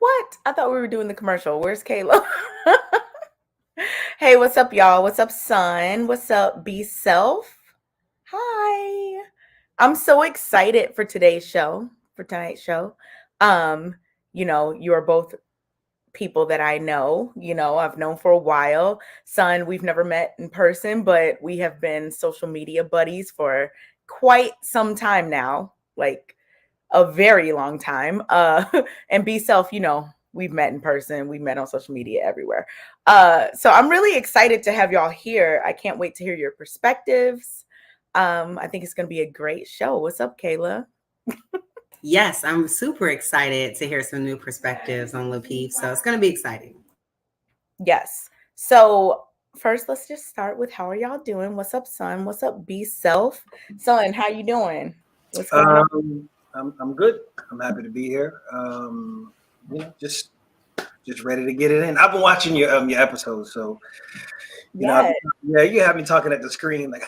What? I thought we were doing the commercial. Where's Kayla? Hey, what's up, y'all? What's up, son? What's up, B Self? Hi. I'm so excited for tonight's show. Um, you are both people that I know, I've known for a while. Son, we've never met in person, but we have been social media buddies for quite some time now, like a very long time. And B Self, we've met in person, we've met on social media everywhere. So I'm really excited to have y'all here. I can't wait to hear your perspectives. I think it's going to be a great show. What's up, Kayla? Yes, I'm super excited to hear some new perspectives on Lapeef. So it's going to be exciting. Yes. So first, let's just start with how are y'all doing? What's up, son? What's up, B Self? Son, how you doing? What's going on? I'm good. I'm happy to be here. Just ready to get it in. I've been watching your episodes, so Yes. you have me talking at the screen like.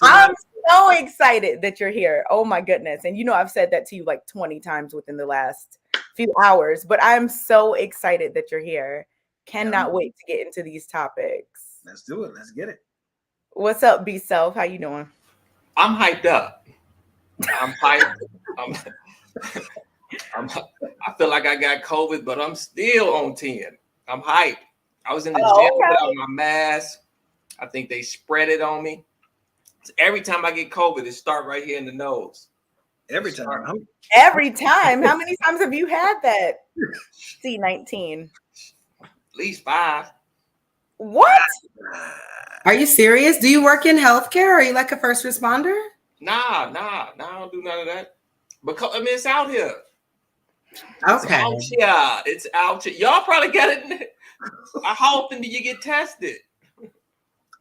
I'm so excited that you're here. Oh my goodness. And I've said that to you like 20 times within the last few hours, but I'm so excited that you're here. Cannot wait to get into these topics. Let's do it. Let's get it. What's up, B Self? How you doing? I'm hyped up. I'm hyped. I feel like I got COVID, but I'm still on 10. I'm hyped. I was in the gym without my mask. I think they spread it on me. Every time I get COVID, it starts right here in the nose. Every time. Every time. How many times have you had that C-19? At least 5. What? Are you serious? Do you work in healthcare? Are you like a first responder? Nah, I don't do none of that. Because it's out here. Okay. It's out here. Y'all probably got it. How often do you get tested?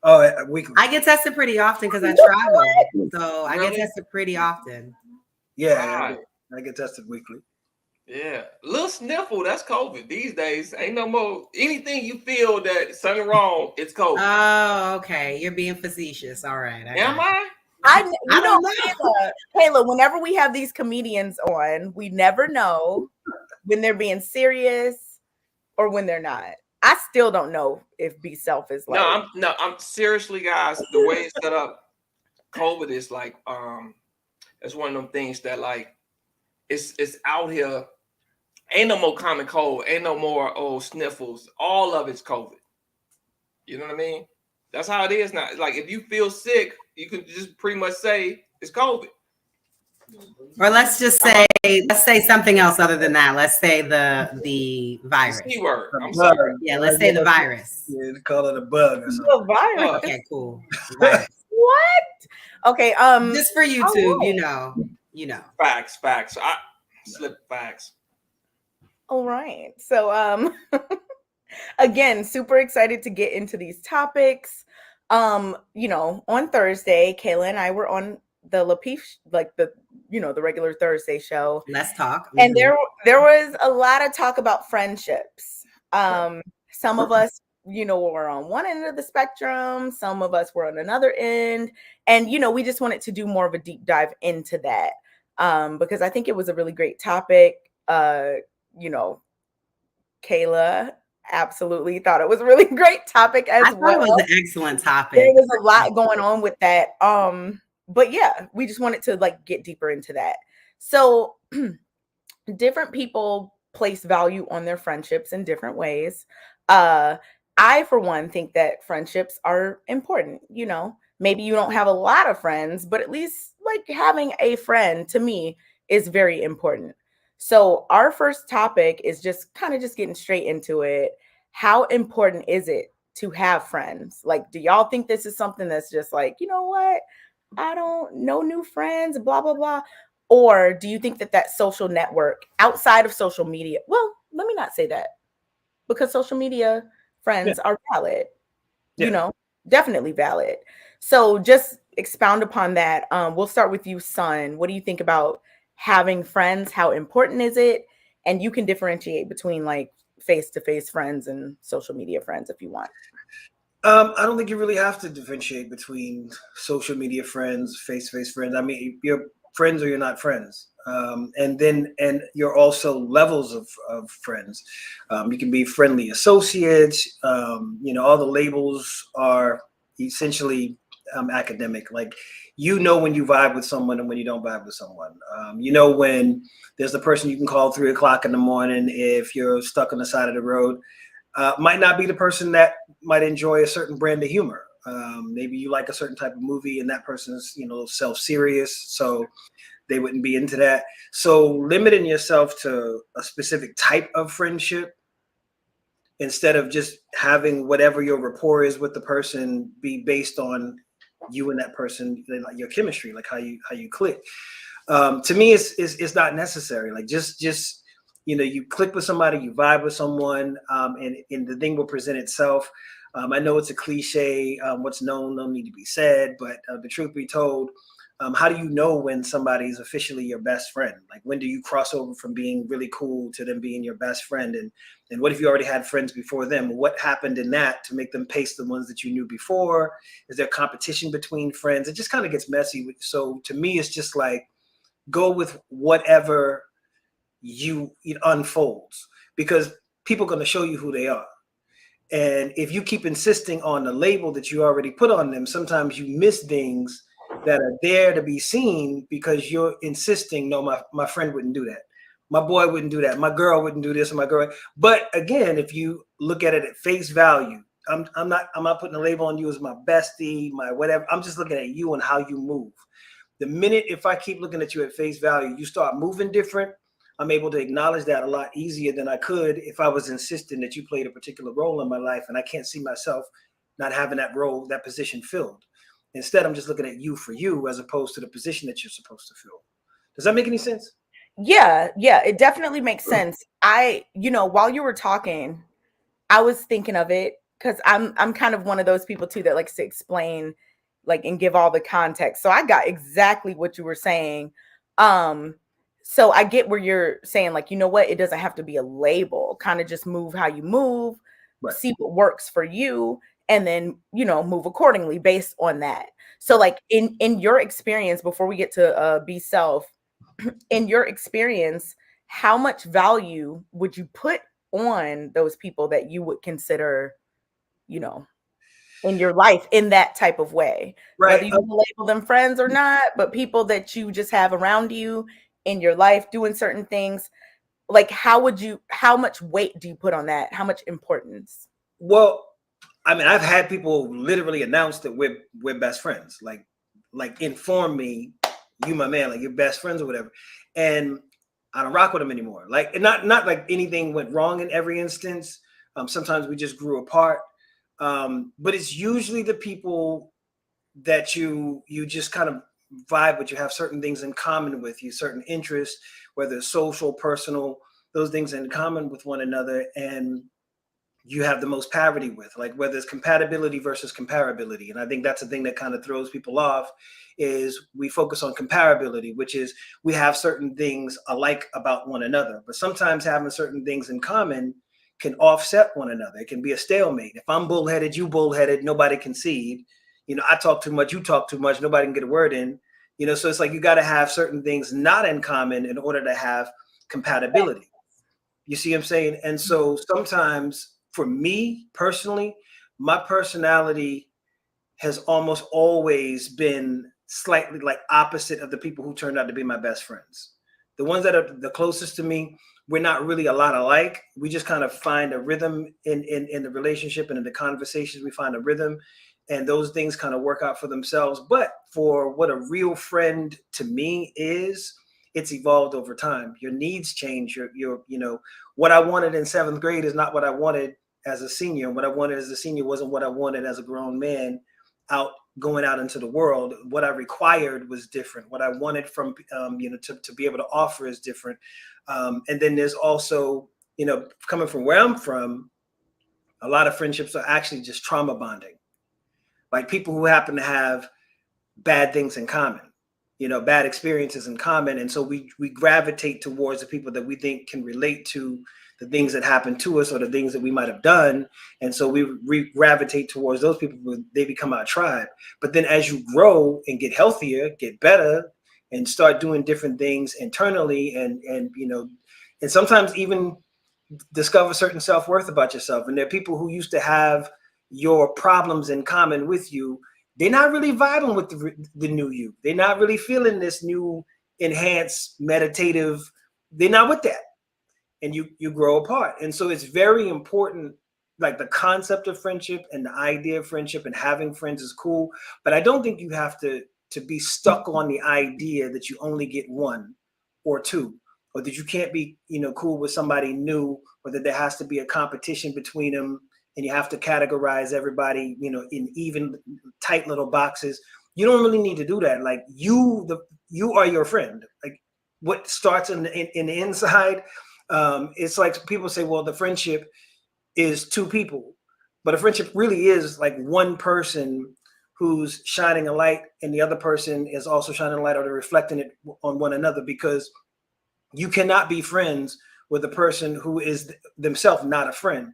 Oh, weekly. I get tested pretty often because I travel. So I get tested pretty often. Yeah, I get tested weekly. Yeah, a little sniffle, that's COVID these days. Ain't no more anything you feel that something wrong, it's COVID. Oh, okay. You're being facetious. All right. Am I? I don't know. Kayla, whenever we have these comedians on, we never know when they're being serious or when they're not. I still don't know if B Self is like. I'm seriously, guys. The way it's set up, COVID is like it's one of them things that like it's out here. Ain't no more common cold. Ain't no more sniffles. All of it's COVID. You know what I mean? That's how it is now. Like if you feel sick, you can just pretty much say it's COVID. Or let's say something else other than that. Let's say the virus. The C word. I'm sorry. Yeah, let's say the virus. Yeah, call it a bug or something. The virus. Okay, cool. What? Okay. Just for YouTube, you know. Facts. I slip facts. All right. So again, super excited to get into these topics. On Thursday, Kayla and I were on the Lapeef, like the regular Thursday show. Let's talk. And there was a lot of talk about friendships. Some of us, were on one end of the spectrum. Some of us were on another end. And, we just wanted to do more of a deep dive into that because I think it was a really great topic. Kayla absolutely thought it was a really great topic as well. I thought it was an excellent topic. There was a lot going on with that. But yeah, we just wanted to like get deeper into that. So different people place value on their friendships in different ways. I, for one, think that friendships are important. Maybe you don't have a lot of friends, but at least like having a friend to me is very important. So our first topic is just getting straight into it. How important is it to have friends? Like, do y'all think this is something that's just like, you know what? I don't know new friends, blah, blah, blah. Or do you think that social network outside of social media? Well, let me not say that because social media friends are valid, definitely valid. So just expound upon that. We'll start with you, son. What do you think about having friends? How important is it? And you can differentiate between like face-to-face friends and social media friends if you want. I don't think you really have to differentiate between social media friends, face-to-face friends. I mean, you're friends or you're not friends. And you're also levels of friends. You can be friendly associates. All the labels are essentially academic. Like, when you vibe with someone and when you don't vibe with someone. When there's the person you can call 3 o'clock in the morning if you're stuck on the side of the road. Might not be the person that might enjoy a certain brand of humor. Maybe you like a certain type of movie and that person's, self-serious. So they wouldn't be into that. So limiting yourself to a specific type of friendship instead of just having whatever your rapport is with the person be based on you and that person, like your chemistry, like how you click. To me, it's not necessary. Like just you click with somebody, you vibe with someone, and the thing will present itself. I know it's a cliche. What's known don't need to be said, but the truth be told, how do you know when somebody's officially your best friend? Like, when do you cross over from being really cool to them being your best friend? And what if you already had friends before them? What happened in that to make them pace the ones that you knew before? Is there competition between friends? It just kind of gets messy. So to me, it's just like, go with whatever it unfolds, because people are going to show you who they are. And if you keep insisting on the label that you already put on them, sometimes you miss things that are there to be seen because you're insisting, no, my friend wouldn't do that. My boy wouldn't do that. My girl wouldn't do this. Or my girl. But again, if you look at it at face value, I'm not putting a label on you as my bestie, my whatever. I'm just looking at you and how you move. The minute, if I keep looking at you at face value, you start moving different, I'm able to acknowledge that a lot easier than I could if I was insisting that you played a particular role in my life, and I can't see myself not having that role, that position filled. Instead, I'm just looking at you for you as opposed to the position that you're supposed to fill. Does that make any sense? Yeah, it definitely makes sense. While you were talking, I was thinking of it because I'm kind of one of those people too that likes to explain, like, and give all the context. So I got exactly what you were saying. So I get where you're saying, like, you know what, it doesn't have to be a label. Kind of just move how you move, right. See what works for you, and then move accordingly based on that. So, like, in your experience, before we get to be self, in your experience, how much value would you put on those people that you would consider, in your life in that type of way? Right. Whether you label them friends or not, but people that you just have around you in your life doing certain things, like, how much weight do you put on that? How much importance? Well, I mean, I've had people literally announce that we're best friends, like inform me, you my man, like you're best friends or whatever. And I don't rock with them anymore. Like, and not like anything went wrong in every instance. Sometimes we just grew apart. But it's usually the people that you just kind of vibe with. You have certain things in common with you, certain interests, whether it's social, personal, those things in common with one another. And you have the most parity with, like, whether it's compatibility versus comparability. And I think that's the thing that kind of throws people off, is we focus on comparability, which is we have certain things alike about one another. But sometimes having certain things in common can offset one another. It can be a stalemate. If I'm bullheaded, you bullheaded, nobody concede. I talk too much, you talk too much, nobody can get a word in. So it's like you got to have certain things not in common in order to have compatibility. You see what I'm saying? And so sometimes, for me personally, my personality has almost always been slightly like opposite of the people who turned out to be my best friends. The ones that are the closest to me, we're not really a lot alike. We just kind of find a rhythm in the relationship and in the conversations. We find a rhythm, and those things kind of work out for themselves. But for what a real friend to me is, it's evolved over time. Your needs change. Your what I wanted in 7th grade is not what I wanted as a senior. And what I wanted as a senior wasn't what I wanted as a grown man going out into the world. What I required was different. What I wanted from, to be able to offer is different. And then there's also, coming from where I'm from, a lot of friendships are actually just trauma bonding. Like people who happen to have bad things in common, bad experiences in common. And so we gravitate towards the people that we think can relate to the things that happened to us or the things that we might have done. And so we gravitate towards those people. They become our tribe. But then as you grow and get healthier, get better, and start doing different things internally, and and sometimes even discover certain self-worth about yourself. And there are people who used to have your problems in common with you. They're not really vibing with the new you. They're not really feeling this new enhanced meditative. They're not with that. And you grow apart. And so it's very important, like the concept of friendship and the idea of friendship and having friends is cool. But I don't think you have to be stuck on the idea that you only get one or two, or that you can't be, cool with somebody new, or that there has to be a competition between them and you have to categorize everybody, in even tight little boxes. You don't really need to do that. Like you are your friend. Like what starts in the inside. It's like people say, well, the friendship is two people, but a friendship really is like one person who's shining a light and the other person is also shining a light, or they're reflecting it on one another, because you cannot be friends with a person who is themselves not a friend.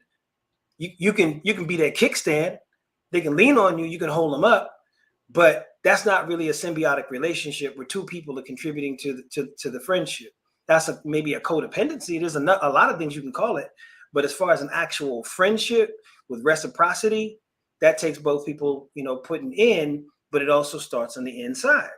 You can be their kickstand. They can lean on you. You can hold them up, but that's not really a symbiotic relationship where two people are contributing to the friendship. That's maybe a codependency. There's a lot of things you can call it, but as far as an actual friendship with reciprocity, that takes both people, putting in, but it also starts on the inside.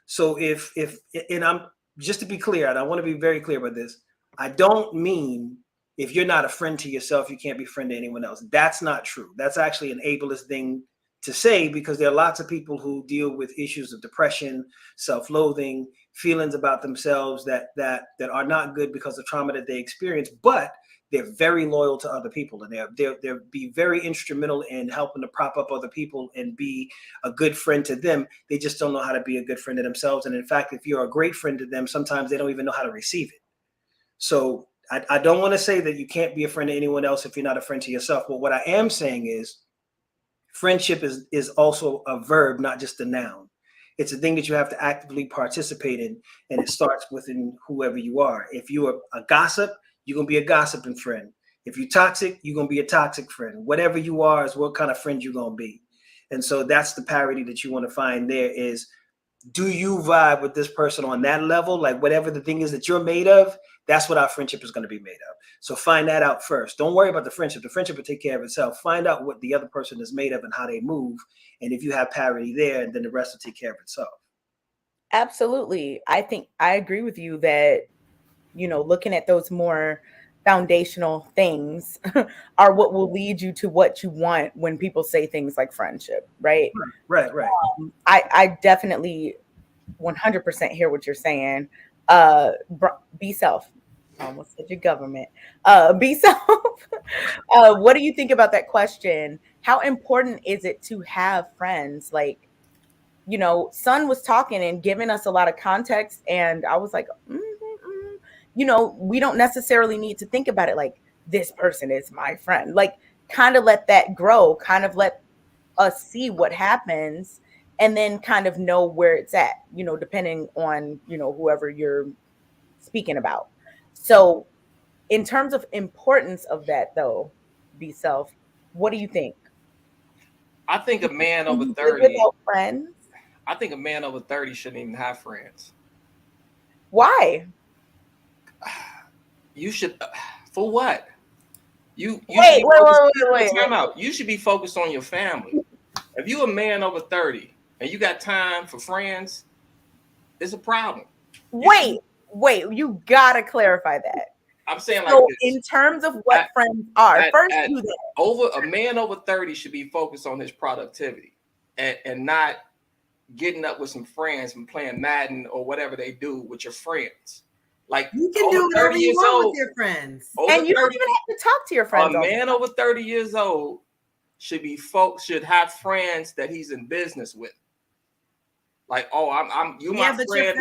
So and I'm just to be clear, and I want to be very clear about this, I don't mean if you're not a friend to yourself, you can't be a friend to anyone else. That's not true. That's actually an ableist thing to say, because there are lots of people who deal with issues of depression, self-loathing, feelings about themselves that are not good because of trauma that they experience, but they're very loyal to other people, and they'll be very instrumental in helping to prop up other people and be a good friend to them. They just don't know how to be a good friend to themselves. And in fact, if you're a great friend to them, sometimes they don't even know how to receive it. So I don't want to say that you can't be a friend to anyone else if you're not a friend to yourself. But what I am saying is friendship is also a verb, not just a noun. It's a thing that you have to actively participate in, and it starts within whoever you are. If you're a gossip, you're going to be a gossiping friend. If you're toxic, you're going to be a toxic friend. Whatever you are is what kind of friend you're going to be. And so that's the parity that you want to find there is, do you vibe with this person on that level? Like whatever the thing is that you're made of, that's what our friendship is going to be made of. So find that out first. Don't worry about the friendship. The friendship will take care of itself. Find out what the other person is made of and how they move. And if you have parity there, then the rest will take care of itself. Absolutely. I think I agree with you that, looking at those more foundational things are what will lead you to what you want when people say things like friendship, right? Right. I definitely 100% hear what you're saying. Be self. I almost said your government. Be self. What do you think about that question? How important is it to have friends? Like, Son was talking and giving us a lot of context, and I was like, we don't necessarily need to think about it like this person is my friend. Like, kind of let that grow, kind of let us see what happens, and then kind of know where it's at, depending on, whoever you're speaking about. So in terms of importance of that, though, be self, what do you think? I think a man over Live 30, without friends? I think a man over 30 shouldn't even have friends. Why? You should, for what? You Wait. Time out. You should be focused on your family. If you're a man over 30 and you got time for friends, it's a problem. Wait, you gotta clarify that. I'm saying So like this. In terms of what friends are, do that. A man over 30 should be focused on his productivity and not getting up with some friends and playing Madden or whatever they do with your friends. Like you can do whatever you want with your friends, and you don't even have to talk to your friends. A man over 30 years old should have friends that he's in business with. Like, you my friend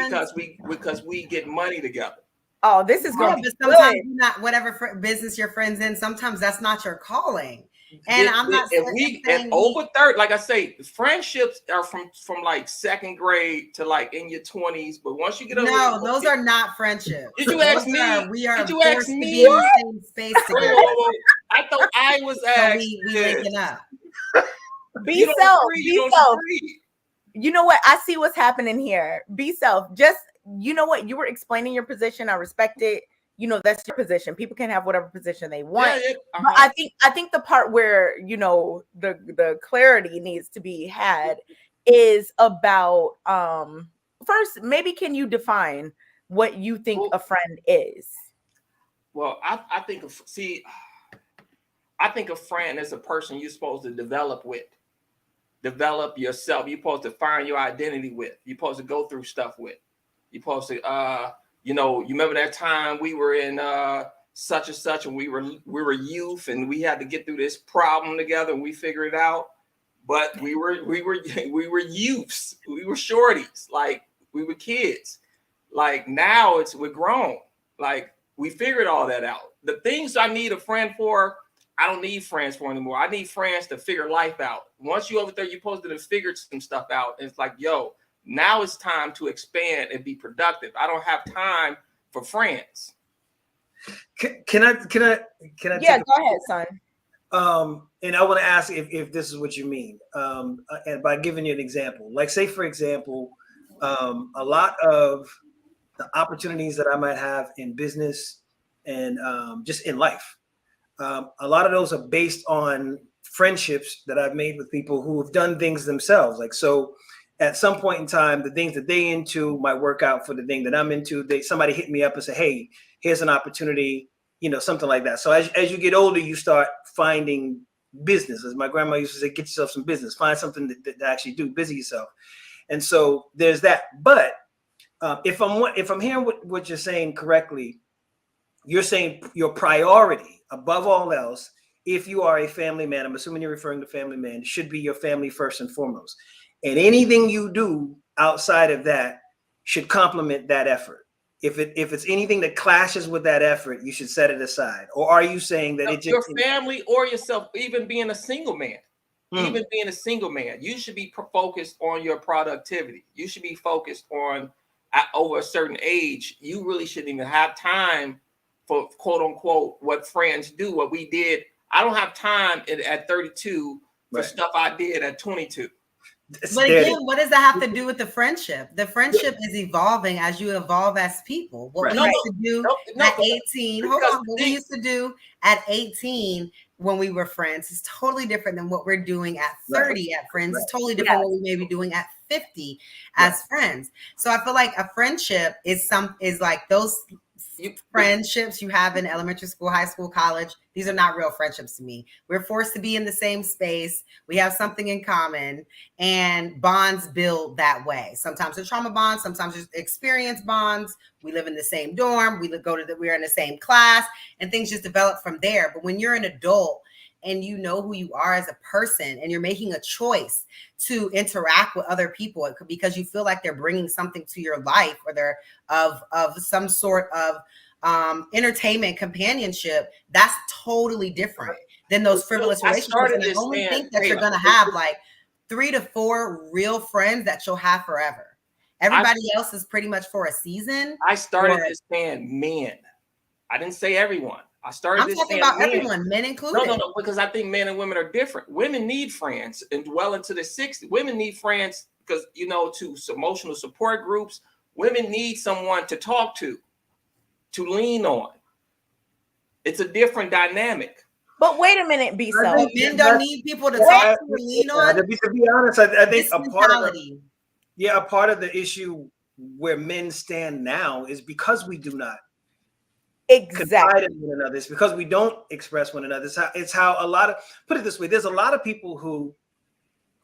because we get money together. Oh, this is going to be sometimes not whatever business your friends in. Sometimes that's not your calling. And I'm not saying over 30, like I say, friendships are from like second grade to like in your 20s. But once you get over, no, those are not friendships. Did you ask me? We are did you forced ask me? To be in the same space together. I thought I was asking. We waking up. Be self. You know what? I see what's happening here. Be self. Just, you know what? You were explaining your position. I respect it. You know, that's your position. People can have whatever position they want. Yeah, But I think the part where, you know, the clarity needs to be had is about first, maybe can you define what you think a friend is? Well, I think I think a friend is a person you're supposed to develop with. Develop yourself. You're supposed to find your identity with. You're supposed to go through stuff with. You're supposed to, you know, you remember that time we were in such and such, and we were youth, and we had to get through this problem together, and we figured it out. But we were youths. We were shorties. Like, we were kids. Like, now we're grown. Like, we figured all that out. The things I need a friend for, I don't need friends for anymore. I need friends to figure life out. Once you're over there, you're supposed to have figured some stuff out. And it's like, yo, now it's time to expand and be productive. I don't have time for friends. Can I? Yeah, go ahead, son. And I want to ask if this is what you mean. And by giving you an example, like, say, for example, a lot of the opportunities that I might have in business and just in life, a lot of those are based on friendships that I've made with people who have done things themselves. Like, so at some point in time, the things that they into might work out for the thing that I'm into. Somebody hit me up and say, hey, here's an opportunity, you know, something like that. So as you get older, you start finding business. As my grandma used to say, get yourself some business, find something that actually do, busy yourself. And so there's that. But if I'm hearing what you're saying correctly, you're saying your priority above all else, if you are a family man, I'm assuming you're referring to family man, should be your family first and foremost. And anything you do outside of that should complement that effort. If it's anything that clashes with that effort, you should set it aside. Or are you saying that your family or yourself, even being a single man, you should be focused on your productivity. You should be focused on over a certain age. You really shouldn't even have time for quote unquote what friends do, what we did. I don't have time at 32 for stuff I did at 22. But again, what does that have to do with the friendship? The friendship is evolving as you evolve as people. What we used to do at 18, what we used to do at 18 when we were friends is totally different than what we're doing at 30 at friends. It's totally different what we may be doing at 50 as friends. So I feel like a friendship is like those friendships you have in elementary school, high school, college. These are not real friendships to me. We're forced to be in the same space. We have something in common, and bonds build that way. Sometimes they're trauma bonds, sometimes there's experience bonds. We live in the same dorm. We're in the same class, and things just develop from there. But when you're an adult and you know who you are as a person, and you're making a choice to interact with other people because you feel like they're bringing something to your life, or they're of some sort of entertainment companionship, that's totally different than those frivolous relationships. And I only think that you're going to have like 3 to 4 real friends that you'll have forever. Everybody else is pretty much for a season. I started this saying men. I didn't say everyone. I'm talking about everyone, men included. No, because I think men and women are different. Women need friends, and well into the 60s, women need friends because, you know, to emotional support groups. Women need someone to talk to lean on. It's a different dynamic. But wait a minute, B. So men don't need people to talk to or lean on. To be honest, I think a part of the issue where men stand now is because we do not confide in one another. It's because we don't express one another. It's how a lot of, put it this way, there's a lot of people who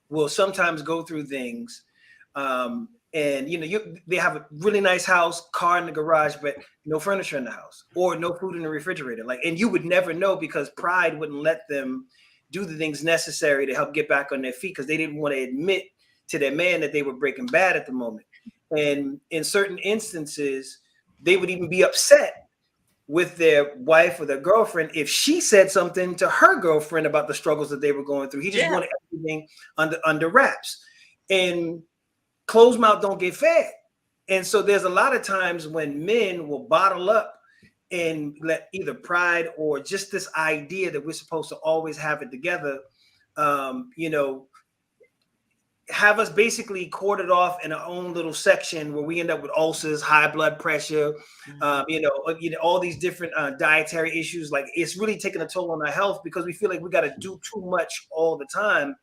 will sometimes go through things and they have a really nice house, car in the garage, but no furniture in the house, or no food in the refrigerator. And you would never know because pride wouldn't let them do the things necessary to help get back on their feet because they didn't want to admit to their man that they were breaking bad at the moment. And in certain instances, they would even be upset with their wife or their girlfriend if she said something to her girlfriend about the struggles that they were going through. He just wanted everything under wraps. And closed mouth don't get fed. And so there's a lot of times when men will bottle up and let either pride or just this idea that we're supposed to always have it together, have us basically corded off in our own little section where we end up with ulcers, high blood pressure, all these different dietary issues. Like, it's really taking a toll on our health because we feel like we got to do too much all the time.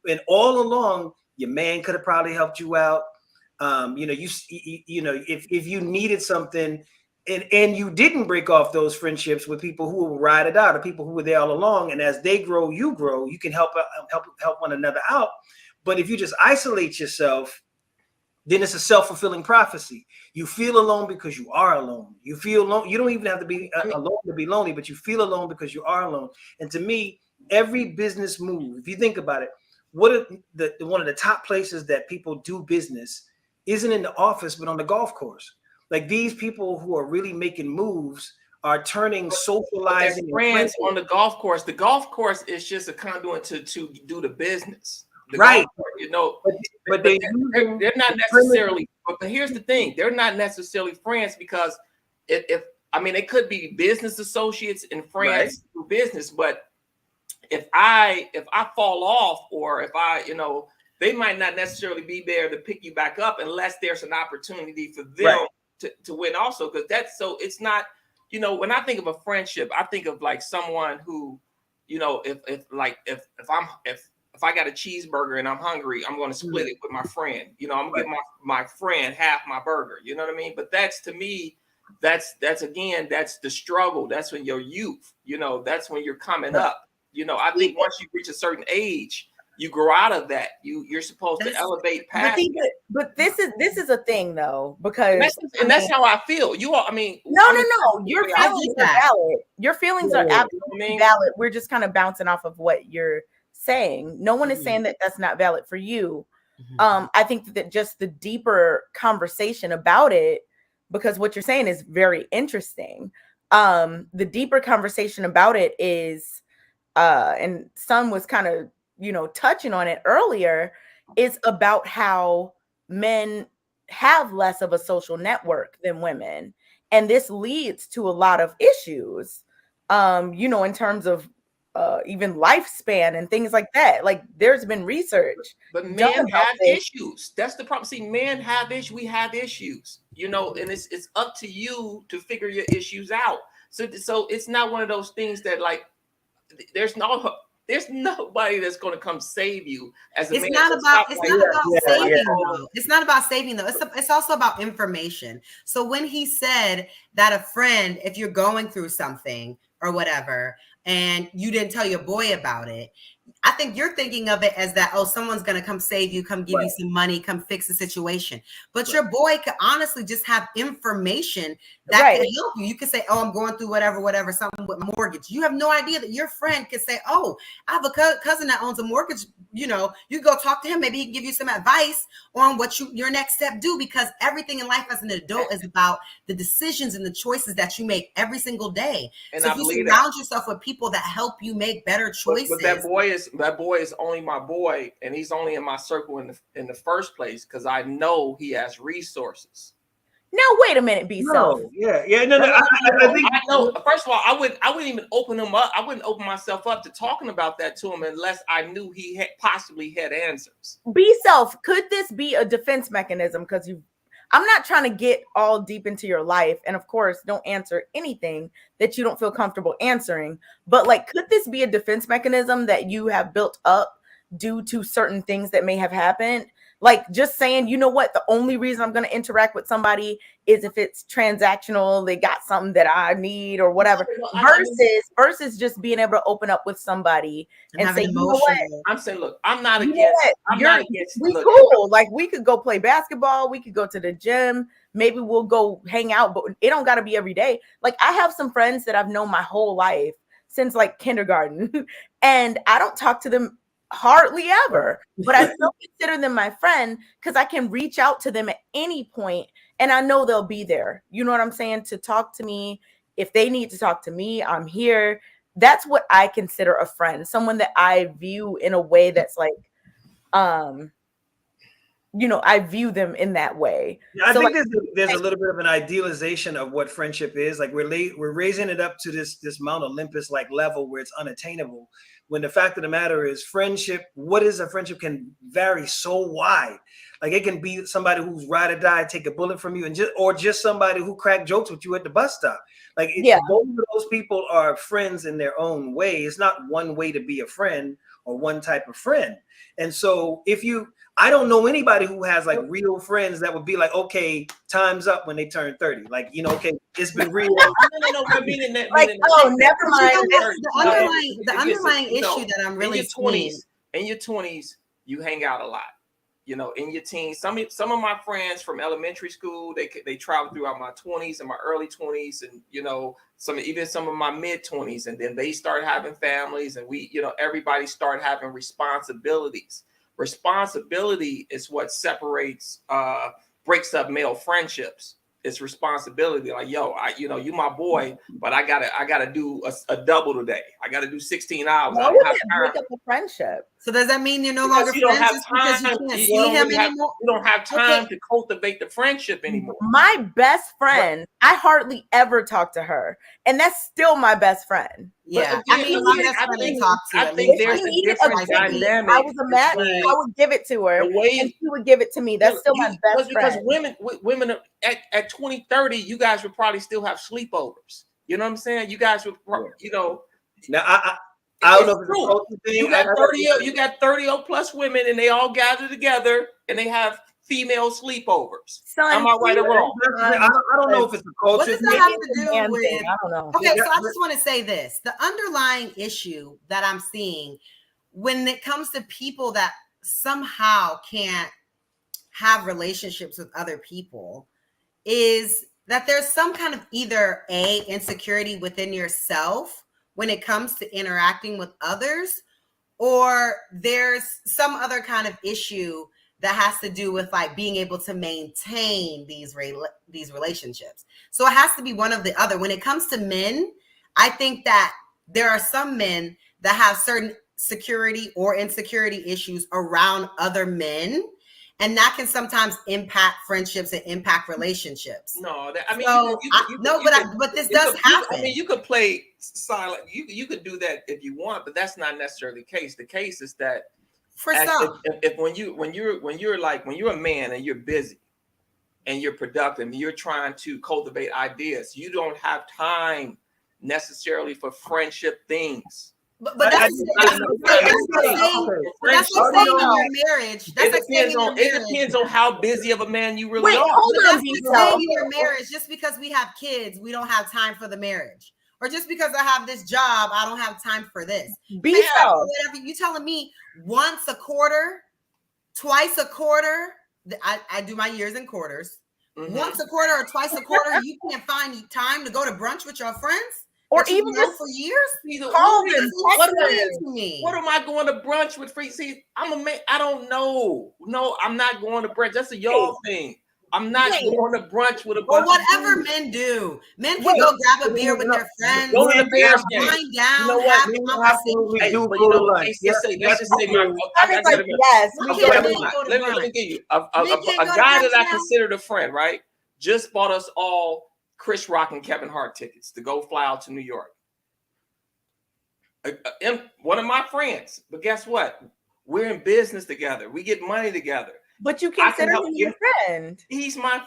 And all along, your man could have probably helped you out. If you needed something and you didn't break off those friendships with people who will ride it out, or people who were there all along, and as they grow, you grow, you can help one another out. But if you just isolate yourself, then it's a self-fulfilling prophecy. You feel alone because you are alone. You feel alone. You don't even have to be alone to be lonely, but you feel alone because you are alone. And to me, every business move, if you think about it, one of the top places that people do business isn't in the office, but on the golf course. Like, these people who are really making moves are turning socializing friends on the golf course. The golf course is just a conduit to do the business. Right. But they're not necessarily. But here's the thing: they're not necessarily friends, because it could be business associates and friends through business. But if I fall off, or if they might not necessarily be there to pick you back up unless there's an opportunity for them to win also. Because it's not. When I think of a friendship, I think of like someone who, if I got a cheeseburger and I'm hungry, I'm going to split it with my friend. I'm going to give my friend half my burger. You know what I mean? But that's, to me, that's the struggle. That's when your youth, that's when you're coming up. I think once you reach a certain age, you grow out of that. You're supposed to elevate past. But this is a thing, though, because that's how I feel. No. Your feelings are valid. Your feelings are absolutely valid. We're just kind of bouncing off of what you're saying. No one is saying that that's not valid for you. I think that just the deeper conversation about it, because what you're saying is very interesting. The deeper conversation about it is, and Sun was kind of, touching on it earlier, is about how men have less of a social network than women. And this leads to a lot of issues, in terms of even lifespan and things like that. Like, there's been research. But men have issues. That's the problem. See, men have issues. We have issues, and it's up to you to figure your issues out. So it's not one of those things that, like, there's nobody that's going to come save you as a man. It's not about saving though. It's also about information. So when he said that a friend, if you're going through something or whatever, and you didn't tell your boy about it, I think you're thinking of it as that, someone's going to come save you, come give you some money, come fix the situation. But your boy could honestly just have information that could help you. You could say, I'm going through whatever, something with my mortgage. You have no idea that your friend could say, I have a cousin that owns a mortgage. You go talk to him. Maybe he can give you some advice on what your next step do, because everything in life as an adult is about the decisions and the choices that you make every single day. And so if you surround yourself with people that help you make better choices. But that boy is only my boy, and he's only in my circle in the first place because I know he has resources. Now wait a minute, B-Self. No. I think I know. First of all, I wouldn't even open him up. I wouldn't open myself up to talking about that to him unless I knew he possibly had answers. B-Self, could this be a defense mechanism? Because I'm not trying to get all deep into your life, and of course, don't answer anything that you don't feel comfortable answering. But like, could this be a defense mechanism that you have built up due to certain things that may have happened? Like, just saying, you know what, the only reason I'm going to interact with somebody is if it's transactional, they got something that I need or whatever, versus just being able to open up with somebody and say, you know what? I'm saying, look, I'm not against. We cool. Like, we could go play basketball. We could go to the gym. Maybe we'll go hang out, but it don't got to be every day. Like, I have some friends that I've known my whole life since like kindergarten, and I don't talk to them hardly ever, but I still consider them my friend because I can reach out to them at any point and I know they'll be there. You know what I'm saying? To talk to me. If they need to talk to me, I'm here. That's what I consider a friend, someone that I view in a way that's like, I view them in that way. Yeah, I think there's a little bit of an idealization of what friendship is. Like we're raising it up to this Mount Olympus like level where it's unattainable. When the fact of the matter is, friendship, what is a friendship can vary so wide. Like it can be somebody who's ride or die, take a bullet from you, and just somebody who cracked jokes with you at the bus stop. Like both of those people are friends in their own way. It's not one way to be a friend or one type of friend. And so I don't know anybody who has like real friends that would be like, okay, time's up when they turn 30. Like, okay, it's been real. No, meaning that. Like, never mind. The underlying issue that I'm really seeing. In your 20s, you hang out a lot. In your teens, some of my friends from elementary school, they traveled throughout my 20s and my early 20s, and some of my mid 20s, and then they start having families, and everybody start having responsibilities. Responsibility is what breaks up male friendships. It's responsibility. Like, you my boy, but I gotta do a double today. I gotta do 16 hours. Why would it break up a friendship? So does that mean you're no longer friends? Don't have time. You can't see him anymore? You don't have time to cultivate the friendship anymore. My best friend, I hardly ever talk to her, and that's still my best friend. Yeah, my best friend I talk to. I think there's a different dynamic. I was a match. I would give it to her, and she would give it to me. That's still my best friend. Because women at 20, 30, you guys would probably still have sleepovers. You know what I'm saying? You guys would, Now I don't know if it's a culture thing. You got 30 plus women, and they all gather together, and they have female sleepovers. Am I right or wrong? I don't know if it's a culture. What does that have to do with? I don't know. Okay, so I just want to say this: the underlying issue that I'm seeing when it comes to people that somehow can't have relationships with other people is that there's some kind of either insecurity within yourself when it comes to interacting with others, or there's some other kind of issue that has to do with like being able to maintain these relationships. So it has to be one of the other. When it comes to men, I think that there are some men that have certain security or insecurity issues around other men, and that can sometimes impact friendships and impact relationships. No, but this does happen. I mean, you could play silent. You could do that if you want, but that's not necessarily the case. The case is that for some, if when you're a man and you're busy and you're productive and you're trying to cultivate ideas, you don't have time necessarily for friendship things. But that's the same in your marriage. It depends on how busy of a man you really are. Hold on, that's in your marriage. Just because we have kids, we don't have time for the marriage. Or just because I have this job, I don't have time for this. Whatever. You telling me once a quarter, twice a quarter? I do my years in quarters. Mm-hmm. Once a quarter or twice a quarter, you can't find time to go to brunch with your friends? Or even just for years? What am I going to brunch with free? See, I'm a man. I don't know. No, I'm not going to brunch. That's a y'all thing. I'm not going to brunch with a bunch of whatever men do. Men can go grab a beer with their friends. Go to the Bears game. Wind down. You know what? Let's just say let me give you a guy that I considered a friend, right? Just bought us all Chris Rock and Kevin Hart tickets to go fly out to New York. One of my friends, but guess what? We're in business together. We get money together. But you consider him your friend. He's my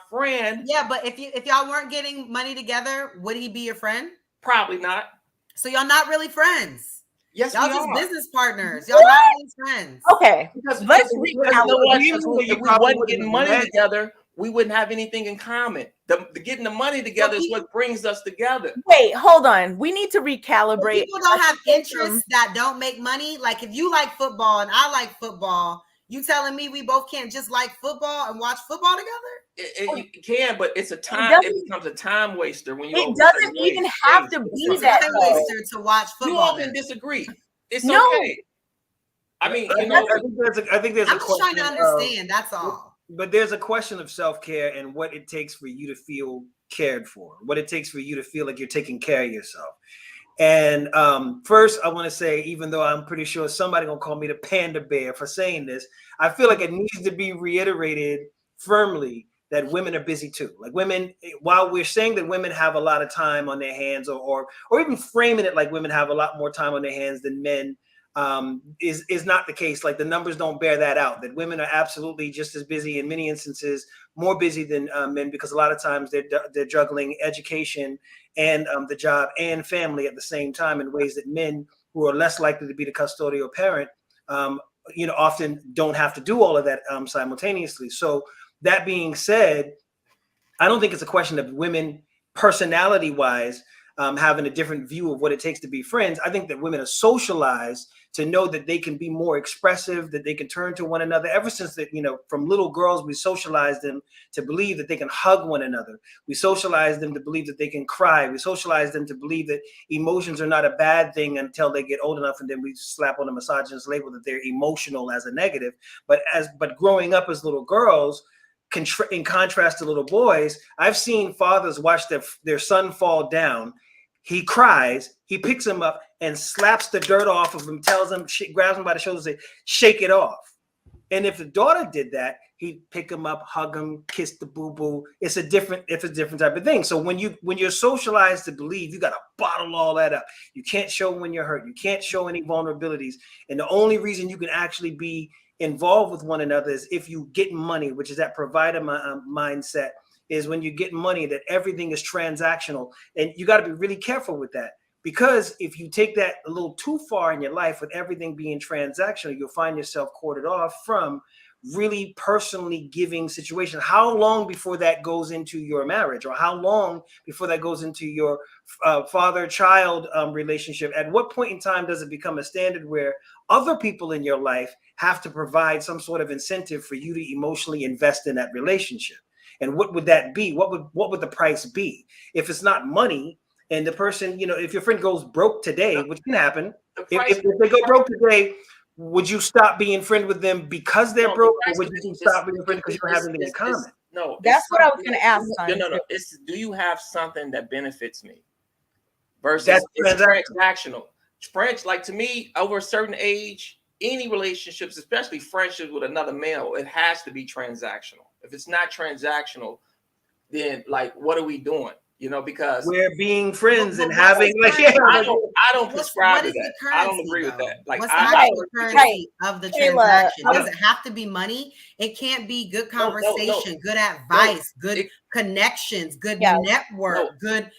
friend. Yeah, but if y'all weren't getting money together, would he be your friend? Probably not. So y'all not really friends. Yes, y'all just business partners. Y'all not really friends. Okay, because if we wasn't getting money together, we wouldn't have anything in common. Getting the money together is what brings us together. Wait, hold on. We need to recalibrate. People don't have interests that don't make money. Like if you like football and I like football, you telling me we both can't just like football and watch football together? You can, but it's a time. It becomes a time waster when you. It doesn't even have to be that time waster to watch football. You all can disagree. It's okay. I mean, I think there's. I'm just trying to understand. That's all. But there's a question of self-care and what it takes for you to feel cared for, what it takes for you to feel like you're taking care of yourself. And first, I want to say, even though I'm pretty sure somebody gonna call me the panda bear for saying this, I feel like it needs to be reiterated firmly that women are busy too. Like women, while we're saying that women have a lot of time on their hands, or even framing it like women have a lot more time on their hands than men, is not the case. Like the numbers don't bear that out. That women are absolutely just as busy, in many instances, more busy than men, because a lot of times they're juggling education and the job and family at the same time in ways that men, who are less likely to be the custodial parent, often don't have to do all of that simultaneously. So that being said, I don't think it's a question of women personality wise having a different view of what it takes to be friends. I think that women are socialized to know that they can be more expressive, that they can turn to one another. Ever since that, from little girls, we socialize them to believe that they can hug one another. We socialize them to believe that they can cry. We socialize them to believe that emotions are not a bad thing until they get old enough, and then we slap on a misogynist label that they're emotional as a negative. But growing up as little girls, in contrast to little boys, I've seen fathers watch their son fall down. He cries, he picks him up and slaps the dirt off of him, tells him, grabs him by the shoulders, and say, shake it off. And if the daughter did that, he'd pick him up, hug him, kiss the boo-boo. It's a different type of thing. So when you're socialized to believe, you got to bottle all that up. You can't show when you're hurt. You can't show any vulnerabilities. And the only reason you can actually be involved with one another is if you get money, which is that provider mindset, is when you get money, that everything is transactional. And you got to be really careful with that, because if you take that a little too far in your life with everything being transactional, you'll find yourself corded off from really personally giving situation. How long before that goes into your marriage, or how long before that goes into your father-child relationship? At what point in time does it become a standard where other people in your life have to provide some sort of incentive for you to emotionally invest in that relationship? And what would that be? What would the price be? If it's not money, and the person, if your friend goes broke today, which can happen, if they go broke today, would you stop being friend with them because they're broke, or would you stop being friend because you don't have anything in common? No, that's what I was going to ask. No. It's, do you have something that benefits me? Versus it's transactional. French, like to me, over a certain age, any relationships, especially friendships with another male, it has to be transactional. If it's not transactional, then like, what are we doing? Because we're being friends and having I don't prescribe to that. I don't agree with that. Like, what's the currency of the transaction? Does it have to be money? It can't be good conversation, good advice, good connections, good network, good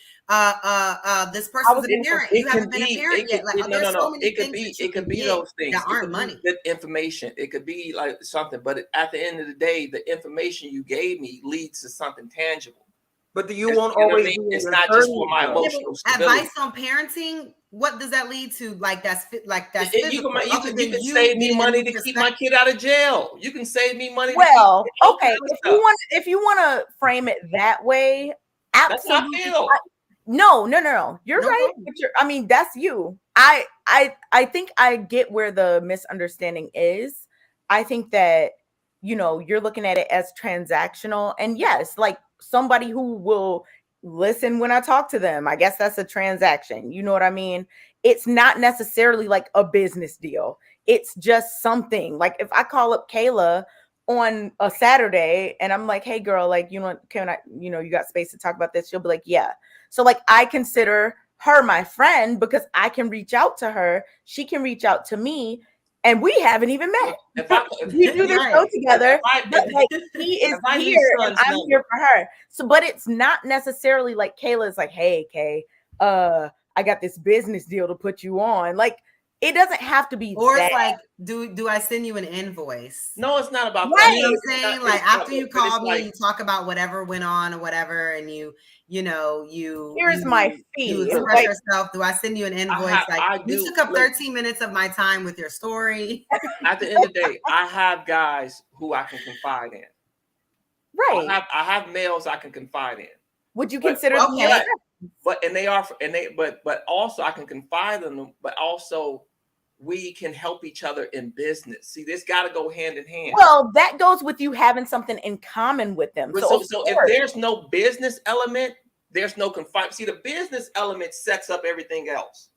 this person's a parent. You haven't been a parent yet. Like, there's so many things it could be those things that aren't money. Good information. It could be like something, but at the end of the day, the information you gave me leads to something tangible. But you won't always. It's not just for my emotional stability. Advice on parenting. What does that lead to? Like that's you can save me money to keep my kid out of jail. You can save me money. Well, okay. If you want to frame it that way, absolutely. That's how I feel. No. You're right. But that's you. I think I get where the misunderstanding is. I think that you're looking at it as transactional, and yes, like somebody who will listen when I talk to them, I guess that's a transaction. You know what I mean? It's not necessarily like a business deal. It's just something. Like if I call up Kayla on a Saturday and I'm like, hey girl, like, can I, you got space to talk about this? She'll be like, yeah. So like I consider her my friend because I can reach out to her. She can reach out to me. And we haven't even met. We do this show together, but like he is here and I'm here for her. So, but it's not necessarily like Kayla's like, hey, Kay, I got this business deal to put you on. Like, it doesn't have to be. Or it's like, do I send you an invoice? No, it's not about that. You know what I'm saying? Like after you call me, you talk about whatever went on or whatever, and you here's my fee. You express yourself. Do I send you an invoice? You took up 13 minutes of my time with your story. At the end of the day, I have guys who I can confide in. Right. I have males I can confide in. Would you consider them? But also I can confide in them, but also we can help each other in business. See, this got to go hand in hand. Well, that goes with you having something in common with them. So if there's no business element, there's no confinement. See, the business element sets up everything else.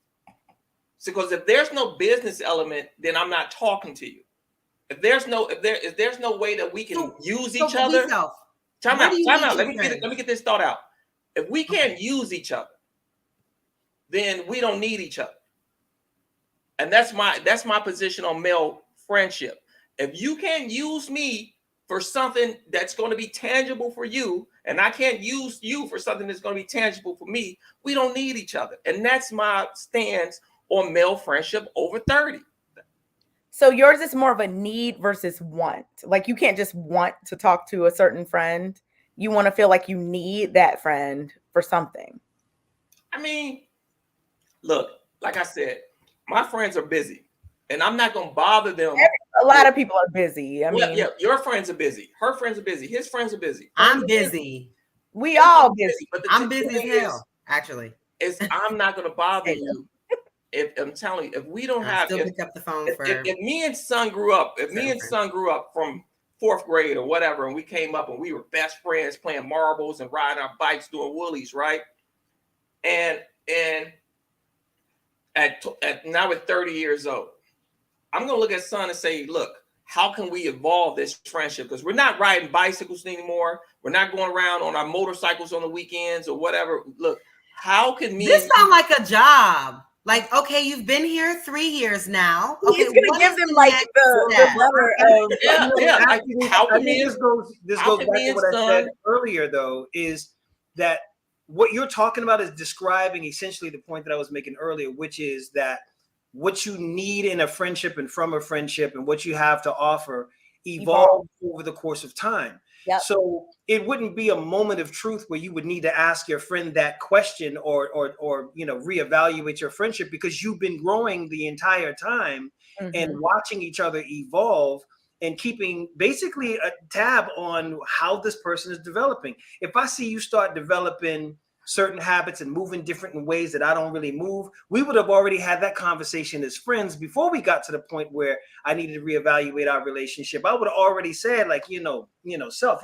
So, because if there's no business element, then I'm not talking to you. If there's no way that we can use each other. Time out. Let me get this thought out. If we can't use each other, then we don't need each other. And that's my position on male friendship. If you can't use me for something that's going to be tangible for you, and I can't use you for something that's going to be tangible for me, we don't need each other. And that's my stance on male friendship over 30. So yours is more of a need versus want. Like you can't just want to talk to a certain friend. You want to feel like you need that friend for something. I mean, look, like I said, my friends are busy, and I'm not going to bother them. A lot of people are busy. I mean, your friends are busy. Her friends are busy. His friends are busy. I'm busy. We all busy. But I'm busy as hell, actually. I'm not going to bother you. If I'm telling you, if we don't have, still pick up the phone if me and son grew up, from 4th grade or whatever, and we came up and we were best friends playing marbles and riding our bikes doing woolies, right? And at now we're 30 years old, I'm gonna look at son and say, look, how can we evolve this friendship? Because we're not riding bicycles anymore. We're not going around on our motorcycles on the weekends or whatever. Look, how can me? This sound like a job. Like, okay, you've been here 3 years now. Okay, he's gonna give them like the letter of how can me? This goes back to what I said earlier, though, is that what you're talking about is describing essentially the point that I was making earlier, which is that what you need in a friendship and from a friendship and what you have to offer evolve over the course of time. Yep. So it wouldn't be a moment of truth where you would need to ask your friend that question or reevaluate your friendship, because you've been growing the entire time and watching each other evolve and keeping basically a tab on how this person is developing. If I see you start developing certain habits and moving different in ways that I don't really move, we would have already had that conversation as friends before we got to the point where I needed to reevaluate our relationship. I would have already said, like, self,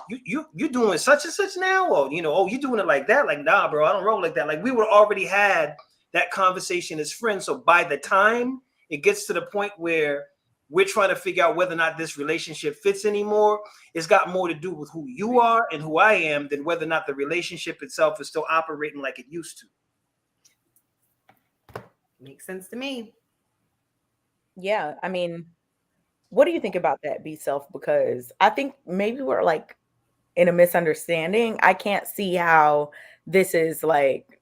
you doing such and such now, or you doing it like that, like, nah, bro, I don't roll like that. Like, we would have already had that conversation as friends. So by the time it gets to the point where we're trying to figure out whether or not this relationship fits anymore, it's got more to do with who you are and who I am than whether or not the relationship itself is still operating like it used to. Makes sense to me. Yeah, I mean, what do you think about that, B-Self? Because I think maybe we're like in a misunderstanding. I can't see how this is like,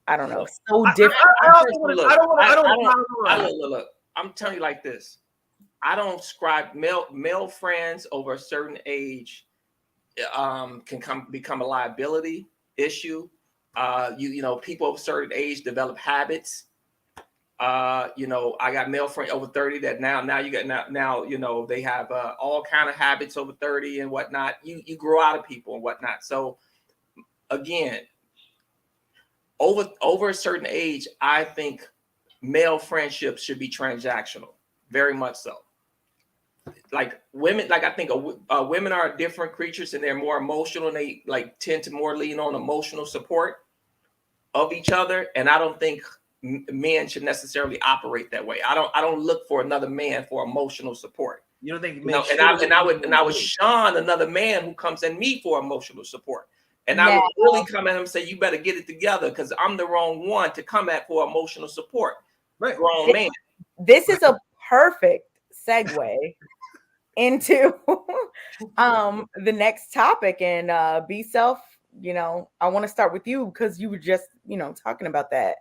I don't know, so different. Look, I'm telling you like this. I don't describe male friends over a certain age can become a liability issue. People of a certain age develop habits. I got male friends over 30 that now they have all kind of habits over 30 and whatnot. You grow out of people and whatnot. So again, over a certain age, I think male friendships should be transactional, very much so. Like women, like I think women are different creatures and they're more emotional and they like tend to more lean on emotional support of each other. And I don't think men should necessarily operate that way. I don't look for another man for emotional support. You don't think? I would shun another man who comes at me for emotional support. And I would really come at him and say, you better get it together because I'm the wrong one to come at for emotional support. Right. Grown man. This is a perfect segue into the next topic. And B-Self, I want to start with you because you were just, talking about that.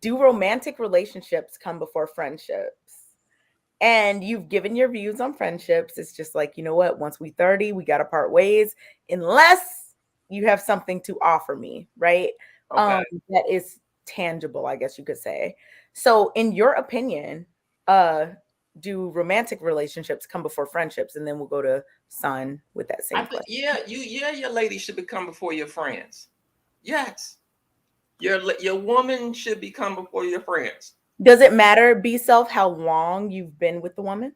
Do romantic relationships come before friendships? And you've given your views on friendships. It's just like, once we 30, we got to part ways unless you have something to offer me, right? Okay. That is tangible, I guess you could say. So in your opinion, do romantic relationships come before friendships? And then we'll go to Son with that same question. Your lady should become before your friends. Yes. Your woman should become before your friends. Does it matter, B-Self, how long you've been with the woman?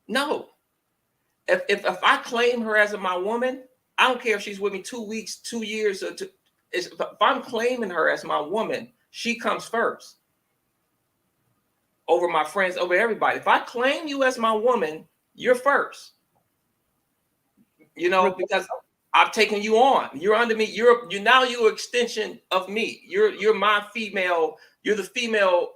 No. If I claim her as my woman, I don't care if she's with me 2 weeks, 2 years, or if I'm claiming her as my woman, she comes first over my friends, over everybody. If I claim you as my woman, you're first. Because I've taken you on. You're under me. You're now you're an extension of me. You're my female. You're the female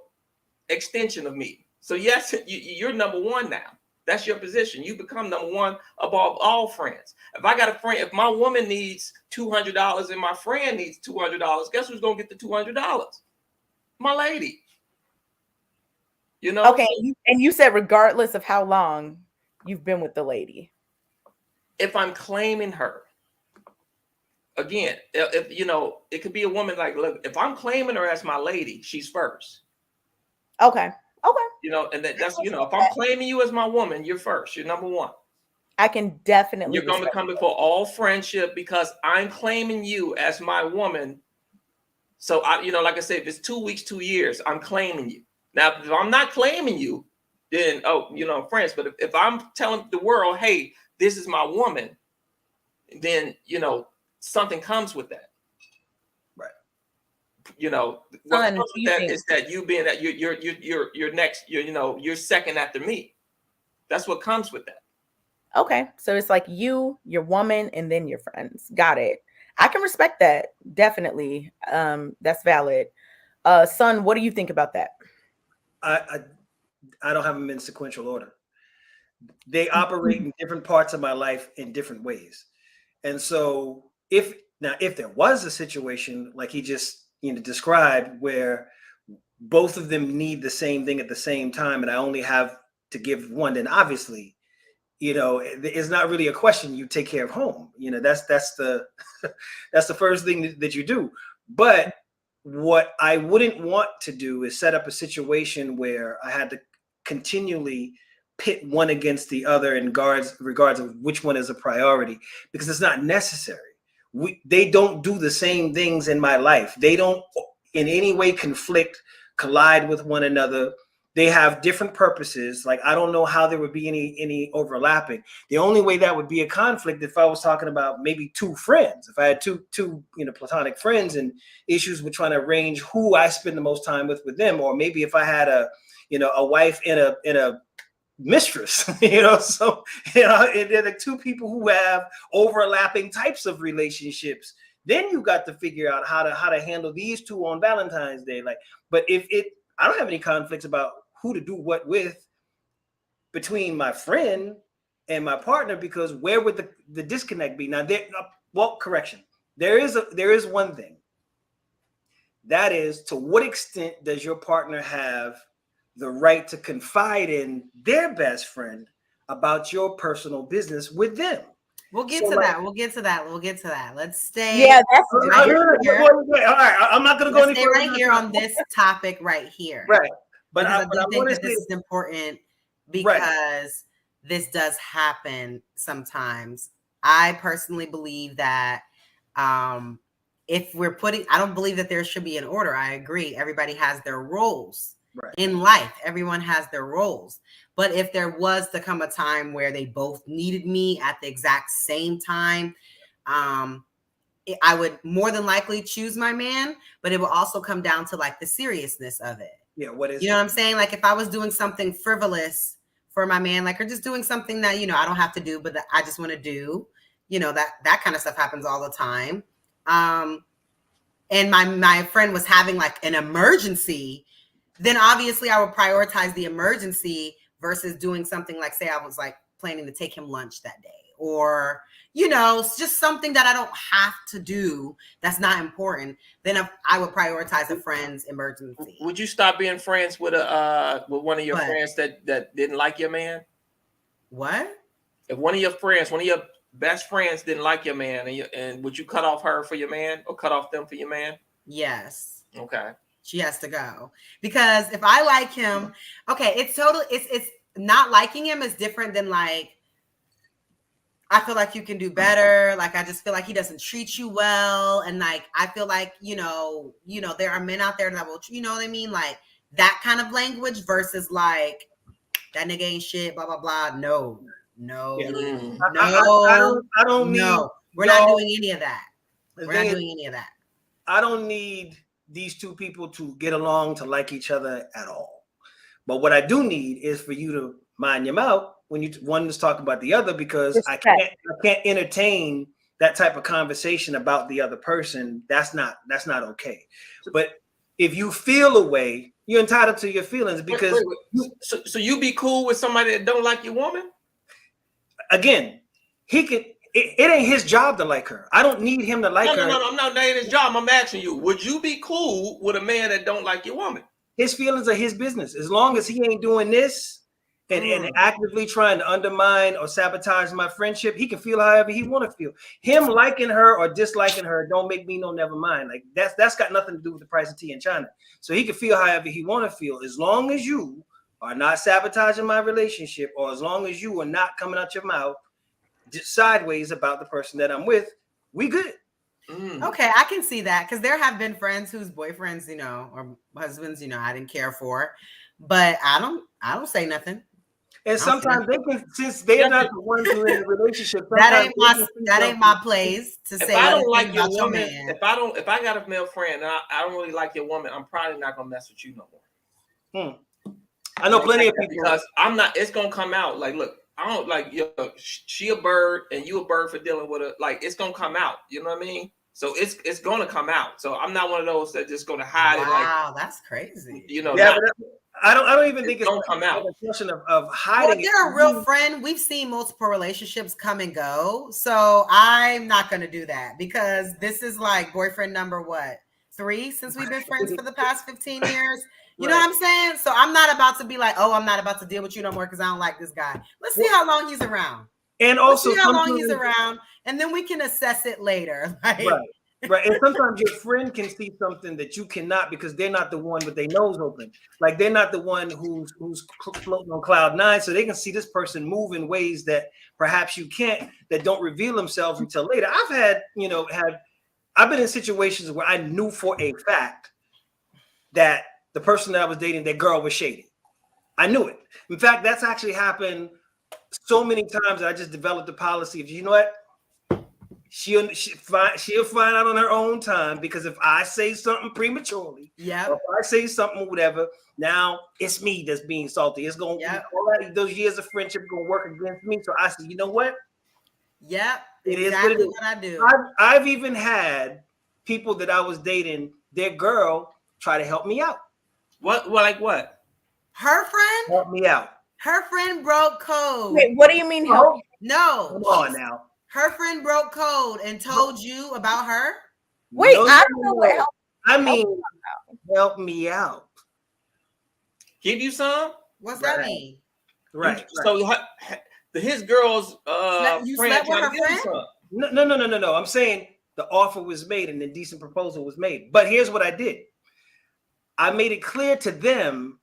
extension of me. So yes, you're number one now. That's your position. You become number one above all friends. If I got a friend, if my woman needs $200 and my friend needs $200, guess who's gonna get the $200? My lady. Okay, and you said regardless of how long you've been with the lady. If I'm claiming her, again, if it could be a woman like, look, if I'm claiming her as my lady, she's first. Okay. And that's if I'm claiming you as my woman, you're first. You're number one. I can definitely. You're going to come before all friendship because I'm claiming you as my woman. So like I said, if it's 2 weeks, 2 years, I'm claiming you. Now, if I'm not claiming you, then friends. But if I'm telling the world, hey, this is my woman, then something comes with that. What comes with that is that you being that you're next, you're second after me. That's what comes with that. Okay, so it's like you, your woman, and then your friends. Got it. I can respect that. Definitely. That's valid. Son, what do you think about that? I don't have them in sequential order. They operate in different parts of my life in different ways. And so if there was a situation like he just described where both of them need the same thing at the same time and I only have to give one, then obviously, it's not really a question. You take care of home. That's the that's the first thing that you do. But what I wouldn't want to do is set up a situation where I had to continually pit one against the other in regards of which one is a priority, because it's not necessary. They don't do the same things in my life. They don't in any way collide with one another. They have different purposes. Like, I don't know how there would be any overlapping. The only way that would be a conflict if I was talking about maybe two friends. If I had two platonic friends and issues with trying to arrange who I spend the most time with them, or maybe if I had a wife and a mistress, so they're the two people who have overlapping types of relationships. Then you got to figure out how to handle these two on Valentine's Day. But I don't have any conflicts about who to do what with between my friend and my partner, because where would the disconnect be? Now, correction. There is one thing. That is, to what extent does your partner have the right to confide in their best friend about your personal business with them? We'll get to that. We'll get to that. Let's stay. Yeah, that's right here. All right, I'm not going to go any further. Stay right here on this topic right here. Right. But I do think that this is important because this does happen sometimes. I personally believe that if we're I don't believe that there should be an order. I agree. Everybody has their roles. Right. In life, everyone has their roles. But if there was to come a time where they both needed me at the exact same time, I would more than likely choose my man, but it will also come down to like the seriousness of it. Yeah, what is you know what I'm saying? Like if I was doing something frivolous for my man, like, or just doing something that, I don't have to do, but that I just want to do, that kind of stuff happens all the time. And my friend was having like an emergency, then obviously I would prioritize the emergency versus doing something like, say I was like planning to take him lunch that day, or, it's just something that I don't have to do that's not important. Then I would prioritize a friend's emergency. Would you stop being friends with one of your friends that didn't like your man? What? If one of your best friends didn't like your man, and would you cut off her for your man or cut off them for your man? Yes. Okay. She has to go, because if I like him, okay, it's not liking him is different than like, I feel like you can do better. Like, I just feel like he doesn't treat you well. And like, I feel like, there are men out there that will, you know what I mean? Like that kind of language versus like, that nigga ain't shit, blah, blah, blah. No. Yeah. No. I don't no. We're not doing any of that. We're not doing any of that. I don't need these two people to get along to like each other at all. But what I do need is for you to mind your mouth when one is talking about the other, because I can't entertain that type of conversation about the other person. That's not okay. But if you feel a way, you're entitled to your feelings, because so you be cool with somebody that don't like your woman? Again, he can. It ain't his job to like her. I don't need him to like her. No, I'm not naming his job. I'm asking you, would you be cool with a man that don't like your woman? His feelings are his business. As long as he ain't doing this and actively trying to undermine or sabotage my friendship, he can feel however he want to feel. Him liking her or disliking her don't make me no never mind. Like that's got nothing to do with the price of tea in China. So he can feel however he want to feel, as long as you are not sabotaging my relationship, or as long as you are not coming out your mouth sideways about the person that I'm with. We good. Okay, I can see that, because there have been friends whose boyfriends, or husbands, I didn't care for, but I don't say nothing. And sometimes they can, since they're not the ones who are in the relationship. That ain't my place to say. If I don't like your woman, if I got a male friend and I don't really like your woman, I'm probably not gonna mess with you no more. I know plenty of people, because I'm not. It's gonna come out. Like, look, I don't like she a bird and you a bird for dealing with her. Like, it's gonna come out. You know what I mean? So it's gonna come out. So I'm not one of those that just gonna hide it. Wow, that's crazy. Yeah, but I don't even think it's gonna come out. A question of hiding. Well, if they're a real friend, we've seen multiple relationships come and go. So I'm not gonna do that, because this is like boyfriend number 3 since we've been friends for the past 15 years. You know what I'm saying? So I'm not about to be like, oh, I'm not about to deal with you no more because I don't like this guy. Let's see how long he's around. And also, let's see how long he's around, and then we can assess it later. Like, right. And sometimes your friend can see something that you cannot, because they're not the one with their nose open. Like, they're not the one who's floating on cloud 9, so they can see this person move in ways that perhaps you can't, that don't reveal themselves until later. I've been in situations where I knew for a fact that the person that I was dating, that girl was shady. I knew it. In fact, that's actually happened so many times that I just developed the policy of, you know what? She'll find out on her own time, because if I say something prematurely, or if I say something whatever, now it's me that's being salty. It's going those years of friendship are going to work against me. So I said, you know what? Yep, it exactly is what I do. I've even had people that I was dating, their girl try to help me out. What? Like what? Her friend help me out. Her friend broke code. Wait, what do you mean help? No. Come on now. Her friend broke code and told you about her? Wait, I don't know what help. I mean, help me out. Give you some? What's that mean? Right. So his girl's you friend slept with her give friend? No. I'm saying the offer was made and the decent proposal was made. But here's what I did. I made it clear to them,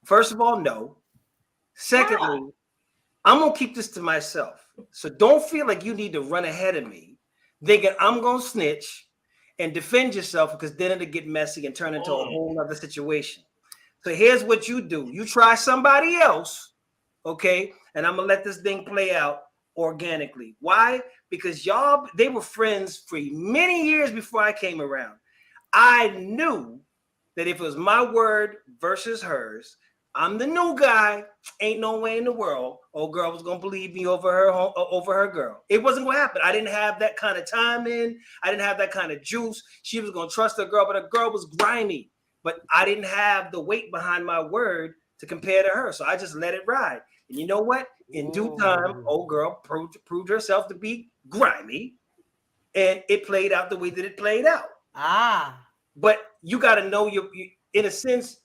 first of all, no. Secondly, I'm going to keep this to myself. So don't feel like you need to run ahead of me thinking I'm going to snitch and defend yourself, because then it'll get messy and turn into a whole other situation. So here's what you do. You try somebody else, okay? And I'm going to let this thing play out organically. Why? Because they were friends for many years before I came around. I knew that if it was my word versus hers, I'm the new guy. Ain't no way in the world old girl was gonna believe me over her girl. It wasn't gonna happen. I didn't have that kind of time in. I didn't have that kind of juice. She was gonna trust her girl, but her girl was grimy. But I didn't have the weight behind my word to compare to her, so I just let it ride. And you know what? In due time, old girl proved herself to be grimy, and it played out the way that it played out. But you got to know you in a sense.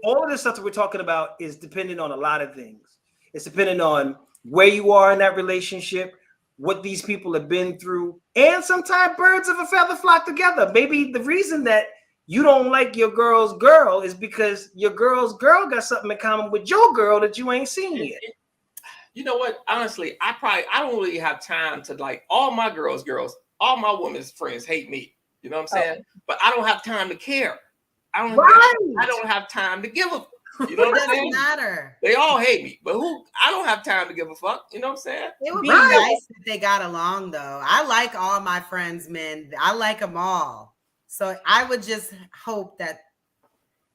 All of this stuff that we're talking about is dependent on a lot of things. It's dependent on where you are in that relationship, what these people have been through, and sometimes birds of a feather flock together. Maybe the reason that you don't like your girl's girl is because your girl's girl got something in common with your girl that you ain't seen yet. You know what? Honestly, I don't really have time to like all my girls, all my women's friends hate me. You know what I'm saying? But I don't have time to care. I don't have time to give a fuck. You know what I'm saying? Matter. They all hate me, but I don't have time to give a fuck. You know what I'm saying? It would be nice if they got along, though. I like all my friends, men. I like them all. So I would just hope that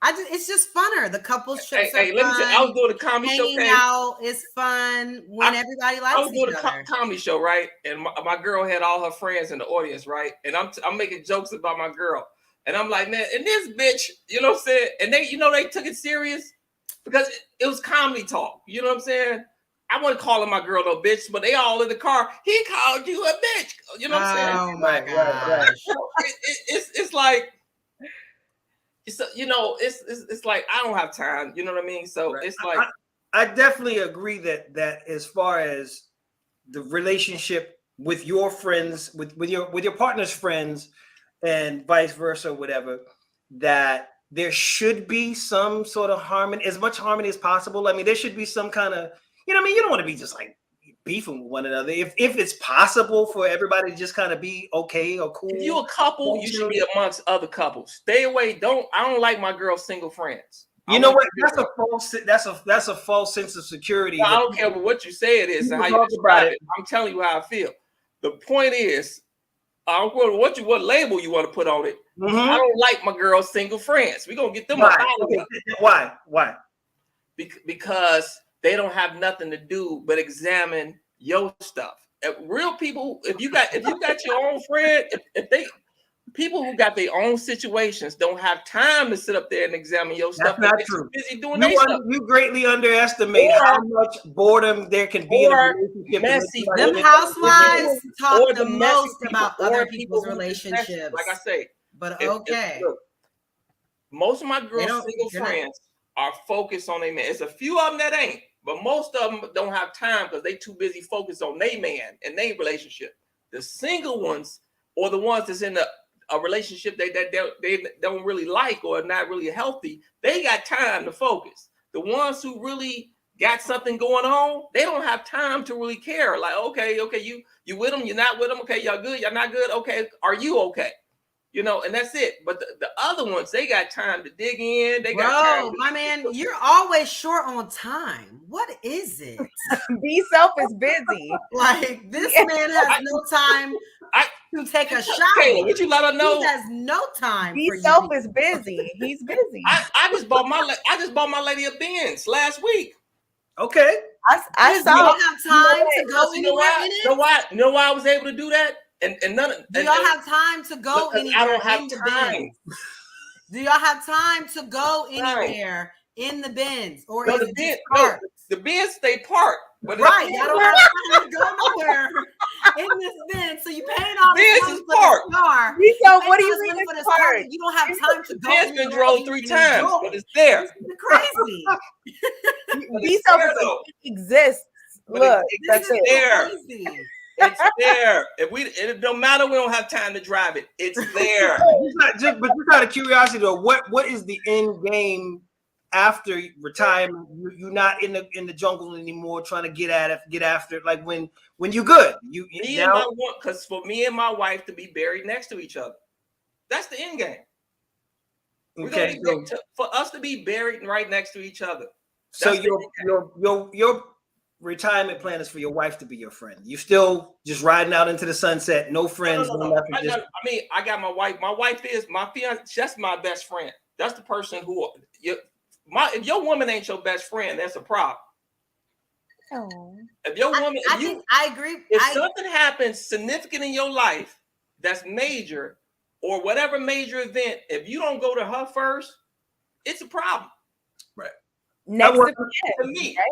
it's just funner. The couple trips are fun. Let me tell you, I was doing a comedy show. Hanging out is fun when everybody likes each other. I was doing a comedy show, right? And my girl had all her friends in the audience, right? And I'm making jokes about my girl. And I'm like, man, and this bitch, you know what I'm saying? And they, they took it serious because it was comedy talk. You know what I'm saying? I wasn't calling my girl no bitch, but they all in the car. He called you a bitch. You know what I'm saying? Oh my gosh. It's like, it's like I don't have time. You know what I mean? So it's like I definitely agree that as far as the relationship with your friends, with your partner's friends, and vice versa, whatever, that there should be some sort of harmony, as much harmony as possible. I mean, there should be some kind of, you don't want to be just like beefing with one another. If it's possible for everybody to just kind of be okay or cool. If you're a couple, you should be amongst other couples. Stay away. I don't like my girl's single friends. You know what? That's a false sense of security. No, I don't care what you say it is and how you describe it. I'm telling you how I feel. The point is, I don't care what label you want to put on it. Mm-hmm. I don't like my girl's single friends. We're gonna get them out. Why? Because they don't have nothing to do but examine your stuff. Real people, if you got your own friend, people who got their own situations don't have time to sit up there and examine your stuff. That's not true. Busy doing their stuff. You greatly underestimate how much boredom there can be in a relationship. Messy. Them housewives talk the most about other people's relationships. Like I say, but okay. Most of my girls' single friends are focused on their man. It's a few of them that ain't, but most of them don't have time because they too busy focused on their man and their relationship. The single ones, or the ones that's in a relationship they don't really like or not really healthy, they got time to focus. The ones who really got something going on, they don't have time to really care. Like, okay, you with them, you're not with them. Okay, y'all good, y'all not good. Okay, are you okay? And that's it. But the other ones, they got time to dig in. They got time. My man, you're always short on time. What is it? B Self is busy. Like, this man has no time to take a shower. Kayla, would you let her know? He has no time. B Self is busy. He's busy. I just bought my lady a Benz last week. Okay. I saw. You don't have time to go anywhere in it. You know why I was able to do that? And none of do y'all have time to go anywhere? I don't have time. Do y'all have time to go anywhere in the Benz or in the Benz? No, the Benz stay parked. But right, y'all don't have time to go nowhere in this Benz. So you paying all this money for this car. So what do you mean for this car? You don't have time to go. Benz been drove 3 times, but it's there. Crazy. B Self exists. Look, that's there. Crazy. It's there. It don't matter. We don't have time to drive it. It's there. But just out of curiosity, though, what is the end game after retirement? You're not in the jungle anymore, trying to get after it. Like when you're good, because for me and my wife to be buried next to each other, that's the end game. Okay, for us to be buried right next to each other. So your retirement plan is for your wife to be your friend. You still just riding out into the sunset, no friends. No. I got my wife. My wife is my fiance. That's my best friend. That's the person who if your woman ain't your best friend, that's a problem. Oh. If your woman, I agree. If something happens significant in your life that's major, or whatever major event, if you don't go to her first, it's a problem. Right. Next to me. Right?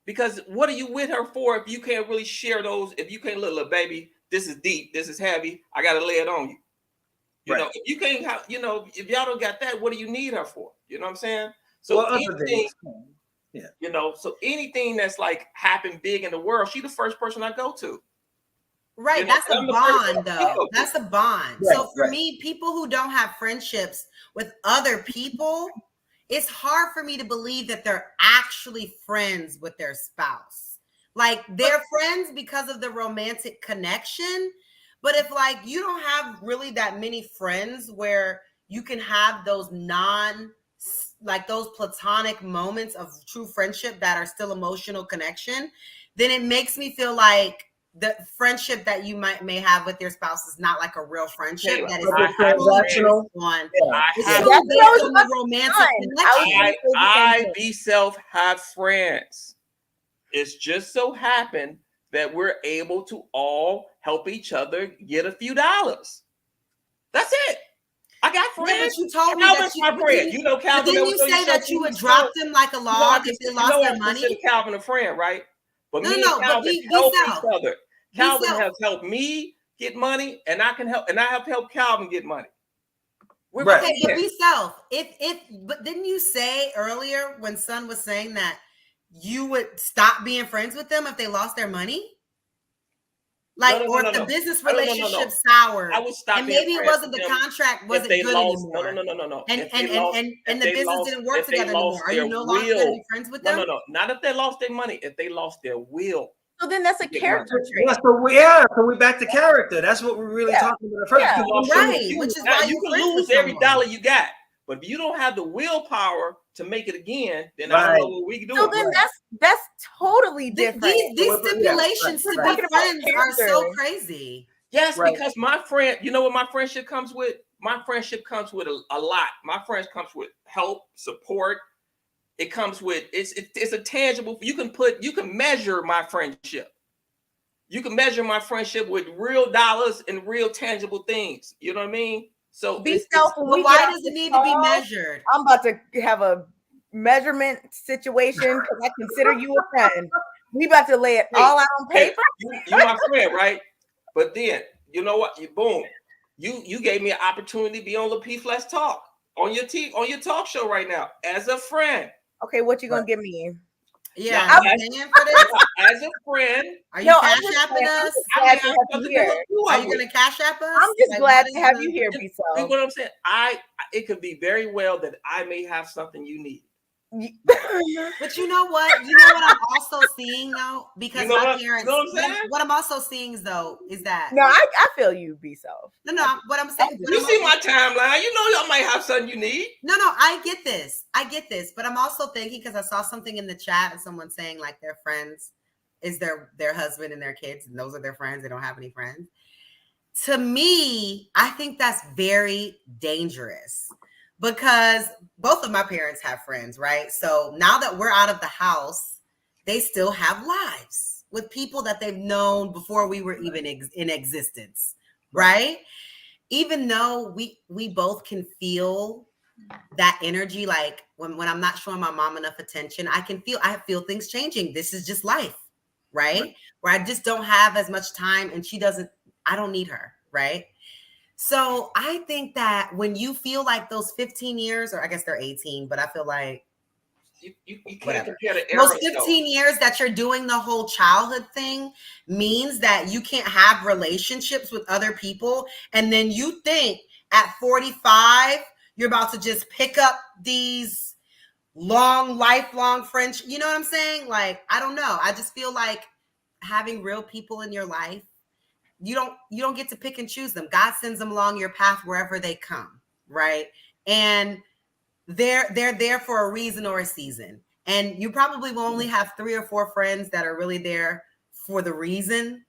Because what are you with her for if you can't really share those? If you can't look, baby, this is deep, this is heavy, I gotta lay it on you. You know, if you can't have, if y'all don't got that, what do you need her for? You know what I'm saying? So anything, so anything that's like happened big in the world, she's the first person I go to. Right, that's a bond, though. That's a bond. Right, so for me, people who don't have friendships with other people, it's hard for me to believe that they're actually friends with their spouse. Like, they're friends because of the romantic connection. But if like you don't have really that many friends where you can have those those platonic moments of true friendship that are still emotional connection, then it makes me feel like the friendship that you may have with your spouse is not like a real friendship. Kayla, that is transactional. I be self have friends. It's just so happened that we're able to all help each other get a few dollars. That's it. I got friends. Yeah, but you told me that my friend. You know, Calvin. Didn't you say that you would drop them like a log if they lost their money? I consider Calvin a friend, right? But me and Calvin help each other. Calvin has helped me get money, and I can help, and I have helped Calvin get money. Right. Okay, but be self. But didn't you say earlier when Son was saying that you would stop being friends with them if they lost their money? Like, or if the business relationship soured, I would stop. And maybe it wasn't the contract wasn't good anymore. No. And the business didn't work together anymore. Are you no longer going to be friends with them? No. Not if they lost their money. If they lost their will. So then that's a character trait. So we're back to character. That's what we're really talking about. Right. Which is why you can lose every dollar you got. But if you don't have the willpower to make it again, then I don't know what we can do. So then that's totally different. These stipulations to be friends are so crazy. Yes, because my friend, you know what my friendship comes with? My friendship comes with a lot. My friends comes with help, support. It comes with it's a tangible. You can measure my friendship. You can measure my friendship with real dollars and real tangible things. You know what I mean? So be self. Why does it need to be measured? I'm about to have a measurement situation because I consider you a friend. We about to lay it all out on paper. You my friend, right? But then you know what? You gave me an opportunity to be on Lapeef Let's Talk on your talk show right now as a friend. Okay, what you gonna give me? Yeah, I'm paying for this as a friend. Are you cash apping us? Are you gonna cash app us? I'm just glad to have you here, B. See what I'm saying? It could be very well that I may have something you need. But you know what? I'm also seeing though, because my parents. What I'm also seeing is that I feel you, B. Self. No. What I'm saying. You see my timeline. You know y'all might have something you need. No. I get this. But I'm also thinking because I saw something in the chat and someone saying like their friends is their husband and their kids, and those are their friends. They don't have any friends. To me, I think that's very dangerous. Because both of my parents have friends, right? So now that we're out of the house, they still have lives with people that they've known before we were even in existence, right? Even though we both can feel that energy, like when I'm not showing my mom enough attention, I feel things changing. This is just life, right? Where I just don't have as much time and I don't need her, right? So I think that when you feel like those 15 years, or I guess they're 18, but I feel like you can't compare the era. Those 15 years that you're doing the whole childhood thing means that you can't have relationships with other people. And then you think at 45, you're about to just pick up these lifelong friendships. You know what I'm saying? Like, I don't know. I just feel like having real people in your life, you don't get to pick and choose them. God sends them along your path wherever they come, right? And they're there for a reason or a season. And you probably will only have 3 or 4 friends that are really there for the reason,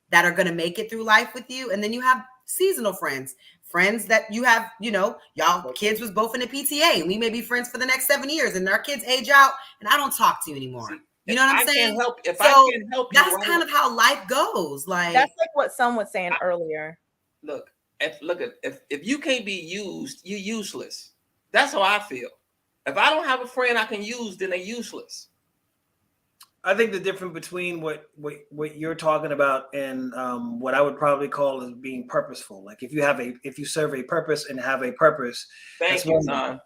that are going to make it through life with you. And then you have seasonal friends that you have, y'all kids was both in the PTA, and we may be friends for the next 7 years, and our kids age out and I don't talk to you anymore. You know what I'm saying? If I can help you, that's kind of how life goes. Like, that's like what someone was saying earlier. Look, if you can't be used, you're useless. That's how I feel. If I don't have a friend I can use, then they're useless. I think the difference between what you're talking about and what I would probably call as being purposeful. Like if you serve a purpose and have a purpose. Thank you, son.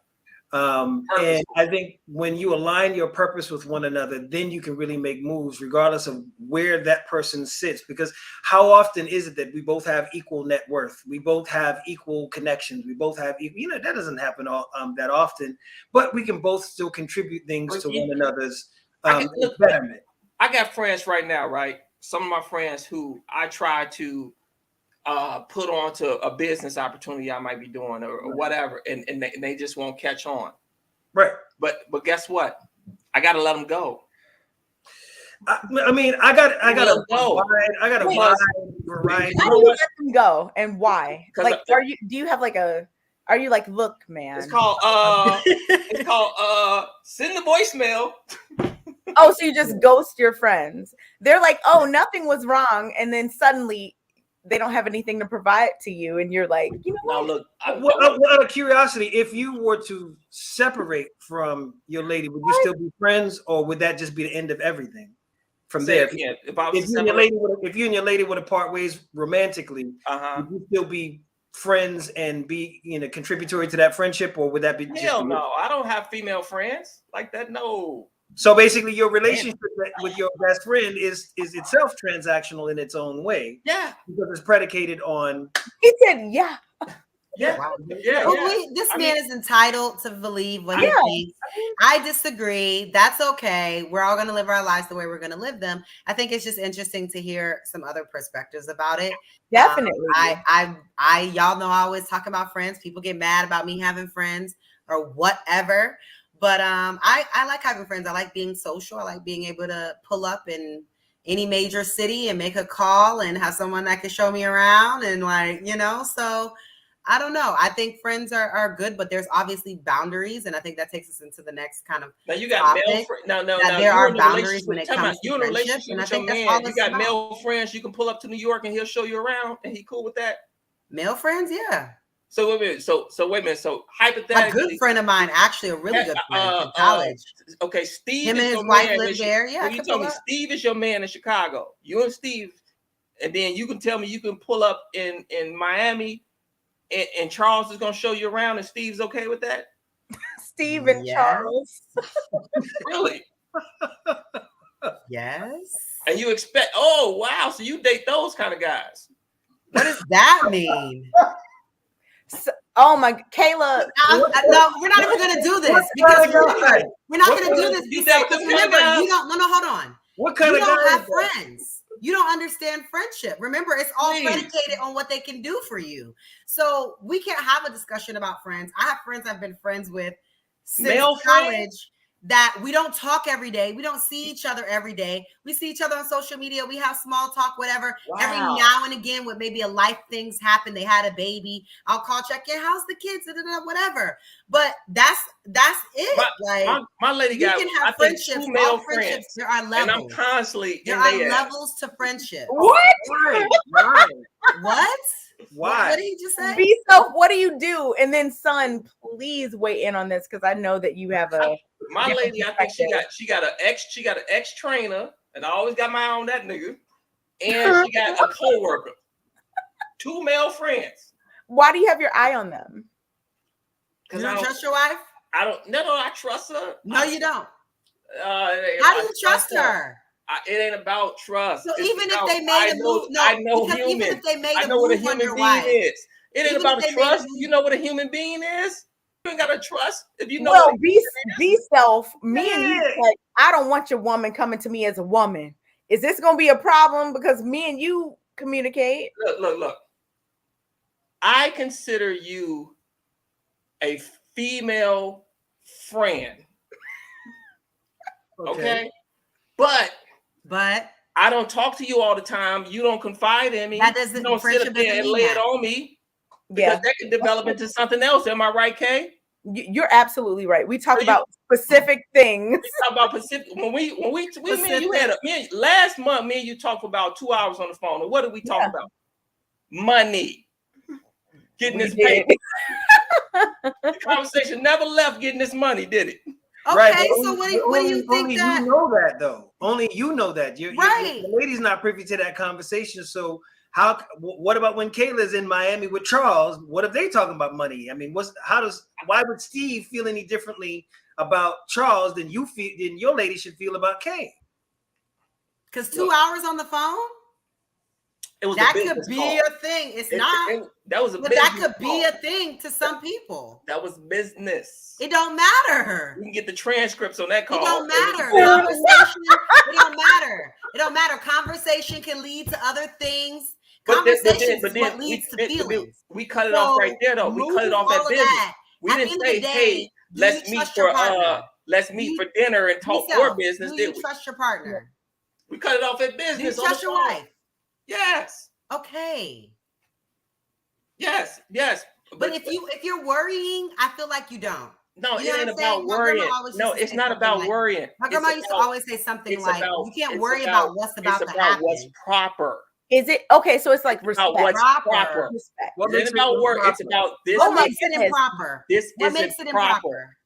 And I think when you align your purpose with one another, then you can really make moves regardless of where that person sits. Because how often is it that we both have equal net worth? We both have equal connections. We both have, that doesn't happen that often, but we can both still contribute things to one another's betterment. I got friends right now, right? Some of my friends who I try to put on to a business opportunity I might be doing or whatever, and they just won't catch on. Right. But guess what? I got to let them go. I mean, I got a wide variety. How do you let them go, and why? Like, do you have like are you like, look, man? It's called send the voicemail. Oh, so you just ghost your friends. They're like, oh, nothing was wrong, and then suddenly they don't have anything to provide to you, and you're like, you know what? Now look, out of curiosity, if you were to separate from your lady, would you still be friends, or would that just be the end of everything from there? Again, if you and your lady were to part ways romantically, would you still be friends and be contributory to that friendship, or would that be hell no? I don't have female friends like that. No. So basically, your relationship with your best friend is itself transactional in its own way. Yeah, because it's predicated on. He said, "Yeah, yeah, wow. yeah." This man is entitled to believe what he thinks. I disagree. That's okay. We're all going to live our lives the way we're going to live them. I think it's just interesting to hear some other perspectives about it. Definitely. Y'all know I always talk about friends. People get mad about me having friends or whatever. But I like having friends. I like being social. I like being able to pull up in any major city and make a call and have someone that can show me around and so I don't know. I think friends are good, but there's obviously boundaries, and I think that takes us into the next kind of now you got male friends. No, there are boundaries when it comes to friendship, and I think that's all you got male friends you can pull up to New York and he'll show you around, and he cool with that. Male friends, yeah. So wait a minute. So wait a minute. So hypothetically, a good friend of mine, actually a really good friend from college. Okay, Steve. Him and his wife live there. Yeah, you told me Steve is your man in Chicago. You and Steve, and then you can tell me you can pull up in Miami, and Charles is gonna show you around, and Steve's okay with that. Steve and Charles. Really? Yes. And you expect? Oh wow! So you date those kind of guys? What does that mean? Oh my, Kayla. No, we're not even going to do this because we're not going to do this because remember, you don't. No, hold on. What kind you of don't have friends? You don't understand friendship. Remember, it's all predicated on what they can do for you. So we can't have a discussion about friends. I have friends I've been friends with since college. That we don't talk every day. We don't see each other every day. We see each other on social media. We have small talk, whatever. Wow. Every now and again, when maybe a life things happen, they had a baby, I'll call, check in, how's the kids, whatever. But that's it. My lady got, you can have friendships, two male friends. There are levels. And I'm constantly there are levels to friendship. What? What? Why? What did he just say? Be self. What do you do? And then, son, please weigh in on this because I know that you have a. My lady, I think she got an ex trainer, and I always got my eye on that nigga. And she got a coworker, two male friends. Why do you have your eye on them? Because you don't trust your wife. I don't. No, I trust her. No, you don't. How do you trust her? It ain't about trust. So even if they made a move, even if they made a move on your wife, it ain't about trust. You know what a human being is. You ain't gotta trust if you know. Well, be self. Me and you, like, I don't want your woman coming to me as a woman. Is this gonna be a problem because me and you communicate? Look. I consider you a female friend. Okay. But I don't talk to you all the time. You don't confide in me. That doesn't. You don't sit up there and lay it on me. Because that can develop into something else. Am I right, Kay? You're absolutely right. We talk about specific things. We talk about specific. When we last month, me and you talked for about 2 hours on the phone. And what did we talk about? Money. Getting this paper. The conversation never left getting this money, did it? Okay, right, so what do you think only that? You know that though. Only you know that. Right. The lady's not privy to that conversation. So what about when Kayla's in Miami with Charles? What if they talking about money? I mean, why would Steve feel any differently about Charles than your lady should feel about Kay? Because 2 hours on the phone? That could be a thing. It's not. That was a but that could be a thing to some people. That was business. It don't matter. You can get the transcripts on that call. It don't matter. Conversation. It don't matter. It don't matter. Conversation can lead to other things. Conversation is what leads to feelings. We cut it off right there, though. We cut it off at business. We didn't say, "Hey, let's meet for dinner and talk more business." Do you trust your partner? We cut it off at business. Do you trust your wife? Yes. Okay. Yes. But if you're worrying, I feel like you don't. No, it ain't about worrying. No, it's not about worrying. My grandma used to always say something like, "You can't worry about what's about to happen. What's proper." Is it okay? So it's like respect. What's proper. Respect. It ain't about work. It's about this. What makes it improper? What makes it improper?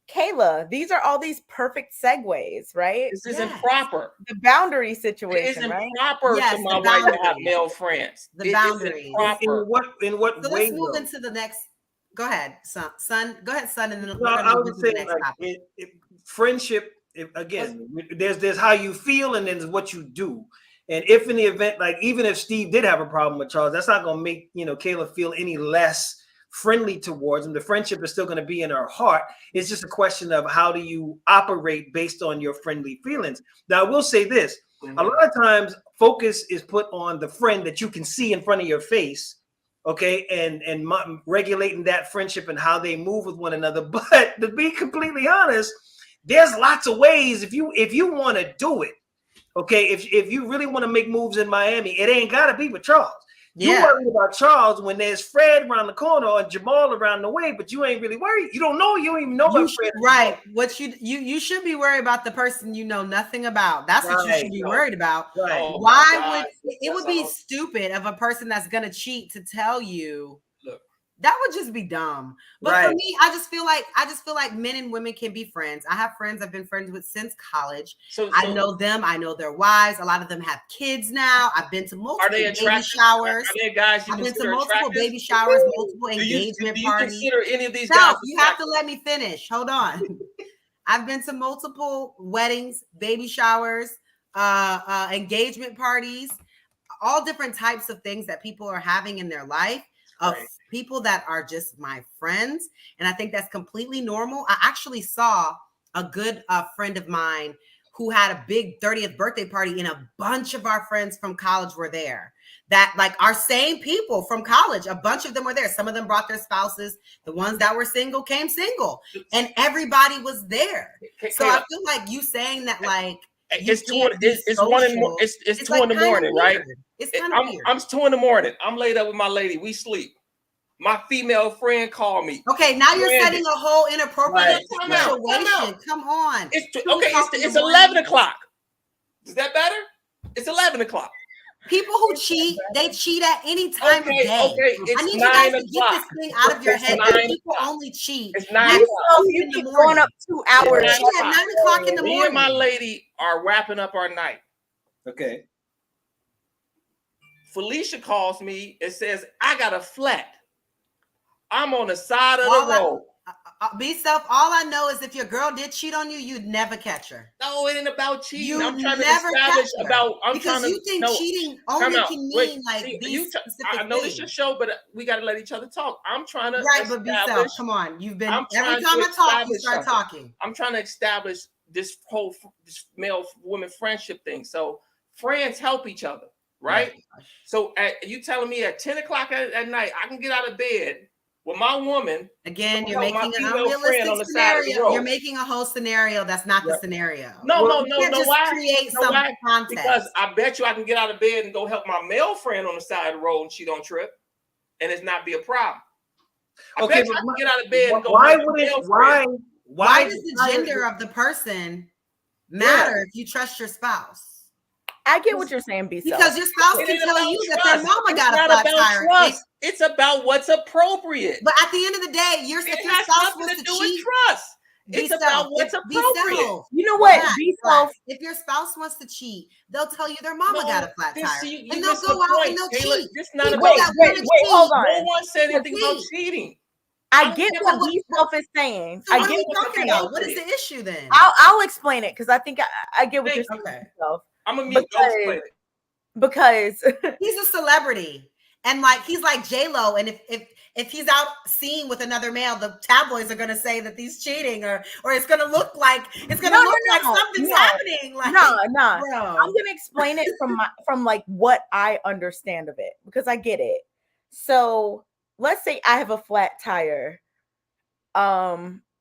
Kayla, these are all these perfect segues, right? This isn't proper. The boundary situation, it isn't right? proper for my wife to have male friends. The boundaries. In what so way? Let's move into the next. Go ahead, son. Go ahead, son, and then I would say like friendship. Again, there's how you feel, and then there's what you do. And if in the event, like even if Steve did have a problem with Charles, that's not gonna make Kayla feel any less friendly towards him. The friendship is still going to be in her heart. It's just a question of how do you operate based on your friendly feelings. Now, I will say this. A lot of times focus is put on the friend that you can see in front of your face, okay, and regulating that friendship and how they move with one another. But to be completely honest, there's lots of ways if you want to do it, okay, if you really want to make moves in Miami, it ain't got to be with Charles. You worried about Charles when there's Fred around the corner or Jamal around the way, but you ain't really worried. You don't know. You don't even know about Fred. Right. What you should be worried about the person you know nothing about. That's what you should be worried about. Right. Why would it would be stupid of a person that's gonna cheat to tell you? That would just be dumb. But for me, I just feel like men and women can be friends. I have friends I've been friends with since college. So I know them. I know their wives. A lot of them have kids now. I've been to multiple baby showers. Are they guys I've been to multiple baby showers, multiple engagement parties. Do you consider any of these guys? You have to let me finish. Hold on. I've been to multiple weddings, baby showers, engagement parties, all different types of things that people are having in their life. Of people that are just my friends. And I think that's completely normal. I actually saw a good friend of mine who had a big 30th birthday party, and a bunch of our friends from college were there. That like our same people from college, a bunch of them were there. Some of them brought their spouses. The ones that were single came single, and everybody was there. So I feel like you saying that like, it's 2 in the morning, right? It's kind of weird. I'm 2 in the morning. I'm laid up with my lady. We sleep. My female friend called me. Okay, now you're setting a whole inappropriate situation. Come on. It's 11 o'clock. Is that better? It's 11 o'clock. People who cheat, they cheat at any time of day. It's I need 9 you guys to o'clock. get this thing out of your head. People only cheat. It's 9 o'clock. You keep going up 2 hours. At 9 o'clock in the morning. Me and my lady are wrapping up our night. Okay. Felicia calls me and says, I got a flat. I'm on the side of the road. Be self. All I know is if your girl did cheat on you, you'd never catch her. No, it ain't about cheating. I'm trying to establish because you think cheating only can mean these specific I know this is your show, but we got to let each other talk. I'm trying to but be self. Come on, you've been every time I talk, you start talking. I'm trying to establish this whole male woman friendship thing. So friends help each other, right? So you telling me at 10 o'clock at night I can get out of bed with my woman. Again, you're making an unrealistic scenario. You're making a whole scenario that's not the scenario. No. Why? Create some context. Because I bet you I can get out of bed and go help my male friend on the side of the road and she don't trip, and it's not be a problem. I bet you I can get out of bed and go. Why does the gender of the person matter if you trust your spouse? I get what you're saying, B. Because your spouse can tell you that their mama got a flat tire. It's about what's appropriate. But at the end of the day, if your spouse wants to cheat, trust. It's about what's appropriate. You know what? If your spouse wants to cheat, they'll tell you their mama got a flat tire, and they'll go out and they'll cheat. It's not about wait, hold on. No one said anything about cheating. I get what B-Self is saying. So what are we talking about? What is the issue then? I'll explain it because I think I get what you're saying. Okay. I'm gonna explain it. Because he's a celebrity, and like he's like J-Lo, and if he's out seen with another male, the tabloids are gonna say that he's cheating, or it's gonna look like something's happening. Like, no. I'm gonna explain it from like what I understand of it because I get it. So let's say I have a flat tire.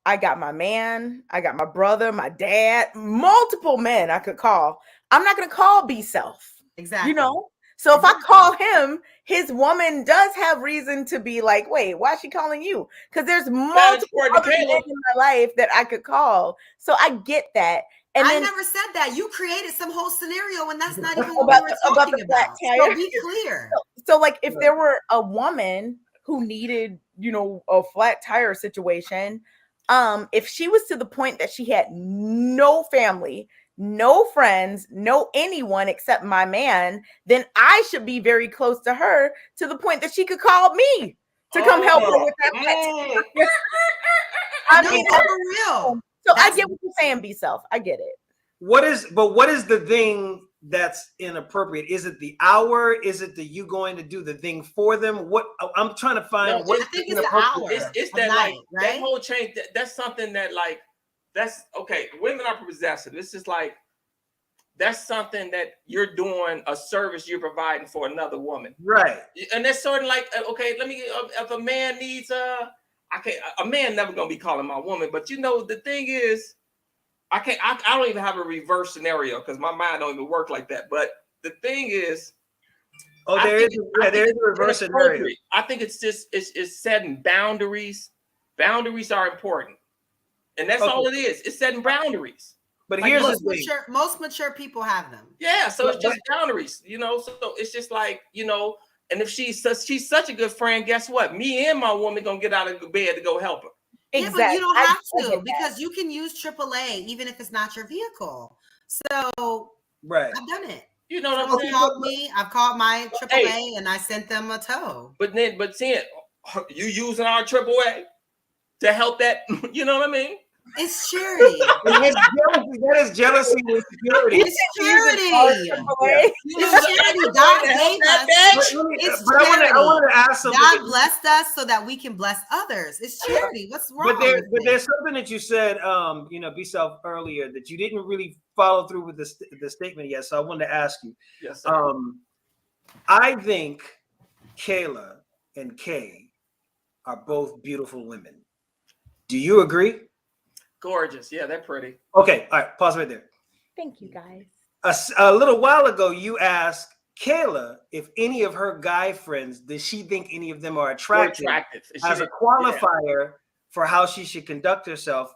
I got my man, I got my brother, my dad, multiple men I could call. I'm not going to call B self. Exactly. You know? So if I call him, his woman does have reason to be like, wait, why is she calling you? Because there's multiple other men in my life that I could call. So I get that. And I then, never said that. You created some whole scenario, and that's not even what we were talking about. So be clear. So like, if there were a woman who needed, you know, a flat tire situation, if she was to the point that she had no family, no friends, no anyone except my man, then I should be very close to her to the point that she could call me to come help her with that. I mean, for real. So I get what you're saying, B self. I get it. What is the thing that's inappropriate? Is it the hour? Is it the you going to do the thing for them? What I'm trying to find. I think it's the hour. It's that night, like right? That whole change. That's something that like that's okay. Women are possessive. It's just like that's something that you're doing a service you're providing for another woman, right? And that's sort of like okay. Let me. If a man needs a man never gonna be calling my woman, but you know the thing is. I don't even have a reverse scenario because my mind don't even work like that. But the thing is, there is a reverse scenario. I think it's just it's setting boundaries. Boundaries are important, and that's all it is. It's setting boundaries. But like here's most mature people have them. Yeah, so it's just boundaries, you know. So it's just like you know, and if she's such a good friend, guess what? Me and my woman gonna get out of bed to go help her. Exactly. Yeah, but you don't have to because you can use AAA even if it's not your vehicle. So right, I've done it. You know what I'm saying? I've called my AAA and I sent them a tow. But seeing you using our AAA to help that, you know what I mean? It's charity. That is jealousy with security. It's charity. It's charity. God gave us. It's charity. I want to ask something. God blessed us so that we can bless others. It's charity. What's wrong? But there's something that you said, you know, B self earlier that you didn't really follow through with the statement yet. So I wanted to ask you. Yes. Sir. I think Kayla and Kay are both beautiful women. Do you agree? Gorgeous. Yeah, they're pretty. Okay. All right. Pause right there. Thank you, guys. A little while ago, you asked Kayla if any of her guy friends, does she think any of them are attractive as a qualifier for how she should conduct herself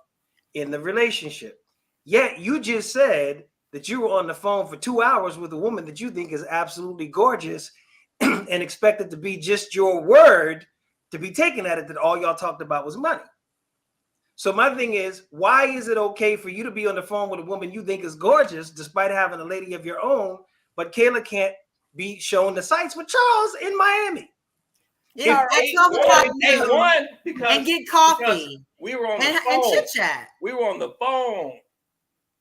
in the relationship. Yet you just said that you were on the phone for 2 hours with a woman that you think is absolutely gorgeous and expected to be just your word to be taken at it that all y'all talked about was money. So my thing is, why is it okay for you to be on the phone with a woman you think is gorgeous, despite having a lady of your own, but Kayla can't be shown the sights with Charles in Miami? Yeah, at 12 o'clock noon, and get coffee. We were on the phone. And chit chat. We were on the phone.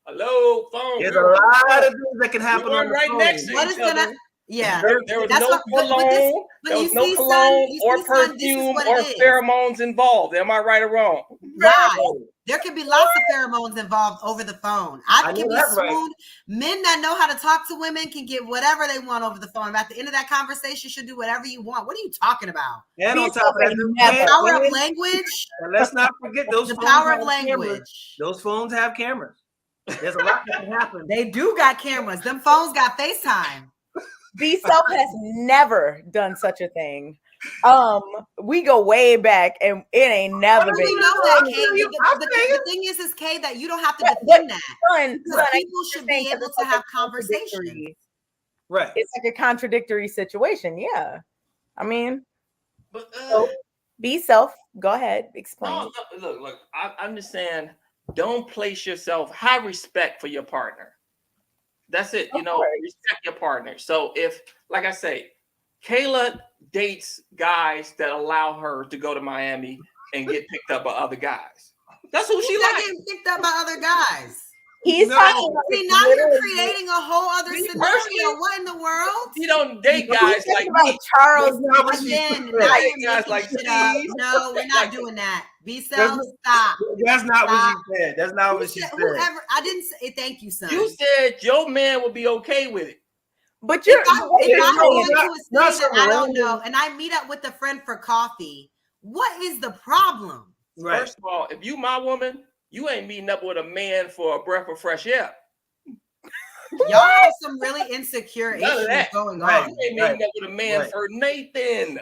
Hello, phone. There's a lot of things that can happen on the phone. Next to what is gonna? Yeah, there was no cologne. There was no cologne or perfume or pheromones involved. Am I right or wrong? Right. There can be lots of pheromones involved over the phone. I can be smooth. Right. Men that know how to talk to women can get whatever they want over the phone. At the end of that conversation, you should do whatever you want. What are you talking about? And on top of that, the power of language. And let's not forget those. The power of language. Cameras. Those phones have cameras. There's a lot that can happen. They do got cameras. Them phones got FaceTime. B-Self has never done such a thing. We go way back, and it ain't never been. We know that, Kay. The thing is, Kay, that you don't have to defend that. Son, people should be able to have conversations. Right. It's like a contradictory situation. Yeah. I mean, but B-Self, go ahead, explain. Look, I understand. Don't place yourself, have respect for your partner. That's it. You know, respect your partner. So if, like I say, Kayla dates guys that allow her to go to Miami and get picked up by other guys. That's who she likes. Getting picked up by other guys. He's talking about. See, now you're creating a whole other scenario. What in the world? You don't date guys like me. Charles. Again, guys like no, we're not doing that. B-Self, stop. That's not what she said. That's not what she said. Whoever, I didn't say. Thank you, son. You said your man would be okay with it. But you're. If I go into a state that I don't know, and I meet up with a friend for coffee, what is the problem? Right. First of all, if you my woman, you ain't meeting up with a man for a breath of fresh air. Y'all have some really insecure issues going on. You ain't meeting up with a man for Nathan.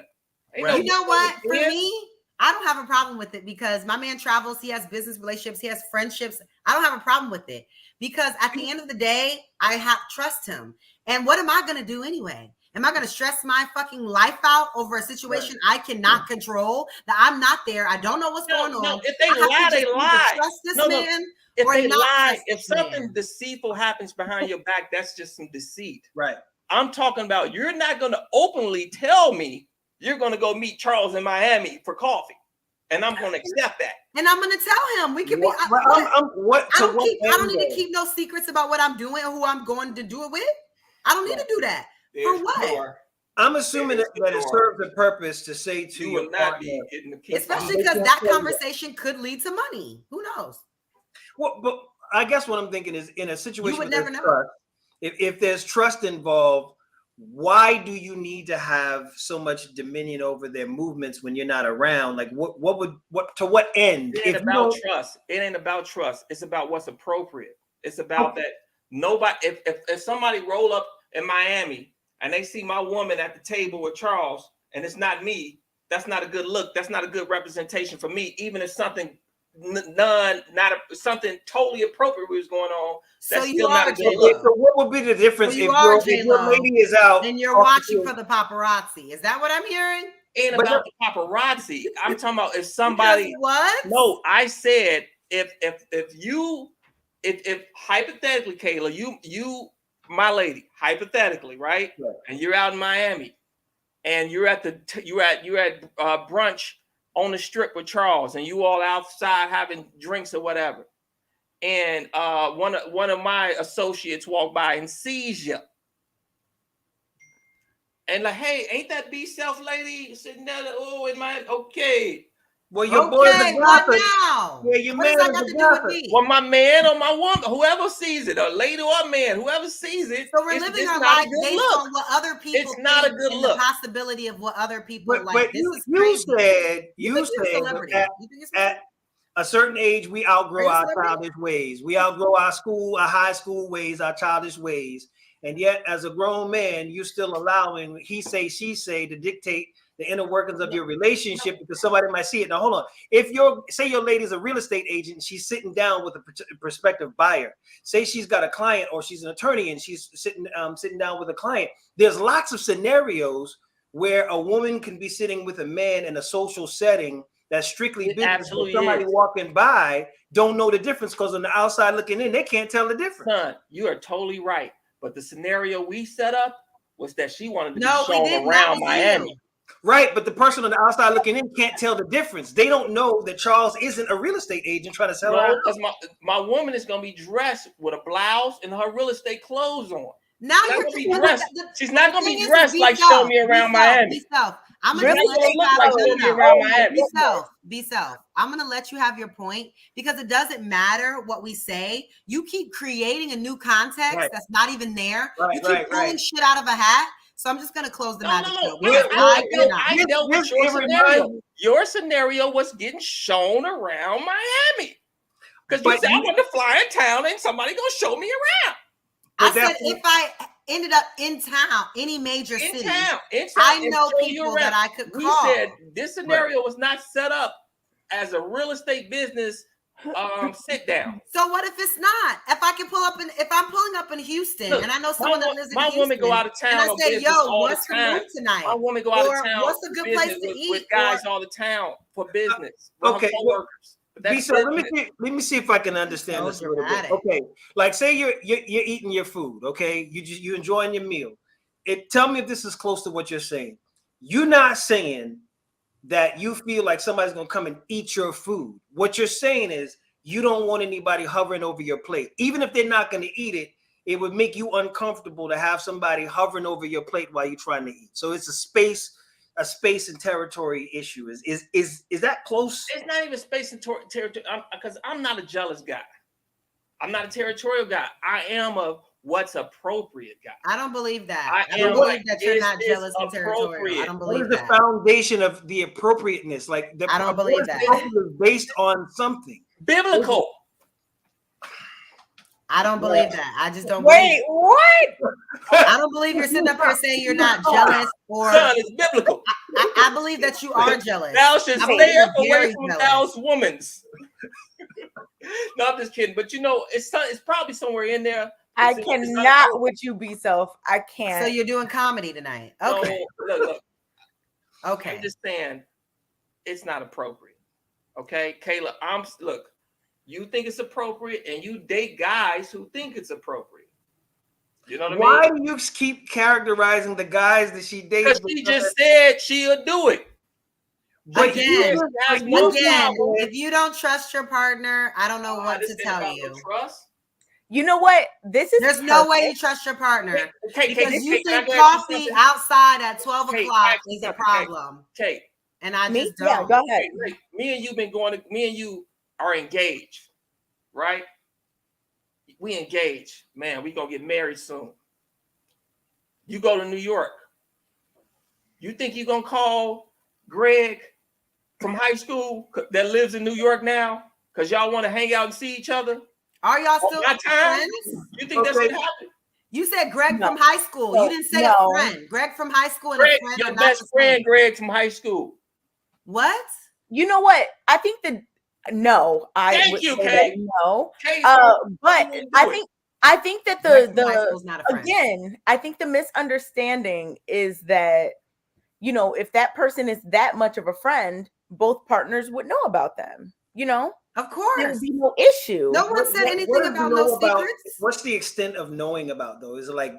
You know what? For me, I don't have a problem with it because my man travels. He has business relationships. He has friendships. I don't have a problem with it because at the end of the day, I have trust him. And what am I going to do anyway? Am I going to stress my fucking life out over a situation I cannot control? That I'm not there. I don't know what's going on. No, if they lie, they lie. Trust this man. If they lie, if something deceitful happens behind your back, that's just some deceit. Right. I'm talking about you're not going to openly tell me you're going to go meet Charles in Miami for coffee. And I'm going to accept that. And I'm going to tell him we can be. I don't need to keep no secrets about what I'm doing or who I'm going to do it with. I don't need to do that. For what? I'm assuming that it serves a purpose to say to you, especially because that conversation could lead to money. Who knows? Well, but I guess what I'm thinking is in a situation you would never know. If there's trust involved, why do you need to have so much dominion over their movements when you're not around? Like what to what end? It ain't about trust. It ain't about trust. It's about what's appropriate. It's about that nobody, if somebody roll up in Miami and they see my woman at the table with Charles and it's not me, that's not a good look. That's not a good representation for me. Even if something something totally appropriate was going on, that's still not a good look. So what would be the difference if your lady is out and you're watching for the paparazzi? Is that what I'm hearing? Ain't about the paparazzi. I'm talking about if somebody what? No, I said if hypothetically, Kayla, you my lady, hypothetically, right? And you're out in Miami and you're at brunch on the strip with Charles and you all outside having drinks or whatever. And one of my associates walk by and sees you. And like, hey, ain't that B-Self lady sitting there? Oh, in my okay. Well, your boy is a what now? Yeah, your what man does that got to do with me? Well, my man or my woman, whoever sees it, a lady or a man, whoever sees it. So we're living our life based on what other people It's not a good look. The possibility of what other people like. But you said at a certain age, we outgrow our childish ways. We outgrow our high school ways, our childish ways. And yet, as a grown man, you're still allowing he say, she say to dictate the inner workings of your relationship because somebody might see it. Now, hold on. If your lady's a real estate agent, she's sitting down with a prospective buyer. Say she's got a client or she's an attorney and she's sitting down with a client. There's lots of scenarios where a woman can be sitting with a man in a social setting that's strictly business. Somebody walking by don't know the difference because on the outside looking in, they can't tell the difference. Son, you are totally right. But the scenario we set up was that she wanted to be shown around Miami. Right, but the person on the outside looking in can't tell the difference. They don't know that Charles isn't a real estate agent trying to sell her. Because my woman is going to be dressed with a blouse and her real estate clothes on. Now she's not going to be dressed like show me around Miami. I'm going to be self. I'm going to let you have your point because it doesn't matter what we say. You keep creating a new context that's not even there. You keep pulling shit out of a hat. So I'm just going to close the magic show. I dealt with your scenario. Your scenario was getting shown around Miami. Because you said I want to fly in town and somebody going to show me around. I said if I ended up in town, any major city, I know people that I could call. We said this scenario was not set up as a real estate business sit down. So what if it's not? If I'm pulling up in Houston and I know someone that lives in Houston, my woman go out of town. And I say, yo, what's the move tonight? My woman go out of town. What's a good place to eat? With guys all the town for business. Okay. So let me see if I can understand this a little bit. Okay, like say you're eating your food. Okay, you enjoying your meal. Tell me if this is close to what you're saying. You're not saying that you feel like somebody's gonna come and eat your food. What you're saying is you don't want anybody hovering over your plate, even if they're not gonna eat it. It would make you uncomfortable to have somebody hovering over your plate while you're trying to eat. So it's a space and territory issue. Is that close? It's not even space and territory because I'm not a jealous guy. I'm not a territorial guy. I am a what's appropriate, guys. I don't believe that. I don't believe that you're not jealous and territorial. I don't believe that. What is the foundation of the appropriateness? Like I don't believe that. Based on something biblical. I don't believe that. I just don't believe. What? I don't believe you're sitting up here saying you're not jealous or. Son, it's biblical. I believe that you are jealous. Thou should stay away from thou's woman's. No, I'm just kidding. But it's probably somewhere in there. I cannot with you, be self. I can't. So you're doing comedy tonight. Okay. No, look. Okay. I'm just saying it's not appropriate. Okay, Kayla, look. You think it's appropriate, and you date guys who think it's appropriate. You know what I mean? Why do you keep characterizing the guys that she dates? Because she just said she'll do it. Again, if you don't trust your partner, I don't know what to tell you. Trust? You know what? There's no way you trust your partner because you think coffee outside at 12 o'clock is a problem. Kate, and I just don't. Yeah, go ahead. Me and you are engaged, right? We engaged. Man, we gonna get married soon. You go to New York. You think you gonna call Greg from high school that lives in New York now because y'all want to hang out and see each other? Are y'all still friends? You think that's what happened? You said Greg from high school. You didn't say a friend. Greg from high school and Greg, a friend. Your best friend, Greg from high school. What? You know what? I think that no. Thank you, Kate. No. Kate, but I think that I think the misunderstanding is that, if that person is that much of a friend, both partners would know about them, Of course. There would be no issue. No one said anything about no secrets. What's the extent of knowing about, though? Is it like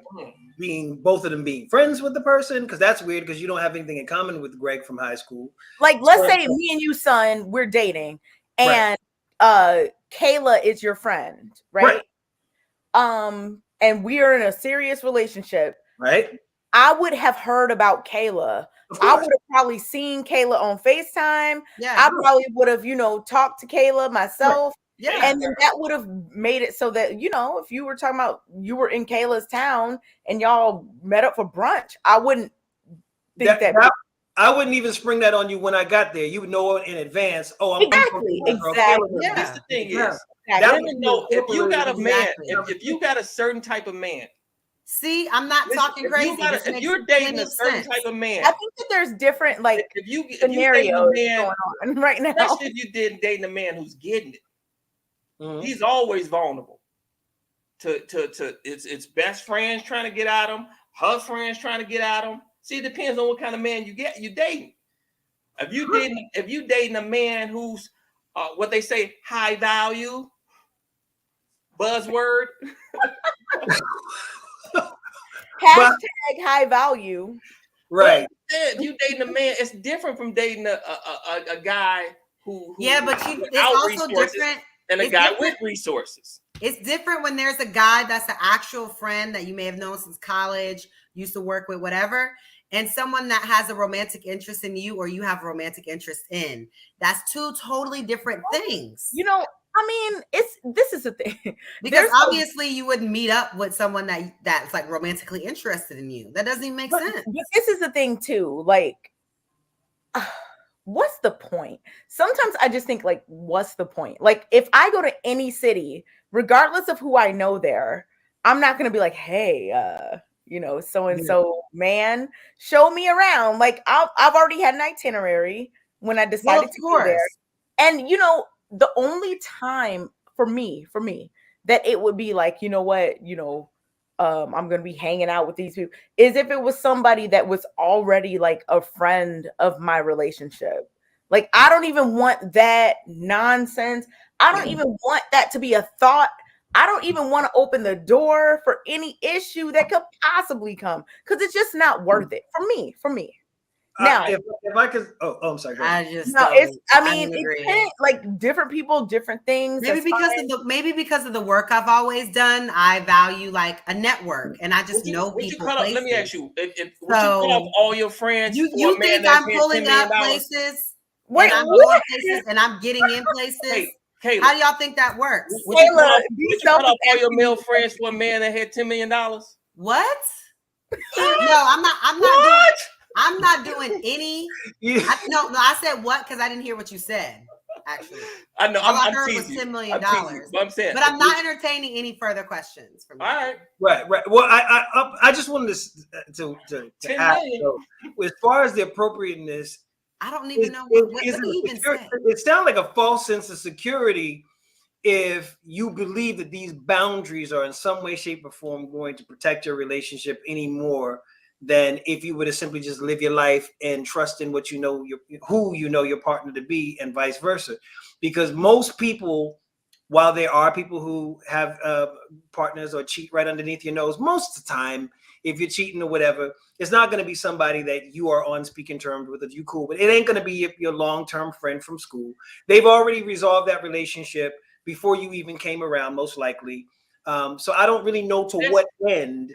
both of them being friends with the person? Because that's weird because you don't have anything in common with Greg from high school. Like, let's say me and you, son, we're dating and Kayla is your friend, right? And we are in a serious relationship. Right. I would have heard about Kayla. I would have probably seen Kayla on FaceTime. Yeah. I probably would have, talked to Kayla myself. Yeah. And then that would have made it so that, if you were talking about you were in Kayla's town and y'all met up for brunch, I wouldn't think that I wouldn't even spring that on you when I got there. You would know in advance. Oh, I'm exactly. Yeah. That's the thing is, if you got a man, if you got a certain type of man. See, I'm not talking crazy. If you're dating a certain type of man, I think that there's different scenarios going on right now. Especially if you're dating a man who's getting it, he's always vulnerable to its best friends trying to get at him, her friends trying to get at him. See, it depends on what kind of man you dating. If you dating a man who's what they say high value, buzzword. Hashtag high value. Right. If you dating a man, it's different from dating a guy who but it's also different than a guy with resources. It's different when there's a guy that's an actual friend that you may have known since college, used to work with, whatever, and someone that has a romantic interest in you or you have a romantic interest in. That's two totally different things. This is the thing. Because obviously you wouldn't meet up with someone that's like romantically interested in you. That doesn't even make sense. But this is the thing too. Like, what's the point? Sometimes I just think like, what's the point? Like, if I go to any city, regardless of who I know there, I'm not going to be like, hey, so-and-so man, show me around. Like, I've already had an itinerary when I decided to go there. And, the only time for me that it would be like, I'm going to be hanging out with these people is if it was somebody that was already like a friend of my relationship. Like, I don't even want that nonsense. I don't even want that to be a thought. I don't even want to open the door for any issue that could possibly come because it's just not worth it for me. Now, if I could, I'm sorry. It's like different people, different things. Maybe because of the work I've always done, I value like a network, and I just know people. Let me ask you: would you cut off all your friends? You think I'm pulling up places? Wait, and I'm going places, and I'm getting in places? Kayla, how do y'all think that works? Would you cut off all your male friends for a man that had $10 million? What? No, I'm not doing any. No, I said what because I didn't hear what you said. Actually, I know. All I heard was $10 million. But I'm not entertaining any further questions from you. All right. Right. Well, I just wanted to ask. So, as far as the appropriateness, I don't even know what he even said. It sounds like a false sense of security if you believe that these boundaries are in some way, shape, or form going to protect your relationship any more than if you were to simply just live your life and trust in what you know, who you know your partner to be, and vice versa. Because most people, while there are people who have partners or cheat right underneath your nose, most of the time, if you're cheating or whatever, it's not going to be somebody that you are on speaking terms with, if you cool, but it ain't going to be your long-term friend from school. They've already resolved that relationship before you even came around, most likely. So I don't really know what end.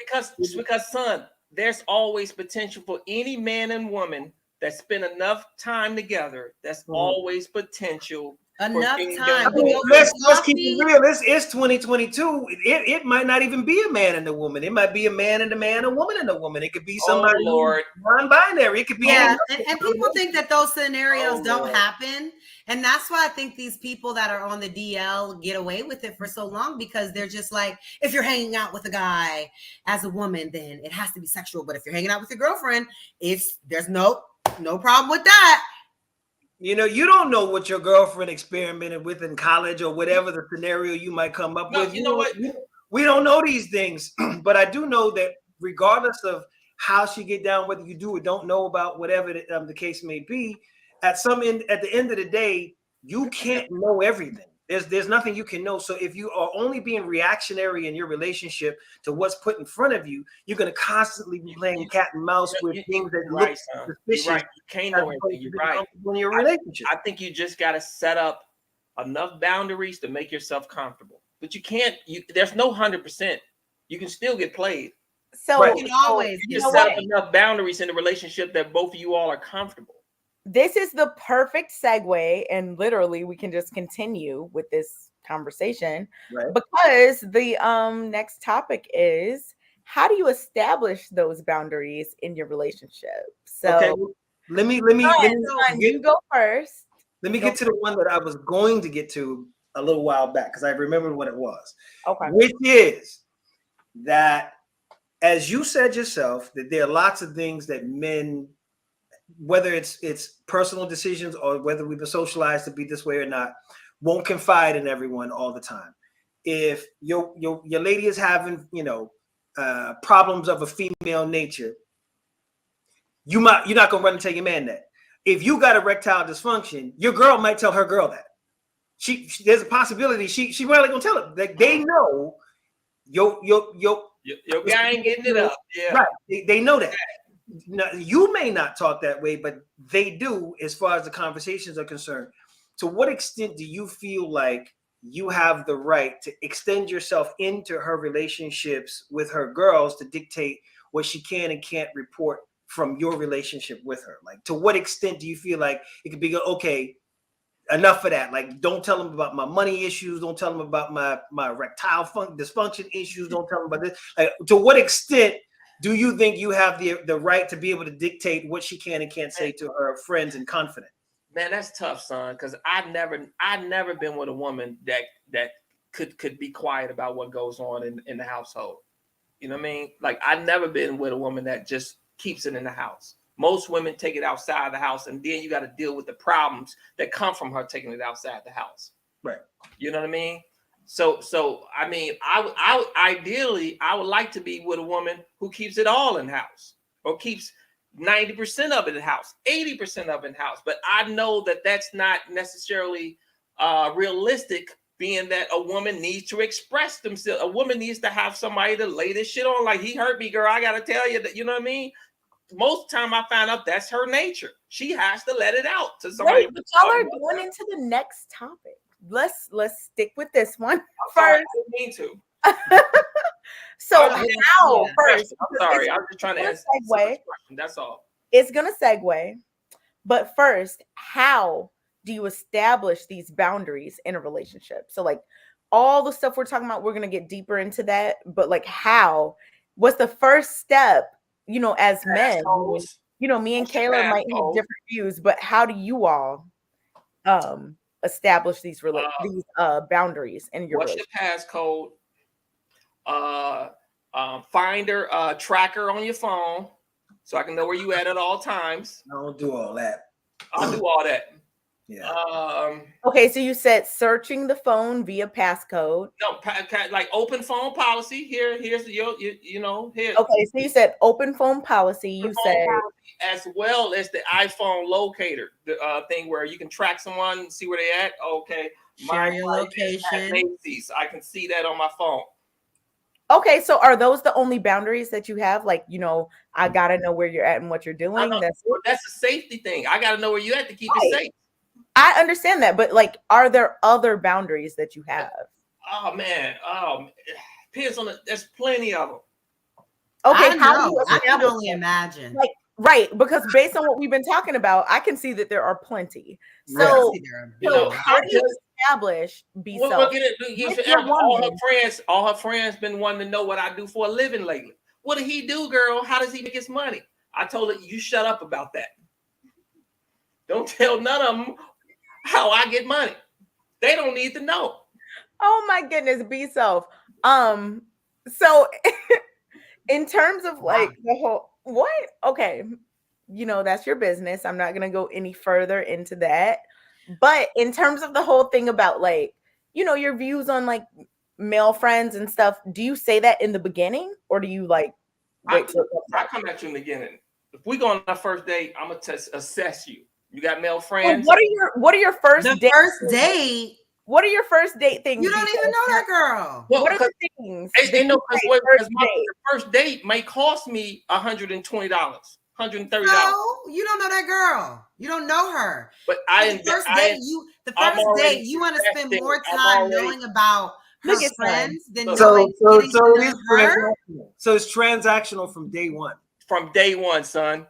Because son, there's always potential for any man and woman that spend enough time together. That's always potential. Enough time. Let's keep it real. It's 2022. It might not even be a man and a woman. It might be a man and a man, a woman and a woman. It could be somebody non-binary. It could be and people think that those scenarios don't happen. And that's why I think these people that are on the DL get away with it for so long, because they're just like, if you're hanging out with a guy as a woman, then it has to be sexual. But if you're hanging out with your girlfriend, there's no problem with that. You know, you don't know what your girlfriend experimented with in college or whatever the scenario you might come up with. You know what? We don't know these things, but I do know that regardless of how she get down, whether you do or don't know about whatever the case may be, at the end of the day, you can't know everything. There's nothing you can know. So if you are only being reactionary in your relationship to what's put in front of you, you're going to constantly be playing cat and mouse with things that look suspicious. You're right. You can't know anything. You're right. In your relationship. I think you just got to set up enough boundaries to make yourself comfortable. But you can't. There's no 100%. You can still get played. So you can always just set up enough boundaries in the relationship that both of you all are comfortable. This is the perfect segue, and literally we can just continue with this conversation, because the next topic is, how do you establish those boundaries in your relationship? So okay, let me you go first. Let me get to the one that I was going to get to a little while back, because I remembered what it was. Okay. Which is that, as you said yourself, that there are lots of things that men, whether it's personal decisions or whether we've been socialized to be this way or not, won't confide in everyone all the time. If your lady is having, problems of a female nature, you're not gonna run and tell your man that. If you got erectile dysfunction, your girl might tell her girl that. There's a possibility she really gonna tell her. Like, they know your guy ain't getting it up. Yeah, right. They know that. Now, you may not talk that way, but they do, as far as the conversations are concerned. To what extent do you feel like you have the right to extend yourself into her relationships with her girls to dictate what she can and can't report from your relationship with her? Like, to what extent do you feel like it could be, okay, enough of that? Like, don't tell them about my money issues. Don't tell them about my erectile dysfunction issues. Don't tell them about this. Like, to what extent do you think you have the right to be able to dictate what she can and can't say to her friends in confidence? Man, that's tough, son. Because I've never been with a woman that could be quiet about what goes on in the household. You know what I mean? Like, I've never been with a woman that just keeps it in the house. Most women take it outside the house, and then you got to deal with the problems that come from her taking it outside the house. Right. You know what I mean? So I mean, I ideally would like to be with a woman who keeps it all in house, or keeps 90% of it in house, 80% of it in house. But I know that that's not necessarily realistic, being that a woman needs to express themselves. A woman needs to have somebody to lay this shit on. Like, he hurt me, girl. I gotta tell you that. You know what I mean? Most of the time, I find out that's her nature. She has to let it out to somebody. Wait, but y'all are going into the next topic. Let's stick with this one first. I didn't mean to. So how first? I'm sorry. I'm just trying to answer the question. That's all. It's gonna segue, but first, how do you establish these boundaries in a relationship? So like all the stuff we're talking about, we're going to get deeper into that, but like what's the first step, as men, me and Kayla might have different views, but how do you all establish these boundaries in your relationship? What's your passcode? Finder tracker on your phone so I can know where you at all times. I don't do all that. I'll do all that. Yeah. Okay, so you said searching the phone via passcode. No, like open phone policy. Here's here. Okay, so you said open phone policy. You said as well as the iPhone locator, the thing where you can track someone and see where they at. Okay, share your location. Macy's. I can see that on my phone. Okay, so are those the only boundaries that you have? Like, I gotta know where you're at and what you're doing. That's a safety thing. I gotta know where you're at to keep it safe. I understand that, but like, are there other boundaries that you have? Oh man, depends on there's plenty of them. Okay, I can only imagine. Like, right, because based on what we've been talking about, I can see that there are plenty. So, how do you establish all her friends been wanting to know what I do for a living lately. What did he do, girl? How does he make his money? I told her, you shut up about that. Don't tell none of them how I get money. They don't need to know. Oh my goodness, be self. So in terms of like the whole okay, that's your business. I'm not gonna go any further into that. But in terms of the whole thing about like, your views on like male friends and stuff, do you say that in the beginning, or do you like wait till I come at you in the beginning? If we go on our first date, I'm gonna assess you. You got male friends? Well, what are your first date? First date? What are your first date things? You don't even know that girl. Well, what are the things? The first date may cost me $120, $130. No, you don't know that girl. You don't know her. But the first date, you want to spend more time knowing about her friends than knowing her. So it's transactional from day one. From day one, son.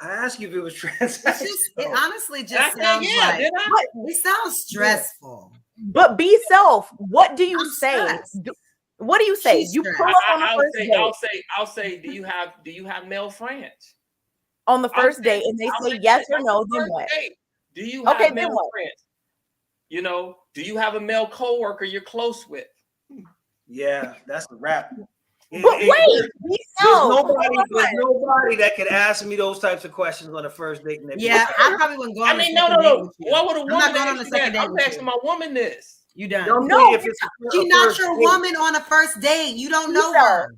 I asked you if it was transactional. It honestly just sounds like it sounds stressful. But be self. What do you say? What do you say? You pull up on the first date. I'll say, do you have male friends? On the first date, and they say yes or no, then what? Do you have male friends? Do you have a male coworker you're close with? Yeah, that's a wrap. But wait, there's nobody that could ask me those types of questions on the first date. Yeah, I probably wouldn't go. No. What would a woman ask that? I'm asking my woman this. You done? No, she's not your woman on a first date. You don't know her.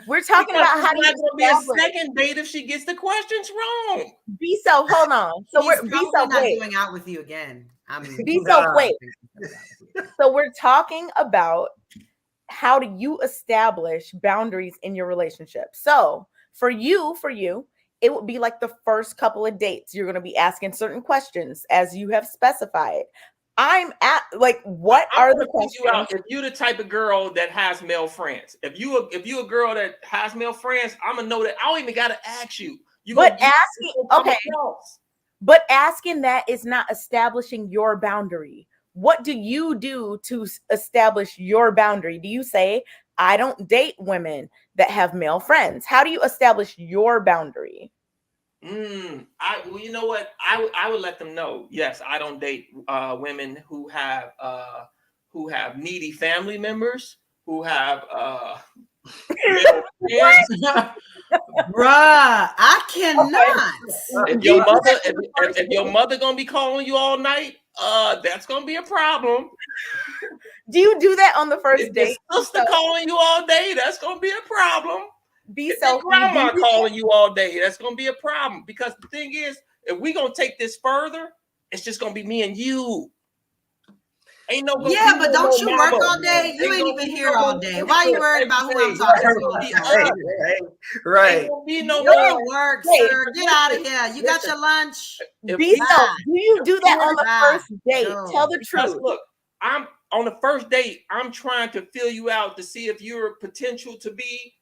We're talking about how it's not going to be a second date if she gets the questions wrong. Be self. Hold on. So we're not going out with you again. Be self. Wait. So we're talking about how do you establish boundaries in your relationship? So for you, it would be like the first couple of dates. You're going to be asking certain questions as you have specified. I'm at like, what are the questions? If you're the type of girl that has male friends, if you a girl that has male friends, I'm gonna know that. I don't even gotta ask you. But asking that is not establishing your boundary. What do you do to establish your boundary? Do you say, I don't date women that have male friends? How do you establish your boundary? You know what? I would let them know. Yes, I don't date women who have needy family members, who have Bruh, I cannot. If your mother gonna be calling you all night, that's gonna be a problem. Do you do that on the first date? Your sister calling you all day, that's gonna be a problem. Be self. Grandma calling you all day, that's gonna be a problem. Because the thing is, if we gonna take this further, it's just gonna be me and you. Ain't no. Yeah, but don't you work all day? You ain't even here all day. Why are you worried about who I'm talking to? Right. No work, sir. Get out of here. You got your lunch. Be self. Do you do that on the first date? Tell the truth. Look, I'm on the first date. I'm trying to fill you out to see if you're potential to be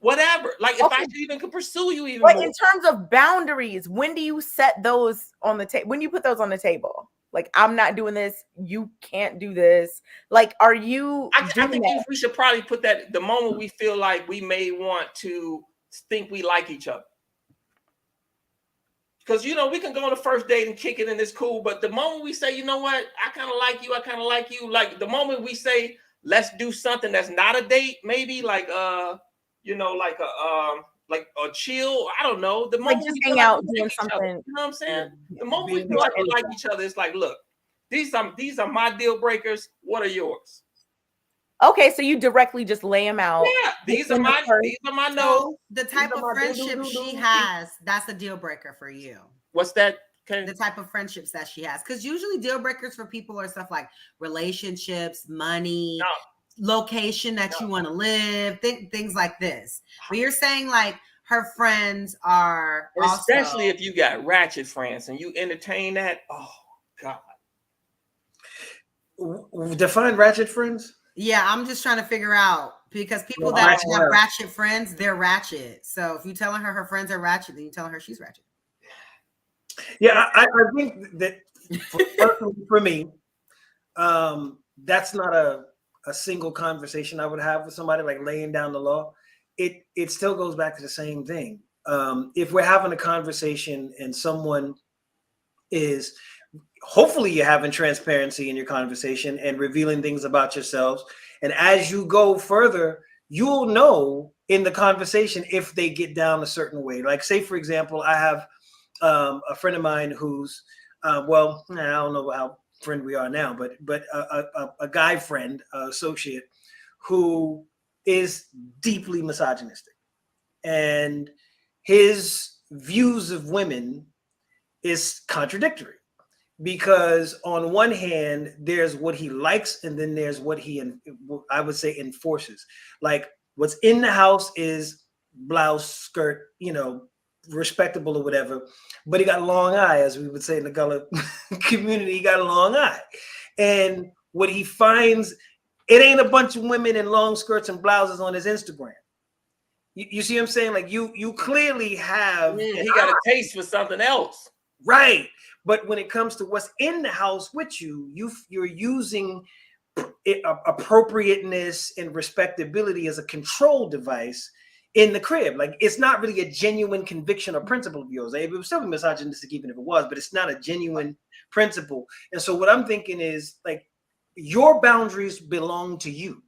whatever. Like if I even could pursue you even but more. In terms of boundaries, when do you set those on the table? When do you put those on the table? Like, I'm not doing this. You can't do this. Like, are you? I think we should probably put that the moment we feel like we may want to think we like each other. Because, you know, we can go on the first date and kick it and it's cool. But the moment we say, you know what, I kind of like you. Like the moment we say, let's do something that's not a date, maybe like, you know, like a chill. I don't know. The moment just we hang like out doing something. Other, you know what I'm saying? The moment we feel like we like each other, it's like, look, these are my deal breakers. What are yours? Okay, so you directly just lay them out. Yeah, these are my notes. So the type of friendship she has, that's a deal breaker for you. What's that? The type of friendships that she has, because usually deal breakers for people are stuff like relationships, money, location that you want to live, things like this. But you're saying like her friends are, especially if you got ratchet friends and you entertain that. Oh God. Define ratchet friends. Yeah, I'm just trying to figure out, because people that have ratchet friends, they're ratchet. So if you're telling her friends are ratchet, then you're telling her she's ratchet. Yeah, I think that for me, that's not a single conversation I would have with somebody, like laying down the law. It still goes back to the same thing. If we're having a conversation and someone is, hopefully you're having transparency in your conversation and revealing things about yourselves. And as you go further, you'll know in the conversation if they get down a certain way. Like, say, for example, I have a friend of mine who's, well, I don't know how friend we are now, but a guy friend, associate, who is deeply misogynistic. And his views of women is contradictory. Because on one hand, there's what he likes, and then there's what he, I would say, enforces. Like, what's in the house is blouse, skirt, you know, respectable or whatever. But he got a long eye, as we would say in the Gullah community. He got a long eye, and what he finds, it ain't a bunch of women in long skirts and blouses on his Instagram. You see what I'm saying? Like, you clearly have. He got a taste for something else, right? But when it comes to what's in the house with you, you're using appropriateness and respectability as a control device in the crib. Like, it's not really a genuine conviction or principle of yours. It would still be misogynistic even if it was, but it's not a genuine principle. And so what I'm thinking is, like, your boundaries belong to you.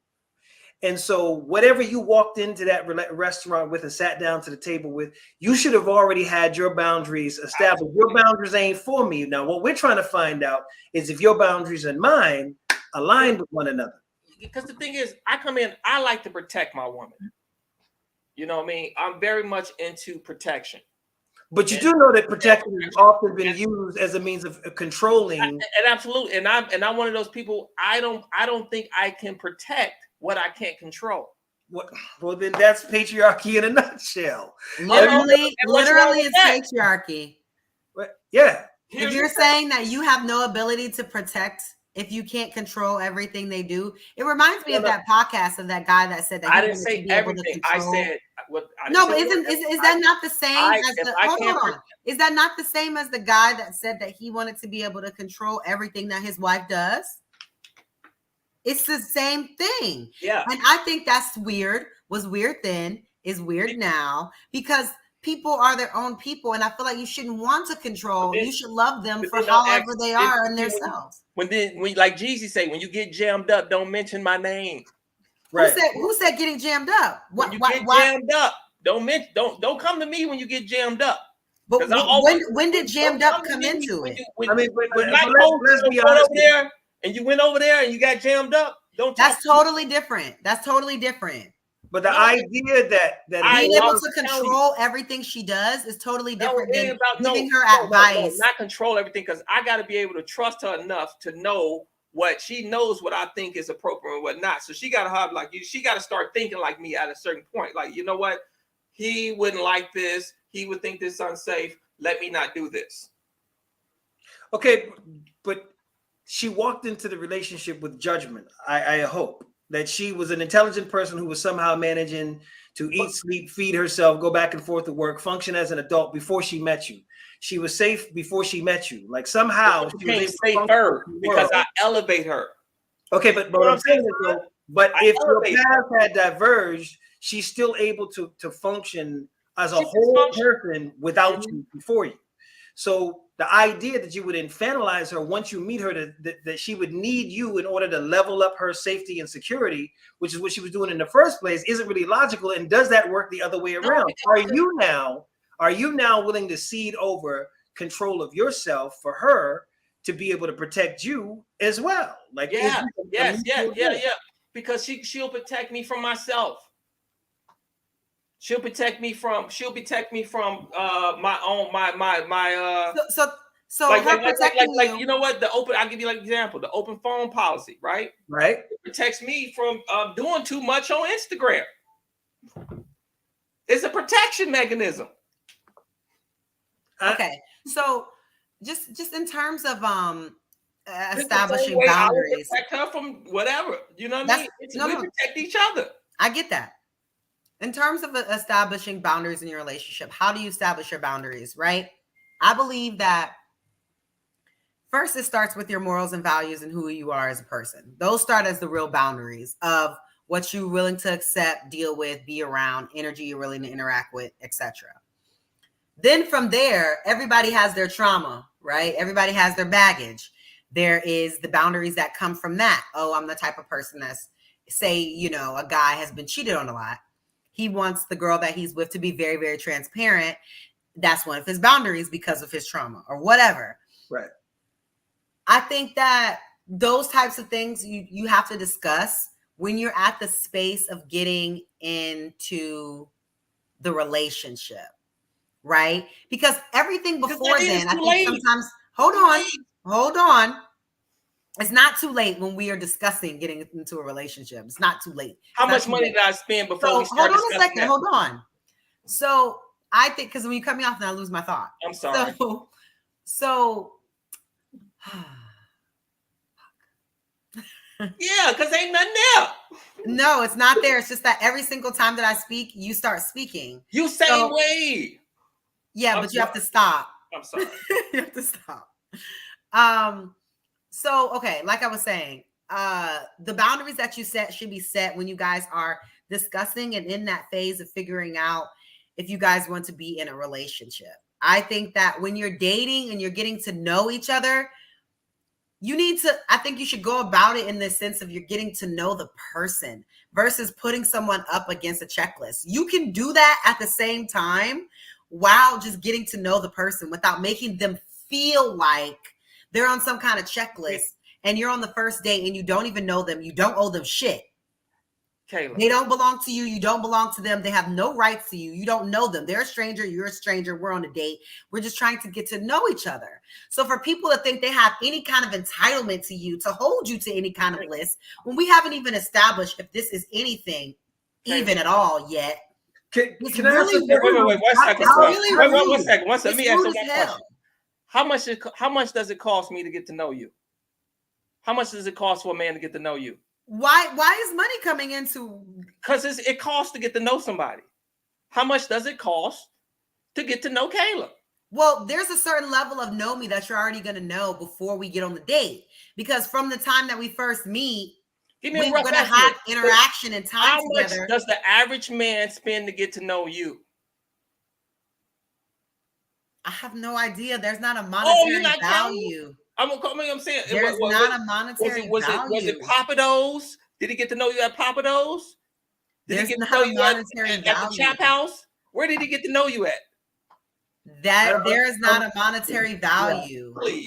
And so whatever you walked into that restaurant with and sat down to the table with, you should have already had your boundaries established. Your boundaries ain't for me. Now, what we're trying to find out is if your boundaries and mine align with one another. Because the thing is, I come in, I like to protect my woman. You know what I mean? I'm very much into protection. But you do know that protection has often been used as a means of controlling. And absolutely. And I'm one of those people, I don't think I can protect what I can't control. Well, then that's patriarchy in a nutshell. Literally it's patriarchy. Yeah. If you're saying that you have no ability to protect if you can't control everything they do, it reminds me of that podcast of that guy that said that I didn't say everything. I said what. No, but is that not the same as the? Hold on. Is that not the same as the guy that said that he wanted to be able to control everything that his wife does? It's the same thing. Yeah. And I think that's weird. Was weird then, is weird now, because people are their own people. And I feel like you shouldn't want to control. You should love them for however they are and themselves. When like Jeezy say, when you get jammed up, don't mention my name. Right. Who said getting jammed up? When you get jammed up, don't come to me when you get jammed up. But when did jammed up come into it? Let's be honest. And you went over there and you got jammed up. That's totally different. That's totally different. But the idea that being able to control everything she does is totally different than giving her advice. Not control everything, because I got to be able to trust her enough to know what she knows, what I think is appropriate and what not. So she got to have like you. She got to start thinking like me at a certain point. Like, you know what? He wouldn't like this. He would think this is unsafe. Let me not do this. Okay, but she walked into the relationship with judgment. I hope. that she was an intelligent person who was somehow managing to eat, sleep, feed herself, go back and forth to work, function as an adult before she met you. She was safe before she met you. Like somehow she can't save her because I elevate her. Okay, but what I'm saying is though, but if your path had diverged, she's still able to function as a whole person without you before you. So the idea that you would infantilize her once you meet her, that she would need you in order to level up her safety and security, which is what she was doing in the first place, isn't really logical. And does that work the other way around? Are you now willing to cede over control of yourself for her to be able to protect you as well? Like, yeah. Because she'll protect me from myself. She'll protect me from my own So like you know what, I'll give you like an example, the open phone policy, right? It protects me from doing too much on Instagram. It's a protection mechanism. Okay, so just in terms of establishing boundaries, protect her from whatever, you know what I mean? We protect each other. I get that. In terms of establishing boundaries in your relationship, how do you establish your boundaries, right? I believe that first it starts with your morals and values and who you are as a person. Those start as the real boundaries of what you're willing to accept, deal with, be around, energy you're willing to interact with, etc. Then from there, everybody has their trauma, right? Everybody has their baggage. There is the boundaries that come from that. Oh, I'm the type of person that's, say, you know, a guy has been cheated on a lot. He wants the girl that he's with to be very, very transparent. That's one of his boundaries because of his trauma or whatever. Right. I think that those types of things you have to discuss when you're at the space of getting into the relationship, right? Because everything before then, I think sometimes, hold on. It's not too late when we are discussing getting into a relationship. It's not too late. How much money did I spend before we started? Hold on a second. Hold on. So I think, because when you cut me off, then I lose my thought. I'm sorry. So yeah, because ain't nothing there. No, it's not there. It's just that every single time that I speak, you start speaking. You same way. Yeah, but you have to stop. I'm sorry. You have to stop. So, okay, like I was saying, the boundaries that you set should be set when you guys are discussing and in that phase of figuring out if you guys want to be in a relationship. I think that when you're dating and you're getting to know each other, I think you should go about it in the sense of you're getting to know the person versus putting someone up against a checklist. You can do that at the same time while just getting to know the person without making them feel like they're on some kind of checklist and you're on the first date and you don't even know them. You don't owe them shit. Kayla. They don't belong to you. You don't belong to them. They have no rights to you. You don't know them. They're a stranger. You're a stranger. We're on a date. We're just trying to get to know each other. So for people to think they have any kind of entitlement to you, to hold you to any kind of list, when we haven't even established if this is anything even at all yet. Can I really wait, 1 second. One second. Let me ask you one question. How much does it cost me to get to know you? How much does it cost for a man to get to know you? Why is money coming into? Because it costs to get to know somebody. How much does it cost to get to know Kayla? Well, there's a certain level of know me that you're already going to know before we get on the date. Because from the time that we first meet, we're going to have interaction and time together. How much does the average man spend to get to know you? I have no idea. There's not a monetary value. I'm saying there's not a monetary value. Was it Papados? Did he get to know you at Papados? Did he get to know you at the Chap House? Where did he get to know you at? That there is not a monetary value. Please.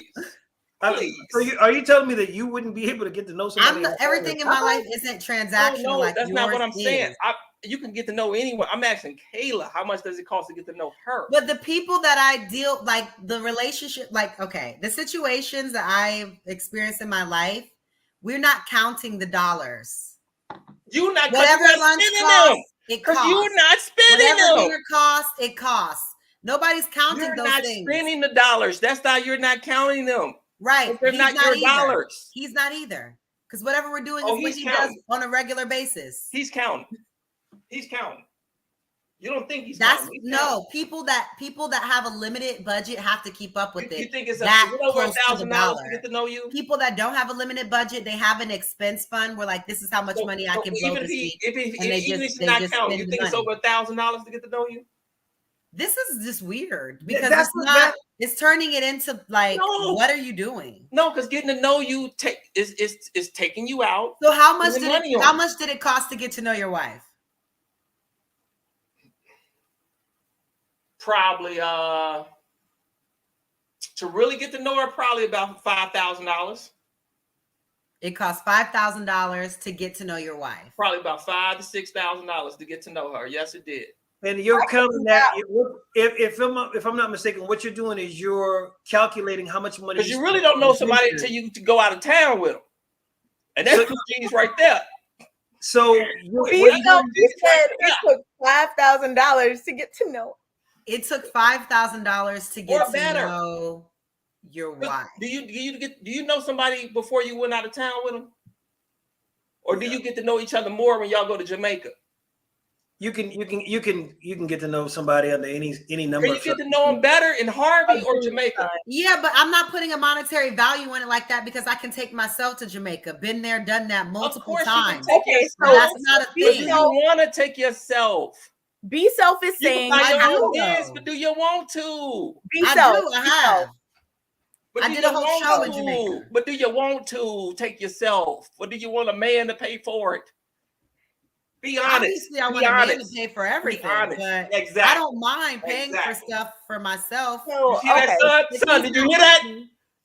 So are you telling me that you wouldn't be able to get to know somebody? Everything in my life isn't transactional. No, like that's not what I'm saying. You can get to know anyone. I'm asking Kayla, how much does it cost to get to know her? But the people that I deal, like the relationship, like, okay, the situations that I've experienced in my life, we're not counting the dollars. You're not whatever lunch costs, it costs. You're not spending whatever them. Dinner costs, it costs. Nobody's counting those things. You're not spending the dollars. That's how you're not counting them. Right. They're not your dollars. He's not either. Because whatever we're doing is what he does on a regular basis. He's counting. You don't think he's counting? No, people that have a limited budget have to keep up with it. You think it's over $1,000 to get to know you? People that don't have a limited budget, they have an expense fund where like, this is how much money I can blow this week. Even if he's not counting, you think it's over $1,000 to get to know you? This is just weird because it's turning it into like, what are you doing? No, because getting to know you is taking you out. So how much did it cost to get to know your wife? Probably to really get to know her, probably about $5,000. It costs $5,000 to get to know your wife. Probably about $5,000 to $6,000 to get to know her. Yes, it did. And you're counting that. If I'm not mistaken, what you're doing is you're calculating how much money. Because you really don't know somebody until you go out of town with them, and that's $2 right there. So you said it took $5,000 to get to know. It took $5,000 to get to know your wife. Do you know somebody before you went out of town with them, or do you get to know each other more when y'all go to Jamaica? You can get to know somebody under any number. Can you get to know them better in Harvey or Jamaica? Yeah, but I'm not putting a monetary value on it like that because I can take myself to Jamaica. Been there, done that multiple times. Okay, so that's not a thing. You want to take yourself. Be self is saying, but do you want to? I have. I did a whole show in Jamaica. But do you want to take yourself? Or do you want a man to pay for it? Be honest. Obviously, I want a man to pay for everything. But exactly. I don't mind paying for stuff for myself. You see that, son? Did you hear that?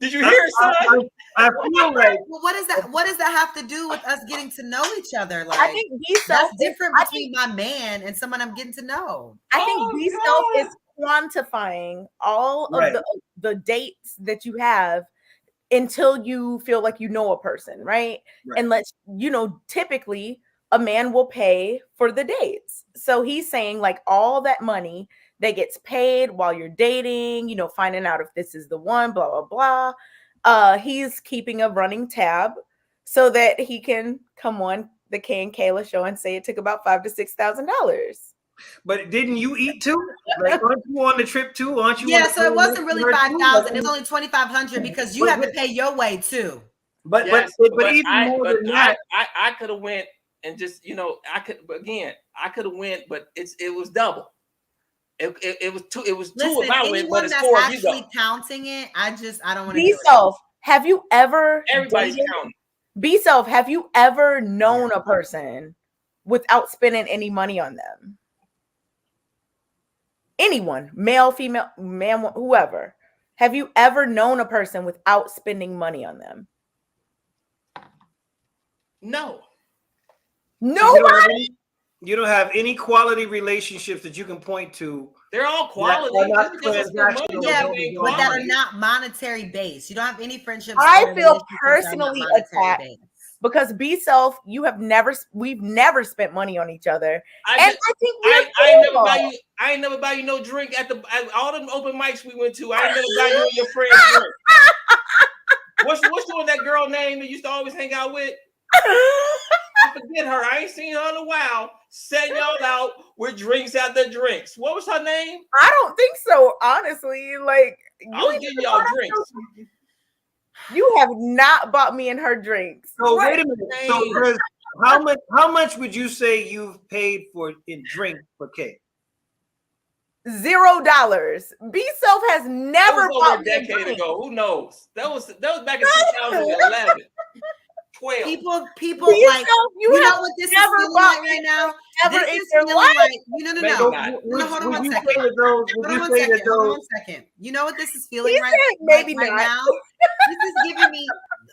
Did you hear it, son? I feel like. Well, what does that have to do with us getting to know each other? Like, I think that's different between my man and someone I'm getting to know. I think be self is quantifying all of the dates that you have until you feel like you know a person, right? And typically a man will pay for the dates. So he's saying like all that money that gets paid while you're dating, finding out if this is the one, blah, blah, blah. He's keeping a running tab so that he can come on the Kay and Kayla show and say it took about $5,000 to $6,000. But didn't you eat too? Like, aren't you on the trip too? Aren't you? Yeah, so it wasn't really $5,000. It was only $2,500 because you had to pay your way too. But even more than that, I could have went and just I could have went, but it was double. It was two. It was two if I went, but it's four if you go. Counting it, I don't want to be self. Have you ever? Everybody's counting. Be self. Have you ever known a person without spending any money on them? Anyone, male, female, man, whoever. Have you ever known a person without spending money on them? No. Nobody. You don't have any quality relationships that you can point to. They're all quality. But that are not monetary based. You don't have any friendships. I feel personally attacked because be self. We've never spent money on each other, I ain't never buy you no drink at all them open mics we went to. I ain't never buy you and your friends drink. What's the one that girl name that used to always hang out with? I forget her. I ain't seen her in a while. Setting y'all out with drinks after drinks. What was her name? I don't think so, honestly. Like, I was getting y'all drinks. You have not bought me and her drinks. So wait a minute. So Chris, how much would you say you've paid for in drink for Kay? $0. B Self has never bought a decade ago. Who knows? That was back in 2011. 12. People like you know what this is feeling like right now. This is feeling like no. Hold on one second. You know what this is feeling right now?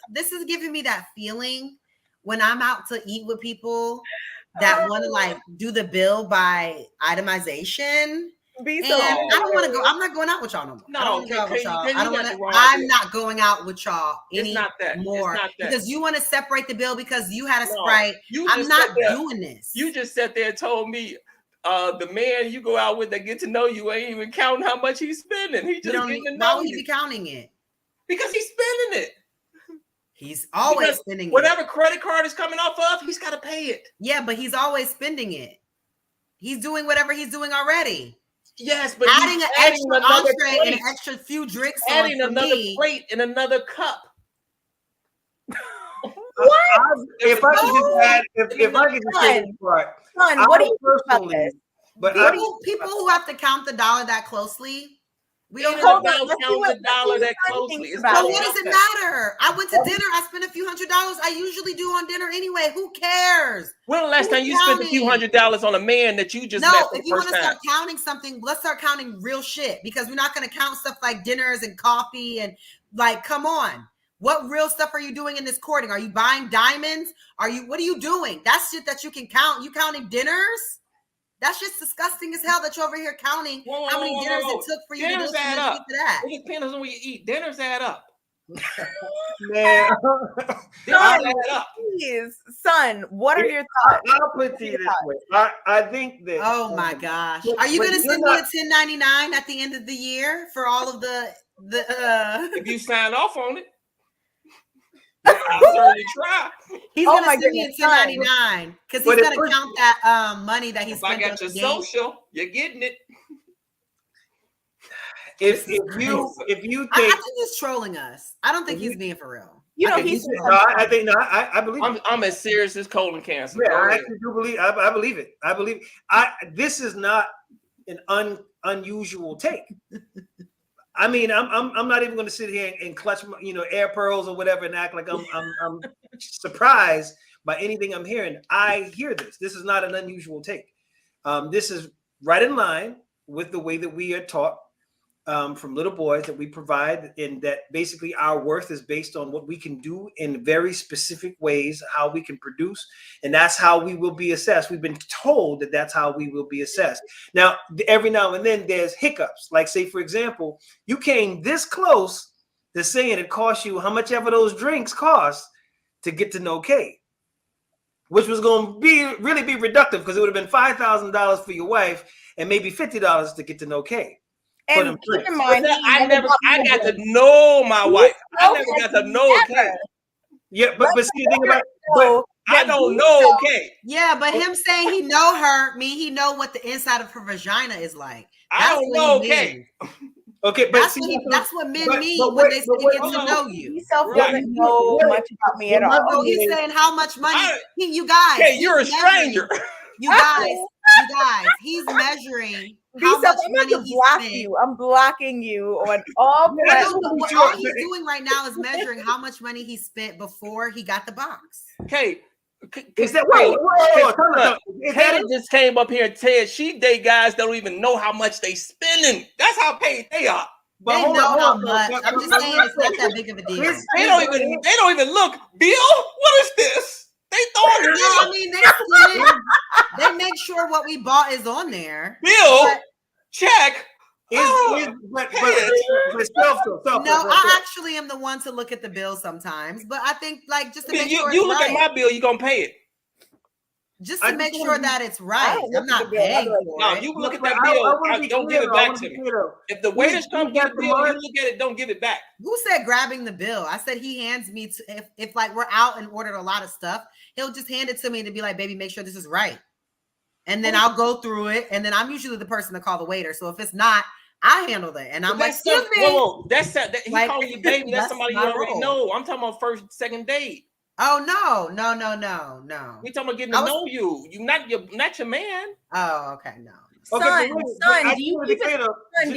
This is giving me that feeling when I'm out to eat with people that want to like do the bill by itemization. I don't want to go. I'm not going out with y'all no more. No, I don't go out with y'all. I'm not going out with y'all anymore because you want to separate the bill because you had a Sprite. I'm not doing this. You just sat there and told me the man you go out with that get to know you ain't even counting how much he's spending. He just getting to know you. Why would he be counting it? Because he's spending it. He's always spending whatever credit card is coming off of, he's got to pay it. Yeah, but he's always spending it. He's doing whatever he's doing already. Yes, but adding an extra entree and an extra few drinks. Adding another plate and another cup. What? If I could just add, if I could just say this part, what do you think about this? But people who have to count the dollar that closely, we don't count the dollar that closely. So what does it matter? I went to dinner. I spent a few $100s. I usually do on dinner anyway. Who cares? When the last time you spent a few $100s on a man that you just met for the first time? No, if you want to start counting something, let's start counting real shit, because we're not going to count stuff like dinners and coffee and like, come on. What real stuff are you doing in this courting? Are you buying diamonds? What are you doing? That's shit that you can count. You counting dinners? That's just disgusting as hell that you're over here counting how many dinners it took for you to do that. It depends on what you eat. Dinners add up. Man. Son, what are your thoughts? I'll put it to you this way. I think that. Oh my gosh. Are you going to send me a 1099 at the end of the year for all of the If you sign off on it. I'll certainly try. He's gonna send me a 1099 because he's gonna count that money that he's. If I got your social, you're getting it. If you think, I think he's trolling us. I don't think he's being for real. I think not. I believe. I'm as serious as colon cancer. Yeah, I actually do believe. I believe it. I believe. This is not an unusual take. I mean, I'm not even going to sit here and clutch, air pearls or whatever and act like I'm surprised by anything I'm hearing. I hear this. This is not an unusual take. This is right in line with the way that we are taught from little boys, that we provide, and that basically our worth is based on what we can do in very specific ways, how we can produce, and that's how we will be assessed. We've been told that that's how we will be assessed. Now, every now and then there's hiccups. Like, say, for example, you came this close to saying it cost you how much ever those drinks cost to get to know Kay, which was going to really be reductive, because it would have been $5,000 for your wife and maybe $50 to get to know Kay. And keep in mind, I got to know my wife. I never got to know Kay. Yeah, but see the thing about I don't know Kay. Yeah, but him saying he know her mean he know what the inside of her vagina is like. I don't know Kay. Okay, but that's what men mean when they say get to know you. He doesn't know much about me at all. So he's saying how much money you guys. Hey, you're a stranger. You guys, he's measuring how much money he spent. I'm blocking you on all platforms. All he's doing right now is measuring how much money he spent before he got the box. Okay. Is that Kayla just came up here and said she date guys that don't even know how much they spending. That's how paid they are. But they know how much. I'm just saying it's not that big of a deal. They don't even look. Bill, what is this? They thought it. I mean, they make sure what we bought is on there. Bill, check. No, I actually am the one to look at the bill sometimes, but I think like just to make sure you look at my bill, you're gonna pay it. Just to make sure that it's right. I'm not paying for it. No, you look at that bill. Don't give it back to me. If the waiters come get the bill, you look at it. Don't give it back. Who said grabbing the bill? I said he hands me if like we're out and ordered a lot of stuff, he'll just hand it to me and be like, "Baby, make sure this is right." And then I'll go through it, and then I'm usually the person to call the waiter. So if it's not, I handle that, and I'm like, "Excuse me." Whoa, that's he like, calling you baby. That's somebody you already know. I'm talking about first, second date. Oh no. We talking about getting to know you. You're not your man. Oh, okay, no. Son, do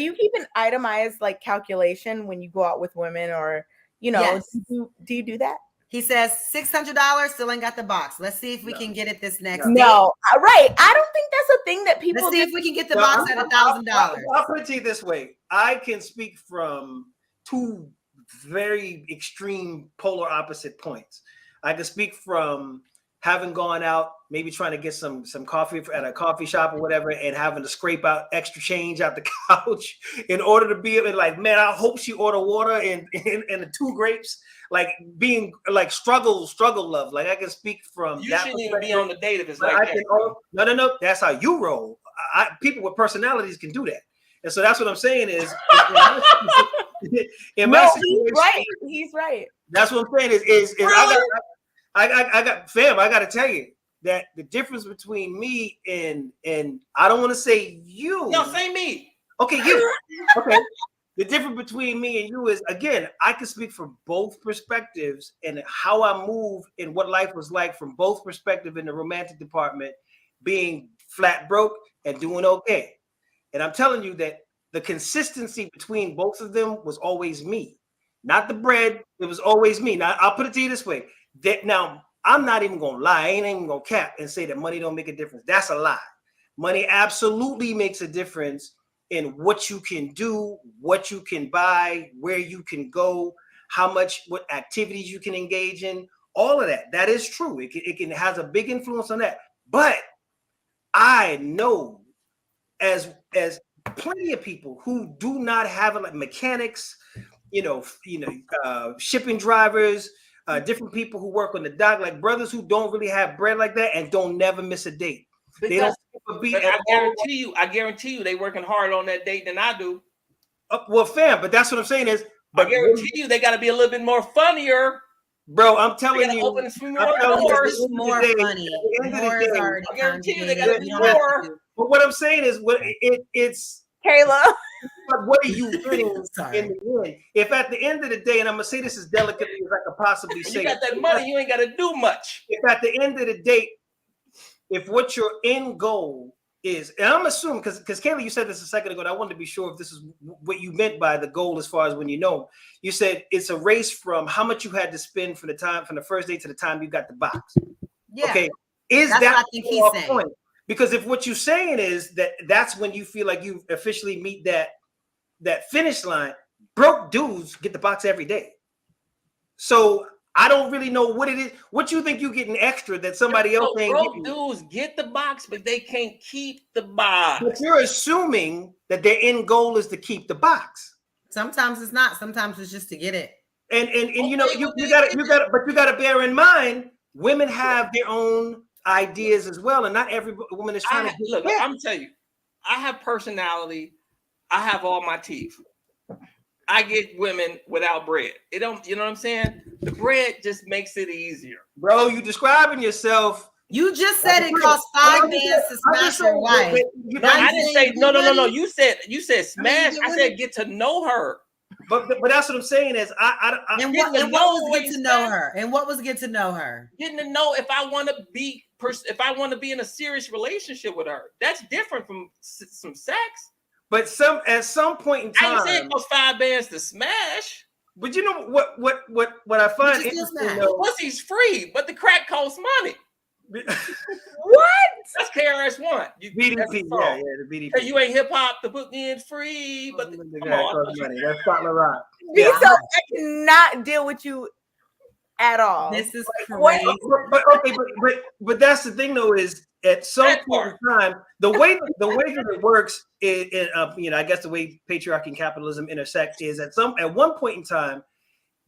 you keep an itemized like calculation when you go out with women, or yes. do you do that? He says $600, still ain't got the box. Let's see if we can get it this next day. No, right. I don't think that's a thing that people. Let's see if we can get the box at $1,000. I'll put it to you this way: I can speak from two very extreme, polar opposite points. I can speak from having gone out, maybe trying to get some coffee at a coffee shop or whatever, and having to scrape out extra change out the couch in order to be like, man, I hope she order water and the 2 grapes. Like being like struggle love. Like I can speak from you that. Shouldn't even be on the date if it's like that. No. That's how you roll. People with personalities can do that. And so that's what I'm saying is In my situation, he's right. That's what I'm saying. Is I got fam. I got to tell you that the difference between me and I don't want to say you. No, say me. Okay, you. Okay. The difference between me and you is, again, I can speak from both perspectives and how I move and what life was like from both perspectives in the romantic department, being flat broke and doing okay. And I'm telling you that the consistency between both of them was always me, not the bread. It was always me. Now, I'll put it to you this way. That now, I'm not even going to lie. I ain't even going to cap and say that money don't make a difference. That's a lie. Money absolutely makes a difference in what you can do, what you can buy, where you can go, what activities you can engage in, all of that. That is true. It has a big influence on that. But I know as plenty of people who do not have it, like mechanics, shipping drivers, different people who work on the dock, like brothers who don't really have bread like that and don't never miss a date. Because, I guarantee you, they working harder on that date than I do. Well, fam, but that's what I'm saying is, I guarantee you, they got to be a little bit more funnier. Bro, I'm telling you, open more doors. More funny. More is already. I guarantee you, they got to be more. But what I'm saying is, it's Kayla. But what are you getting in the end? If at the end of the day, and I'm gonna say this as delicately as I could possibly say, you got that money, you ain't got to do much. If at the end of the day, if what your end goal is, and I'm assuming because Kayla, you said this a second ago, and I wanted to be sure if this is what you meant by the goal as far as when you said it's a race from how much you had to spend from the first day to the time you got the box. Yeah. Okay. That's what I think he's saying. Point? Because if what you're saying is that's when you feel like you officially meet that finish line, broke dudes get the box every day. So I don't really know what it is. What you think you getting extra that somebody else ain't getting? Broke dudes get the box, but they can't keep the box. But you're assuming that their end goal is to keep the box. Sometimes it's not. Sometimes it's just to get it. And you gotta bear in mind, women have their own ideas as well, and not every woman is trying to look. I'm telling you, I have personality. I have all my teeth. I get women without bread. It don't, you know what I'm saying? The bread just makes it easier. Bro, you describing yourself. You just said it costs 5 bands to smash your wife. No, I didn't say no. You said smash. I said get to know her. But that's what I'm saying is and what was get to know her? And what was get to know her? Getting to know if I want to be in a serious relationship with her. That's different from some sex. But at some point in time, I didn't say it costs 5 bands to smash. But you know what I find interesting though, pussy's free, but the crack costs money. What? That's KRS-One. BDP, yeah, the BDP. Hey, you ain't hip hop. The book is free, but come on. That's Scotland Rock. So I cannot deal with you at all. This is crazy. But that's the thing though, is at some point in time, the way that it works is, I guess the way patriarchy and capitalism intersect is at one point in time,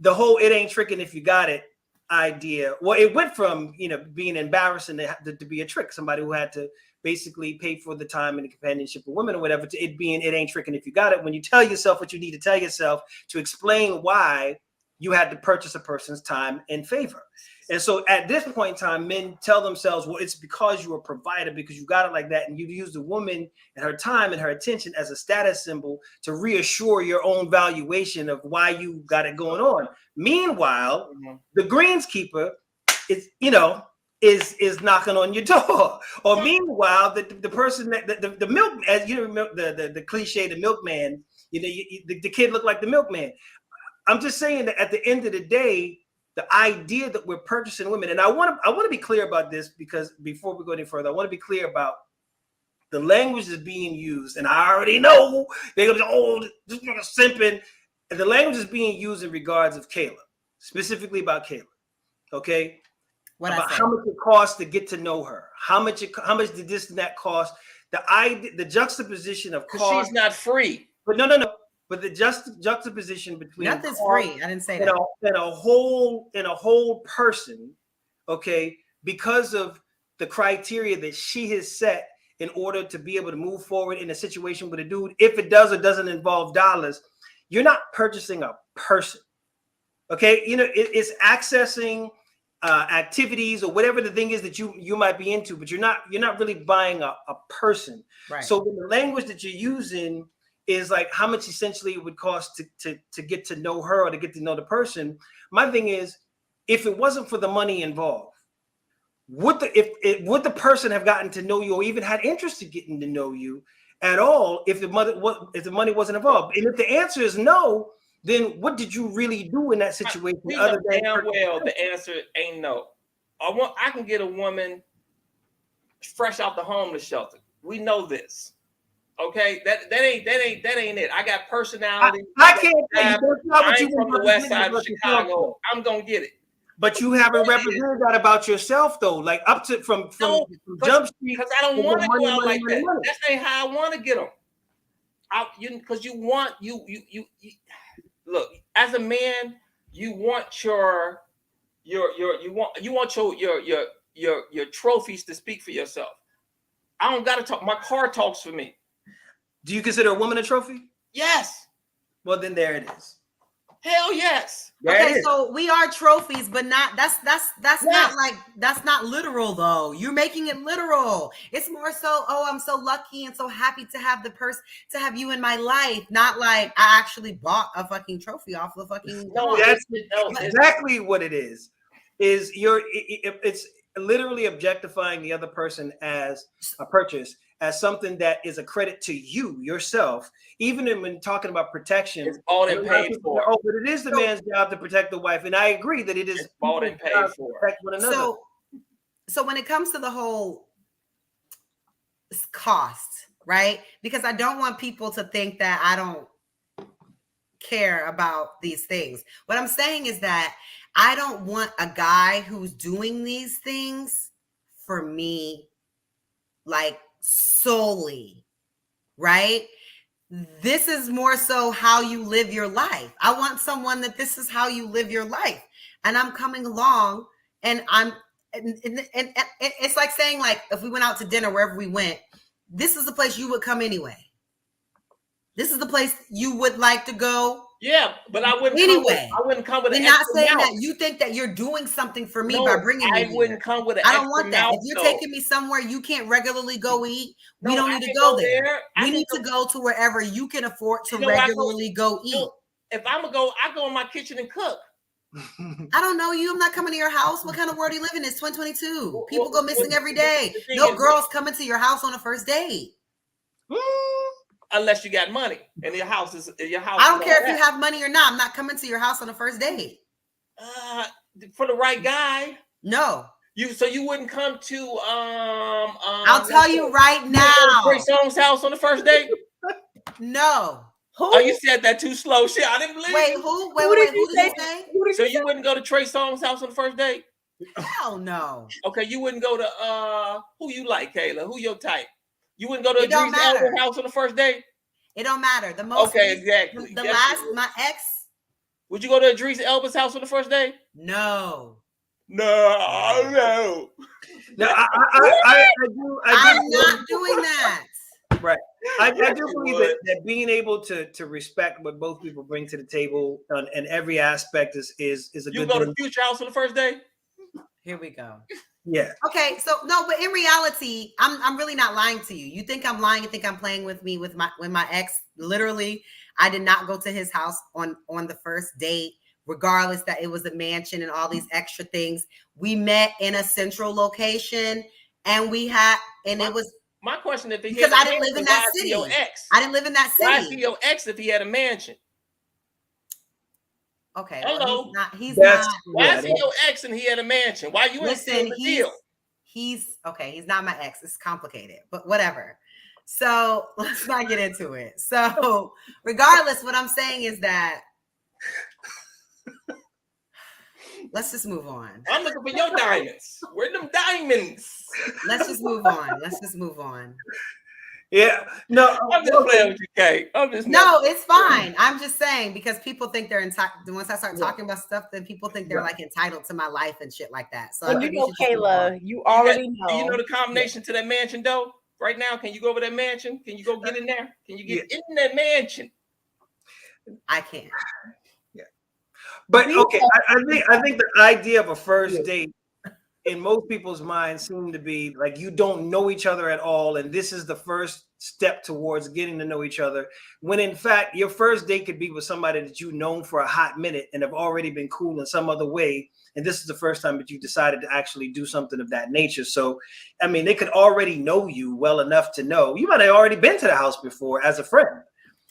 the whole "it ain't tricking if you got it" idea. Well, it went from being embarrassing to be a trick. Somebody who had to basically pay for the time and the companionship of women or whatever, to it being "it ain't tricking if you got it." When you tell yourself what you need to tell yourself to explain why you had to purchase a person's time and favor. And so at this point in time, men tell themselves, well, it's because you're a provider, because you got it like that. And you use the woman and her time and her attention as a status symbol to reassure your own valuation of why you got it going on. Meanwhile, the greenskeeper is knocking on your door. Or meanwhile, the person that the milk, as you remember the cliche, the milkman, the kid looked like the milkman. I'm just saying that at the end of the day, the idea that we're purchasing women, and I want to be clear about this, because before we go any further, I want to be clear about the language that's being used. And I already know they're going to say, this is simping. And the language is being used in regards of Kayla, specifically about Kayla. Okay, about how much it costs to get to know her, how much did this and that cost? The juxtaposition of cost. She's not free. But no. But the juxtaposition between nothing's free. I didn't say that. In a whole person, okay, because of the criteria that she has set in order to be able to move forward in a situation with a dude, if it does or doesn't involve dollars, you're not purchasing a person. Okay, it's accessing activities or whatever the thing is that you might be into, but you're not really buying a person. Right. So when the language that you're using is like how much essentially it would cost to get to know her or to get to know the person. My thing is, if it wasn't for the money involved, would the person have gotten to know you or even had interest in getting to know you at all if the money wasn't involved? And if the answer is no, then what did you really do in that situation? We know damn well the answer ain't no. I can get a woman fresh out the homeless shelter. We know this. Okay, that ain't it. I got personality. I can't. I'm from the west side of Chicago. I'm gonna get it. But you haven't represented that about yourself, though. Like up to from Jump Street. Because I don't want to go out like that. That's ain't how I want to get them. Because you want you look, as a man, you want your trophies to speak for yourself. I don't gotta talk. My car talks for me. Do you consider a woman a trophy? Yes. Well, then there it is. Hell yes. Okay, so we are trophies, but that's not literal though. You're making it literal. It's more so, oh, I'm so lucky and so happy to have to have you in my life. Not like I actually bought a fucking trophy off the fucking. No, that's exactly what it is. It's literally objectifying the other person as a purchase, as something that is a credit to you yourself. Even when talking about protection, it's bought and paid for. Oh, but it is the man's job to protect the wife, and I agree that it is bought and paid for. One another. So when it comes to the whole cost, right? Because I don't want people to think that I don't care about these things. What I'm saying is that I don't want a guy who's doing these things for me, like solely, right? This is more so how you live your life. I want someone that this is how you live your life. And I'm coming along and and it's like saying, like, if we went out to dinner, wherever we went, this is the place you would come anyway. This is the place you would like to go. Yeah, but I wouldn't anyway. I wouldn't come with. You're not saying that you think that you're doing something for me by bringing me. I wouldn't come with. I don't want that. If you're taking me somewhere you can't regularly go eat, we don't need to go there. We need to go to wherever you can afford to regularly go eat. If I'm gonna go, I go in my kitchen and cook. I don't know you. I'm not coming to your house. What kind of world are you living in? It's 2022. People go missing every day. No girls coming to your house on a first date. Unless you got money and your house is your house. I don't care if you have money or not. I'm not coming to your house on a first date. For the right guy. No. So you wouldn't come to I'll tell you right now. Trey Songz's house on the first date? No. Who? Oh, you said that too slow. Shit, I didn't believe. Wait, who? Who did you say? So you wouldn't go to Trey Songz's house on the first date? Hell no. Okay, you wouldn't go to who you like, Kayla? Who your type? You wouldn't go to Idris Elba's house on the first date? It don't matter. The most exactly. My ex. Would you go to Idris Elba's house on the first day? No. No. No, I do. I'm not doing that. Right. I do believe that being able to respect what both people bring to the table and every aspect is a good thing. You go to Future house on the first day? Here we go. Yeah. Okay. So no, but in reality, I'm really not lying to you. You think I'm lying? You think I'm playing with me with my ex? Literally, I did not go to his house on the first date, regardless that it was a mansion and all these extra things. We met in a central location, and it was. My question is, because I didn't live in that city. Your ex? I didn't live in that city. Why see your ex if he had a mansion? Okay. Hello. Well, he's not. Why is he your ex and he had a mansion? Why you listen? He's okay. He's not my ex. It's complicated, but whatever. So let's not get into it. So regardless, what I'm saying is that let's just move on. I'm looking for your diamonds. Where them diamonds? Let's just move on. Yeah. No, I'm just playing with you, Kay. It's fine. I'm just saying because people think they're entitled. Once I start talking about stuff, then people think they're like entitled to my life and shit like that. So you know, Kayla, you already know. Do you know the combination to that mansion though? Right now, can you go over that mansion? Can you go get in there? Can you get in that mansion? I can't. Yeah, but okay, I think the idea of a first date in most people's minds seem to be like you don't know each other at all, and this is the first step towards getting to know each other. When in fact, your first date could be with somebody that you've known for a hot minute and have already been cool in some other way, and this is the first time that you decided to actually do something of that nature. So, I mean, they could already know you well enough to know you might have already been to the house before as a friend.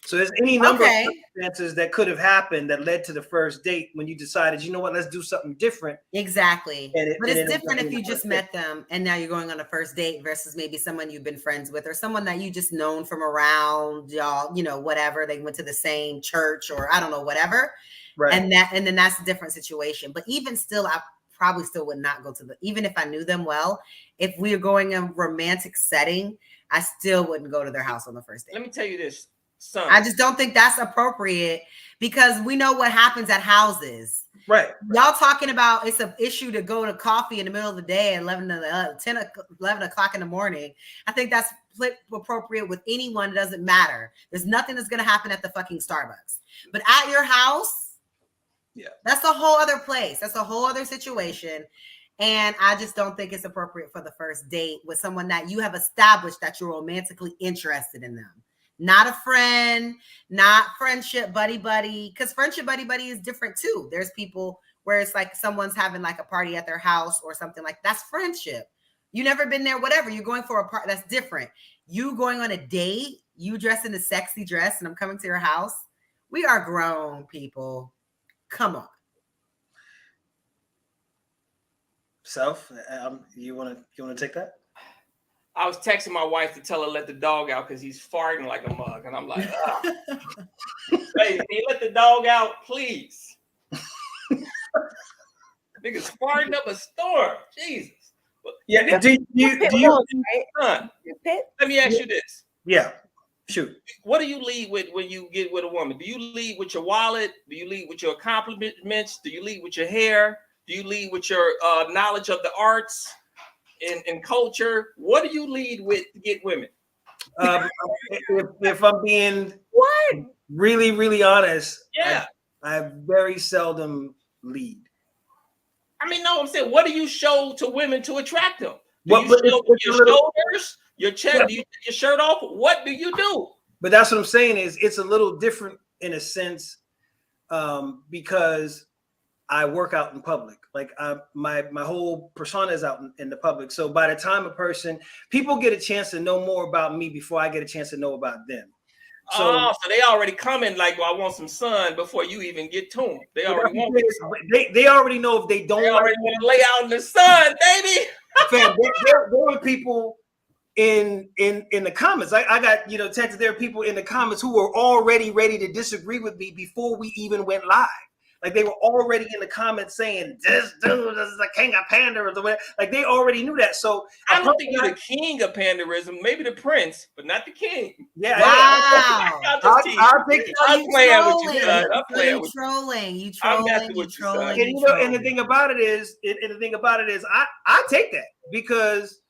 So there's any number of circumstances that could have happened that led to the first date when you decided, you know what, let's do something different. Exactly. But it's different if you just met them and now you're going on a first date versus maybe someone you've been friends with or someone that you just known from around y'all, you know, whatever. They went to the same church or I don't know, whatever. Right. And then that's a different situation. But even still, I probably still would not go to even if I knew them well, if we are going in a romantic setting, I still wouldn't go to their house on the first date. Let me tell you this. Son. I just don't think that's appropriate because we know what happens at houses. Right. Y'all talking about it's an issue to go to coffee in the middle of the day at 11 o'clock in the morning. I think that's appropriate with anyone. It doesn't matter. There's nothing that's going to happen at the fucking Starbucks. But at your house, that's a whole other place. That's a whole other situation. And I just don't think it's appropriate for the first date with someone that you have established that you're romantically interested in them. Not a friend, not friendship buddy, because friendship buddy is different too. There's people where it's like someone's having like a party at their house or something like that's friendship. You never been there, whatever. You're going for a part that's different. You going on a date, you dress in a sexy dress, and I'm coming to your house. We are grown people. Come on. Self, you want to take that? I was texting my wife to tell her let the dog out because he's farting like a mug. And I'm like, hey, can you let the dog out, please? Niggas farting up a storm. Jesus. Yeah, do you son, let me ask you this. Yeah, shoot. What do you lead with when you get with a woman? Do you lead with your wallet? Do you lead with your accomplishments? Do you lead with your hair? Do you lead with your knowledge of the arts? In culture, what do you lead with to get women? If I'm being really, really honest, I very seldom lead. I mean, no, I'm saying, what do you show to women to attract them? Do you show your shoulders, your chest? Do you take your shirt off? What do you do? But that's what I'm saying is it's a little different in a sense because I work out in public. Like my whole persona is out in the public. So by the time people get a chance to know more about me before I get a chance to know about them. So they already coming like, well, I want some sun before you even get to them. They already want they already know if they don't. They already want to lay out in the sun, baby. Fam, there are people in the comments. I got texted. There are people in the comments who were already ready to disagree with me before we even went live. Like they were already in the comments saying this dude is the king of panderism. Like they already knew that. So I don't think you're the king of panderism. Maybe the prince, but not the king. Yeah. Wow. I'll take it. I'm playing with you, son. I'm playing with you. I'm messing with you, son. And the thing about it is, I take that because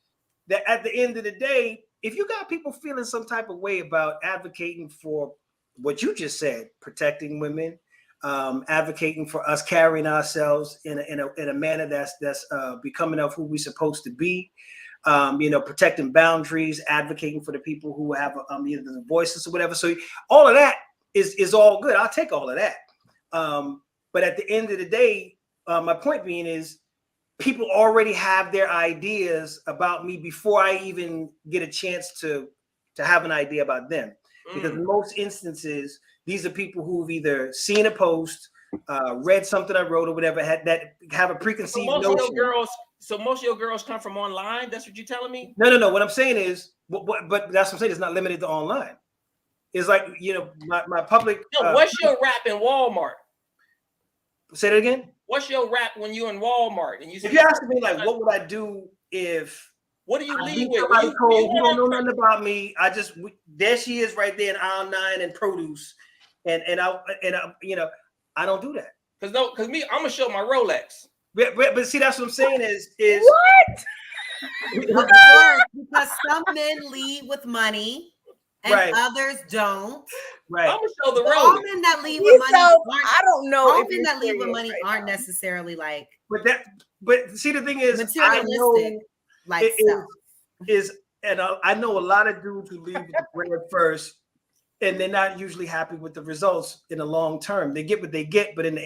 that at the end of the day, if you got people feeling some type of way about advocating for what you just said, protecting women. Advocating for us carrying ourselves in a manner that's becoming of who we're supposed to be, protecting boundaries, advocating for the people who have either the voices or whatever. So all of that is all good. I'll take all of that. But at the end of the day, my point being is people already have their ideas about me before I even get a chance to have an idea about them. Because in most instances, these are people who've either seen a post, read something I wrote or whatever, that have a preconceived notion. So most of your girls come from online? That's what you're telling me? No. What I'm saying is, but that's what I'm saying. It's not limited to online. It's like, my public. No, what's your rap in Walmart? Say that again? What's your rap when you're in Walmart? And if you're asking me, like, what would I do if... What do you lead with? You don't know nothing about me. There she is right there in aisle 9 in produce, and I don't do that. Because me, I'm gonna show my Rolex. But see, that's what I'm saying is what? Of course, because some men lead with money, and others don't. Right. I'm gonna show the road. All men that leave with money I don't know. All men that leave with money aren't necessarily like. But see, the thing is, materialistic, like stuff. And I know a lot of dudes who leave with the bread first, and they're not usually happy with the results in the long term. They get what they get, but in the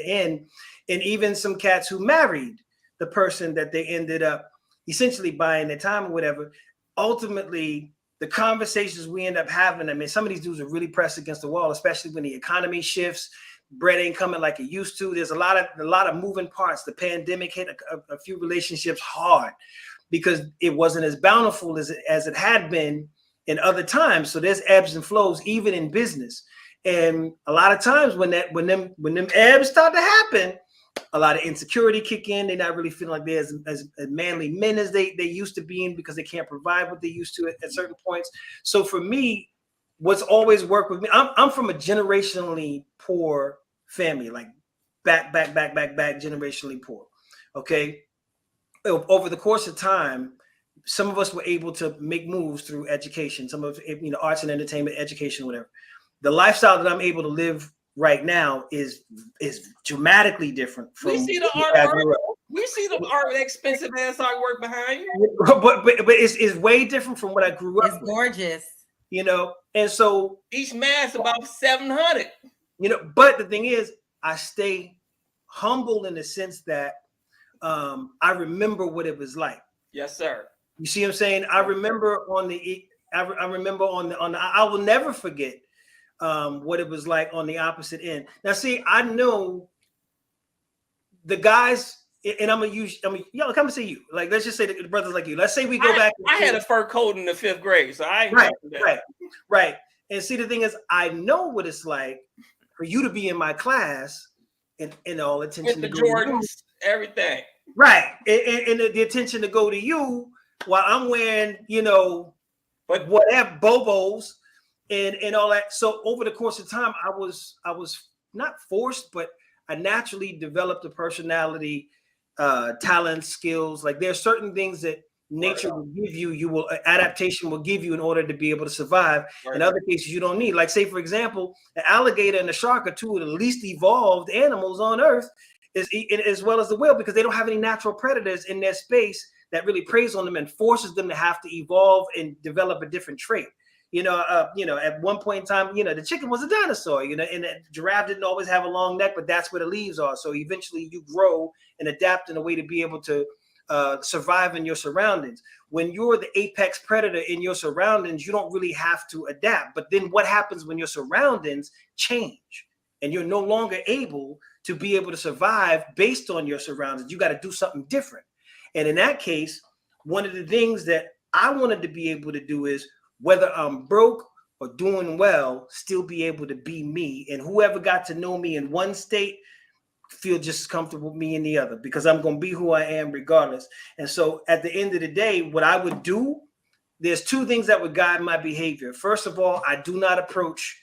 end, and even some cats who married the person that they ended up essentially buying their time or whatever, ultimately the conversations we end up having, I mean, some of these dudes are really pressed against the wall, especially when the economy shifts. Bread ain't coming like it used to. There's a lot of moving parts. The pandemic hit a few relationships hard because it wasn't as bountiful as it had been in other times. So there's ebbs and flows even in business. And a lot of times when them ebbs start to happen, a lot of insecurity kick in. They're not really feeling like they're as manly men as they used to be in because they can't provide what they used to at certain points. So for me, what's always worked with me, I'm from a generationally poor family, like back generationally poor. Okay. Over the course of time, some of us were able to make moves through education, some of arts and entertainment, education, whatever. The lifestyle that I'm able to live right now is dramatically different from we see the artwork. We see the art, expensive ass artwork behind you. But it's way different from what I grew up. It's gorgeous. And so each mask about 700. But the thing is, I stay humble in the sense that I remember what it was like. Yes, sir. You see what I'm saying? I remember I will never forget what it was like on the opposite end. Now, see, I know the guys, and I'm gonna say you. Like, let's just say the brothers like you. Let's say we go back. I had a fur coat in the 5th grade, so I ain't right. And see, the thing is, I know what it's like for you to be in my class and all attention with to the go Jordans, to everything. Right, and the attention to go to you while I'm wearing, but whatever Bobos and all that. So over the course of time, I was not forced, but I naturally developed a personality, talent, skills. Like there are certain things that nature will give you, adaptation will give you in order to be able to survive. Right. In other cases, you don't need. Like, say, for example, an alligator and a shark are two of the least evolved animals on Earth, as well as the whale, because they don't have any natural predators in their space that really preys on them and forces them to have to evolve and develop a different trait. At one point in time, the chicken was a dinosaur, and the giraffe didn't always have a long neck, but that's where the leaves are. So eventually you grow and adapt in a way to be able to survive in your surroundings. When you're the apex predator in your surroundings, you don't really have to adapt. But then what happens when your surroundings change and you're no longer able to be able to survive based on your surroundings? You got to do something different. And in that case, one of the things that I wanted to be able to do is, whether I'm broke or doing well, still be able to be me. And whoever got to know me in one state feel just as comfortable with me in the other, because I'm going to be who I am regardless. And so at the end of the day, what I would do, there's two things that would guide my behavior. First of all, I do not approach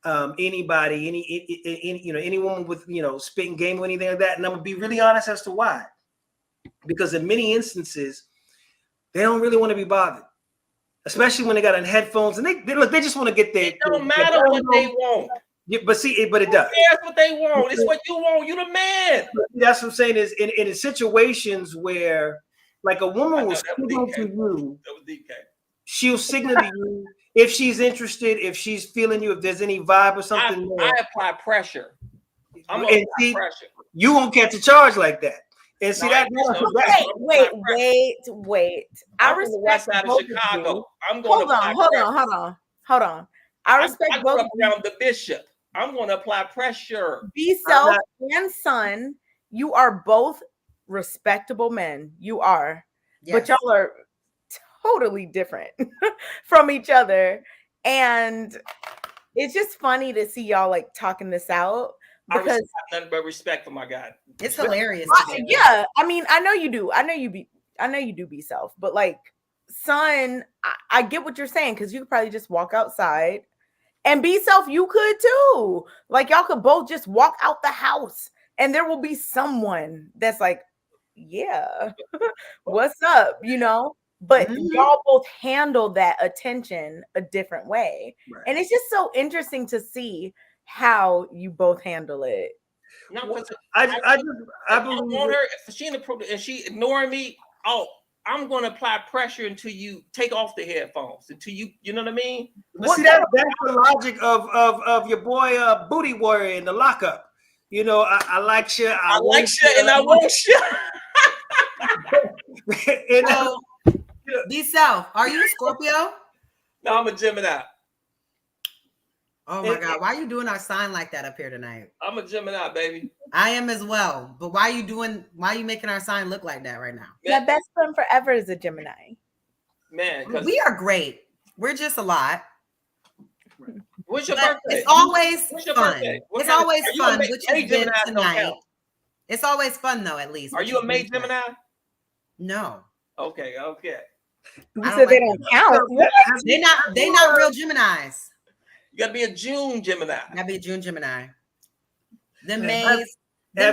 anybody, any woman with, spitting game or anything like that. And I'm going to be really honest as to why. Because in many instances, they don't really want to be bothered, especially when they got on headphones and they just want to get their. It don't matter what they want. Yeah, but it does. That's what they want. It's what you want. You the man. That's what I'm saying is in situations where, like, a woman will signal to you. That was DK. She'll signal to you if she's interested, if she's feeling you, if there's any vibe or something. I apply pressure. I'm and see, pressure. You won't catch a charge like that. And see wait. I respect side of Chicago. I'm going Hold on. I respect both around the bishop. I'm going to apply pressure. Be self and son. You are both respectable men. You are, but y'all are totally different from each other, and it's just funny to see y'all like talking this out. Because I have nothing but respect for my guy. It's hilarious. Yeah, I mean, I know you do. I know you do be self, but like, son, I get what you're saying, because you could probably just walk outside and be self. You could too. Like, y'all could both just walk out the house, and there will be someone that's like, yeah, what's up? but y'all both handle that attention a different way. Right. And it's just so interesting to see how you both handle it. No, because I want her, if she and she ignoring me, I'm going to apply pressure until you take off the headphones, until you know what I mean? Well, see, that's the logic of your boy Booty Warrior in the lockup. You know, I like shit. I like shit and I won't shit. Be self. Are you a Scorpio? No, I'm a Gemini. Oh my God. Why are you doing our sign like that up here tonight? I'm a Gemini, baby. I am as well. But why are you making our sign look like that right now? My best friend forever is a Gemini. Man, we are great. We're just a lot. What's your birthday? It's always fun. Birthday? It's always fun, which has been tonight. It's always fun though, at least. Are you a May Gemini? No. Okay. You said they don't count. They're not real Geminis. You gotta be a June Gemini. Gotta be a June Gemini. The Mays, they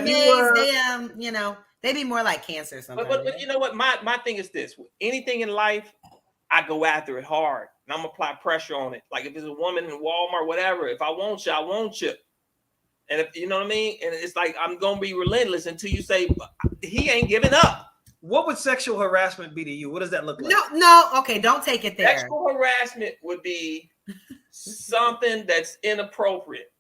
be more like Cancer sometimes. But you know what? My thing is this: anything in life, I go after it hard, and I'm gonna apply pressure on it. Like if it's a woman in Walmart, whatever. If I want you, I want you. And if you know what I mean, and it's like I'm gonna be relentless until you say he ain't giving up. What would sexual harassment be to you? What does that look like? No. Okay, don't take it there. Sexual harassment would be something that's inappropriate.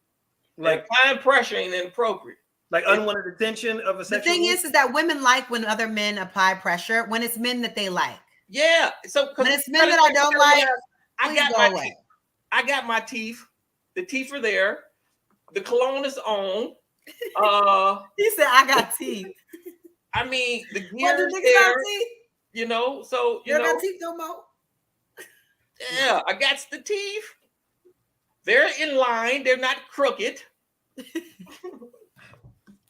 Like applying pressure ain't inappropriate. Like unwanted attention of a sexual. The thing is that women like when other men apply pressure. When it's men that they like. Yeah. So when it's men that I don't like, I got my teeth. I got my teeth. The teeth are there. The cologne is on. He said, "I got teeth." I mean, the gear is there. You know, so you got teeth no more. Yeah, I got the teeth. They're in line. They're not crooked.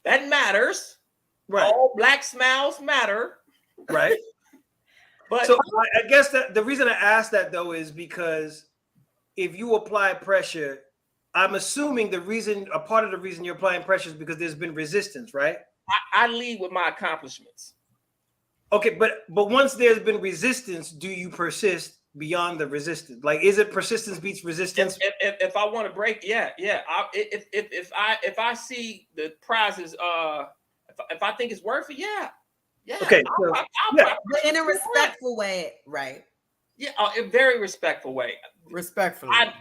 That matters. Right. All black smiles matter. Right. But so I guess that the reason I asked that though is because if you apply pressure, I'm assuming a part of the reason you're applying pressure is because there's been resistance, right? I lead with my accomplishments. Okay, but once there's been resistance, do you persist beyond the resistance? Like, is it persistence beats resistance? If I want to break, yeah. If I see the prizes, if I think it's worth it, yeah. Okay, but in a respectful way, right? Yeah, a very respectful way. Respectfully. I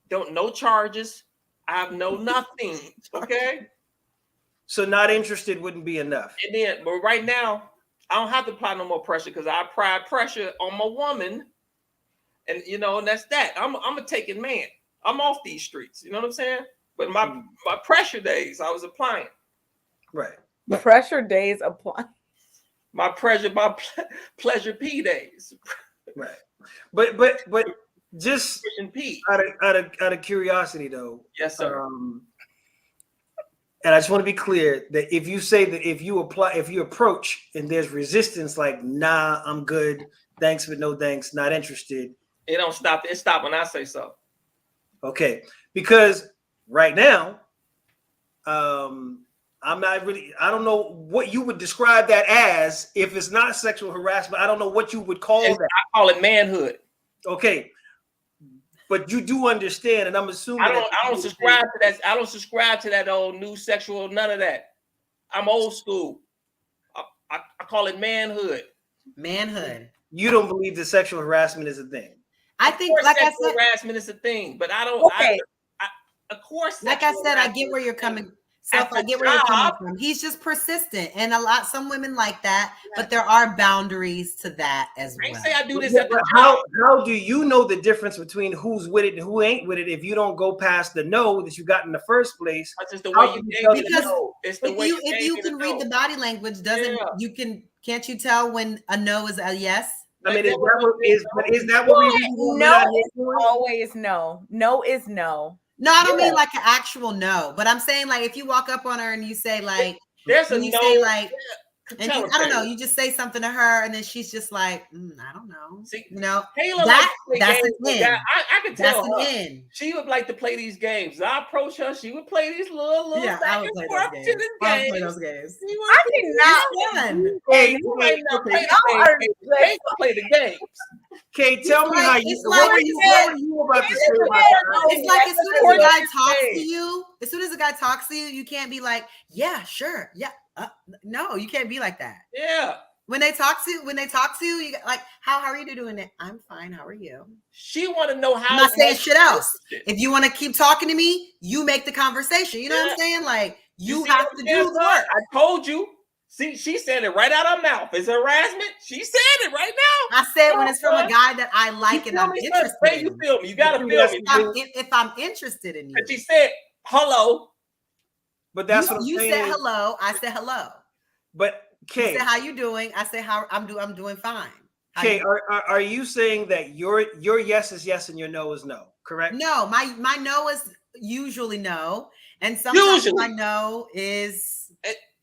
don't no charges. I have no nothing. Okay. So not interested wouldn't be enough. And then, but right now, I don't have to apply no more pressure because I apply pressure on my woman, and and that's that. I'm a taken man. I'm off these streets. You know what I'm saying? But my pressure days, I was applying. Right. The pressure days apply. My pleasure P days. Right. But just out of curiosity though. Yes, sir. And I just want to be clear that if you say that if you approach and there's resistance, like, nah, I'm good, thanks, but no thanks, not interested. It don't stop. It stop when I say so. Okay. Because right now, I'm not really, I don't know what you would describe that as. If it's not sexual harassment, I don't know what you would call that. I call it manhood. Okay. But you do understand, and I'm assuming I don't subscribe to that. I don't subscribe to that old new sexual, none of that. I'm old school. I call it manhood. Manhood. You don't believe that sexual harassment is a thing? I think, like I said, harassment is a thing, but I don't. Okay. Of course, like I said, I get where you're coming. I get where you're coming from. He's just persistent, and some women like that. But there are boundaries to that as well. I say I do this at the how do you know the difference between who's with it and who ain't with it if you don't go past the no that you got in the first place? That's just the way you gave because it's the way if you can read the body language, can't you tell when a no is a yes? I mean, is that what we no is always no. No is no. No, I don't mean like an actual no, but I'm saying like if you walk up on her and you say like there's a no. Say like And I don't know. You just say something to her, and then she's just like, I don't know. See, you know, Kayla that's an end. I can tell that's her. She would like to play these games. I approach her. She would play these little I would play those games. I would play those games. I cannot. Hey, you might not play the games. Kay play the games. Kay, tell me how you. What were you about to say about that? It's like as soon as a guy talks to you, you can't be like, yeah, sure, yeah. No, you can't be like that. Yeah. When they talk to you, you like, how are you doing it? I'm fine. How are you? She want to know how. I'm not saying shit else. If you want to keep talking to me, you make the conversation. You know what I'm saying? Like you have to do the work. I told you. See, she said it right out of her mouth. It's harassment. She said it right now. I said when it's from a guy that I like and I'm interested in. You feel me? You gotta feel me. If I'm interested in you. And she said hello. But that's what I'm saying. You said hello. I said hello. But Kay, you said how you doing? I said how I'm doing fine. Kay, are you saying that your yes is yes and your no is no? Correct? No, my no is usually no, and sometimes my no is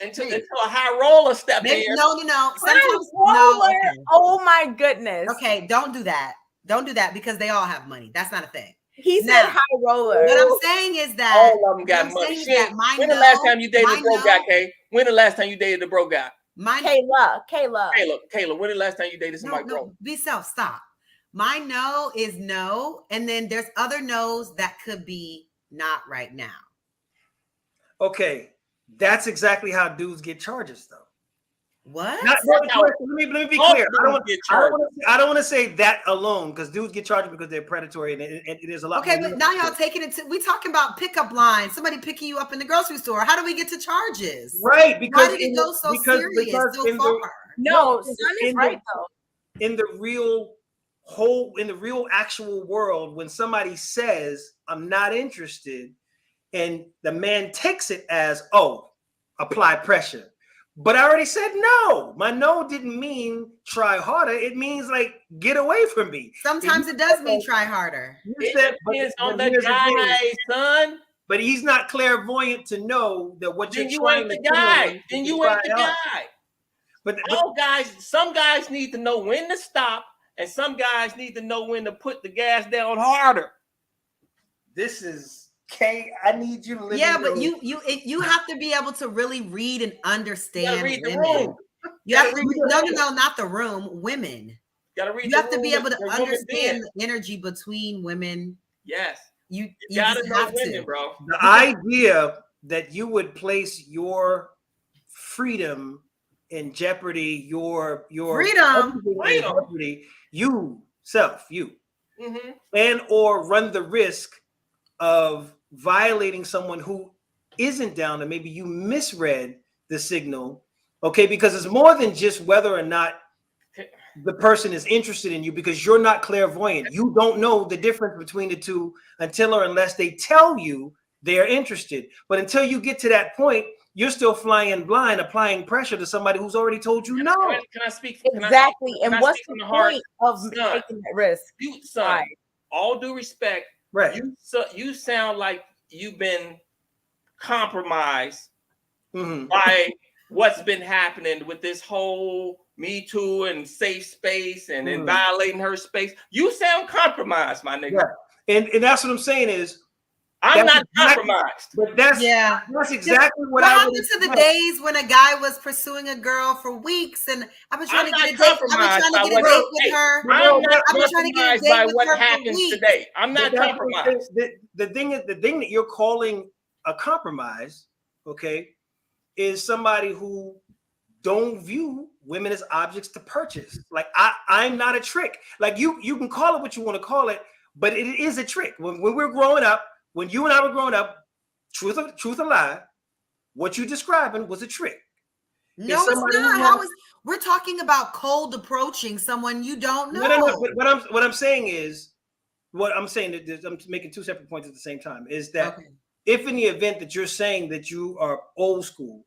until a high roller step in. No. Sometimes no. Okay. Oh my goodness. Okay, don't do that. Don't do that because they all have money. That's not a thing. He said high roller. What I'm saying is that all of them got money. When the last time you dated a broke guy, Kay? When the last time you dated a broke guy? Kayla. When the last time you dated somebody broke? Be self. Stop. My no is no, and then there's other no's that could be not right now. Okay, that's exactly how dudes get charges, though. What? Let me be clear. I don't want to say that alone because dudes get charged because they're predatory and it is a lot. Okay, but now y'all taking it to we talking about pickup lines. Somebody picking you up in the grocery store. How do we get to charges? Right? Because why did it go so serious so far? No, Son is right though. In the real actual world, when somebody says I'm not interested, and the man takes it as apply pressure. But I already said no. My no didn't mean try harder. It means like get away from me. Sometimes it does mean try harder. It depends on the guy, son. But he's not clairvoyant to know that what you're trying to do. Then you ain't the guy. But some guys need to know when to stop, and some guys need to know when to put the gas down harder. This is Kay, I need you to live. Yeah, but you have to be able to really read and understand read women. the room. You have to read, no, not the room. Women. You have to be able to understand the energy between women. Yes. You gotta know women, bro. The idea that you would place your freedom in jeopardy, your freedom, in jeopardy, you, and or run the risk of violating someone who isn't down, and maybe you misread the signal, okay? Because it's more than just whether or not the person is interested in you, because you're not clairvoyant. You don't know the difference between the two until or unless they tell you they're interested. But until you get to that point, you're still flying blind, applying pressure to somebody who's already told you no. Can I speak? Exactly. And what's the point of taking that risk? You, son, all due respect, right? You sound like you've been compromised by what's been happening with this whole Me Too and safe space and violating her space. You sound compromised, my nigga. Yeah. And that's what I'm saying is I'm not compromised. But that's exactly what I happened to the days when a guy was pursuing a girl for weeks, and I've been trying to get a date. I've been trying to get a date with her. I'm not compromised by what happens today. I'm not compromised. The thing that you're calling a compromise, okay, is somebody who don't view women as objects to purchase. Like I'm not a trick. Like you can call it what you want to call it, but it is a trick. When we're growing up, when you and I were growing up, truth or lie, what you describing was a trick. No, it's not. We're talking about cold approaching someone you don't know. No. But what I'm saying is, I'm making two separate points at the same time. Is that if in the event that you're saying that you are old school,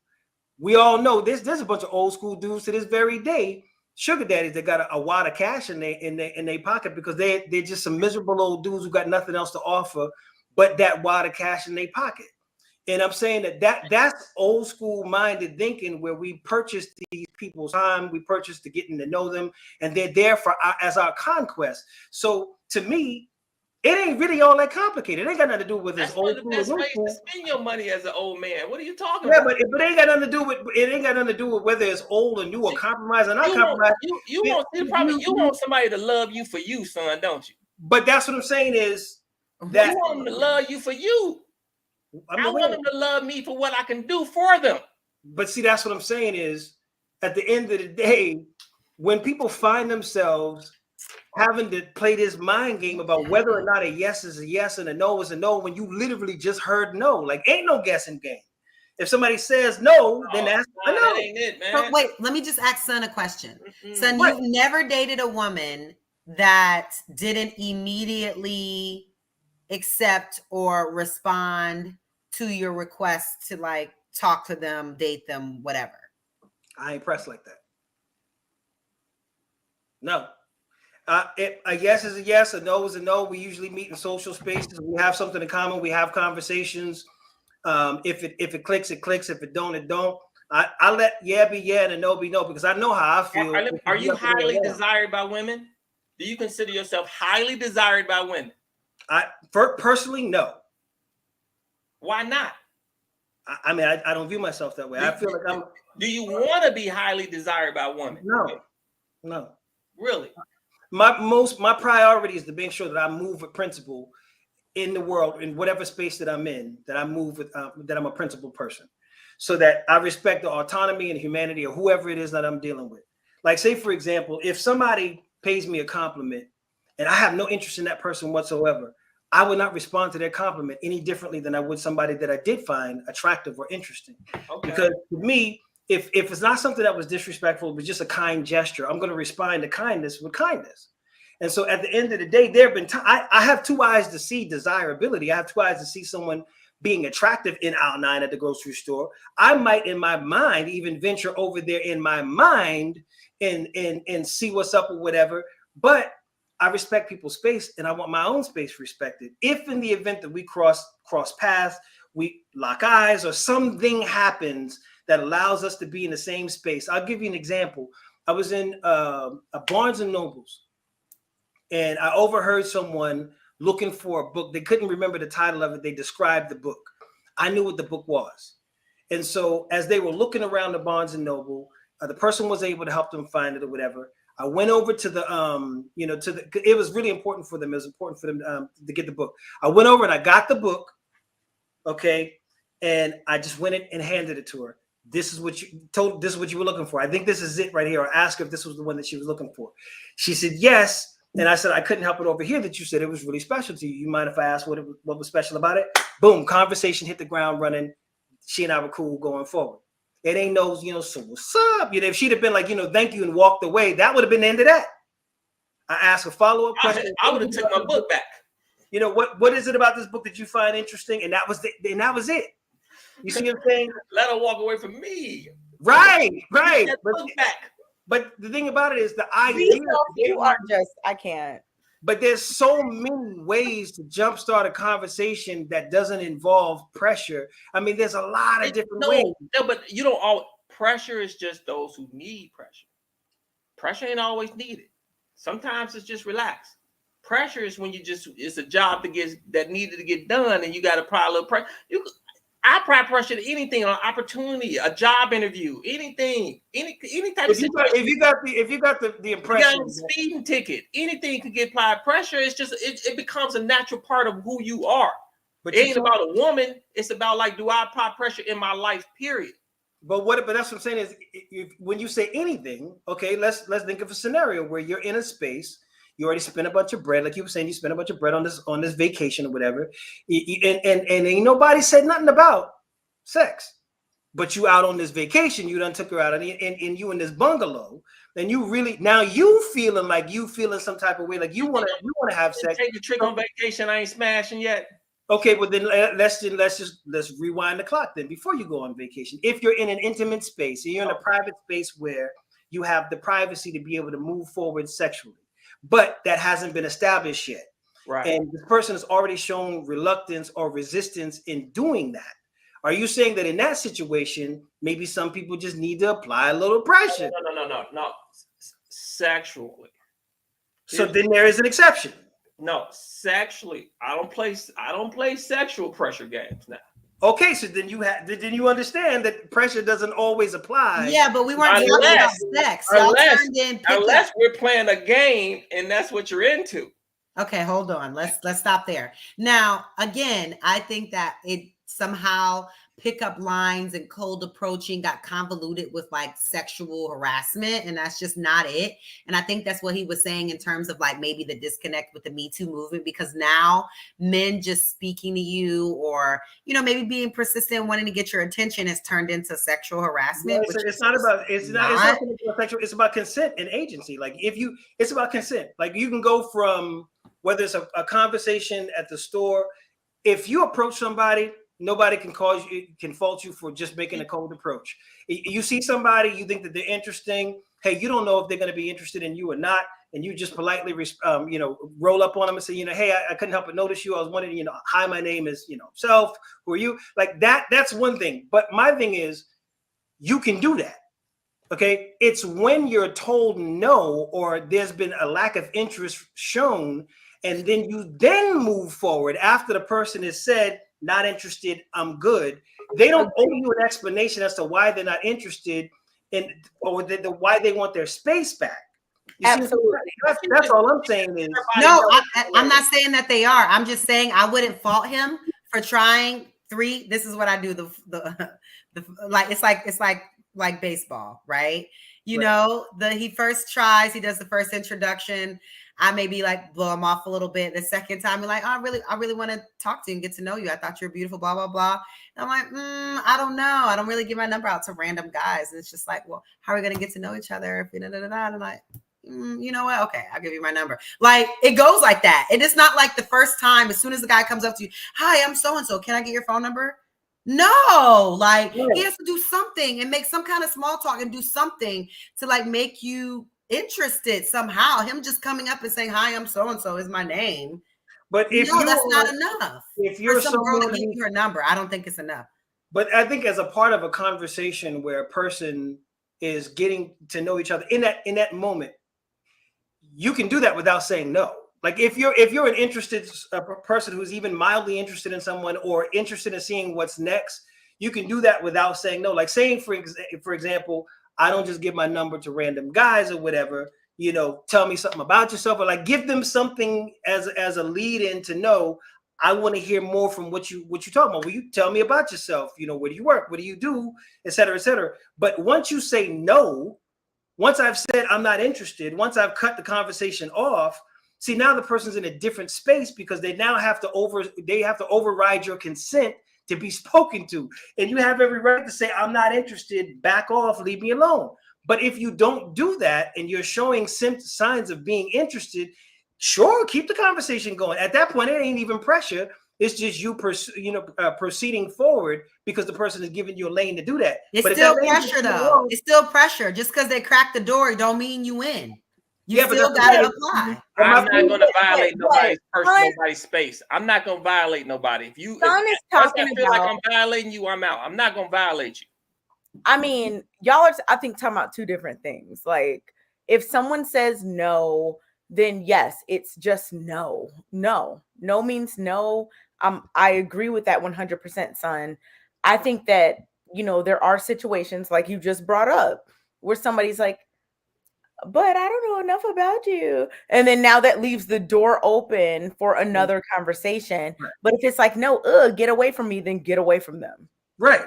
we all know there's a bunch of old school dudes to this very day, sugar daddies that got a wad of cash in their pocket because they're just some miserable old dudes who got nothing else to offer but that wad of cash in their pocket. And I'm saying that's old school minded thinking, where we purchase these people's time, we purchase to getting to know them, and they're there for as our conquest. So to me, it ain't really all that complicated. It ain't got nothing to do with this old the school. best New way school. to spend your money as an old man. What are you talking Yeah, about? but it ain't got nothing to do with whether it's old or new or compromised or not compromised. You want somebody to love you for you, son, don't you? But that's what I'm saying is that you want them to love you for you. I want them to love me for what I can do for them. But see, that's what I'm saying is, at the end of the day, when people find themselves having to play this mind game about whether or not a yes is a yes and a no is a no, when you literally just heard no, like ain't no guessing game. If somebody says no, then that's a no. That ain't it, man. But wait, let me just ask Son a question. Son, you've never dated a woman that didn't immediately accept or respond to your request to like talk to them, date them, whatever. I ain't pressed like that. No. A yes is a yes, a no is a no. We usually meet in social spaces. We have something in common. We have conversations. If it clicks, it clicks. If it don't, it don't. I let yeah be yeah and a no be no, because I know how I feel. Are you highly desired by women? Do you consider yourself highly desired by women? Personally, no. Why not? I mean, I don't view myself that way. I feel like I'm. Do you want to be highly desired by women? No. Really? My priority is to make sure that I move with principle in the world, in whatever space that I'm in, that I move with, that I'm a principled person, so that I respect the autonomy and humanity of whoever it is that I'm dealing with. Like, say, for example, if somebody pays me a compliment and I have no interest in that person whatsoever, I would not respond to their compliment any differently than I would somebody that I did find attractive or interesting. Okay. Because to me, if it's not something that was disrespectful, but just a kind gesture, I'm going to respond to kindness with kindness. And so at the end of the day, there have been times I have two eyes to see desirability. I have two eyes to see someone being attractive in aisle 9 at the grocery store. I might, in my mind, even venture over there in my mind and see what's up or whatever. But I respect people's space, and I want my own space respected. If in the event that we cross paths, we lock eyes, or something happens that allows us to be in the same space. I'll give you an example. I was in a Barnes and Nobles, and I overheard someone looking for a book. They couldn't remember the title of it. They described the book. I knew what the book was. And so as they were looking around the Barnes and Noble, the person was able to help them find it or whatever. I went over to the, it was really important for them. It was important for them to get the book. I went over and I got the book. Okay. And I just went in and handed it to her. This is what you were looking for. I think this is it right here. Or ask her if this was the one that she was looking for. She said, yes. And I said, I couldn't help it over here that you said it was really special to you. You mind if I asked what was special about it? Boom, conversation hit the ground running. She and I were cool going forward. It ain't no, so what's up? If she'd have been like, thank you and walked away, that would have been the end of that. I asked a follow-up question. I would have took my book back. What is it about this book that you find interesting? And that was it. You see what I'm saying? Let her walk away from me. Right. But the thing about it is the idea. You are just, I can't. But there's so many ways to jumpstart a conversation that doesn't involve pressure. I mean, there's a lot of different ways. No, but you don't all pressure is just those who need pressure. Pressure ain't always needed. Sometimes it's just relax. Pressure is when it's a job that needed to get done, and you got to apply a little pressure. I apply pressure to anything, an opportunity, a job interview, anything, any type of situation. If you got the impression, you got a speeding ticket, anything could get applied pressure. It's just it becomes a natural part of who you are. But it ain't about a woman. It's about like, do I apply pressure in my life? Period. But that's what I'm saying is, when you say anything, okay, let's think of a scenario where you're in a space. You already spent a bunch of bread, like you were saying. You spent a bunch of bread on this vacation or whatever, and ain't nobody said nothing about sex. But you out on this vacation, you done took her out, and you in this bungalow, and you really now you feeling some type of way, like you want to have sex. Take a trip on vacation. I ain't smashing yet. Okay, well then let's rewind the clock then before you go on vacation. If you're in an intimate space, and you're in a private space where you have the privacy to be able to move forward sexually. But that hasn't been established yet. Right. And this person has already shown reluctance or resistance in doing that. Are you saying that in that situation, maybe some people just need to apply a little pressure? No. Sexually. So then there is an exception. No, sexually. I don't play sexual pressure games now. Okay, so then you understand that pressure doesn't always apply. Yeah, but we weren't talking about sex. Unless we're playing a game and that's what you're into. Okay, hold on. Let's stop there. Now, again, I think that it somehow pickup lines and cold approaching got convoluted with like sexual harassment, and that's just not it. And I think that's what he was saying in terms of like maybe the disconnect with the Me Too movement, because now men just speaking to you or, you know, maybe being persistent and wanting to get your attention has turned into sexual harassment. No, it's not about sexual. It's about consent and agency. Like it's about consent. Like you can go from whether it's a conversation at the store. If you approach somebody, nobody can fault you for just making a cold approach. You see somebody, you think that they're interesting. Hey, you don't know if they're going to be interested in you or not, and you just politely, roll up on them and say, hey, I couldn't help but notice you. I was wondering, hi, my name is, Self. Who are you? Like that. That's one thing. But my thing is, you can do that. Okay, it's when you're told no or there's been a lack of interest shown, and then you move forward after the person has said, not interested, I'm good. They don't owe you an explanation as to why they're not interested or why they want their space back. Absolutely. That's all I'm saying is. No, I'm not saying that they are. I'm just saying I wouldn't fault him for trying 3. This is what I do. It's like baseball, right? He first tries, he does the first introduction. I maybe like blow him off a little bit. The second time, you're like, oh, I really want to talk to you and get to know you. I thought you were beautiful, blah, blah, blah. And I'm like, I don't know. I don't really give my number out to random guys. And it's just like, well, how are we going to get to know each other? And I'm like, you know what? Okay, I'll give you my number. Like, it goes like that. It is not like the first time, as soon as the guy comes up to you, hi, I'm so-and-so. Can I get your phone number? No, like he has to do something and make some kind of small talk and do something to like make you interested somehow. Him just coming up and saying, hi, I'm so-and-so is my name. But that's not enough. If you're some girl to give you her number, I don't think it's enough. But I think as a part of a conversation where a person is getting to know each other in that moment, you can do that without saying no. Like if you're an interested person who's even mildly interested in someone or interested in seeing what's next, you can do that without saying no. Like saying, for example, I don't just give my number to random guys or whatever, tell me something about yourself, or like give them something as a lead in to know, I want to hear more from what you talking about. Will you tell me about yourself? Where do you work? What do you do? Et cetera, et cetera. But once you say no, once I've said I'm not interested, once I've cut the conversation off, see, now the person's in a different space because they now have to override your consent to be spoken to. And you have every right to say, I'm not interested, back off, leave me alone. But if you don't do that and you're showing signs of being interested, sure, keep the conversation going. At that point, it ain't even pressure. It's just you proceeding forward because the person is giving you a lane to do that. It's still pressure, though. It's still pressure. Just because they crack the door, don't mean you win. You still got to apply. I'm not going to violate nobody's space. I'm not going to violate nobody. If I feel like I'm violating you, I'm out. I'm not going to violate you. I mean, y'all are, I think, talking about two different things. Like, if someone says no, then yes, it's just no. No means no. I agree with that 100%, son. I think that, there are situations like you just brought up where somebody's like, but I don't know enough about you. And then now that leaves the door open for another conversation. Right. But if it's like, no, get away from me, then get away from them. Right.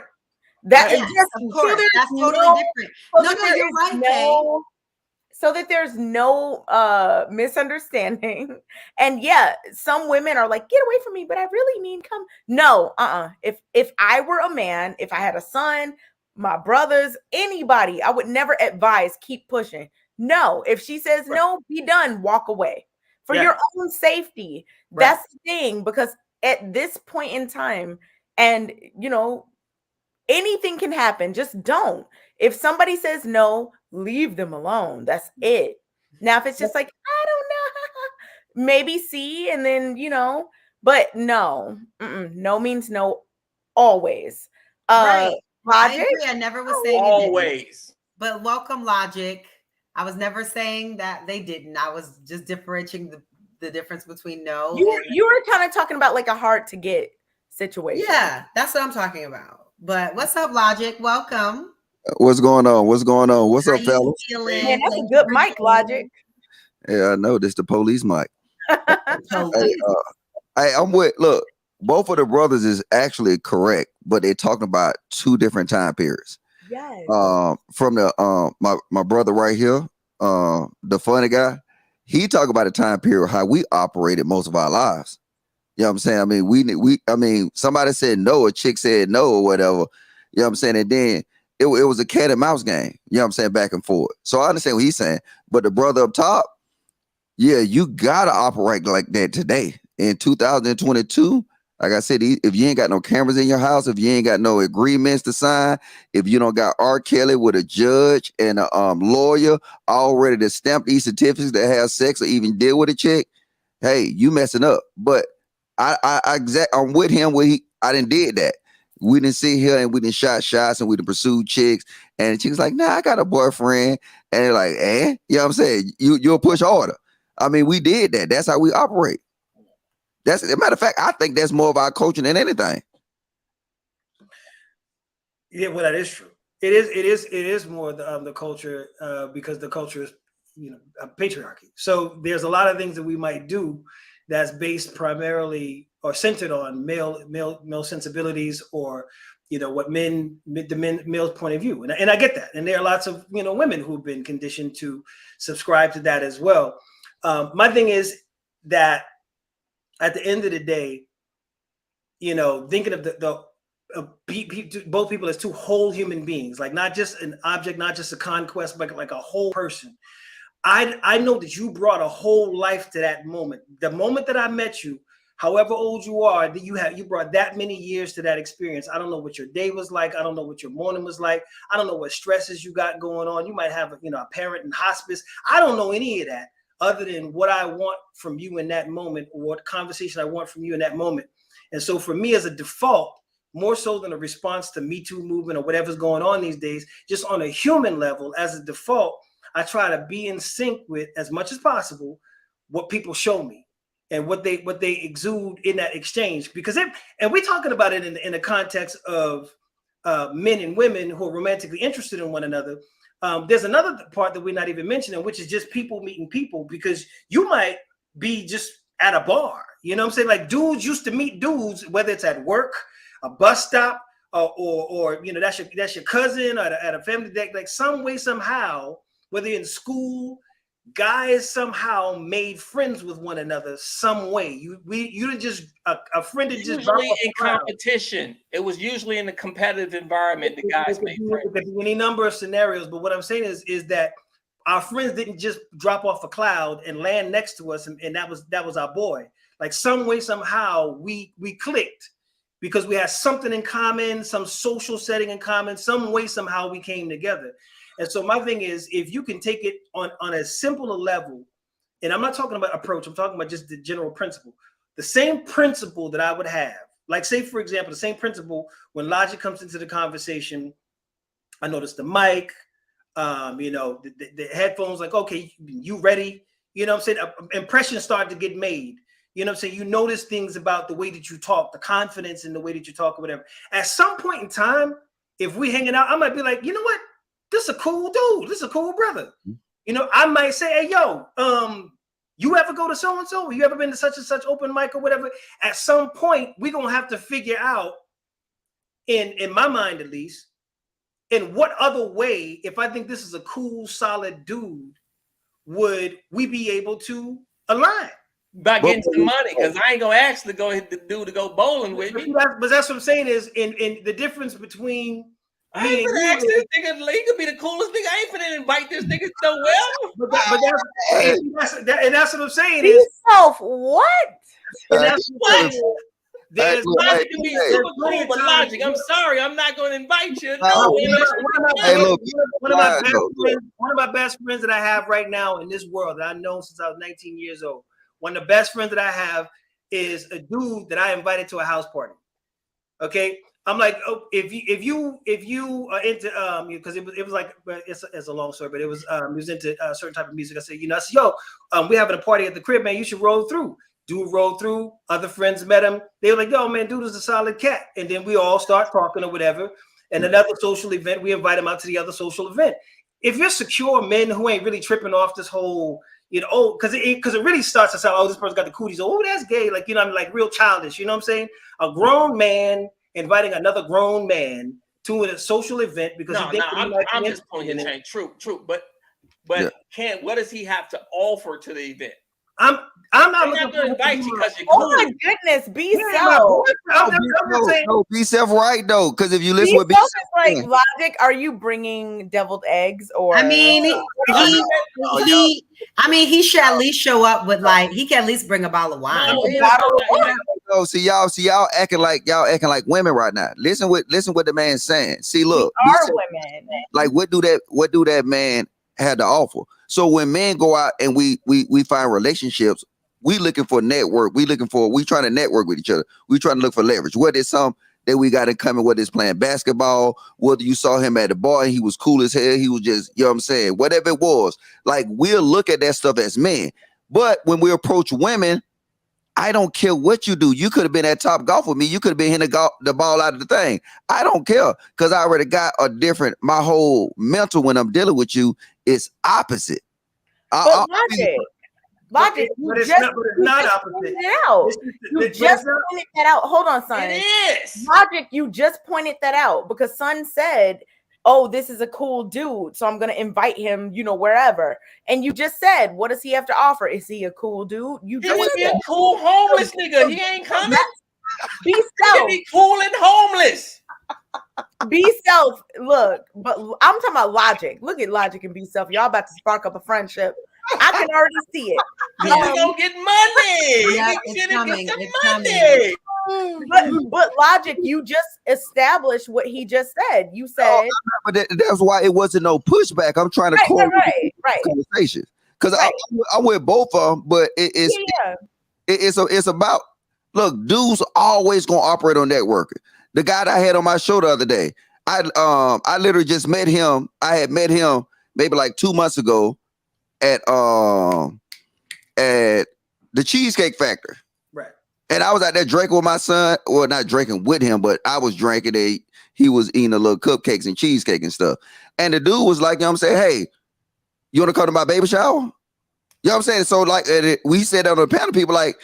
That is, of course, that's totally different. No, you're right, Kay. So that there's no misunderstanding. And yeah, some women are like, get away from me, but I really mean come. No, If I were a man, if I had a son, my brothers, anybody, I would never advise keep pushing. No, if she says no, be done, walk away for your own safety. Right. That's the thing, because at this point in time, and anything can happen. Just don't. If somebody says no, leave them alone. That's it. Now, if it's just like, I don't know, maybe see, and then, but no, no means no always. Right. Logic. I never was saying always. But welcome, Logic. I was never saying that they didn't. I was just differentiating the difference between no. You were kind of talking about like a hard to get situation. Yeah, that's what I'm talking about. But what's up, Logic? Welcome. What's going on? What's going on? What's up, fellas? Man, that's a good mic, Logic. Yeah, I know this the police mic. I'm with. Look, both of the brothers is actually correct, but they're talking about two different time periods. Yes. From the my brother right here, the funny guy, he talk about the time period how we operated most of our lives. You know what I'm saying? I mean, I mean, somebody said no, a chick said no, or whatever. You know what I'm saying? And then it was a cat and mouse game. You know what I'm saying? Back and forth. So I understand what he's saying. But the brother up top, yeah, you gotta operate like that today in 2022. Like I said, if you ain't got no cameras in your house, if you ain't got no agreements to sign, if you don't got R. Kelly with a judge and a lawyer all ready to stamp these certificates to have sex or even deal with a chick, hey, you messing up. But I'm with him where I didn't did that. We didn't sit here and we didn't shot shots and we didn't pursue chicks. And the chick's like, nah, I got a boyfriend. And they're like, you know what I'm saying? You'll push harder. I mean, we did that. That's how we operate. That's a matter of fact, I think that's more of our coaching than anything. Yeah, well, that is true. It is more the culture because the culture is, patriarchy. So there's a lot of things that we might do that's based primarily or centered on male sensibilities or what male's point of view, and I get that, and there are lots of women who've been conditioned to subscribe to that as well. My thing is that at the end of the day, thinking of both people as two whole human beings, like not just an object, not just a conquest, but like a whole person. I know that you brought a whole life to that moment. The moment that I met you, however old you are, that you brought that many years to that experience. I don't know what your day was like. I don't know what your morning was like. I don't know what stresses you got going on. You might have a parent in hospice. I don't know any of that other than what I want from you in that moment, or what conversation I want from you in that moment. And so for me, as a default, more so than a response to Me Too movement or whatever's going on these days, just on a human level, as a default, I try to be in sync with, as much as possible, what people show me and what they exude in that exchange. Because and we're talking about it in the context of men and women who are romantically interested in one another. There's another part that we're not even mentioning, which is just people meeting people, because you might be just at a bar. You know what I'm saying? Like dudes used to meet dudes, whether it's at work, a bus stop, or that's your cousin, or at a family day, like some way, somehow, whether you're in school, guys somehow made friends with one another some way. You didn't just a friend that just usually in competition. It was usually in a competitive environment. The guys made friends. There could be any number of scenarios, but what I'm saying is that our friends didn't just drop off a cloud and land next to us, and that was our boy. Like some way, somehow we clicked because we had something in common, some social setting in common, some way, somehow we came together. And so my thing is, if you can take it on a simpler level, and I'm not talking about approach, I'm talking about just the general principle. The same principle that I would have, like say, for example, the same principle when Logic comes into the conversation, I notice the mic, the headphones, like, okay, you ready? You know what I'm saying? Impressions start to get made. You know what I'm saying? You notice things about the way that you talk, the confidence in the way that you talk or whatever. At some point in time, if we hanging out, I might be like, you know what? This is a cool dude. This is a cool brother. I might say, hey, yo, you ever go to so-and-so? You ever been to such and such open mic or whatever? At some point, we're going to have to figure out, in my mind at least, in what other way, if I think this is a cool, solid dude, would we be able to align? By getting some money, because I ain't going to ask the dude to go bowling with me. But that's what I'm saying is, in the difference between... I ain't gonna ask this nigga. He could be the coolest nigga. I ain't finna invite this nigga so well. But that's what I'm saying is what? And that's what there's Logic can be super cool, but Logic, I'm sorry, I'm not gonna invite you. One of my best friends that I have right now in this world that I've known since I was 19 years old. One of the best friends that I have is a dude that I invited to a house party. Okay. I'm like, oh, if you are into because it was like, it's a long story, but it was into a certain type of music. I said, I said, yo, we're having a party at the crib, man. You should roll through. Dude rolled through. Other friends met him. They were like, yo, man, dude is a solid cat. And then we all start talking or whatever. And another social event, we invite him out to the other social event. If you're secure men who ain't really tripping off this whole, because it really starts to sound, oh, this person got the cooties. Oh, that's gay. Like, I'm like real childish. You know what I'm saying? A grown man inviting another grown man to a social event because I'm just pointing saying true. But what does he have to offer to the event? I'm not looking to invite you because you're cool. cool. Oh my goodness, be self. Be self right though, because if you listen with be self is like Logic, are you bringing deviled eggs or? I mean, he should at least show up with he can at least bring a bottle of wine. See y'all acting like women right now. Listen what the man's saying. See, look, we are women. Like what do that man have to offer? So when men go out and we find relationships, we looking for network. We trying to network with each other. We trying to look for leverage. What is some that we got in common? Whether it's playing basketball, whether you saw him at the bar and he was cool as hell, he was just, you know what I'm saying? Whatever it was, like we'll look at that stuff as men. But when we approach women, I don't care what you do. You could have been at Top Golf with me. You could have been hitting the ball out of the thing. I don't care because I already got my whole mental when I'm dealing with you is opposite. Logic, you just pointed that out. Hold on, son. It is. Logic, you just pointed that out because son said, oh, this is a cool dude, so I'm going to invite him, wherever. And you just said, what does he have to offer? Is he a cool dude? He would be a cool homeless nigga. He ain't coming. Be self. He be cool and homeless. Be self. Look, but I'm talking about Logic. Look at Logic and Be Self. Y'all about to spark up a friendship. I can already see it. You gonna get money. Yeah, it's coming. It's coming. But Logic, you just established what he just said. You said, but that's why it wasn't no pushback. I'm trying to right. conversation because I'm with both of them, but it's about look. Dudes always gonna operate on networking. The guy that I had on my show the other day, I literally just met him. I had met him maybe like 2 months ago at the Cheesecake Factory. Right. And I was out there drinking with my son. Well, not drinking with him, but I was drinking. He was eating a little cupcakes and cheesecake and stuff. And the dude was like, I'm saying, hey, you want to come to my baby shower? You know what I'm saying? So like we said on the panel, people like,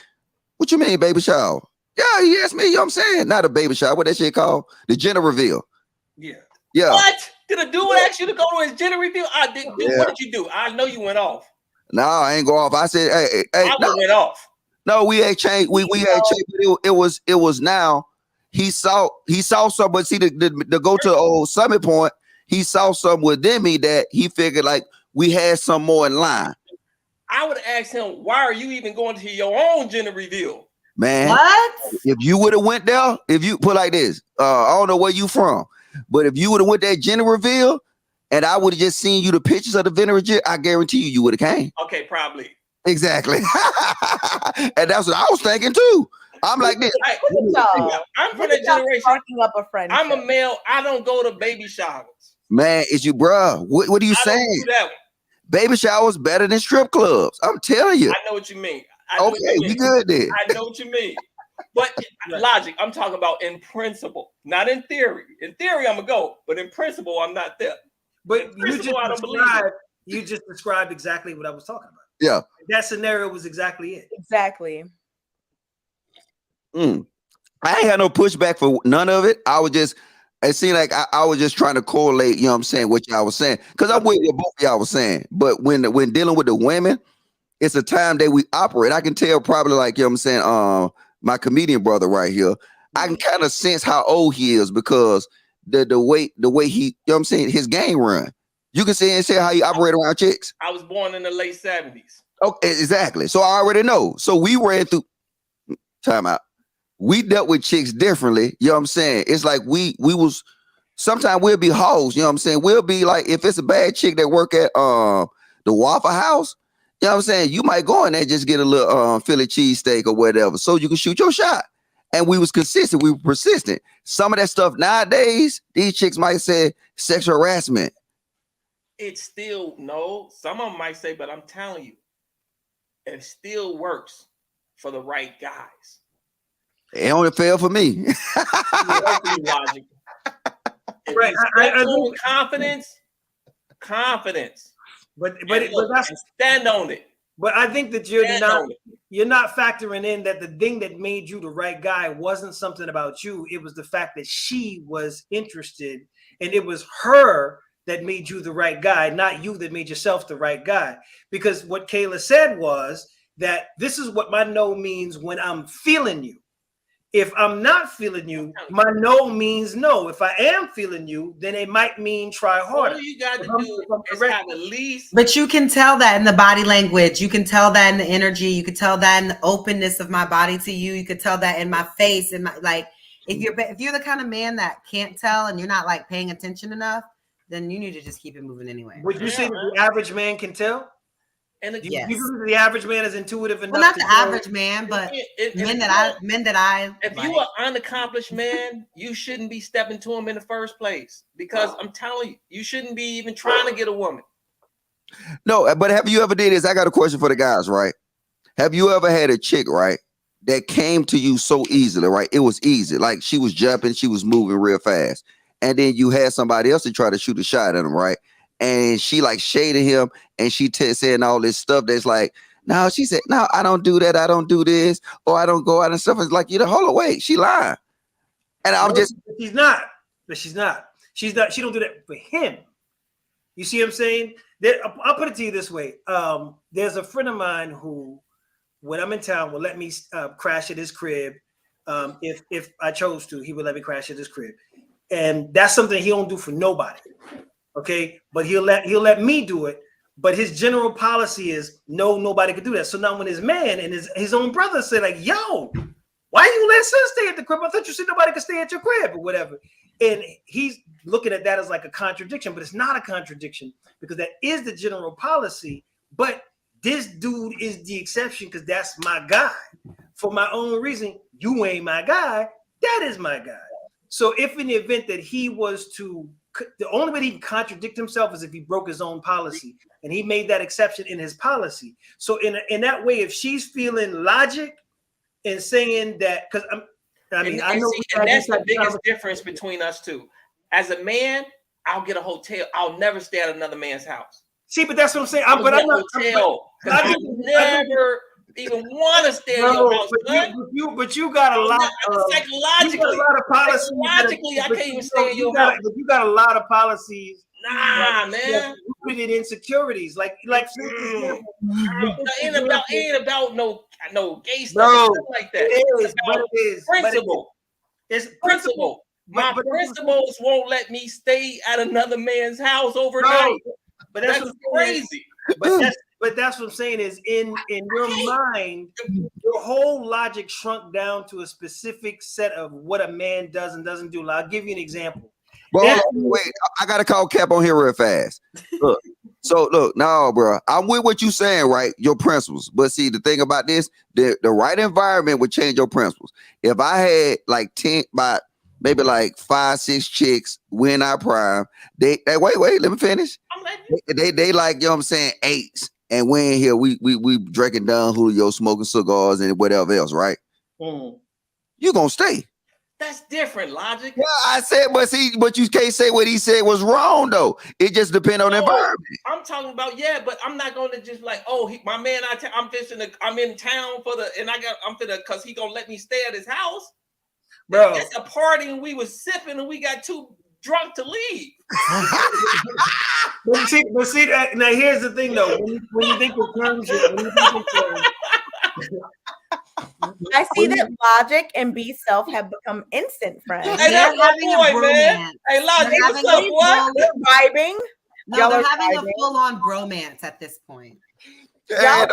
what you mean baby shower? Yeah, he asked me, you know what I'm saying? Not a baby shower, what that shit called? The gender reveal. Yeah. What? Did a dude ask you to go to his gender reveal? I didn't do. What did you do? I know you went off. No, I ain't go off. I said, hey, I went off. No, we had changed. We had changed. It was now. He saw something, but see to go to the old Summit Point, he saw something within me that he figured like we had some more in line. I would ask him, why are you even going to your own gender reveal? Man, what? If you would have went there, if you put like this, I don't know where you from, but if you would have went that gender reveal, and I would have just seen you the pictures of the gender reveal, I guarantee you would have came. Okay, probably. Exactly. And that's what I was thinking too. I'm like this. I'm from that generation. I'm a male. I don't go to baby showers. Man, it's you, bruh. What are you saying? Baby showers better than strip clubs. I'm telling you. I know what you mean. Okay, we good then. I know what you mean. But Logic, I'm talking about in principle, not in theory. In theory, I'm gonna go, but in principle, I'm not there. But you just described exactly what I was talking about. Yeah. That scenario was exactly it. Exactly. I ain't had no pushback for none of it. It seemed like I was just trying to correlate, you know what I'm saying, what y'all was saying. Because I'm with what both y'all was saying. But when dealing with the women, it's a time that we operate. I can tell probably like, you know what I'm saying, my comedian brother right here, I can kind of sense how old he is because the way he, you know what I'm saying, his game run. You can see and say how he operate around chicks. I was born in the late 70s. Okay, exactly. So I already know. So we ran through time out. We dealt with chicks differently. You know what I'm saying? It's like we was sometimes we'll be hoes, you know what I'm saying? We'll be like, if it's a bad chick that work at the Waffle House, you know what I'm saying? You might go in there and just get a little Philly cheesesteak or whatever, so you can shoot your shot. and we was consistent. We were persistent. Some of that stuff nowadays, these chicks might say sexual harassment. It still, no, some of them might say, but I'm telling you, it still works for the right guys. It only failed for me. Logic. Right. I confidence. But that's stand on it. But I think that you're not factoring in that the thing that made you the right guy wasn't something about you. It was the fact that she was interested, and it was her that made you the right guy, not you that made yourself the right guy. Because what Kayla said was that this is what my no means when I'm feeling you. If I'm not feeling you, my no means no. If I am feeling you, then it might mean try harder. All you got to do is have at least. But you can tell that in the body language. You can tell that in the energy. You can tell that in the openness of my body to you. You could tell that in my face. And like, if you're the kind of man that can't tell and you're not like paying attention enough, then you need to just keep it moving anyway. Would you say that the average man can tell? And you believe the average man is intuitive enough? Well, not the average man, but men that I. If you are an unaccomplished man, you shouldn't be stepping to him in the first place, because I'm telling you, you shouldn't be even trying to get a woman. No, but have you ever did this? I got a question for the guys, right? Have you ever had a chick, right, that came to you so easily, right? It was easy, like she was jumping, she was moving real fast, and then you had somebody else to try to shoot a shot at him, right? And she like shaded him, and she saying all this stuff that's like, no, she said, no, I don't do that, I don't do this, or I don't go out and stuff. It's like, hold on, wait, she lying. And I'm just, she's not. She don't do that for him. You see what I'm saying? I'll put it to you this way. There's a friend of mine who, when I'm in town, will let me crash at his crib. If I chose to, he would let me crash at his crib, and that's something he don't do for nobody. Okay, but he'll let me do it. But his general policy is no, nobody could do that. So now when his man and his own brother say like, yo, why you let sis stay at the crib? I thought you said nobody could stay at your crib or whatever. And he's looking at that as like a contradiction, but it's not a contradiction, because that is the general policy. But this dude is the exception, because that's my guy. For my own reason, you ain't my guy. That is my guy. So if in the event that he was to, the only way he can contradict himself is if he broke his own policy, and he made that exception in his policy. So in that way, if she's feeling logic and saying that, because I know that's the biggest difference between us two. As a man, I'll get a hotel. I'll never stay at another man's house. See, but that's what I'm saying. I never even want to stay in your house. But you got a lot. Psychologically, you got a lot of policies. Psychologically, I can't even stay in your house. But you got a lot of policies. Nah, man. Rooted in insecurities, like ain't about no gay stuff, no, like that. It is principle. It's principle. My principles won't let me stay at another man's house overnight. No, but that's crazy. But that's what I'm saying is in your mind, your whole logic shrunk down to a specific set of what a man does and doesn't do. I'll give you an example. Well, wait, I gotta call Cap on here real fast. Look, no, bro, I'm with what you're saying, right? Your principles, but see, the thing about this, the right environment would change your principles. If I had like 10, maybe like 5-6 chicks when I prime, they wait, let me finish. They like, you know what I'm saying, 8s. And we in here, we drinking down Julio, smoking cigars and whatever else, right? You gonna stay. That's different, Logic. Yeah, I said, but you can't say what he said was wrong though. It just depends on the environment. I'm talking about, but I'm not gonna just like, my man, I'm in town because he gonna let me stay at his house. Bro, that's a party and we was sipping and we got too drunk to leave. but see, now here's the thing though. When you think of terms, I see that Logic and B Self have become instant friends. Hey, that's my boy, man. Hey, Logic, what's up, what? They're vibing. No, they're having a full-on bromance at this point. Why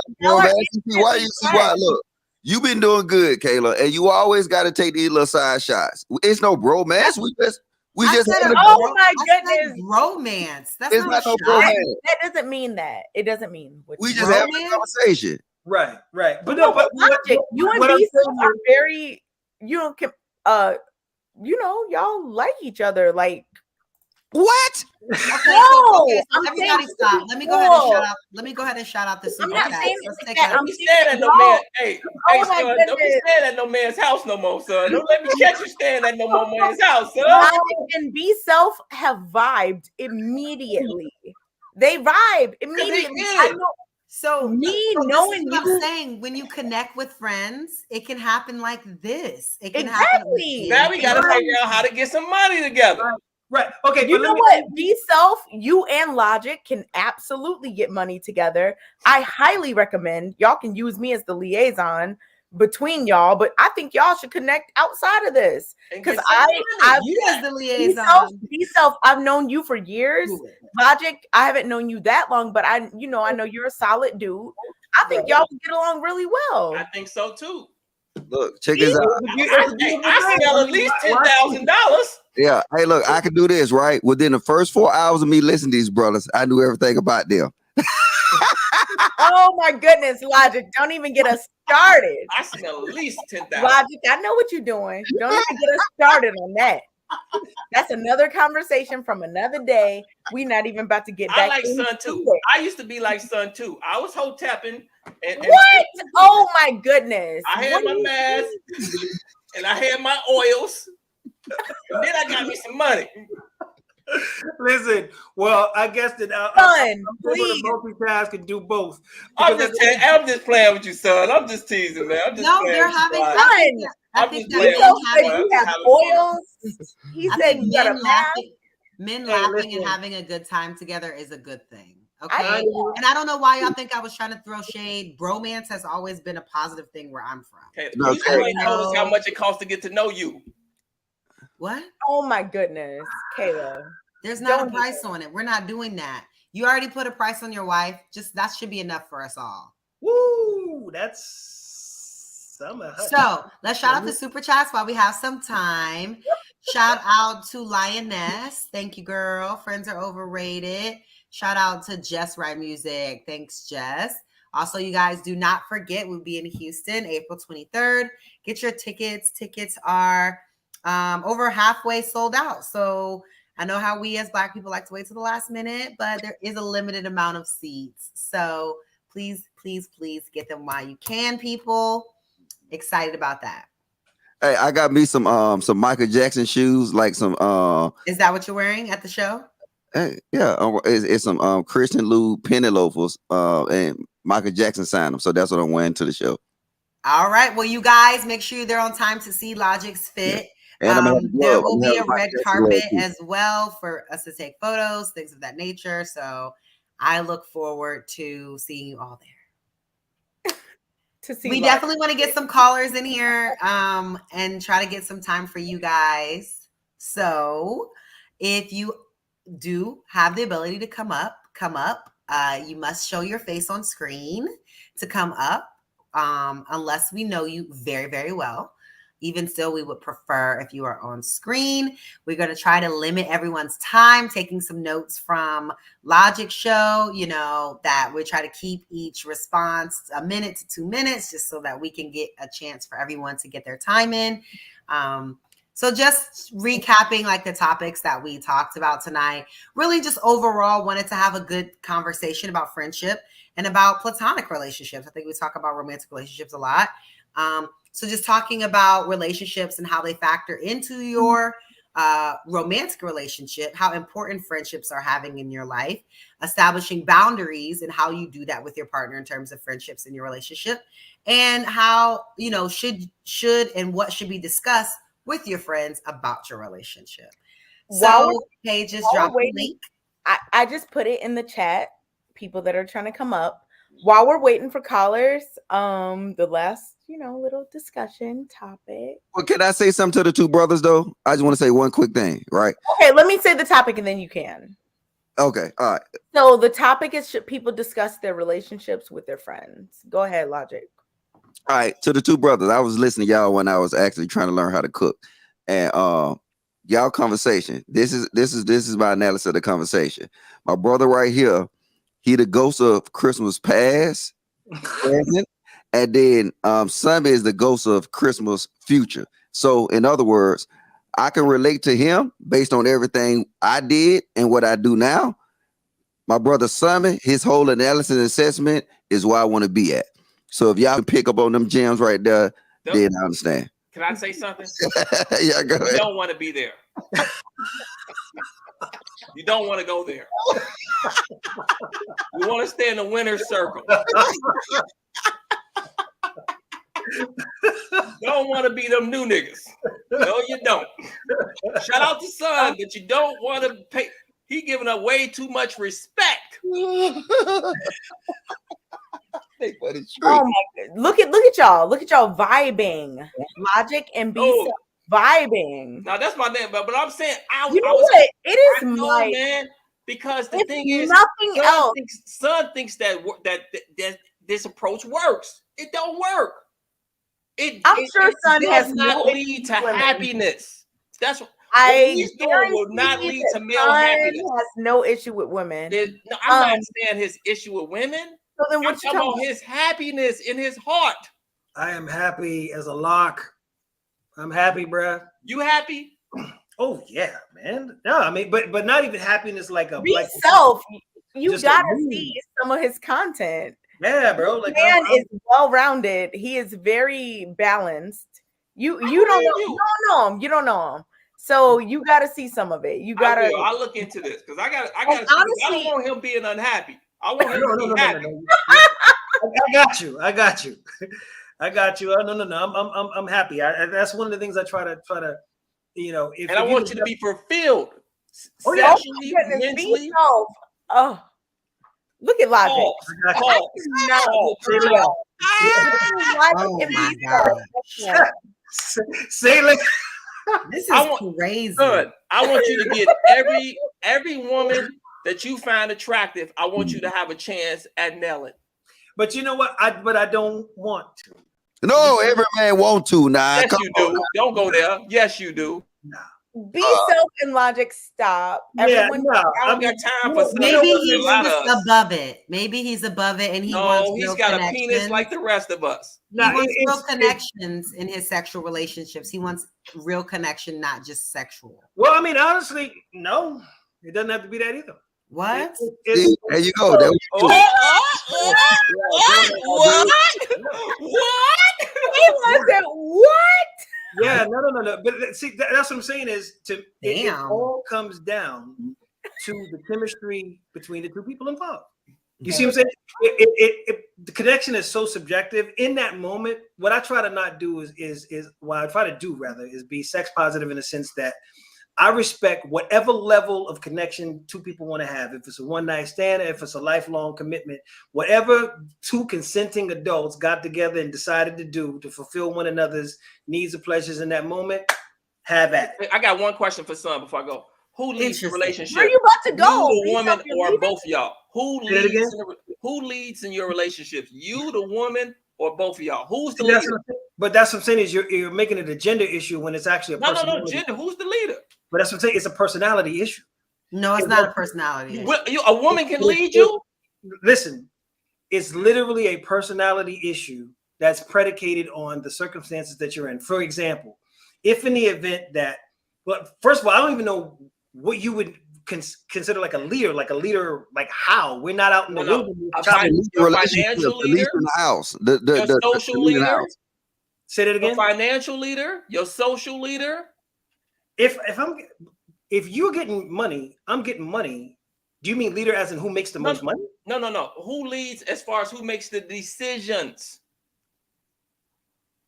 you see why? Look, you've been doing good, Kayla, and you always got to take these little side shots. It's no bromance. We just oh my goodness, romance. That's it's not no bromance. That doesn't mean that. It doesn't mean we just having a conversation. Right. But Logic, you and B are very y'all like each other. Like, what? Okay, no, so everybody stop. Let me go ahead and shout out. Let me go ahead and shout out the super chat. Don't be staying at no man. Hey, son, don't be staying at no man's house no more, son. Don't let me catch you staying at no more man's house, son. Logic and Be Self have vibed immediately. They vibe immediately. I know. So knowing you, I'm saying, when you connect with friends, it can happen like this. It can happen. Now we gotta figure out how to get some money together. Right. Okay. You know what? Be Self, you and Logic can absolutely get money together. I highly recommend y'all can use me as the liaison between y'all, but I think y'all should connect outside of this because you as the liaison. Be Self, I've known you for years. Logic, I haven't known you that long, but I know you're a solid dude. I think y'all would get along really well. I think so too. Look, check this out. I smell at least $10,000. Yeah. Hey, look, I can do this, right? Within the first 4 hours of me listening to these brothers, I knew everything about them. Oh my goodness, Logic. Don't even get us started. I smell at least 10,000. Logic, I know what you're doing. Don't even get us started on that. That's another conversation from another day. We're not even about to get back. I like Son too. I used to be like Son too. I was hotepping. What? Oh my goodness. I had my mask and I had my oils. And then I got me some money. Listen, well, I guess that Son, please multitask and do both. I'm just playing with you, son. I'm just teasing, man. I'm just they're having fun. I think you have oils. He said you got a mask. Men laughing and having a good time together is a good thing. Okay. And I don't know why y'all think I was trying to throw shade. Bromance has always been a positive thing where I'm from. Okay. You ain't told us how much it costs to get to know you. What? Oh my goodness, Kayla. There's not a price on it. We're not doing that. You already put a price on your wife. Just that should be enough for us all. Woo! That's summer. So let's shout out the super chats while we have some time. Shout out to Lioness. Thank you, girl. Friends are overrated. Shout out to Jess Write Music. Thanks, Jess. Also, you guys do not forget, we'll be in Houston, April 23rd. Get your tickets. Tickets are over halfway sold out. So I know how we as Black people like to wait to the last minute, but there is a limited amount of seats. So please, please, please get them while you can, people. Excited about that. Hey, I got me some Michael Jackson shoes, like some Is that what you're wearing at the show? Hey, yeah, it's some Christian Lou penny loafers, and Michael Jackson signed them, so that's what I'm wearing to the show. All right, well, you guys make sure they're on time to see Logic's fit. Yeah. There will be a red carpet as well for us to take photos, things of that nature. So I look forward to seeing you all there. We definitely want to get some callers in here and try to get some time for you guys. So if you do have the ability to come up. You must show your face on screen to come up, unless we know you very, very well. Even still, we would prefer if you are on screen. We're going to try to limit everyone's time, taking some notes from Logic Show, that we try to keep each response 1 minute to 2 minutes, just so that we can get a chance for everyone to get their time in. So just recapping like the topics that we talked about tonight, really just overall wanted to have a good conversation about friendship and about platonic relationships. I think we talk about romantic relationships a lot. So just talking about relationships and how they factor into your romantic relationship, how important friendships are having in your life, establishing boundaries and how you do that with your partner in terms of friendships in your relationship, and how, should and what should be discussed with your friends about your relationship. So Paige dropped the link. I just put it in the chat, people that are trying to come up. While we're waiting for callers, the last, little discussion topic. Well, can I say something to the two brothers, though? I just want to say one quick thing, right? Okay, let me say the topic and then you can. Okay, all right. So the topic is, should people discuss their relationships with their friends? Go ahead, Logic. All right, to the two brothers, I was listening to y'all when I was actually trying to learn how to cook, and y'all conversation. This is my analysis of the conversation. My brother right here, he the ghost of Christmas past, present, and then Sunday is the ghost of Christmas future. So in other words, I can relate to him based on everything I did and what I do now. My brother Simon, his whole analysis and assessment is where I want to be at. So if y'all can pick up on them gems right there, then I understand. Can I say something? Yeah, go ahead. You don't want to be there. You don't want to go there. You want to stay in the winner's circle. You don't want to be them new niggas. No, you don't. Shout out to Son, but you don't want to pay. He giving up way too much respect. Oh my God. Look at y'all. Look at y'all vibing. Logic and B vibing. Now that's my name, but I'm saying you know what? It is my man, because the thing is nothing else. Son thinks that this approach works. It don't work. I'm sure Son has not lead to happiness. That's what he's doing will not lead to male happiness. Has no issue with women. No, I'm not saying his issue with women. So then what I'm talking about his happiness in his heart. I am happy as a lock. I'm happy, bruh. You happy? Oh yeah, man. No, I mean, but not even happiness like a be like self. You gotta see some of his content. Yeah, bro. Like man is well-rounded. He is very balanced. You don't know him. You don't know him. So you got to see some of it. You got to. I'll look into this because I got. Honestly, I don't want him being unhappy. I want him to be happy. I got you. I got you. No. I'm happy. That's one of the things I try to, you know. And I want you to be fulfilled. Sexually, mentally. Oh, look at Logic. Oh my God. Say like. This is crazy. Good. I want you to get every woman that you find attractive. I want you to have a chance at nailing. But you know what? I don't want to. No, every man want to. Nah, yes, you do. Don't go there. Yes, you do. Nah. Be self and Logic. Stop. Everyone, I don't got time for. Maybe he's just above it. Maybe he's above it, and he wants. He's got a penis like the rest of us. He wants real connections in his sexual relationships. He wants real connection, not just sexual. Well, I mean, honestly, no, it doesn't have to be that either. What? There you go. What? He wasn't what? Yeah, no. But see, that's what I'm saying is it all comes down to the chemistry between the two people involved. You see what I'm saying? The connection is so subjective. In that moment, what I try to not do is what I try to do rather is be sex positive in the sense that I respect whatever level of connection two people want to have. If it's a one-night stand, if it's a lifelong commitment, whatever two consenting adults got together and decided to do to fulfill one another's needs or pleasures in that moment, have at it. I got one question for Son before I go. Who leads the relationship? Where are you about to go? You, the woman, or both of y'all? Who leads in your relationships? You, the woman, or both of y'all? Who's the leader? But that's what I'm saying is you're making it a gender issue when it's actually a no gender. Who's the leader? But that's what I'm saying. It's a personality issue. No, it's not a personality issue. A woman can lead you? Listen, it's literally a personality issue that's predicated on the circumstances that you're in. For example, if in the event that, well, first of all, I don't even know what you would consider like a leader, like how? We're not out in the wilderness. Your financial leader in the house. The social leader. Say that again. Your financial leader, your social leader. If you're getting money, I'm getting money. Do you mean leader as in who makes the most money? No. Who leads as far as who makes the decisions?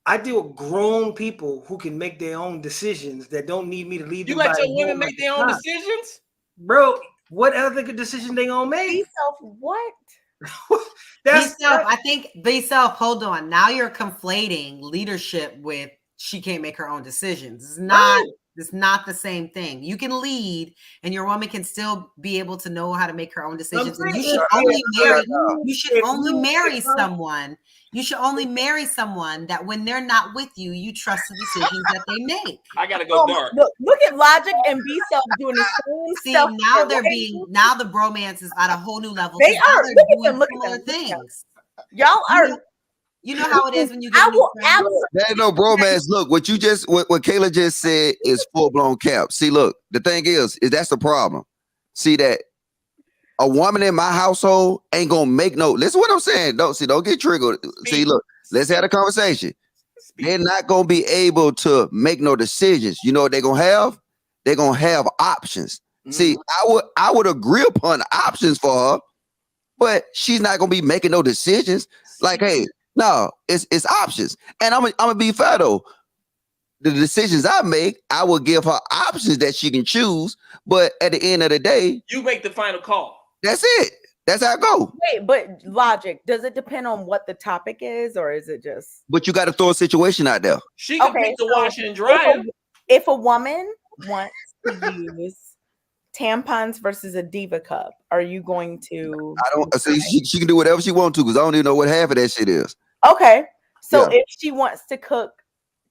I deal with grown people who can make their own decisions that don't need me to lead them. You let your women make their own decisions? Bro, what other decision they gonna make? Be self what? I think be self. Hold on. Now you're conflating leadership with she can't make her own decisions. It's not. Right. It's not the same thing. You can lead, and your woman can still be able to know how to make her own decisions. And you should only marry. You should only marry someone. You should only marry someone that when they're not with you, you trust the decisions that they make. I gotta go dark. Look at Logic and B Self doing the same stuff. Now the bromance is at a whole new level. They are. Look at them. Look at them. Things. Y'all are. You know how it is when you get I will That ain't no bromance. Look, what Kayla just said is full blown cap. See, look, the thing is that's the problem. See that a woman in my household ain't gonna make no. Listen, what I'm saying. Don't get triggered. See, look, let's have a conversation. They're not gonna be able to make no decisions. You know what they're gonna have? They're gonna have options. See, I would agree upon options for her, but she's not gonna be making no decisions. Like, hey, no, it's options. And I'm gonna be fair though. The decisions I make, I will give her options that she can choose. But at the end of the day, you make the final call. That's it. That's how I go. Wait, but logic, does it depend on what the topic is, or is it just? But you got to throw a situation out there. She can pick the washer and dryer. If a woman wants to use tampons versus a Diva cup, are you going to? I don't see. She can do whatever she wants to because I don't even know what half of that shit is. Okay, so if she wants to cook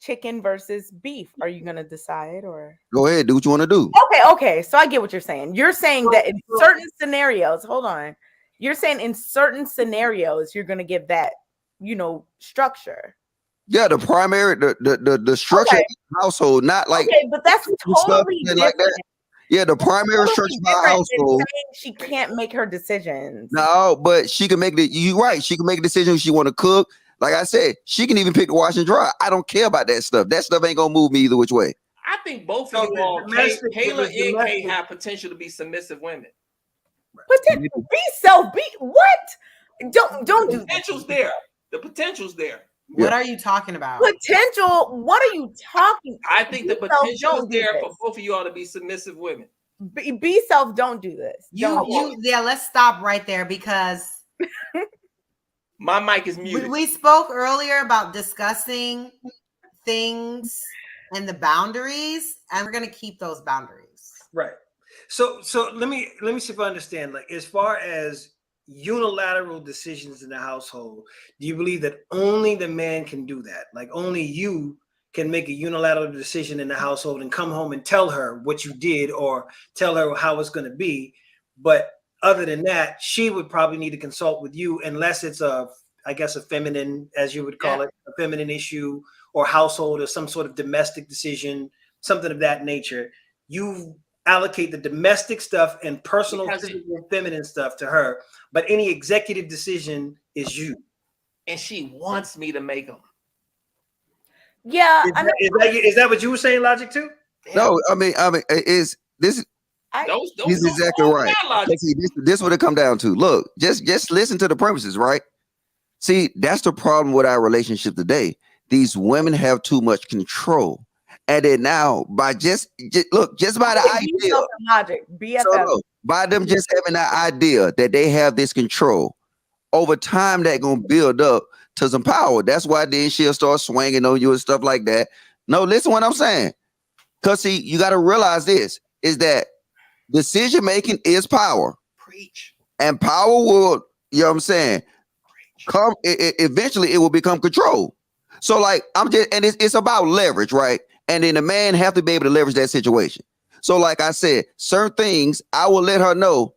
chicken versus beef, are you gonna decide, or go ahead, do what you want to do? Okay, so I get what you're saying. You're saying that in certain scenarios, hold on, you're saying in certain scenarios you're gonna give that, structure. Yeah, the primary, the structure of the household, not like but that's totally different. Like that. Yeah, the primary structure of our household. She can't make her decisions. No, but she can make you're right. She can make a decision if she want to cook. Like I said, she can even pick the wash and dry. I don't care about that stuff. That stuff ain't gonna move me either which way. I think both of you all, Kayla and Kay, have potential to be submissive women. What? Don't do the potential's there. The potential's there. What are you talking about? Potential? What are you talking? I think the potential is there for both of you all to be submissive women. Be self. Don't do this. Let's stop right there because my mic is muted. We spoke earlier about discussing things and the boundaries, and we're going to keep those boundaries. Right. So let me see if I understand. Like, as far as unilateral decisions in the household, do you believe that only the man can do that? Like, only you can make a unilateral decision in the household and come home and tell her what you did or tell her how it's going to be. But other than that, she would probably need to consult with you unless it's a feminine, as you would call it, a feminine issue or household or some sort of domestic decision, something of that nature. You allocate the domestic stuff and personal feminine stuff to her, but any executive decision is you. And she wants me to make them. Yeah. Is that what you were saying, Logic, too? No, I mean, is this? He's exactly right. See, this is what it come down to. Look, just listen to the premises, right? See, that's the problem with our relationship today. These women have too much control. And then now, by just by the idea, logic, by them just having the idea that they have this control, over time that gonna build up to some power. That's why then she'll start swinging on you and stuff like that. No, listen what I'm saying. Because see, you got to realize this is that decision making is power. Preach. And power will, you know what I'm saying, come eventually it will become control. So like it's about leverage, right? And then the man have to be able to leverage that situation. So like I said, certain things I will let her know,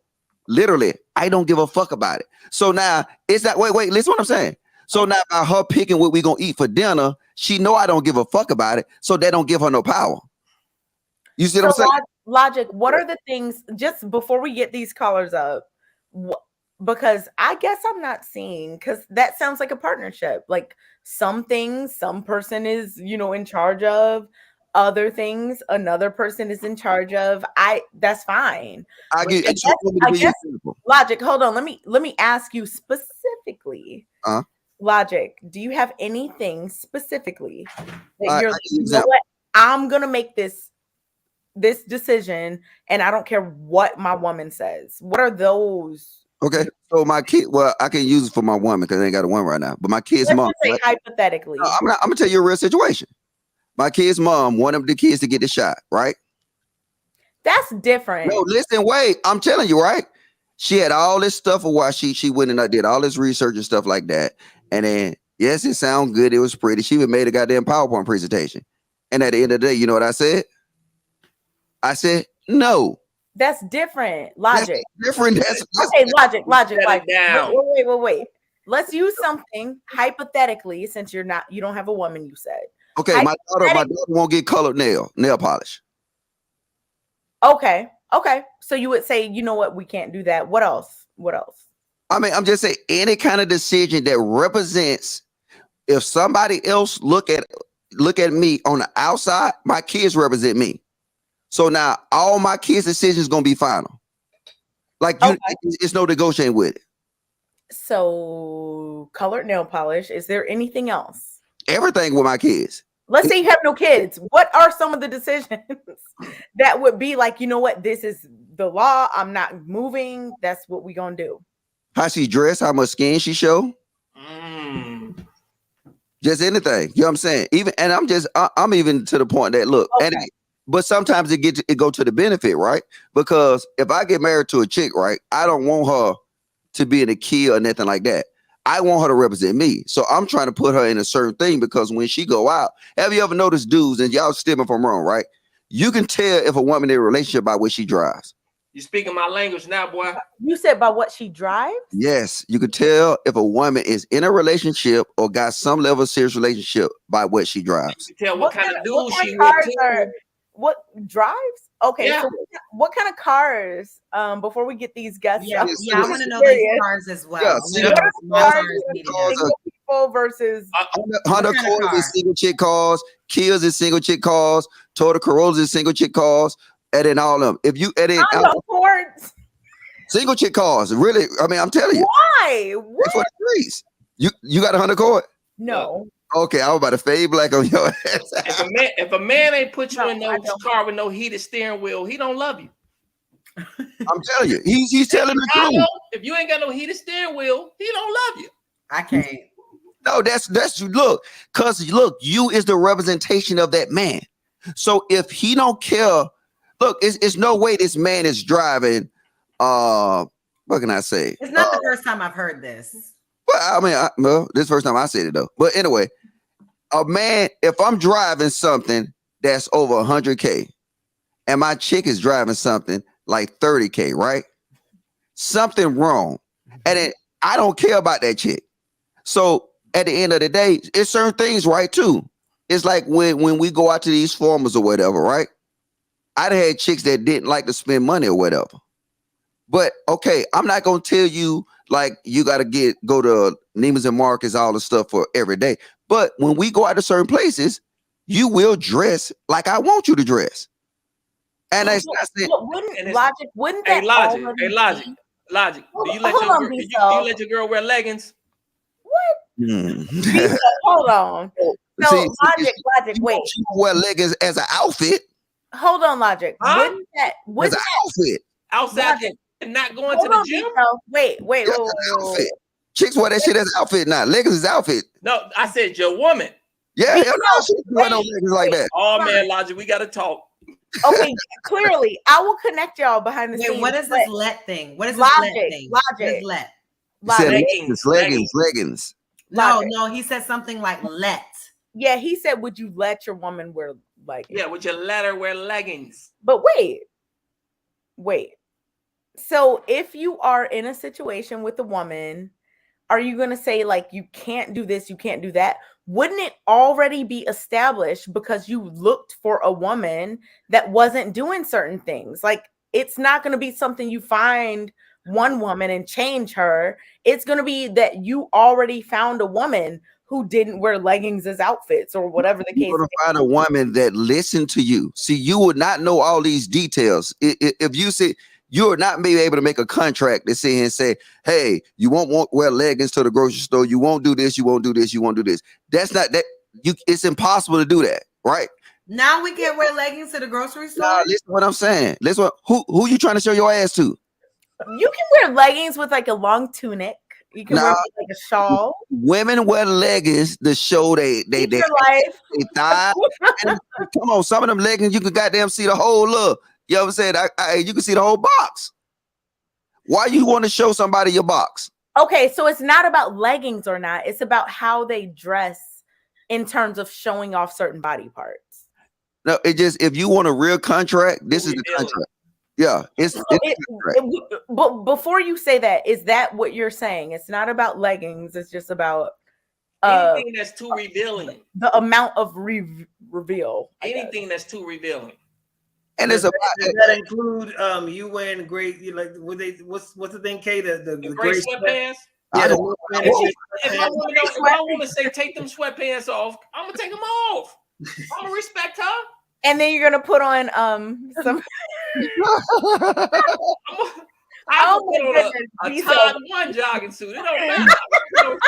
literally, I don't give a fuck about it. So now it's that wait, listen what I'm saying. So now by her picking what we gonna eat for dinner, she know I don't give a fuck about it. So that don't give her no power. You see what I'm saying? Logic, what are the things, just before we get these callers up, because I guess I'm not seeing, because that sounds like a partnership. Like some things, some person is, in charge of. Other things, another person is in charge of. That's fine. I guess Logic, hold on. Let me ask you specifically. Logic, do you have anything specifically that you're like, you know what? I'm gonna make this decision, and I don't care what my woman says. What are those? Okay, so my kid. Well, I can use it for my woman because I ain't got a woman right now. But my kid's mom. Say hypothetically, I'm gonna tell you a real situation. My kid's mom wanted the kids to get the shot, right? That's different. No, listen, wait. I'm telling you, right? She had all this stuff of why she went and I did all this research and stuff like that. And then, yes, it sounded good. It was pretty. She even made a goddamn PowerPoint presentation. And at the end of the day, you know what I said? I said, no. That's different. Logic. That's different. Okay, logic. Wait. let's use something hypothetically, since you don't have a woman, you said. Okay, my daughter won't get colored nail polish. Okay. So you would say, you know what, we can't do that. What else? I mean, I'm just saying any kind of decision that represents, if somebody else look at me on the outside, my kids represent me. So now all my kids' decisions gonna be final. Like it's no negotiating with it. So colored nail polish. Is there anything else? Everything with my kids. Let's say you have no kids. What are some of the decisions that would be like, you know what, this is the law. I'm not moving. That's what we gonna do. How she dress, how much skin she show. Just anything. You know what I'm saying? I'm even to the point that look, but sometimes it go to the benefit, right? Because if I get married to a chick, right, I don't want her to be in a key or nothing like that. I want her to represent me. So I'm trying to put her in a certain thing, because when she go out, have you ever noticed dudes, and y'all steer me if I'm wrong, right? You can tell if a woman in a relationship by what she drives. You speaking my language now, boy. You said by what she drives? Yes. You can tell if a woman is in a relationship or got some level of serious relationship by what she drives. You can tell what kind of dude she with. What drives? Okay, yeah. So what kind of cars? Before we get these guests, I want to know these cars as well. Single people versus Honda Accord is single chick cars, Kias is single chick cars, Toyota Corollas is single chick cars, and then all of them. If you edit single chick cars, really, I mean, I'm telling you. Why? What? For the streets. You got a Honda Accord? No. Okay, I was about to fade black on your ass. If a man ain't put you in no car with no heated steering wheel, he don't love you. I'm telling you, he's telling the truth. If you ain't got no heated steering wheel, he don't love you. I can't. No, that's look, cause look, you is the representation of that man. So if he don't care, look, it's no way this man is driving. What can I say? It's not the first time I've heard this. Well, I mean, this is the first time I said it though. But anyway, a man, if I'm driving something that's over 100K, and my chick is driving something like 30K, right? Something wrong, and then I don't care about that chick. So at the end of the day, it's certain things, right? Too. It's like when we go out to these formers or whatever, right? I'd had chicks that didn't like to spend money or whatever. But okay, I'm not gonna tell you like you gotta go to Neiman's and Marcus, all the stuff for every day. But when we go out to certain places, you will dress like I want you to dress. And that's wouldn't that Logic. Do you let your girl wear leggings? What? Hold on. So Logic, wait. She wear leggings as an outfit. Hold on, Logic. Huh? Wouldn't as an outfit. Outside and not going to the gym? Wait. Chicks wear that shit as an outfit now. Leggings is outfit. No, I said your woman. Yeah, hell no, she wear no leggings like that. Oh man, Logic, we gotta talk. Okay, clearly, I will connect y'all behind the scenes. What is this let thing? What is this let thing? Logic. Leggings. No, he said something like let. Yeah, he said, would you let your woman wear leggings? Yeah, would you let her wear leggings? But wait. So if you are in a situation with a woman, are you going to say like, you can't do this, you can't do that? Wouldn't it already be established because you looked for a woman that wasn't doing certain things? Like, it's not going to be something you find one woman and change her. It's going to be that you already found a woman who didn't wear leggings as outfits or whatever the case. You're going to find a woman that listened to you. See, you would not know all these details. If you say, you're not maybe able to make a contract that say and say, hey, you won't wear leggings to the grocery store. You won't do this. You won't do this. You won't do this. That's not that. It's impossible to do that, right? Now we can't wear leggings to the grocery store. Nah, listen to what I'm saying. Listen, who you trying to show your ass to? You can wear leggings with like a long tunic. You can wear like a shawl. Women wear leggings to show they thigh. Come on, some of them leggings you can goddamn see the whole look. You know what I'm saying? You can see the whole box. Why you want to show somebody your box? Okay, so it's not about leggings or not. It's about how they dress in terms of showing off certain body parts. No, it just, if you want a real contract, this is the contract. Yeah, but before you say that, is that what you're saying? It's not about leggings. It's just about anything that's too revealing. The amount of reveal. Anything that's too revealing. And does that include you wearing gray? What's the thing, Kay? The gray sweatpants. Yeah. If I want to say take them sweatpants off, I'm gonna take them off. I'm gonna respect her. And then you're gonna put on some. I'll put on a Todd One jogging suit. It don't matter.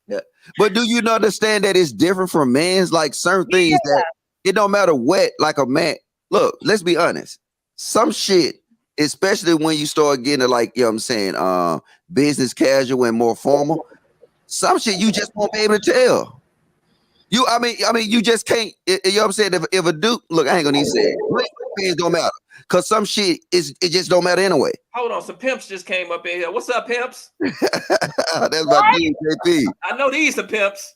Yeah. But do you understand that it's different from men's? Like certain things that it don't matter what, like a man. Look, let's be honest. Some shit, especially when you start getting to like, you know what I'm saying, business casual and more formal, some shit you just won't be able to tell. I mean, you just can't, you know what I'm saying? If a dude, look, I ain't gonna even say it. It don't matter. Cause some shit it just don't matter anyway. Hold on, some pimps just came up in here. What's up, pimps? That's my dude, JP. I know these are pimps.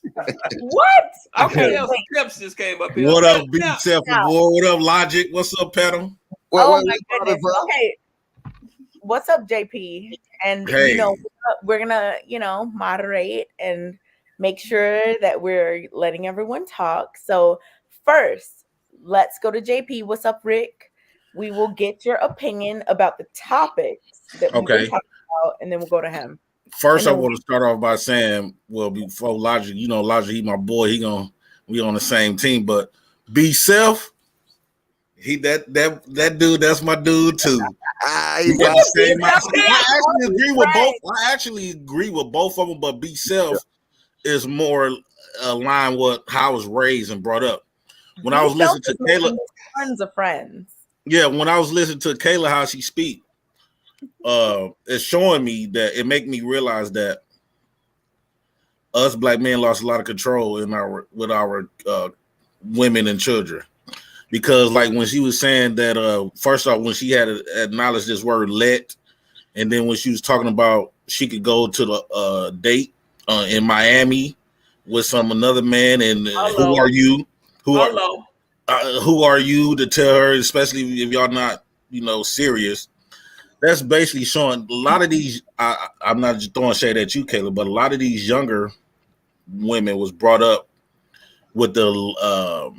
What? Okay, some pimps just came up here. What up, Big Self Boy? What up, Logic? What's up, Pedal? Oh my goodness. Okay. What's up, JP? And you know, we're gonna, moderate and make sure that we're letting everyone talk. So first, let's go to JP. What's up, Rick? We will get your opinion about the topics that we've been talking about, and then we'll go to him. First, I want to start off by saying, well, before Logic, Logic, he my boy. We on the same team, but B Self, that dude, that's my dude too. I actually agree with both of them, but B Self is more aligned with how I was raised and brought up. When I was listening to Kayla, tons of friends. Yeah, when I was listening to Kayla how she speak, it's showing me that it make me realize that us black men lost a lot of control with our women and children. Because like when she was saying that, first off, when she had acknowledged this word "let," and then when she was talking about she could go to the date in Miami with another man, and who are you? Who are you to tell her, especially if y'all not, serious? That's basically showing a lot of these. I'm not just throwing shade at you, Kayla, but a lot of these younger women was brought up with the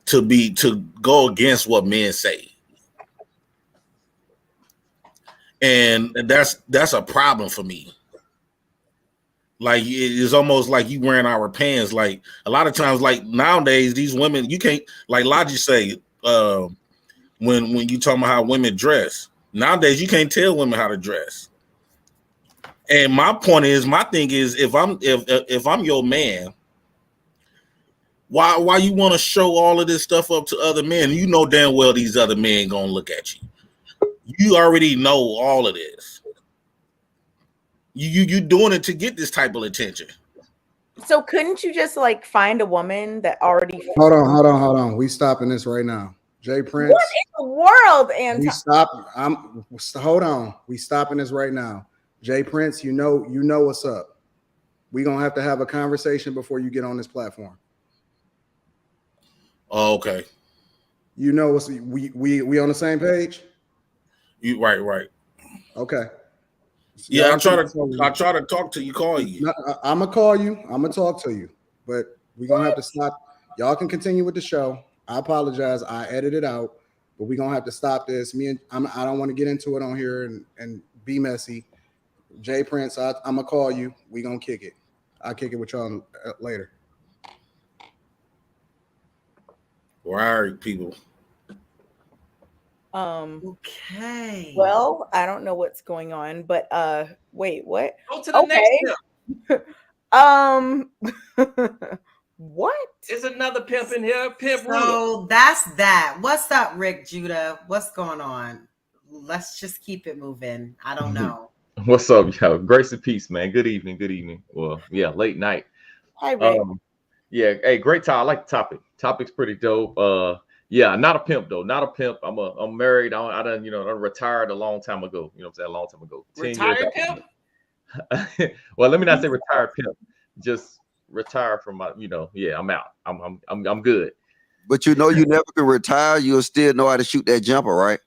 to go against what men say, and that's a problem for me. Like it's almost like you wearing our pants. Like a lot of times, like nowadays, these women, you can't, like Logic say, when you talking about how women dress. Nowadays, you can't tell women how to dress. And my thing is, if I'm your man, why you want to show all of this stuff up to other men? You know damn well these other men gonna look at you. You already know all of this. You doing it to get this type of attention. So couldn't you just like find a woman that already? Hold on. We stopping this right now. Jay Prince. What in the world? And we stop. Hold on. We stopping this right now. Jay Prince, you know what's up. We gonna have to have a conversation before you get on this platform. Oh, okay. We on the same page? You right. Okay. Yeah, I try to talk to you, call you. I'm gonna call you. I'm gonna talk to you, but we're gonna have to stop. Y'all can continue with the show. I apologize. I edited out, but we're gonna have to stop this. I don't want to get into it on here and be messy. Jay Prince, I'm gonna call you. We're gonna kick it. I'll kick it with y'all later. Where are people? Okay. Well, I don't know what's going on, but wait, what? Go to the next pimp. What? There's another pimp in here. Pimp. So that's that. What's up, Rick Judah? What's going on? Let's just keep it moving. I don't know. What's up, yo? Grace and peace, man. Good evening. Well, yeah, late night. Hi, Rick. Yeah, hey, great time. I like the topic. Topic's pretty dope. Yeah, not a pimp though. Not a pimp. I'm married. I done retired a long time ago. You know what I'm saying? A long time ago. Retired pimp? Well, let me not say retired pimp. Just retire from my. Yeah, I'm out. I'm good. But you never can retire. You'll still know how to shoot that jumper, right?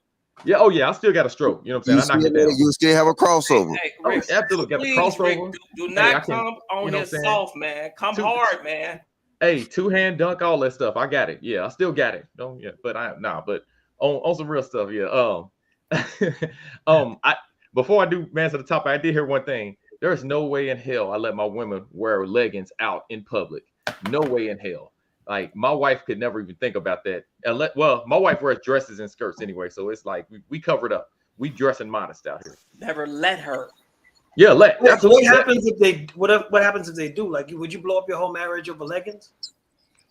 Yeah. Oh yeah. I still got a stroke. You know what I'm saying? I knock it down. You still have a crossover. Hey, Rick, absolutely got the please, crossover. Rick, do not come on here soft, man. Come hard, man. Hey, 2-hand dunk, all that stuff. I got it. Yeah, I still got it. Don't but but on some real stuff, yeah. I before I do man to the topic, I did hear one thing. There is no way in hell I let my women wear leggings out in public. No way in hell. Like my wife could never even think about that. Well, my wife wears dresses and skirts anyway, so it's like we covered up. We dressing modest out here. Never let her. Yeah, what happens if they what happens if they do? Like, would you blow up your whole marriage over leggings?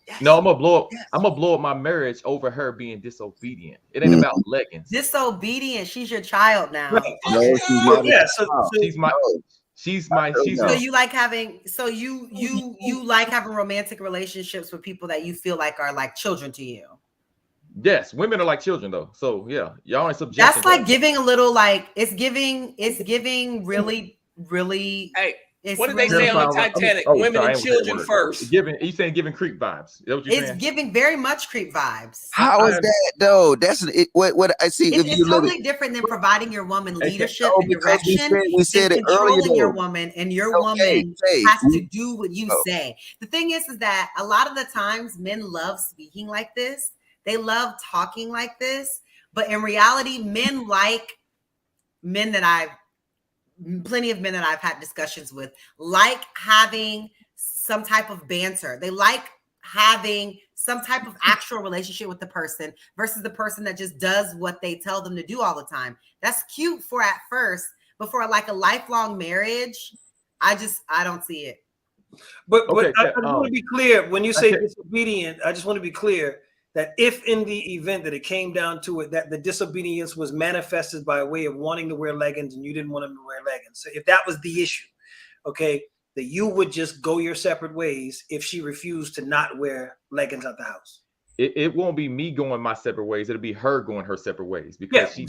Yes. No, I'm gonna blow up. Yes. I'm gonna blow up my marriage over her being disobedient. It ain't about leggings. Disobedient. She's your child now. Right. No, she's not. Yeah, she's my. So you like having. So you like having romantic relationships with people that you feel like are like children to you. Yes, women are like children though. So yeah, y'all ain't subject. That's like giving a little like it's giving really. Hey, what did they say on the Titanic? Women and children first. You saying giving creep vibes? It's giving very much creep vibes. How is that though? That's it. What I see. It's totally different than providing your woman leadership and direction. We said it earlier. Your woman and your woman has to do what you say. The thing is that a lot of the times men love speaking like this. They love talking like this, but in reality, plenty of men that I've had discussions with, like having some type of banter. They like having some type of actual relationship with the person versus the person that just does what they tell them to do all the time. That's cute for at first, but for like a lifelong marriage, I don't see it. But I just want to be clear, when you say disobedient, I just want to be clear that if in the event that it came down to it, that the disobedience was manifested by way of wanting to wear leggings and you didn't want him to wear leggings. So if that was the issue, okay, that you would just go your separate ways if she refused to not wear leggings out the house. It won't be me going my separate ways. It'll be her going her separate ways because she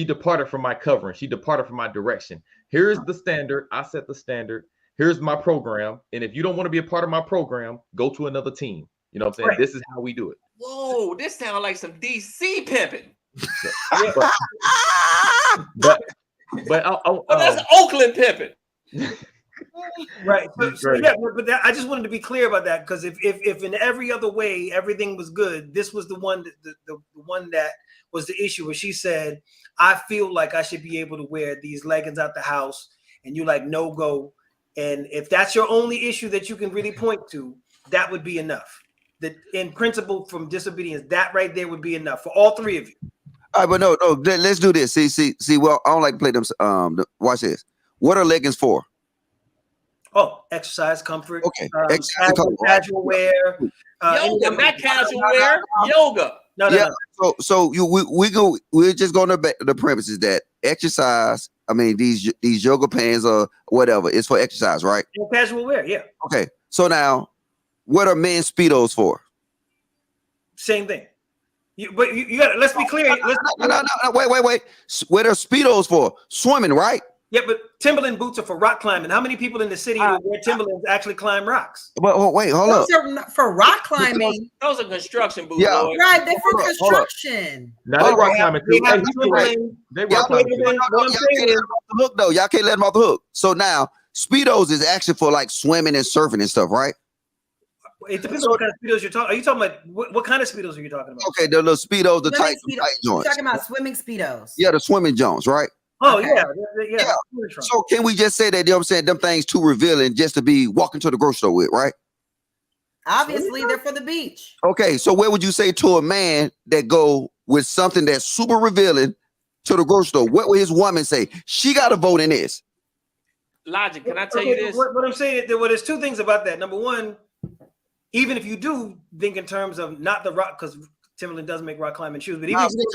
departed from my covering. She departed from my direction. Here's the standard. I set the standard. Here's my program. And if you don't want to be a part of my program, go to another team. You know what I'm saying? Right. This is how we do it. Whoa, this sounds like some DC pimping. But that's Oakland pimping. Right. But I just wanted to be clear about that because if in every other way everything was good, this was the one the one that was the issue where she said, I feel like I should be able to wear these leggings out the house, and you like no go. And if that's your only issue that you can really point to, that would be enough. That in principle from disobedience, that right there would be enough for all three of you. All right, but no, let's do this. See. Well, I don't like to play them. Watch this. What are leggings for? Oh, exercise, comfort. Okay, casual wear. Yoga, not casual wear. Yoga. No. So we're just going to the premises that exercise. I mean, these yoga pants or whatever is for exercise, right? Casual wear, yeah. Okay, so now. What are men's Speedos for? Same thing. You got to, let's be clear. No, wait. What are Speedos for? Swimming, right? Yeah, but Timberland boots are for rock climbing. How many people in the city who wear Timberlands actually climb rocks? Well, wait, hold up. Those are for rock climbing. Those are construction boots. Yeah. Lord. Right, they're for construction. Now they rock climbing too. They rock climbing too. Look though, y'all can't let them off the hook. So now Speedos is actually for like swimming and surfing and stuff, right? It depends on what kind of Speedos you're talking. Are you talking about what kind of Speedos are you talking about? Okay, the little Speedos, the tight joints. You're talking about swimming Speedos. Yeah, the swimming joints, right? Oh, okay. Yeah. So can we just say that, you know what I'm saying, them things too revealing just to be walking to the grocery store with, right? Obviously, they're for the beach. Okay, so where would you say to a man that go with something that's super revealing to the grocery store? What would his woman say? She got to vote in this. Logic, can I tell you this? What I'm saying, there's two things about that. Number one, even if you do think in terms of not the rock, because Timberland does make rock climbing shoes, but even if you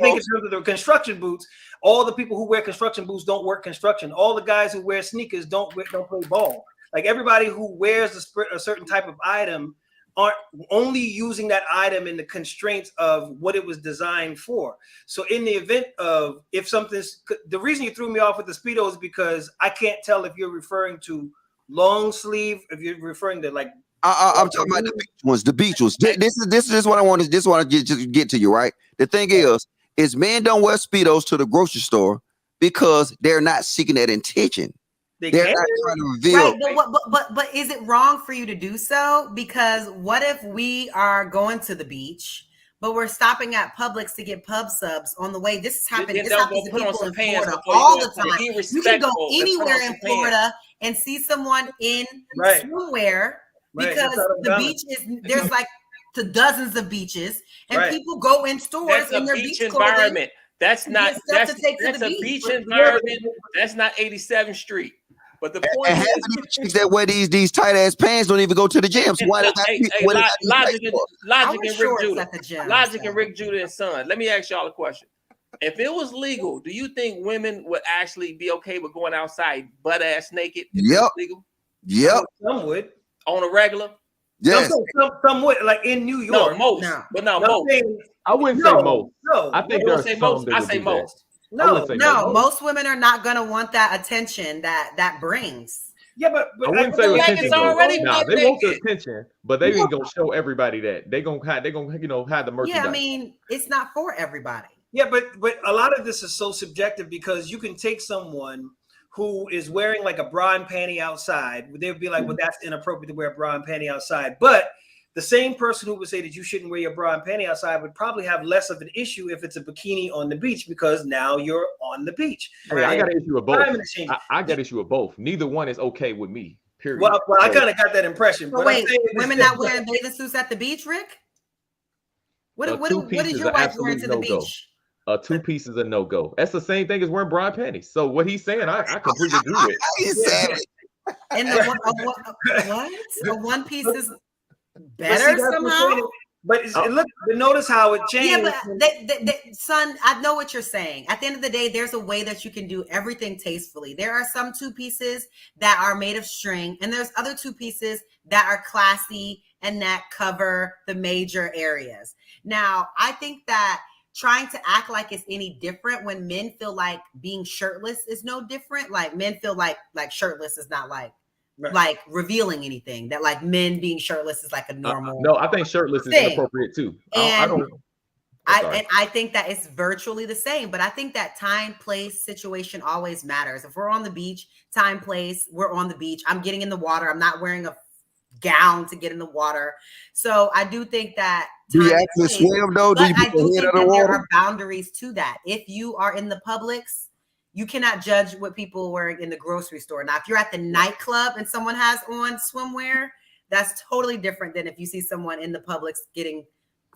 think in terms of the construction boots, all the people who wear construction boots don't work construction. All the guys who wear sneakers don't play ball. Like everybody who wears a certain type of item aren't only using that item in the constraints of what it was designed for. So in the event of the reason you threw me off with the Speedo is because I can't tell if you're referring to long sleeve, if you're referring to like I'm talking about the beach ones. The beach ones. This is what I want to. This want to get to you, right? The thing is men don't wear Speedos to the grocery store because they're not seeking that intention. They're not trying to reveal. Right, but is it wrong for you to do so? Because what if we are going to the beach, but we're stopping at Publix to get pub subs on the way? This is happening. This happens to people in Florida all the time. You can go anywhere in Florida and see someone in swimwear because the beach is there's like to dozens of beaches, and people go in stores in their beach environment. That's not that's a beach environment. That's not 87th Street. But the point is, chicks that wear these tight ass pants don't even go to the gym. So why Logic and Rick Judah and Son. Let me ask y'all a question. If it was legal, do you think women would actually be okay with going outside butt ass naked? Yep. Legal? Yep. Some would. On a regular? Yes. Some would, like in New York. No, most. No. But not most. I wouldn't say most. No. I think there's say some most. that I would say do most. that. No, most women are not going to want that attention that brings. Yeah, but I wouldn't say attention. Already nah, they want the attention, but they ain't gonna show everybody that. They gonna have the merchandise. Yeah, I mean, it's not for everybody. Yeah, but a lot of this is so subjective because you can take someone who is wearing like a bra and panty outside. They would be like, well, that's inappropriate to wear a bra and panty outside. But the same person who would say that you shouldn't wear your bra and panty outside would probably have less of an issue if it's a bikini on the beach because now you're on the beach. Hey, I got an issue with both. I got an issue with both. Neither one is okay with me. Period. Well, I kind of got that impression. But wait, women not wearing bathing suits at the beach, Rick? What is your wife wearing to the beach? A two-piece is a no-go. That's the same thing as wearing bra and panties. So what he's saying, I completely agree with. He said it. And the one piece is better somehow. But notice how it changed. Yeah, but son, I know what you're saying. At the end of the day, there's a way that you can do everything tastefully. There are some two pieces that are made of string, and there's other two pieces that are classy and that cover the major areas. Now, I think that trying to act like it's any different when men feel like being shirtless is no different. Like men feel like shirtless is not like revealing anything, that like men being shirtless is like a normal no, I think shirtless is inappropriate too. I think that it's virtually the same, but I think that time, place, situation always matters. If we're on the beach, time, place, we're on the beach. I'm getting in the water. I'm not wearing a gown to get in the water. So I do think that do you actually swim though? Do you put your head under the water? There are boundaries to that. If you are in the Publix, you cannot judge what people are wearing in the grocery store. Now, if you're at the nightclub and someone has on swimwear, that's totally different than if you see someone in the Publix getting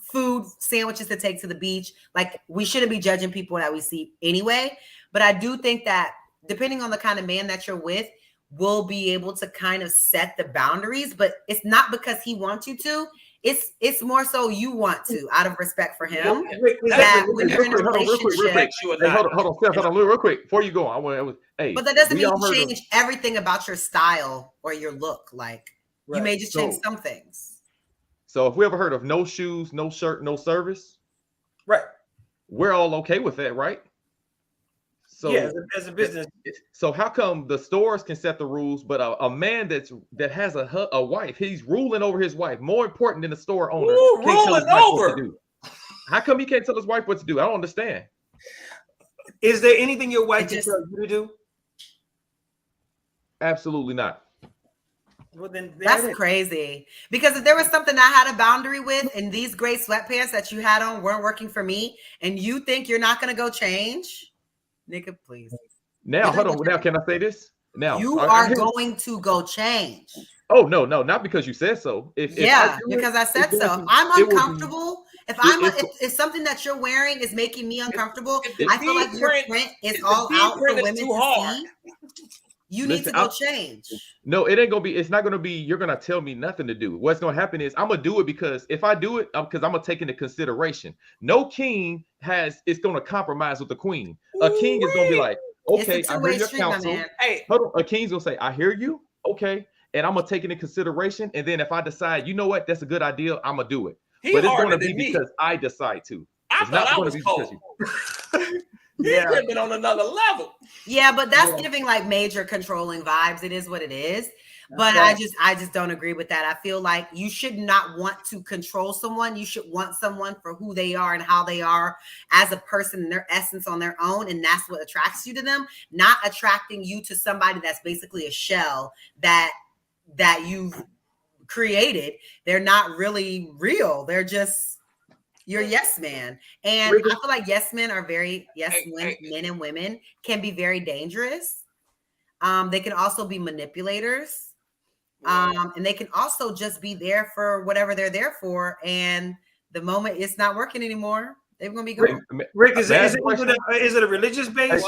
food, sandwiches to take to the beach. Like, we shouldn't be judging people that we see anyway. But I do think that depending on the kind of man that you're with, we'll be able to kind of set the boundaries. But it's not because he wants you to. It's more so you want to, out of respect for him. That when you're in a relationship, hold on, real quick before you go. But that doesn't mean you change everything about your style or your look. Like you may just change some things. So if we ever heard of no shoes, no shirt, no service, right? We're all okay with that, right? So yeah, as a business. So how come the stores can set the rules, but a man that has a wife, he's ruling over his wife, more important than the store owner? Can't tell his wife what to do. How come he can't tell his wife what to do? I don't understand. Is there anything your wife can tell you to do? Absolutely not. Well, then that's crazy. Because if there was something I had a boundary with, and these gray sweatpants that you had on weren't working for me, and you think you're not going to go change, nigga, please. Now, hold on. Now, can I say this? Now, you are going to go change. Oh, no, not because you said so. Because I said so. I'm uncomfortable. If something that you're wearing is making me uncomfortable, I feel like your print is all out for women to see. You need to go change. No, it ain't gonna be. It's not gonna be. You're gonna tell me nothing to do. What's gonna happen is I'm gonna do it because if I do it, because I'm gonna take into consideration. No king is gonna compromise with the queen. A king is gonna be like, okay, I hear your counsel. Hey, hold on. A king's gonna say, I hear you. Okay, and I'm gonna take it into consideration. And then if I decide, you know what, that's a good idea, I'm gonna do it. But it's gonna be because I decide to. I thought I was cold. He's living on another level. Yeah, but that's giving like major controlling vibes. It is what it is. But I just don't agree with that. I feel like you should not want to control someone. You should want someone for who they are and how they are as a person, their essence on their own. And that's what attracts you to them, not attracting you to somebody that's basically a shell that you've created. They're not really real. They're just your yes man. And I feel like yes men are very, men and women can be very dangerous. They can also be manipulators. And they can also just be there for whatever they're there for. And the moment it's not working anymore, they're going to be gone. Rick, is it a religious base?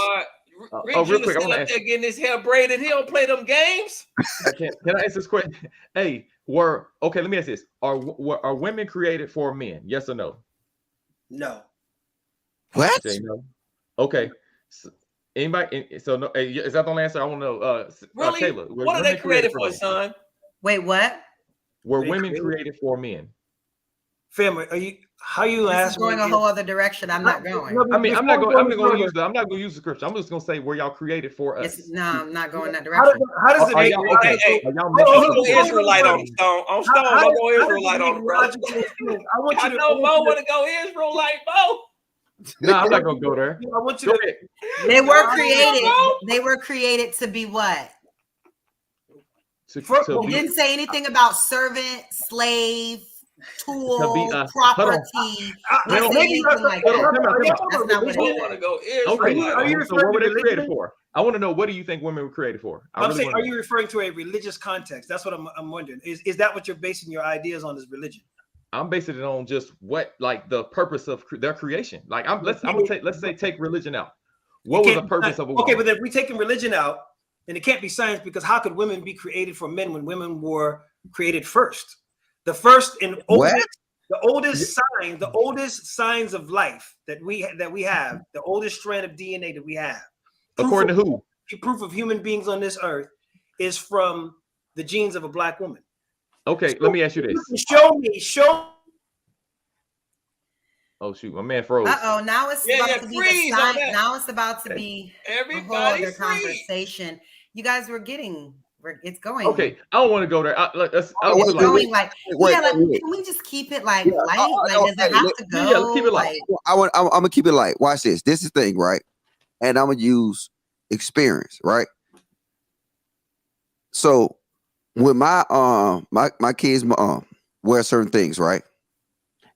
Rick real quick, still up there getting his hair braided. He don't play them games. Can I ask this question? Hey, let me ask this. Are women created for men? Yes or no? No. What? Say no. Okay. So, anybody? So no. Is that the only answer? I want to know. Really? Kayla, what are they created for, son? Wait, what? Were women created for men? Family, how you asking? Going a whole other direction. I'm not going. I mean, I'm not going to use the scripture. I'm just going to say were y'all created for us? No, I'm not going that direction. How does it make go Israelite on Stone? On Stone, don't go Israelite on, bro. I know Mo want to go Israelite, Mo. No, I'm not going to go there. I want you to. They were created. They were created to be what? You didn't say anything about servant, slave, tool, property. So what were they created for? I want to know, what do you think women were created for? Are you referring to a religious context? That's what I'm wondering. Is that what you're basing your ideas on, is religion? I'm basing it on just what, like, the purpose of their creation. Like, let's take religion out. What was the purpose of a woman? Okay, but if we're taking religion out, then it can't be science, because how could women be created for men when women were created first? The first and oldest signs of life that we have, the oldest strand of DNA that we have, according to who? Proof of human beings on this earth is from the genes of a black woman. Okay, so let me ask you this. Show. Oh shoot, my man froze. Now it's about to be the side. Now it's about to be a whole other conversation. You guys it's going. Okay, I don't want to go there. Can we just keep it like light? Does it have to go? Yeah, let's keep it light. I'm gonna keep it light. Watch this. This is the thing, right? And I'm gonna use experience, right? So when my kids wear certain things, right?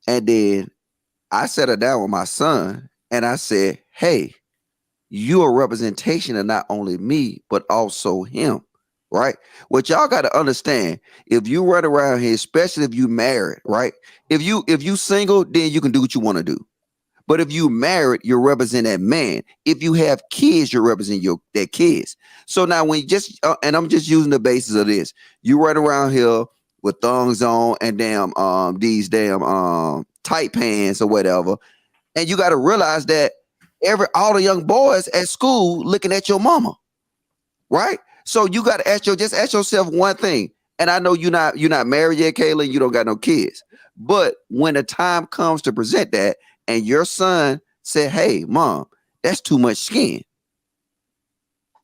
And then I sat her down with my son and I said, hey, you're a representation of not only me, but also him, right? What y'all got to understand, if you run around here, especially if you married, right? If you single, then you can do what you want to do. But if you married, you represent that man. If you have kids, you represent their kids. So now when you just, and I'm just using the basis of this, you run around here with thongs on and these tight pants or whatever. And you got to realize that all the young boys at school looking at your mama, right? So you got to ask yourself one thing. And I know you're not married yet, Kayla, and you don't got no kids. But when the time comes to present that, and your son said, hey, mom, that's too much skin.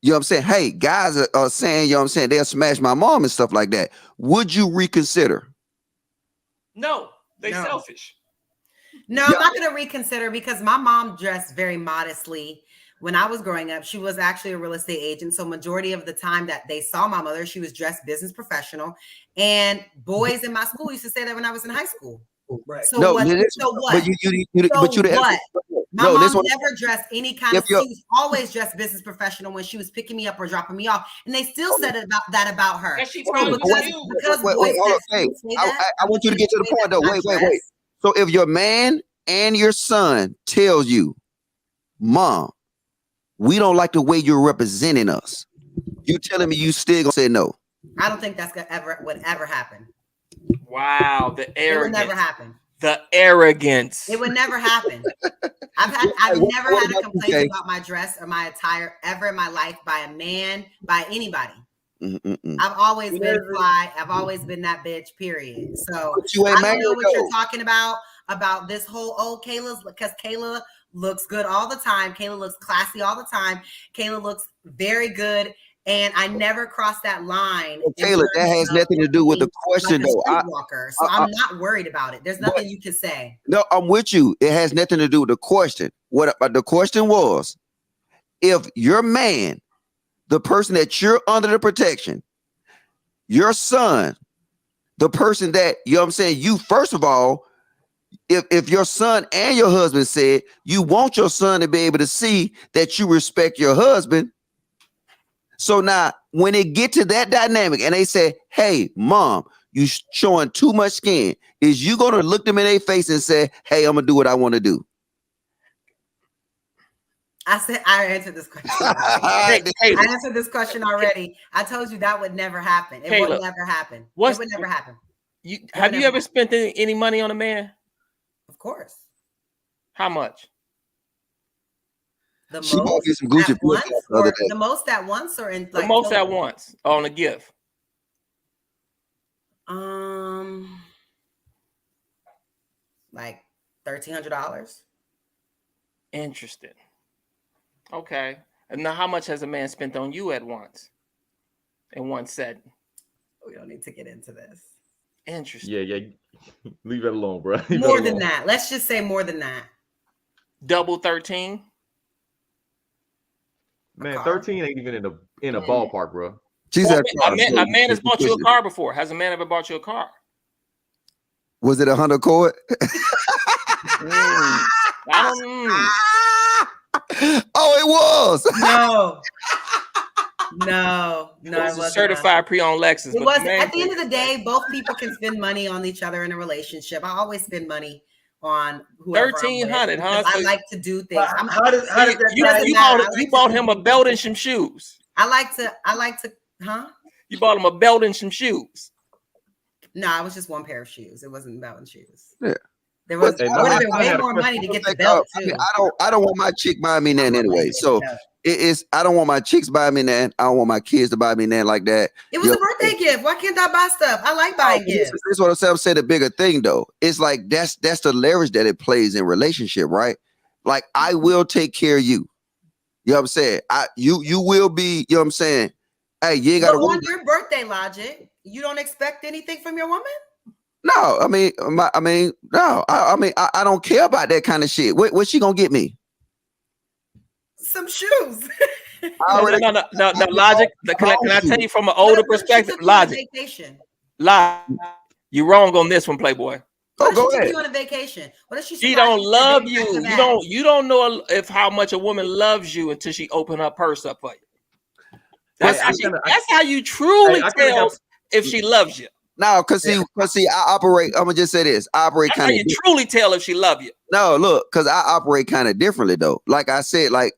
You know what I'm saying? Hey, guys are saying, you know what I'm saying, they'll smash my mom and stuff like that. Would you reconsider? No, selfish. No, I'm not going to reconsider, because my mom dressed very modestly when I was growing up. She was actually a real estate agent. So majority of the time that they saw my mother, she was dressed business professional. And boys in my school used to say that when I was in high school. Right. So what? My mom never dressed any kind of. She was always dressed business professional when she was picking me up or dropping me off, and they still said about her. And she told because boys I want you to get to the point though. Wait. So if your man and your son tells you, mom, we don't like the way you're representing us, you telling me you still gonna say no? I don't think that's would ever happen. Wow, the arrogance. It would never happen. The arrogance. It would never happen. I've never had a complaint about my dress or my attire ever in my life by a man, by anybody. I've always been fly. I've always been that bitch, period. So I don't know what you're talking about this whole, because Kayla looks good all the time. Kayla looks classy all the time. Kayla looks very good And I never crossed that line. Kayla, that has nothing to do with the question, like though. Walker, so I'm not worried about it. There's nothing you can say. No, I'm with you. It has nothing to do with the question. What the question was, if your man, the person that you're under the protection, your son, the person that, you know what I'm saying, you, first of all, if your son and your husband said you want your son to be able to see that you respect your husband. So now when they get to that dynamic and they say, hey, mom, you showing too much skin, is you going to look them in their face and say, hey, I'm going to do what I want to do? I said, I answered this question. I answered this question already. I told you that would never happen. It would never happen. It would never happen. Have you ever spent any money on a man? Of course. How much? The she most some Gucci at once, or the most at once, or in like the most at once on a gift? Like $1,300. Interesting. Okay. And now, how much has a man spent on you at once? In one setting? We don't need to get into this. Interesting. Yeah. Leave it alone, bro. More than that. Let's just say more than that. Double 13. Man, 13 ain't even in a ballpark, bro. A man has bought you a car before. Has a man ever bought you a car? Was it a Honda Accord? Oh, it was. No, it was a certified pre-owned Lexus. It was. At the end of the day, both people can spend money on each other in a relationship. I always spend money on whoever. 1,300, huh? I like to do things. How does that you bought him a belt and some shoes. I like to, huh? You bought him a belt and some shoes. No, it was just one pair of shoes. It wasn't belt and shoes. Yeah. There would have been way more money to get the belt too. I don't want my chick buying me that anyway. So I don't want my chicks buying me that. I don't want my kids to buy me that like that. It was a birthday gift. Why can't I buy stuff? I like buying gifts. This is what I'm saying. The bigger thing though, it's like that's the leverage that it plays in relationship, right? Like I will take care of you. You know what I'm saying? You will be. You know what I'm saying? Hey, you ain't got to. On your birthday, Logic, you don't expect anything from your woman? No, I mean, no. I don't care about that kind of shit. What she gonna get me? Some shoes. No, Logic. Can I tell you from an older perspective? Logic. You're wrong on this one, Playboy. Go ahead. You on a vacation. What if she don't love you? You don't know if how much a woman loves you until she open her purse up for you. That's how you truly tell if she loves you. No, cause see, I operate. I'm gonna just say this. I operate kind of. You truly tell if she love you. No, look, cause I operate kind of differently though. Like I said, like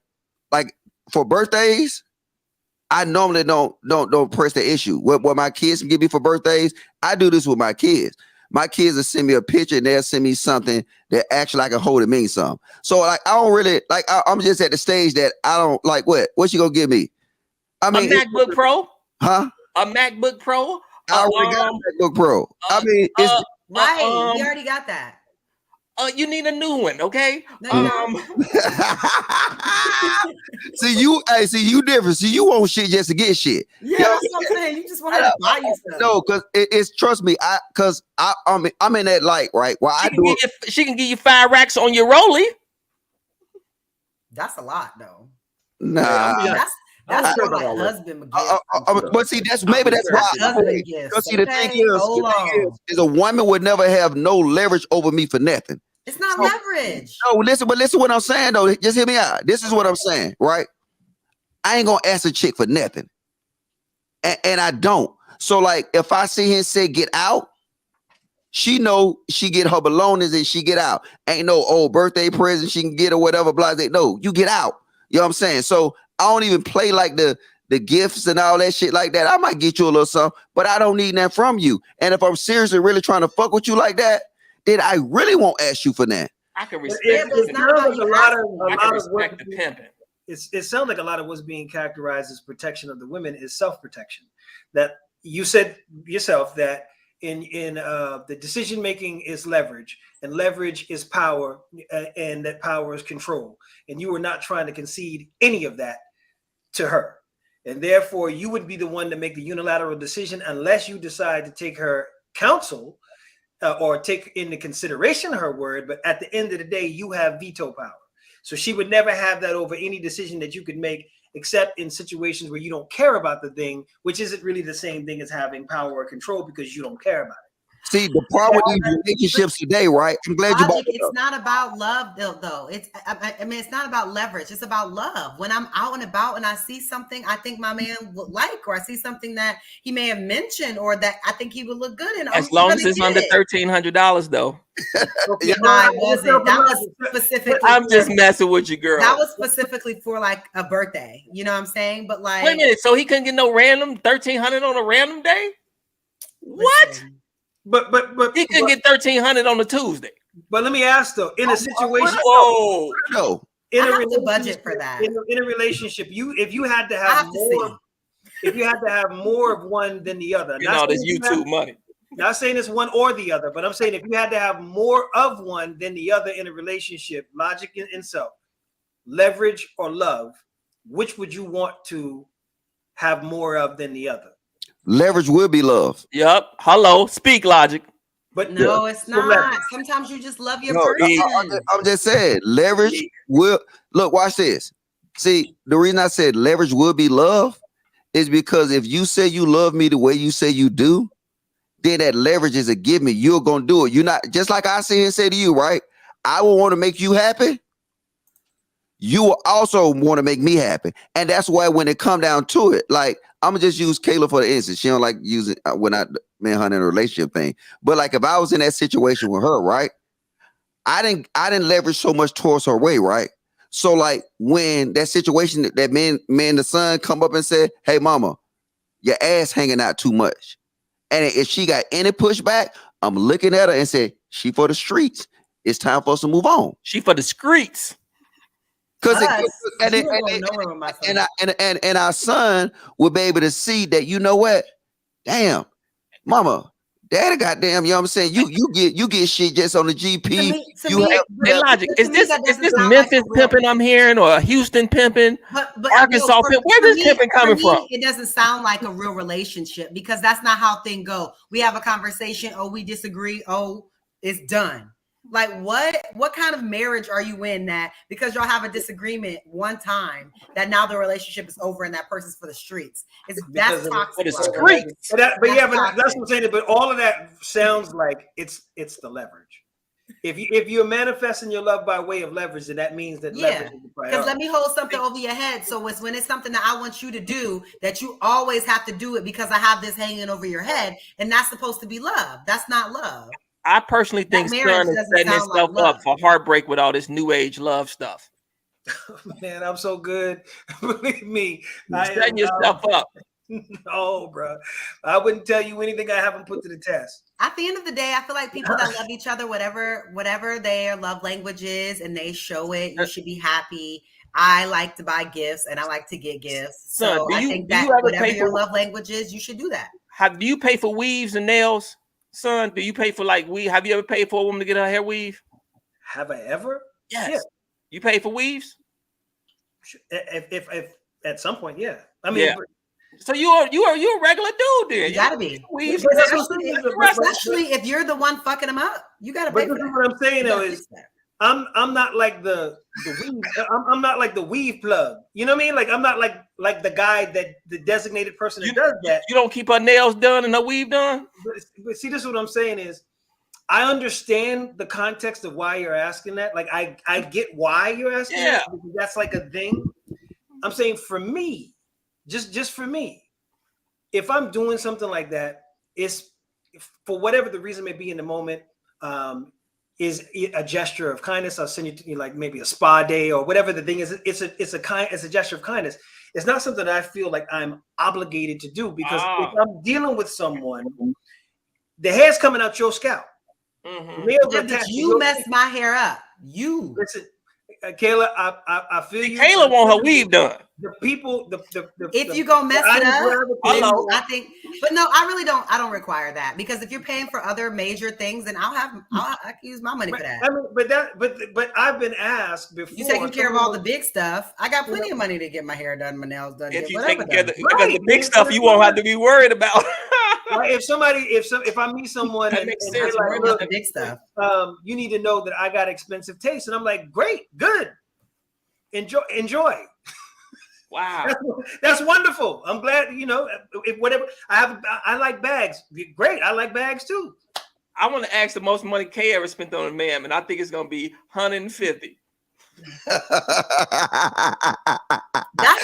for birthdays, I normally don't press the issue. What my kids can give me for birthdays, I do this with my kids. My kids will send me a picture and they'll send me something that actually I can hold and mean something. So like I don't really like. I'm just at the stage that I don't like. What you gonna give me? I mean, a MacBook Pro, huh? A MacBook Pro. I already got a MacBook Pro. I mean, it's right. We already got that. You need a new one, okay? See you different. See, you want shit just to get shit. Yeah, that's what I'm saying. You just want to buy you stuff. No, because it's trust me. I'm in that light, right? Well, she can give you 5 racks on your rollie. That's a lot, though. Nah. That's what my husband but see, that's why. Because see, the thing is, a woman would never have no leverage over me for nothing. It's not leverage. No, listen what I'm saying though. Just hear me out. This is what I'm saying, right? I ain't gonna ask a chick for nothing, and I don't. So like, if I see him say get out, she know she get her belongings and she get out. Ain't no old birthday present she can get or whatever. Blah. No, you get out. You know what I'm saying? So I don't even play like the gifts and all that shit like that. I might get you a little something, but I don't need that from you. And if I'm seriously really trying to fuck with you like that, then I really won't ask you for that. I can respect the pimping. It sounds like a lot of what's being characterized as protection of the women is self-protection. That you said yourself that in the decision making is leverage, and leverage is power, and that power is control. And you were not trying to concede any of that to her. And therefore, you would be the one to make the unilateral decision unless you decide to take her counsel or take into consideration her word. But at the end of the day, you have veto power. So she would never have that over any decision that you could make, except in situations where you don't care about the thing, which isn't really the same thing as having power or control because you don't care about it. See, the problem with these relationships today, right? I'm glad you brought it up. It's not about love, though. I mean, it's not about leverage. It's about love. When I'm out and about and I see something I think my man would like, or I see something that he may have mentioned, or that I think he would look good in. As long as it's under $1,300, though. Okay, no, it wasn't. That was specifically. I'm just messing with you, girl. That was specifically for like a birthday. You know what I'm saying? But like, wait a minute. So he couldn't get no random $1,300 on a random day? What? Listen. But he couldn't get $1,300 on a Tuesday. But let me ask though, in a situation, no, I have to budget for that. In a relationship, if you had to have more, if you had to have more of one than the other, you know, this YouTube money. Not saying it's one or the other, but I'm saying if you had to have more of one than the other in a relationship, logic and self, leverage or love, which would you want to have more of than the other? Leverage will be love. Yep. Hello. Speak logic. But no, it's not. Sometimes you just love your person. I'm just saying, leverage will look. Watch this. See, the reason I said leverage will be love is because if you say you love me the way you say you do, then that leverage is a give me. You're gonna do it. You're not just like I say and say to you, right? I will want to make you happy. You will also want to make me happy, and that's why when it come down to it, like I'm gonna just use Kayla for the instance. She don't like using when I me and her in a relationship thing, but like if I was in that situation with her, right? I didn't leverage so much towards her way, right? So like when that situation that man the son come up and said, "Hey, mama, your ass hanging out too much," and if she got any pushback, I'm looking at her and say, "She for the streets. It's time for us to move on. She for the streets." Because and our son will be able to see that, you know what? Damn, mama, daddy, goddamn, you know what I'm saying? You get shit just on the GP. Logic. Is this Memphis pimping I'm hearing, or Houston pimping, but Arkansas pimping? Where this pimping coming from? It doesn't sound like a real relationship because that's not how things go. We have a conversation. Oh, we disagree. Oh, it's done. Like what kind of marriage are you in that because y'all have a disagreement one time that now the relationship is over and that person's for the streets? That's toxic. For the streets. But that's what I'm saying. But all of that sounds like it's the leverage. If you're manifesting your love by way of leverage, then that means that leverage is the priority. Because let me hold something over your head. So it's when it's something that I want you to do that you always have to do it because I have this hanging over your head, and that's supposed to be love. That's not love. I personally think Son is setting himself up for heartbreak with all this new age love stuff. Man, I'm so good. Believe me. You're setting yourself up. No, bro. I wouldn't tell you anything I haven't put to the test. At the end of the day, I feel like people that love each other, whatever their love language is, and they show it, you should be happy. I like to buy gifts and I like to get gifts. So I think that whatever your love language is, you should do that. Do you pay for weaves and nails? Son, do you pay for like weave? Have you ever paid for a woman to get her hair weave? Have I ever? Yes. Yeah. You pay for weaves? If at some point, yeah. I mean, so you're a regular dude then. You gotta be. Weaves, especially if you're the one fucking them up. You gotta pay for that. What I'm saying though is I'm not like the weave. I'm not like the weave plug. You know what I mean? Like I'm not like the guy that the designated person that does that. You don't keep her nails done and her weave done. But see, this is what I'm saying is, I understand the context of why you're asking that. Like I get why you're asking that, because that's like a thing. I'm saying for me, just for me, if I'm doing something like that, it's for whatever the reason may be in the moment. Is a gesture of kindness. I'll send you to like maybe a spa day or whatever the thing is. It's a gesture of kindness. It's not something that I feel like I'm obligated to do because if I'm dealing with someone, the hair's coming out your scalp. You messed my hair up. You listen. Kayla, I feel you. Kayla want her weave done. The people, if you go mess it up, I think, but no, I really don't. I don't require that, because if you're paying for other major things, then I can use my money for that. I mean, but I've been asked before. You taking care of all the big stuff. I got plenty of money to get my hair done, my nails done. If you taking care of because the big stuff you won't have to be worried about. Right. If I meet someone that and, makes and sense, they're like, look, the big stuff. You need to know that I got expensive taste, and I'm like, great, good, enjoy. Wow, that's wonderful. I'm glad, if whatever I like bags. Great, I like bags too. I want to ask the most money Kay ever spent on a man, and I think it's gonna be 150. That's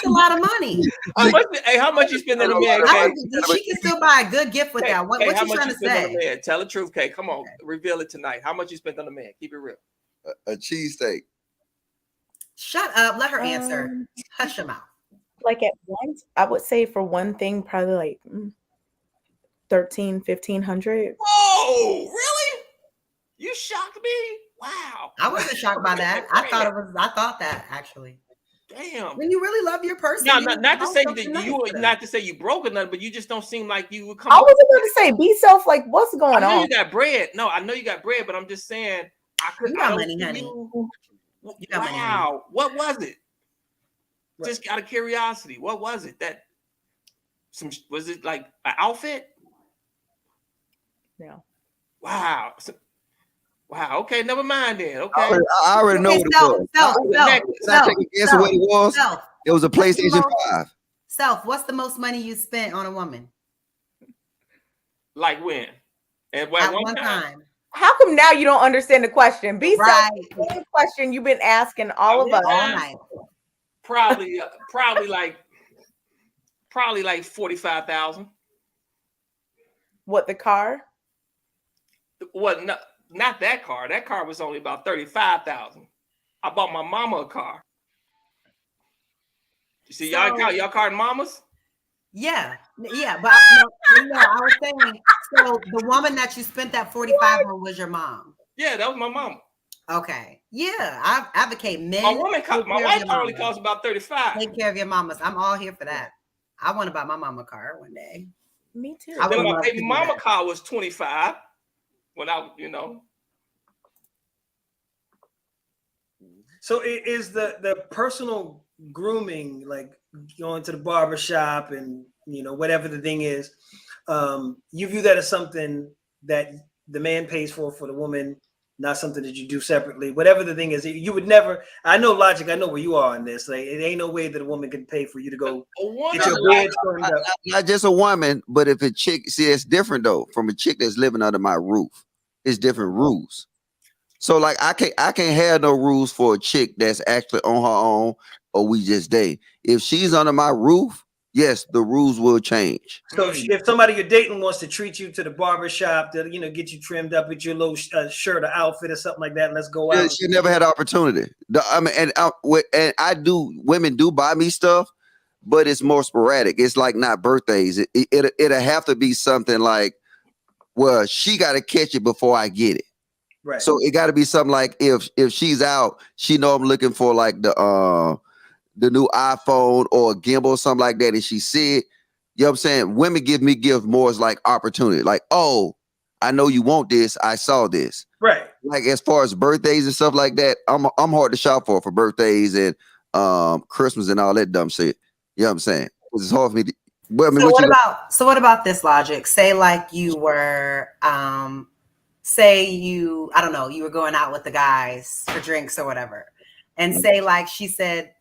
a lot of money. How much you spend on a man, Kay? She can still buy a good gift with that. What you trying to say? Tell the truth, Kay. Come on, reveal it tonight. How much you spent on a man? Keep it real. A cheesesteak. Shut up. Let her answer. Hush your mouth. Like at once, I would say for one thing, probably like $1,300-1,500. Whoa, really? You shocked me. Wow. I wasn't shocked by that. I thought that actually. Damn. When you really love your person. No, not to say that not to say you broke or nothing, but you just don't seem like you would come. I was about to say, be self. Like, what's going on? I know you got bread. No, I know you got bread, but I'm just saying I couldn't. You got money, honey. You got money. What was it? Right. Just out of curiosity, what was it? Was it like an outfit? Yeah. Wow. Wow. Okay, never mind then. Okay. I already know what it was. I take a guess what it was. It was a PlayStation 5. What's the most money you spent on a woman? Like when? At one time. How come now you don't understand the question? Be right. The question you've been asking all of us all night. Probably like 45,000. What, the car? What? Not that car. That car was only about 35,000. I bought my mama a car. You see, y'all card mamas? Yeah, but I was saying. So the woman that you spent that 45 on was your mom. Yeah, that was my mama. Okay. Yeah, I advocate men. My wife probably costs about 35. Take care of your mamas. I'm all here for that. I want to buy my mama a car one day. Me too. Then my baby mama car was 25. Without, So is the personal grooming, like going to the barber shop and whatever the thing is, you view that as something that the man pays for the woman, not something that you do separately. Whatever the thing is, you would never. I know Logic. I know where you are on this. Like, it ain't no way that a woman can pay for you to go get your bed turned up. Not just a woman, but if a chick, see, it's different though. From a chick that's living under my roof, it's different rules. So like, I can't have no rules for a chick that's actually on her own or we just date. If she's under my roof, yes, the rules will change. So if somebody you're dating wants to treat you to the barber shop, to get you trimmed up with your little shirt or outfit or something like that, let's go out. She never had opportunity. Women do buy me stuff, but it's more sporadic. It's like not birthdays. It'll have to be something like, well, she got to catch it before I get it. Right. So it got to be something like if she's out, she know I'm looking for like the new iPhone or a gimbal or something like that, and she see it. You know what I'm saying? Women give me gifts more as like opportunity. Like, oh, I know you want this. I saw this. Right. Like as far as birthdays and stuff like that, I'm hard to shop for birthdays and Christmas and all that dumb shit. You know what I'm saying? It's hard for me to. Well, I mean, what about this Logic? Say like you were I don't know, you were going out with the guys for drinks or whatever. And say like she said,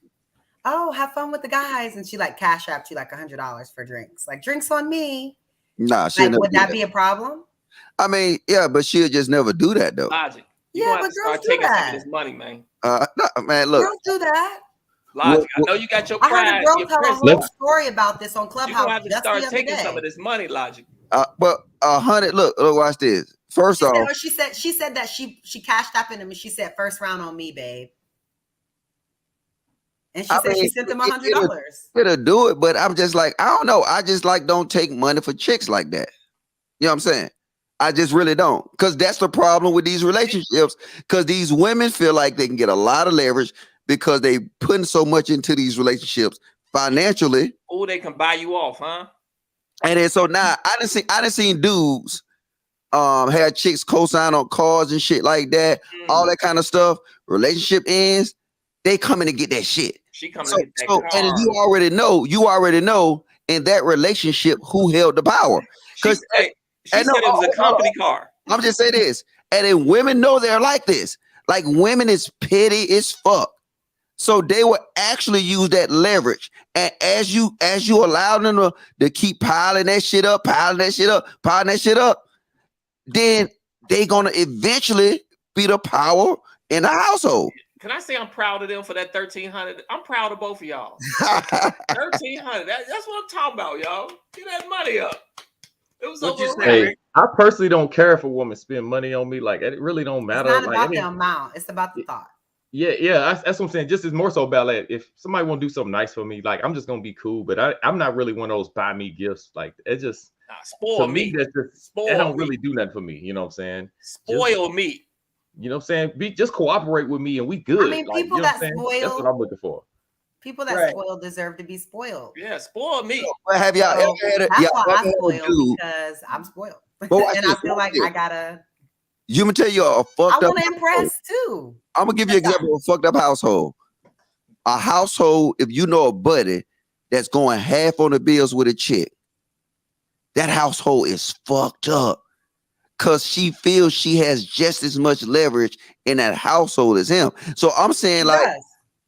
oh, have fun with the guys. And she like cash apped you like $100 for drinks. Like, drinks on me. Nah, would that be a problem? I mean, yeah, but she'll just never do that though. Logic. Yeah, but girls do that. Some of this money, man. No, man, look. Girls do that. Logic. I know you got your pride. I heard a girl tell a whole story about this on Clubhouse. You have to start taking some of this money, Logic. But 100. Look, watch this. First off, she said that she cashed up in him and she said, first round on me, babe. And she said she sent him $100. It'll do it, but I'm just like, I don't know. I just like don't take money for chicks like that. You know what I'm saying? I just really don't, because that's the problem with these relationships. Because these women feel like they can get a lot of leverage because they putting so much into these relationships financially. Oh, they can buy you off, huh? And then so now I done seen dudes had chicks co-sign on cars and shit like that, all that kind of stuff. Relationship ends, they coming to get that shit. She coming to get that car. And you already know in that relationship who held the power. She said it was a company car. I'm just saying this. And then women know they're like this. Like, women is petty as fuck. So they will actually use that leverage. And as you allow them to keep piling that shit up, then they gonna eventually be the power in the household. Can I say I'm proud of them for that 1,300? I'm proud of both of y'all. 1,300. That's what I'm talking about, y'all. Get that money up. It was over. Hey, I personally don't care if a woman spend money on me. Like, it really don't matter. It's not about the amount. It's about the thought. Yeah. That's what I'm saying. Just as more so about like, if somebody want to do something nice for me, like, I'm just gonna be cool. But I'm not really one of those buy me gifts. Like, it just spoil me. That don't really do nothing for me. You know what I'm saying? Spoil me. You know what I'm saying? Just cooperate with me and we good. I mean, like, people you know that spoil. That's what I'm looking for. People that spoil deserve to be spoiled. Yeah, spoil me. Well, have y'all ever had a, that's why I spoil, because I'm spoiled. And I feel like I gotta. You gonna tell you a fucked up. I want to impress too. I'm gonna give you an example of a fucked up household. A household, if you know a buddy that's going half on the bills with a chick, that household is fucked up. Because she feels she has just as much leverage in that household as him. So I'm saying,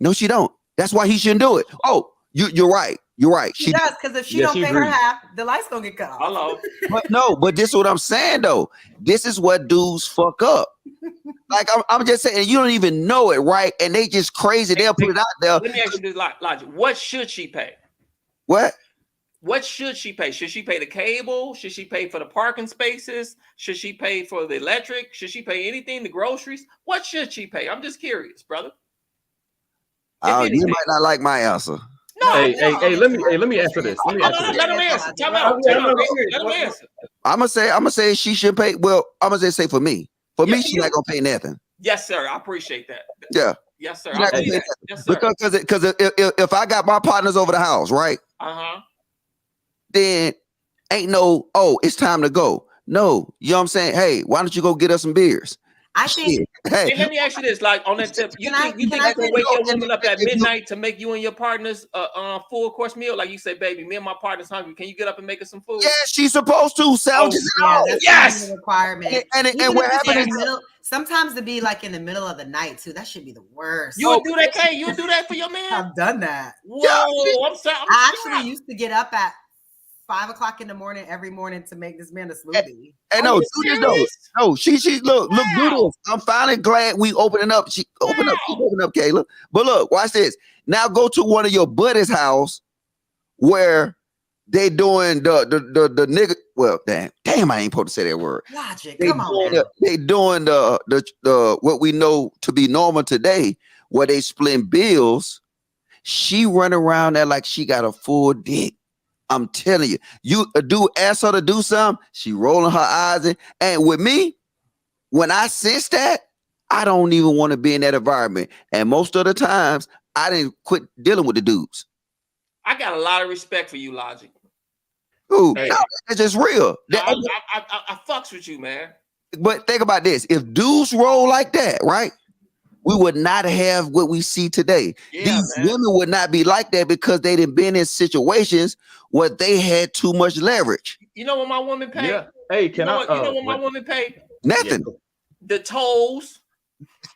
no, she don't. That's why he shouldn't do it. Oh, you're right. You're right. She does, because if she don't pay her half, the lights gonna get cut off. Hello. But this is what I'm saying though. This is what dudes fuck up. Like, I'm just saying, you don't even know it, right? And they just crazy. They'll put it out there. Let me ask you this logic. What should she pay? What should she pay? Should she pay the cable? Should she pay for the parking spaces? Should she pay for the electric? Should she pay anything, the groceries? What should she pay? I'm just curious, brother. You might not like my answer. No, hey, let me answer this. Let him answer. Let him answer. I'm gonna say she should pay. Well, I'm gonna say for me. For me, she's not gonna pay nothing. Yes, sir. I appreciate that. Yeah. Yes, sir. Yes, sir. Because if I got my partners over the house, right? Then ain't no, it's time to go. No, you know what I'm saying? Hey, why don't you go get us some beers? I think. Hey, let me ask you this: like, on that tip, you think you can wake your woman up at midnight to make you and your partners a full course meal? Like, you say, baby, me and my partner's hungry. Can you get up and make us some food? Yeah, she's supposed to. Sandwiches. Yes, a requirement. And what happened is, sometimes to be like in the middle of the night too. That should be the worst. You would do that, Kay? You would do that for your man? I've done that. Whoa, I'm sorry. I actually used to get up at 5 o'clock in the morning every morning to make this man a smoothie. And no, do this though. No, she look, do this. I'm finally glad we opening up. She open up, Kayla. But look, watch this. Now go to one of your buddies' house where they doing the nigga. Well, damn, I ain't supposed to say that word. Logic. Come on. They doing the what we know to be normal today, where they splitting bills. She run around there like she got a full dick. I'm telling you, you do ask her to do something, she rolling her eyes in. And with me, when I sense that, I don't even want to be in that environment. And most of the times, I didn't quit dealing with the dudes. I got a lot of respect for you, Logic. Ooh, hey. No, that's just real. I fucks with you, man. But think about this: if dudes roll like that, right? We would not have what we see today. These women would not be like that because they done been in situations where they had too much leverage. You know what my woman paid? Yeah. Hey, you know what my woman paid? Nothing. The tolls.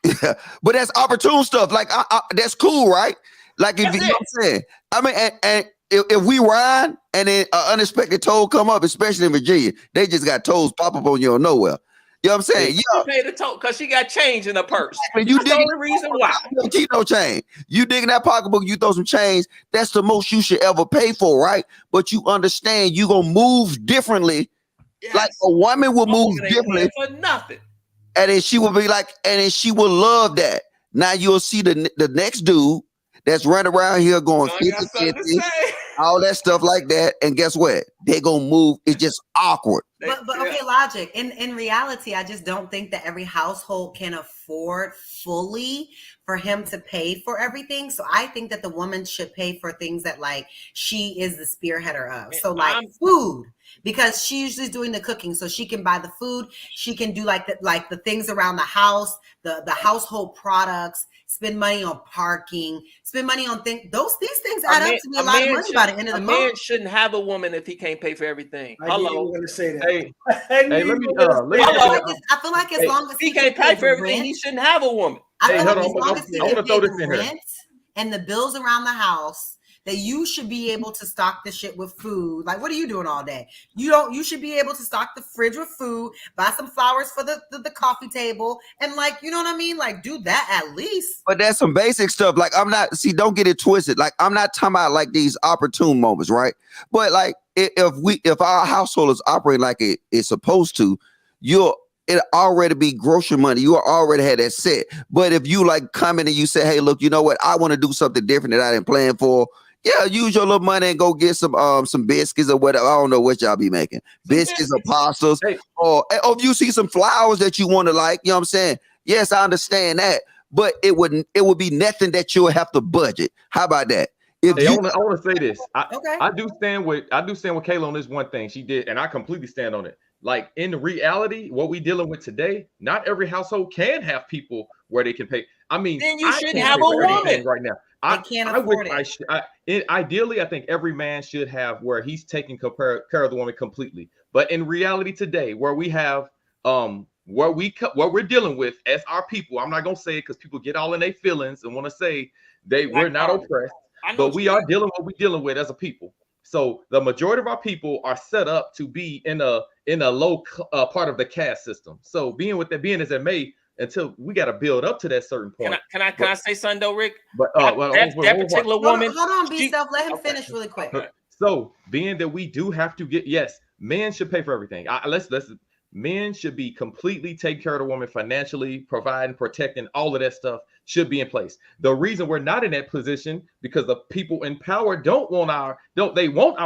Yeah, but that's opportune stuff. Like that's cool, right? Like if you know what I'm saying. I mean, and if we ride and then an unexpected toll come up, especially in Virginia, they just got tolls pop up on you out of nowhere. You know what I'm saying? You pay the toll because she got change in her purse. That's the only reason why. You keep no change. You dig in that pocketbook, you throw some change. That's the most you should ever pay for, right? But you understand you gonna move differently. Yes. Like a woman will move differently for nothing. And then she will be like, and then she will love that. Now you'll see the next dude that's running around here going 50-50, all that stuff like that. And guess what? they're gonna move. It's just awkward. But okay, logic. In reality, I just don't think that every household can afford fully for him to pay for everything. So I think that the woman should pay for things that like she is the spearheader of. So like food, because she usually is doing the cooking, so she can buy the food. She can do like the things around the house, the household products. Spend money on parking. Spend money on things. These things add up to be a lot of money by the end of the month. A man shouldn't have a woman if he can't pay for everything. I knew you were going to say that. Hey, let me. I feel like as long as he can't pay for everything, he shouldn't have a woman. I feel like as long as he can pay the rent and the bills around the house, that you should be able to stock the shit with food. Like, what are you doing all day? You should be able to stock the fridge with food, buy some flowers for the coffee table, and like, you know what I mean? Like, do that at least. But that's some basic stuff. Like, don't get it twisted. Like, I'm not talking about like these opportune moments, right? But like, if our household is operating like it's supposed to, it already be grocery money. You already had that set. But if you like come in and you say, hey, look, you know what? I want to do something different that I didn't plan for. Yeah, use your little money and go get some biscuits or whatever. I don't know what y'all be making. Biscuits or pastas. Hey. Or if you see some flowers that you want to like, you know what I'm saying? Yes, I understand that. But it would be nothing that you'll have to budget. How about that? I want to say this. I do stand with Kayla on this one thing she did, and I completely stand on it. Like in reality, what we dealing with today, not every household can have people where they can pay. I mean, then you shouldn't have a woman right now. I can't afford it. Ideally, I think every man should have where he's taking care of the woman completely. But in reality today, where we have what we're dealing with as our people, I'm not gonna say it because people get all in their feelings and want to say we're not oppressed, but we are dealing with what we're dealing with as a people. So the majority of our people are set up to be in a low part of the caste system. So being as it may, until we got to build up to that certain point. Can I say something though, Rick? But that particular woman. Hold on, B-Self. Let him finish really quick. So being that we do have to men should pay for everything. Men should be completely taking care of the woman financially, providing, protecting, all of that stuff should be in place. The reason we're not in that position because the people in power want our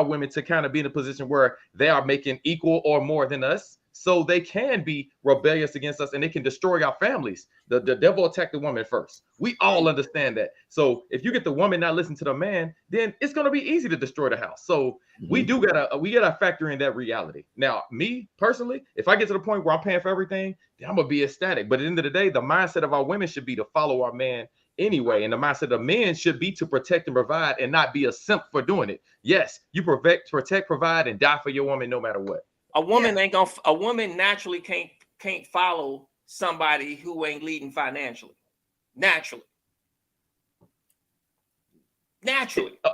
women to kind of be in a position where they are making equal or more than us, so they can be rebellious against us and they can destroy our families. The devil attacked the woman first. We all understand that. So if you get the woman not listening to the man, then it's going to be easy to destroy the house. So we gotta factor in that reality. Now, me personally, if I get to the point where I'm paying for everything, then I'm gonna be ecstatic. But at the end of the day, the mindset of our women should be to follow our man anyway, and the mindset of men should be to protect and provide and not be a simp for doing it. Yes, you protect, provide, and die for your woman no matter what. A woman naturally can't follow somebody who ain't leading financially. Naturally.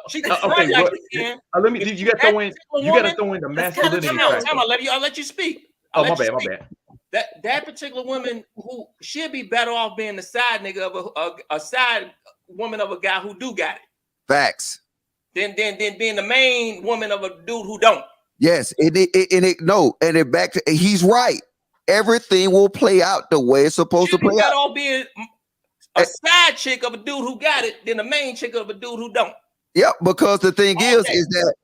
She can okay, like she can. Let me. You got to throw in the masculinity. I'll let you speak. My bad. That particular woman who should be better off being the side nigga of a side woman of a guy who do got it. Facts. Then being the main woman of a dude who don't. Yes, he's right. Everything will play out the way it's supposed to play out. All being a side chick of a dude who got it than the main chick of a dude who don't. Yep, because the thing is that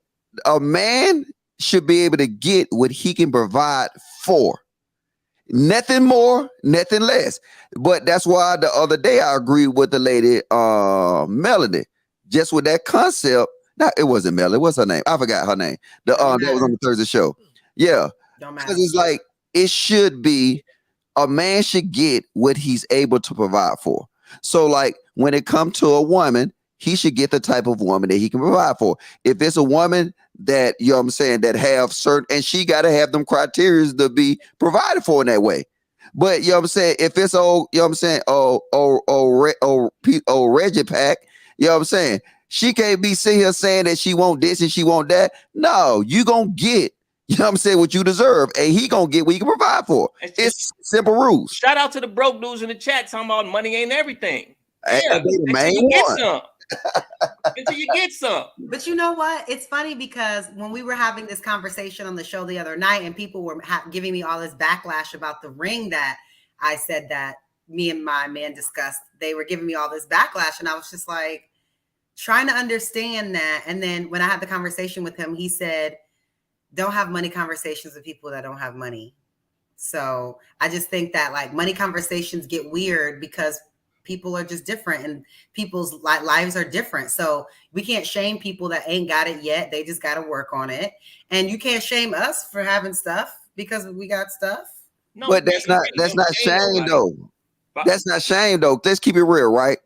a man should be able to get what he can provide for. Nothing more, nothing less. But that's why the other day I agreed with the lady, Melody, just with that concept. No, it wasn't Melody. What's her name? I forgot her name. That was on the Thursday show. Yeah, because it's like it should be a man should get what he's able to provide for. So, like when it comes to a woman, he should get the type of woman that he can provide for. If it's a woman that, you know what I'm saying, that have certain, and she got to have them criteria to be provided for in that way. But, you know what I'm saying, if it's old, you know what I'm saying, Reggie Pack, you know what I'm saying, she can't be sitting here saying that she want this and she want that. No, you going to get, you know what I'm saying, what you deserve, and he going to get what he can provide for. It's simple rules. Shout out to the broke dudes in the chat talking about money ain't everything. Yeah, until you get some. But you know what? It's funny because when we were having this conversation on the show the other night and people were giving me all this backlash about the ring that I said that me and my man discussed, they were giving me all this backlash. And I was just like trying to understand that. And then when I had the conversation with him, he said, don't have money conversations with people that don't have money. So I just think that like money conversations get weird because people are just different and people's lives are different. So we can't shame people that ain't got it yet. They just got to work on it. And you can't shame us for having stuff because we got stuff. No, but that's not shame though. That's not shame though. Let's keep it real, right?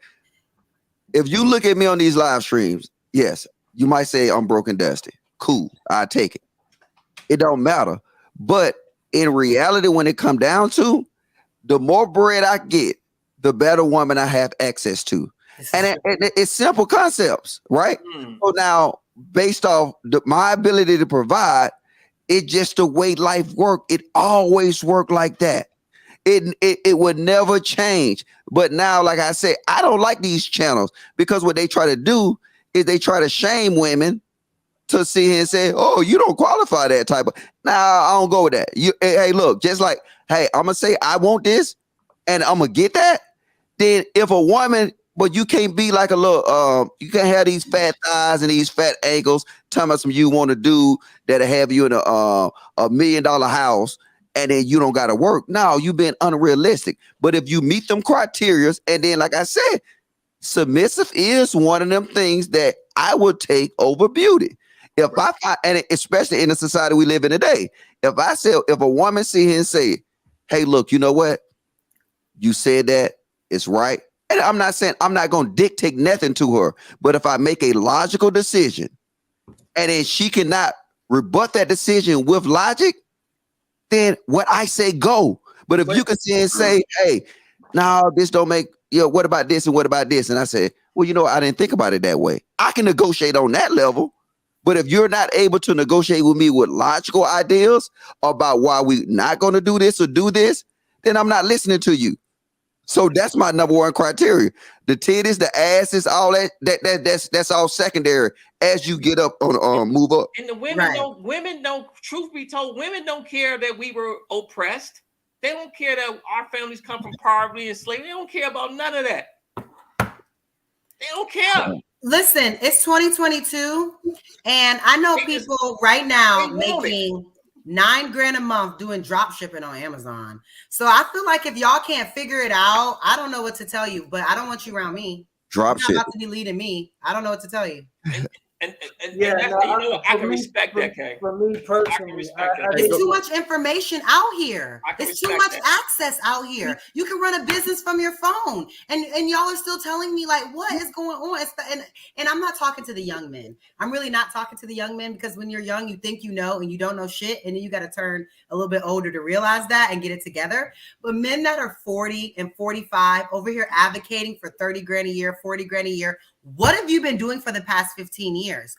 If you look at me on these live streams, yes, you might say I'm broken dusty. Cool, I take it. It don't matter. But in reality, when it come down to, the more bread I get, the better woman I have access to. And it's simple concepts, right? So now, based off my ability to provide, it's just the way life work. It always worked like that. It would never change. But now, like I said, I don't like these channels because what they try to do is they try to shame women to sit here and say, oh, you don't qualify that type of. Nah, I don't go with that. Hey, look, just like, hey, I'm going to say I want this and I'm going to get that. Then if a woman, but you can't be like a little, you can't have these fat thighs and these fat ankles, telling us you want to do that'll have you in a $1 million house and then you don't got to work. No, you've been unrealistic. But if you meet them criteria, and then, like I said, submissive is one of them things that I would take over beauty. If and especially in the society we live in today, if a woman see here and say, hey, look, you know what? You said that it's right. And I'm not saying I'm not going to dictate nothing to her, but if I make a logical decision and then she cannot rebut that decision with logic, then what I say go. But if you can see and say, hey, no, this don't make, what about this and what about this? And I say, well, I didn't think about it that way. I can negotiate on that level. But if you're not able to negotiate with me with logical ideas about why we're not going to do this or do this, then I'm not listening to you. So that's my number one criteria. The titties, the asses, all that's all secondary as you get up on move up. And the women don't, truth be told, women don't care that we were oppressed. They don't care that our families come from poverty and slavery. They don't care about none of that. They don't care. Listen, it's 2022, and I know people right now making $9,000 a month doing drop shipping on Amazon. So I feel like if y'all can't figure it out, I don't know what to tell you, but I don't want you around me. Drop shipping. You're about to be leading me. I don't know what to tell you. And I can respect that, Kay. For me personally, it's too much information out here. It's too much access out here. You can run a business from your phone, and y'all are still telling me like, what is going on? And I'm not talking to the young men. I'm really not talking to the young men because when you're young, you think you know and you don't know shit, and then you got to turn a little bit older to realize that and get it together. But men that are 40 and 45 over here advocating for $30,000 a year, $40,000 a year. What have you been doing for the past 15 years?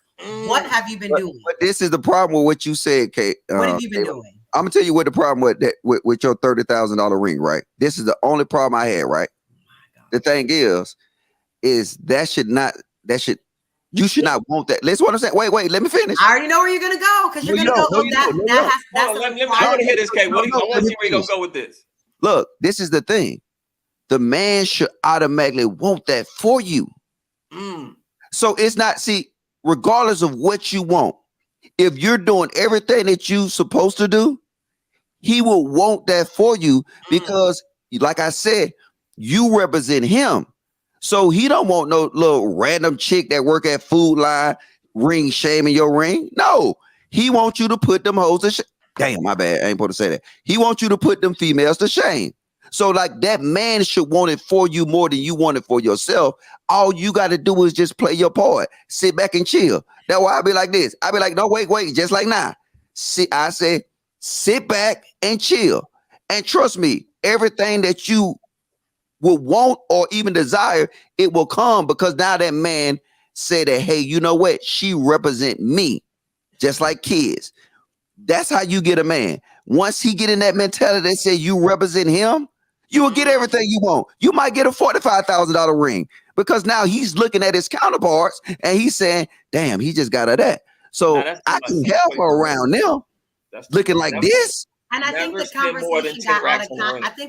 What have you been doing? But this is the problem with what you said, Kate. What have you been doing? I'm gonna tell you what the problem with your $30,000 ring, right? This is the only problem I had, right? Oh, the thing is you should not want that. Listen what I'm saying. Wait, let me finish. I already know where you're gonna go because you're gonna go. I want to hear this, Kate. I want to see where you're gonna go with this. Look, this is the thing. The man should automatically want that for you. So it's not, regardless of what you want, if you're doing everything that you're supposed to do, he will want that for you because, like I said, you represent him. So he don't want no little random chick that work at Food Line ring shaming your ring. No, he wants you to put them hoes to shame. Damn, my bad. I ain't supposed to say that. He wants you to put them females to shame. So like that man should want it for you more than you want it for yourself. All you got to do is just play your part. Sit back and chill. That's why I be like this. I be like, no, wait. Just like now. I say, sit back and chill. And trust me, everything that you will want or even desire, it will come because now that man said that, hey, you know what? She represent me just like kids. That's how you get a man. Once he get in that mentality that say you represent him, you will get everything you want. You might get a $45,000 ring because now he's looking at his counterparts and he's saying, damn, he just got her that. So I can help her around now looking like this. And I think the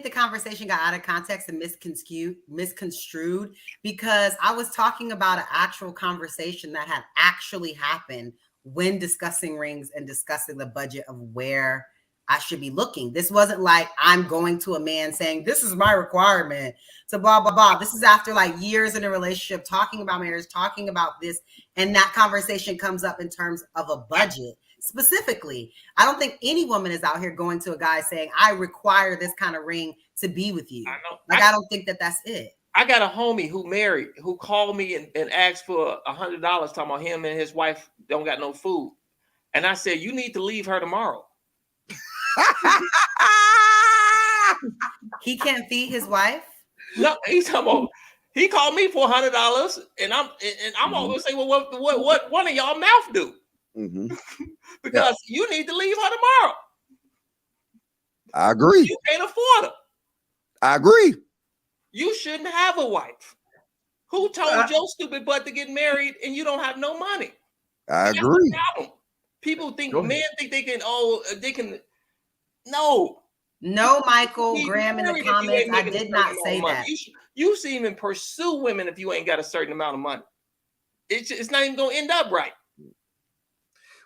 conversation got out of context and misconstrued because I was talking about an actual conversation that had actually happened when discussing rings and discussing the budget of where I should be looking. This wasn't like I'm going to a man saying, this is my requirement to blah, blah, blah. This is after like years in a relationship, talking about marriage, talking about this. And that conversation comes up in terms of a budget specifically. I don't think any woman is out here going to a guy saying, I require this kind of ring to be with you. I don't think that that's it. I got a homie who married, who called me and asked for $100, talking about him and his wife don't got no food. And I said, you need to leave her tomorrow. He can't feed his wife? No, he's talking about, he called me for $100, and I'm always saying, well, what one of y'all mouth do? Because you need to leave her tomorrow. I agree. You can't afford her. I agree. You shouldn't have a wife. Who told your stupid butt to get married and you don't have no money? I agree. People think men think they can. No, Michael Graham in the comments. I did not say that. You shouldn't even pursue women if you ain't got a certain amount of money. It's not even gonna end up right.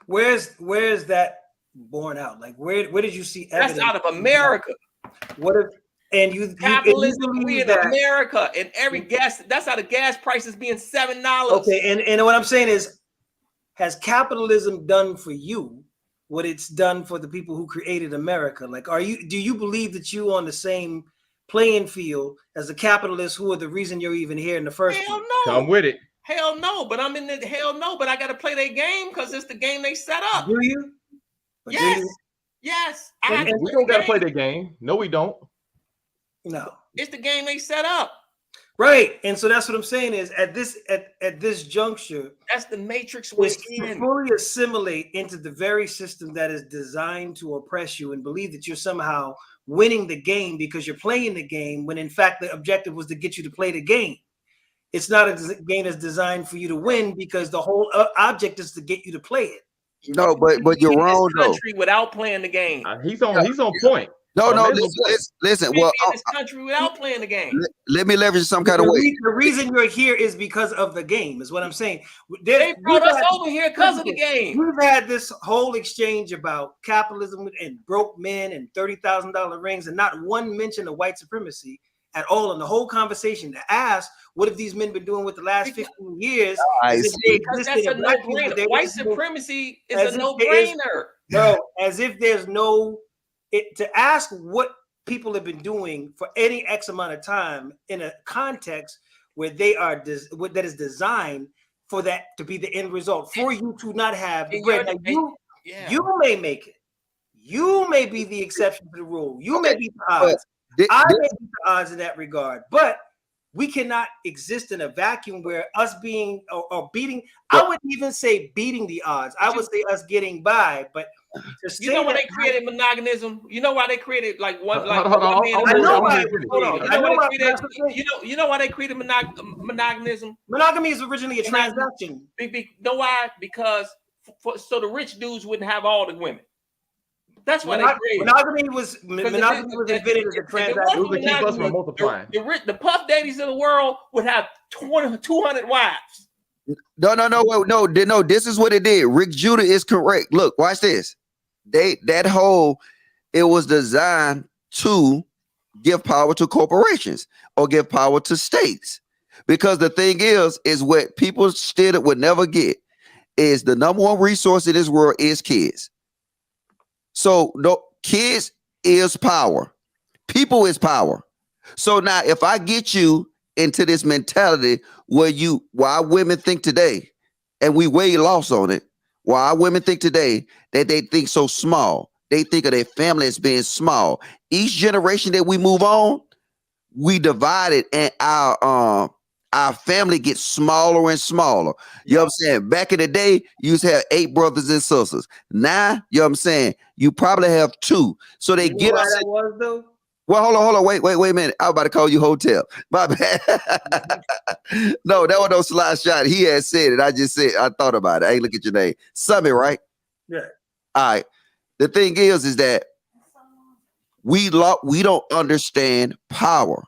Where's that borne out? Like where did you see evidence? That's out of America. What if capitalism? We in America, and every gas. That's how the gas price is being $7. Okay, and what I'm saying is, has capitalism done for you what it's done for the people who created America? Like, do you believe that you on the same playing field as the capitalists who are the reason you're even here in the first place? Hell no. Come with it. Hell no, but I'm in the hell no, but I got to play their game because it's the game they set up. Do you? Yes. Yes. We don't got to play the game. No, we don't. No. It's the game they set up. Right. And so that's what I'm saying is at this juncture, that's the matrix we're in. To fully assimilate into the very system that is designed to oppress you and believe that you're somehow winning the game because you're playing the game when in fact the objective was to get you to play the game. It's not a game that's designed for you to win because the whole object is to get you to play it. No, but you're wrong though. Without playing the game. He's on point. No, listen. Well, in this country without playing the game. Let me leverage some kind of way. The reason you're here is because of the game, is what I'm saying. They brought us over here because of the game. We've had this whole exchange about capitalism and broke men and $30,000 rings, and not one mention of white supremacy at all in the whole conversation. To ask, what have these men been doing with the last 15 years? Because that's a no-brainer. White supremacy is a no-brainer. No, as if there's no. To ask what people have been doing for any X amount of time in a context where they are that is designed for that to be the end result, for you to not have the bread. Now you may make it. You may be the exception to the rule. You may be the odds. I may be the odds in that regard, but we cannot exist in a vacuum where us being or beating. I wouldn't even say beating the odds. I would say us getting by, but. You know why they created monoganism? You know why they created like one? Like, You know why they created monoganism? Monogamy is originally a transaction. Know why? Because so the rich dudes wouldn't have all the women. That's why they created monogamy was invented as a transaction. It would keep us from multiplying. The puff daddies of the world would have 200 wives. No. This is what it did. Rick Judah is correct. Look, watch this. It was designed to give power to corporations or give power to states. Because the thing is what people still would never get is the number one resource in this world is kids. So kids is power. People is power. So now if I get you into this mentality why women think today, and we way lost on it, why women think today that they think so small. They think of their family as being small. Each generation that we move on, we divide it, and our family gets smaller and smaller. You know what I'm saying? Back in the day, you used to have 8 brothers and sisters. Now, you know what I'm saying? You probably have 2. So they get us. That was though? Well, hold on. Wait a minute. I was about to call you hotel. My bad. No, that was no slide shot. He had said it. I thought about it. I ain't look at your name. Summit, right? Yeah. All right. The thing is that we don't understand power.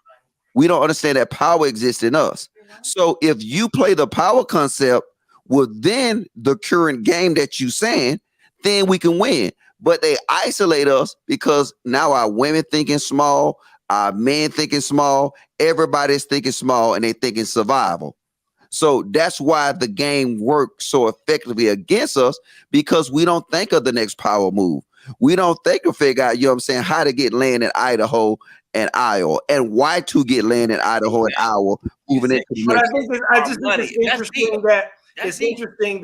We don't understand that power exists in us. So if you play the power concept Well, then the current game that you saying, then we can win. But they isolate us because now our women thinking small, our men thinking small, everybody's thinking small, and they thinking survival. So that's why the game works so effectively against us, because we don't think of the next power move. We don't think of figure out, you know what I'm saying, how to get land in Idaho and Iowa, and why to get land in Idaho and Iowa moving into the But next. I just think it's interesting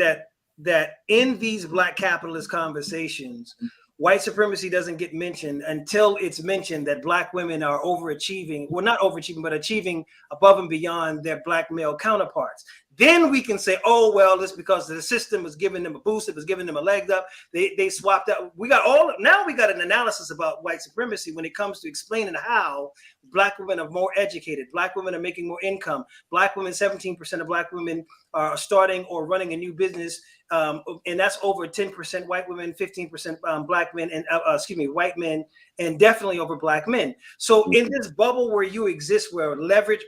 that in these Black capitalist conversations, white supremacy doesn't get mentioned until it's mentioned that Black women are overachieving, well, not overachieving, but achieving above and beyond their Black male counterparts. Then we can say, oh, well, it's because the system was giving them a boost. It was giving them a leg up. They swapped out. Now we got an analysis about white supremacy when it comes to explaining how Black women are more educated. Black women are making more income. Black women, 17% of Black women are starting or running a new business. And that's over 10% white women, 15% Black men, and white men, and definitely over Black men. So in this bubble where you exist, where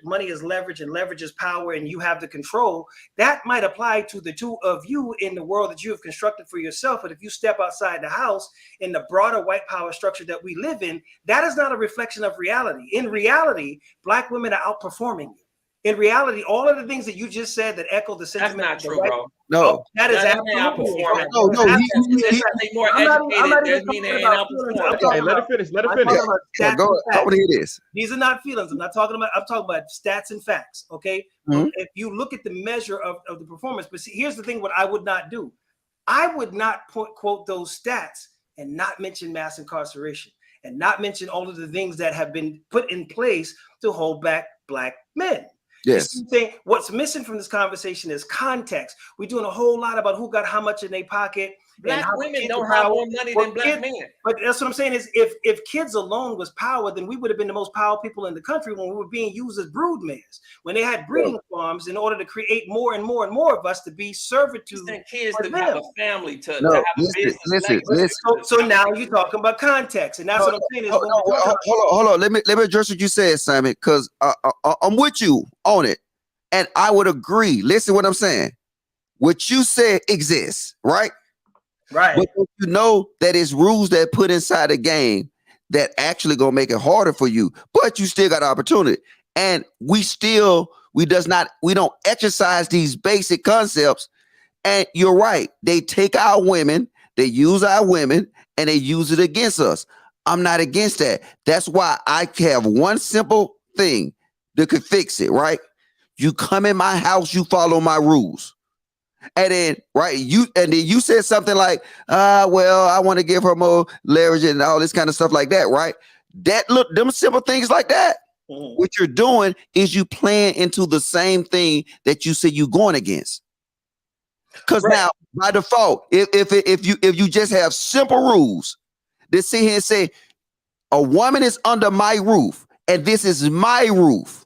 money is leverage and leverage is power, and you have the control, that might apply to the two of you in the world that you have constructed for yourself. But if you step outside the house in the broader white power structure that we live in, that is not a reflection of reality. In reality, Black women are outperforming you. In reality, all of the things that you just said that echo the sentiment. That's not true, bro. No, that is absolutely outperforming. No, they're more educated. Okay, let it finish. Let it finish. Go ahead. This. These are not feelings. I'm talking about stats and facts. Okay. Mm-hmm. If you look at the measure of the performance, but see, here's the thing: what I would not do, I would not quote those stats and not mention mass incarceration and not mention all of the things that have been put in place to hold back Black men. Yes. What's missing from this conversation is context. We're doing a whole lot about who got how much in their pocket. Black women don't have more money than Black men. But that's what I'm saying is if kids alone was power, then we would have been the most powerful people in the country when we were being used as brood mares. When they had breeding farms in order to create more and more and more of us to be servitude. Kids to have a family to have a business. Listen. So now you're talking about context, and that's what I'm saying. Hold on. Let me address what you said, Simon, because I'm with you on it, and I would agree. Listen, what I'm saying. What you said exists, right? Right. But you know that it's rules that put inside the game that actually gonna make it harder for you, but you still got opportunity. And we don't exercise these basic concepts. And you're right. They take our women, they use our women, and they use it against us. I'm not against that. That's why I have one simple thing that could fix it, right? You come in my house, you follow my rules. And then, right, you said something like, well, I want to give her more leverage and all this kind of stuff like that, right? Them simple things like that. Mm-hmm. What you're doing is you playing into the same thing that you said you're going against. Because now, by default, if you just have simple rules, they sit here and say, a woman is under my roof, and this is my roof,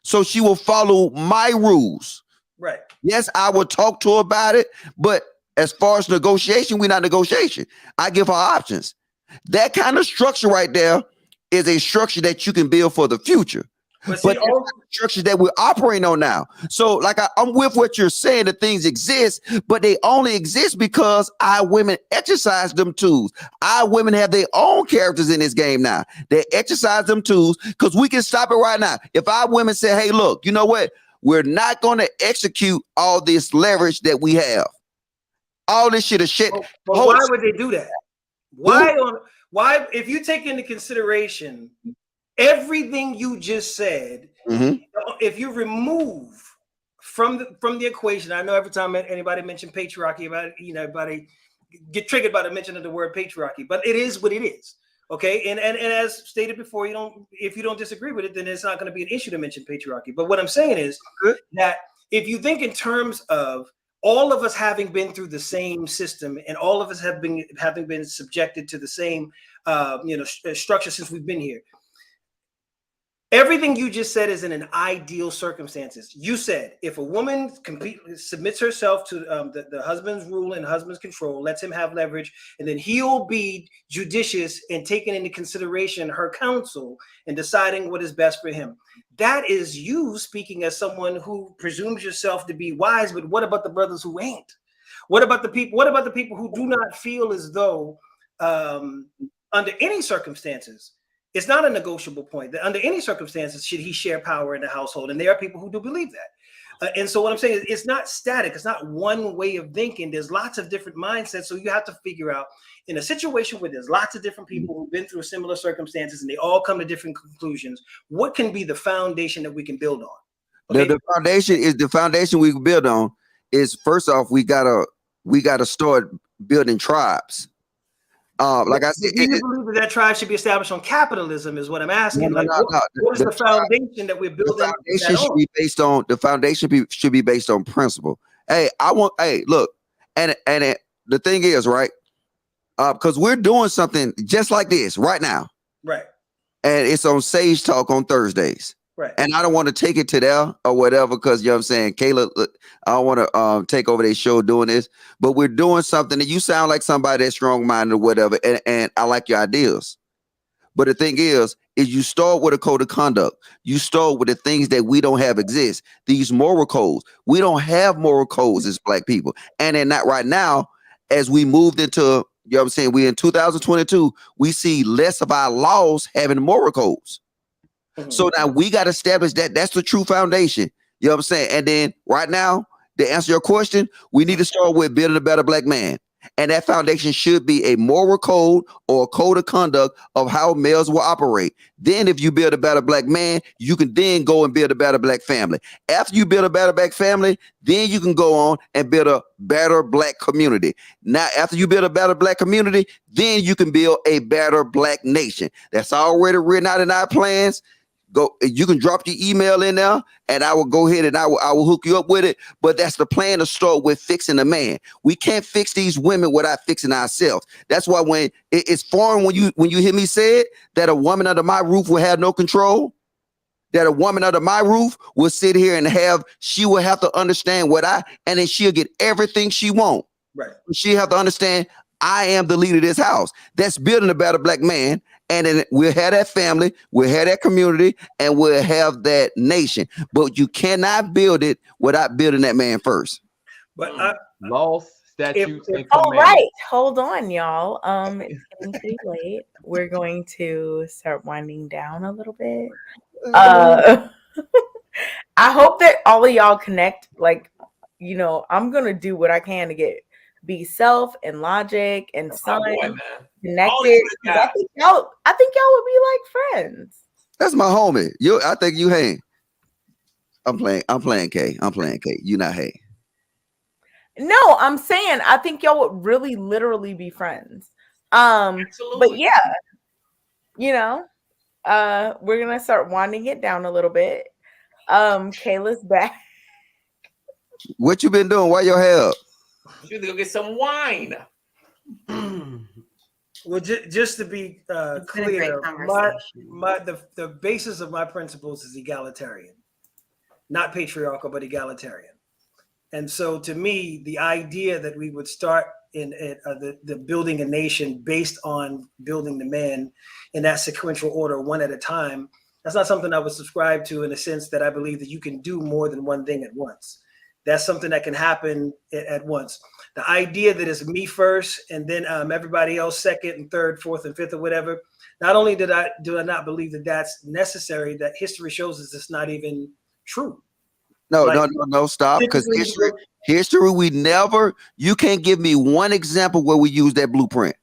so she will follow my rules. Right. Yes, I will talk to her about it, but as far as negotiation, we're not negotiation. I give her options. That kind of structure right there is a structure that you can build for the future. But all the structures that we're operating on now. So, like I'm with what you're saying, that things exist, but they only exist because our women exercise them tools. Our women have their own characters in this game now. They exercise them tools because we can stop it right now. If our women say, hey, look, you know what? We're not going to execute all this leverage that we have. All this shit is shit. But why would they do that? Why, if you take into consideration everything you just said, mm-hmm. If you remove from the equation, I know every time anybody mentioned patriarchy, everybody get triggered by the mention of the word patriarchy, but it is what it is. Okay, and as stated before, if you don't disagree with it, then it's not going to be an issue to mention patriarchy. But what I'm saying is that if you think in terms of all of us having been through the same system and all of us having been subjected to the same structure since we've been here, Everything you just said is in an ideal circumstances. You said if a woman completely submits herself to the husband's rule and husband's control, lets him have leverage, and then he'll be judicious and taking into consideration her counsel and deciding what is best for him. That is you speaking as someone who presumes yourself to be wise. But what about the brothers who ain't? What about the people? What about the people who do not feel as though under any circumstances? It's not a negotiable point that under any circumstances should he share power in the household. And there are people who do believe that. And so what I'm saying is it's not static. It's not one way of thinking. There's lots of different mindsets. So you have to figure out in a situation where there's lots of different people who've been through similar circumstances and they all come to different conclusions, what can be the foundation that we can build on? Okay? The foundation we can build on is, first off, we gotta start building tribes. Like I said, do you believe that tribe should be established on capitalism? Is what I'm asking. What is the foundation that we're building? The foundation should be based on principle. Look, and the thing is, right? Because we're doing something just like this right now, right? And it's on Sage Talk on Thursdays. Right. And I don't want to take it to there or whatever, because you know what I'm saying, Kayla, I don't want to take over their show doing this, but we're doing something that you sound like somebody that's strong-minded or whatever, and I like your ideas. But the thing is you start with a code of conduct. You start with the things that we don't have exist. These moral codes. We don't have moral codes as Black people. And they're not right now, as we moved into, you know what I'm saying, we in 2022, we see less of our laws having moral codes. So now we got to establish that that's the true foundation. You know what I'm saying? And then right now, to answer your question, we need to start with building a better Black man. And that foundation should be a moral code or a code of conduct of how males will operate. Then if you build a better Black man, you can then go and build a better Black family. After you build a better Black family, then you can go on and build a better Black community. Now, after you build a better Black community, then you can build a better Black nation. That's already written out in our plans. You can drop your email in there and I will go ahead and I will hook you up with it. But that's the plan, to start with fixing the man. We can't fix these women without fixing ourselves. That's why when it's foreign when you hear me say it, that a woman under my roof will have no control, that a woman under my roof will sit here and she will have to understand and then she'll get everything she wants. Right. She'll have to understand I am the leader of this house. That's building a better Black man. And then we'll have that family, we'll have that community, and we'll have that nation. But you cannot build it without building that man first. But laws, statutes, and all right, hold on, y'all. It's getting pretty late. We're going to start winding down a little bit. I hope that all of y'all connect. Like, you know, I'm gonna do what I can to be self and logic and sun connected. I think y'all would be like friends. That's my homie. I think you hang. I'm playing K. You not hang. No, I'm saying I think y'all would really literally be friends. Absolutely. But yeah, you know, we're gonna start winding it down a little bit. Kayla's back. What you been doing? Why your hair up? You need to go get some wine. Well, just to be clear, the basis of my principles is egalitarian, not patriarchal, but egalitarian. And so, to me, the idea that we would start in the building a nation based on building the man in that sequential order, one at a time, that's not something I would subscribe to, in the sense that I believe that you can do more than one thing at once. That's something that can happen at once. The idea that it's me first and then everybody else second and third, fourth and fifth or whatever. Not only do I not believe that that's necessary, that history shows us it's not even true. No, stop. Because history, we never, you can't give me one example where we use that blueprint.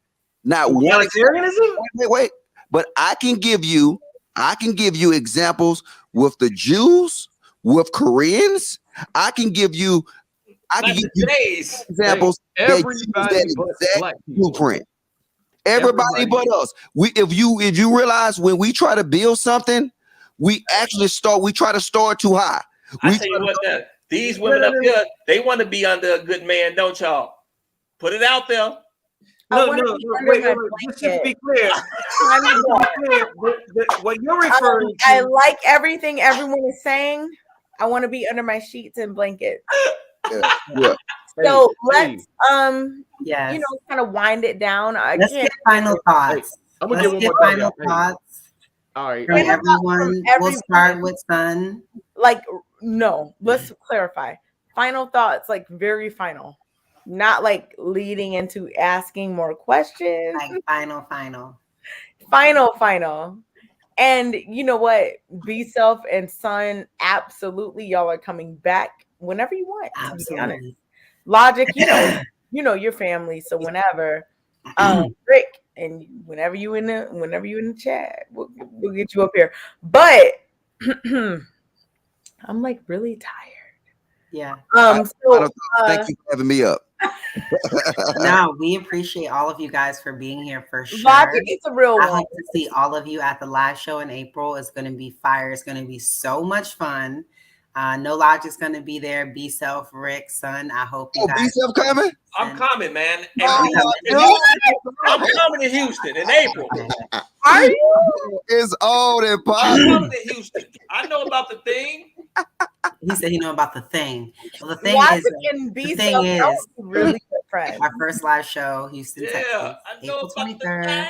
Not one example. Wait. But I can give you examples with the Jews, with Koreans. I can give you examples that use that exact blueprint. Everybody but us. If you realize, when we try to build something, we try to start too high. I tell you what, these women up here, they want to be under a good man, don't y'all? Put it out there. Wait. Just to be clear, what you're referring to. I like everything everyone is saying. I want to be under my sheets and blankets. Yeah. So let's yes, you know, kind of wind it down. Let's get final thoughts. I'm gonna Let's get get one more final thoughts. All right. From everyone. We'll start with Sun. Like, no, let's clarify. Final thoughts, like very final. Not like leading into asking more questions. Like final. Final. And you know what? Be Self and Sun, absolutely, y'all are coming back whenever you want. Absolutely. Logic, you know your family. So whenever, Rick, and whenever you in the chat, we'll get you up here. But I'm like really tired. Yeah. Thank you for having me up. No, we appreciate all of you guys for being here for sure. Logic, it's a real one. I hope to see all of you at the live show in April. It's going to be fire. It's going to be so much fun. No Logic's going to be there. Be Self, Rick, Sun. I hope you guys. Be Self coming? I'm coming, man. I'm coming to Houston in April. Are you? It's all that I'm possible. coming to Houston. I know about the thing. He said he know about the thing. Well, the thing Logic is, and Be the thing Self, is, really good friends. our first live show, Houston, Texas, I know April about 23rd. the thing.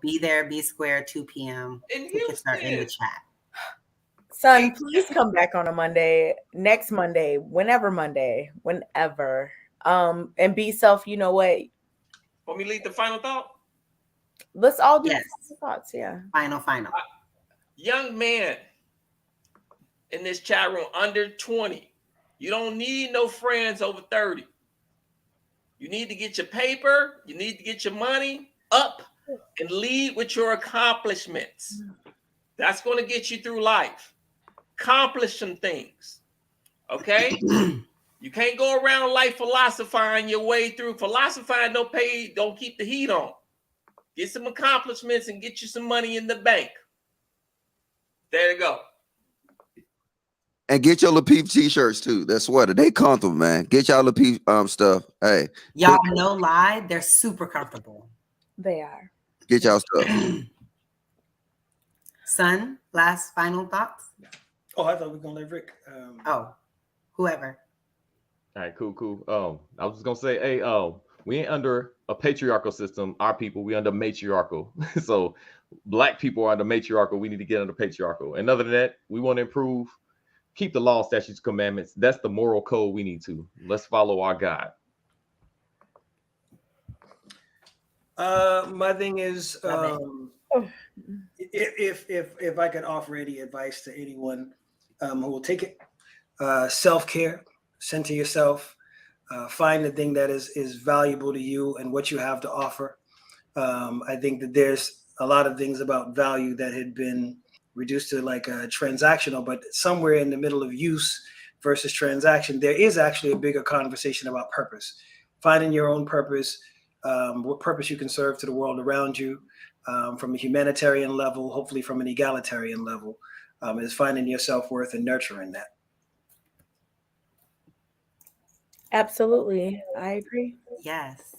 Be there, be square, 2 p.m. In Tickets are in the Houston. chat. Son, please come back on a Monday, next Monday, whenever. And Be Self, you know what? Want me to lead the final thought? Let's all do Yes. thoughts, yeah. Final. Young man in this chat room under 20. You don't need no friends over 30. You need to get your paper. You need to get your money up and lead with your accomplishments. That's going to get you through life. Accomplish some things. Okay? You can't go around life philosophizing your way through. Philosophizing don't keep the heat on. Get some accomplishments and get you some money in the bank. There you go. And get your Lapeef t-shirts too. That sweater. They comfortable, man. Get y'all Lapeef stuff. Hey. Y'all, no lie, they're super comfortable. They are. Get y'all stuff. Son, last final thoughts? Oh, I thought we were gonna let Rick. Whoever. All right, cool. I was just gonna say, hey, we ain't under a patriarchal system. Our people, we under matriarchal. So Black people are under matriarchal. We need to get under patriarchal. And other than that, we want to improve, keep the law, statutes, commandments. That's the moral code we need to. Let's follow our God. My thing is, if I could offer any advice to anyone who will take it, self-care, center yourself, find the thing that is valuable to you and what you have to offer. I think that there's a lot of things about value that had been reduced to like a transactional, but somewhere in the middle of use versus transaction, there is actually a bigger conversation about purpose, finding your own purpose, what purpose you can serve to the world around you, from a humanitarian level, hopefully from an egalitarian level, is finding your self-worth and nurturing that. Absolutely. I agree. Yes.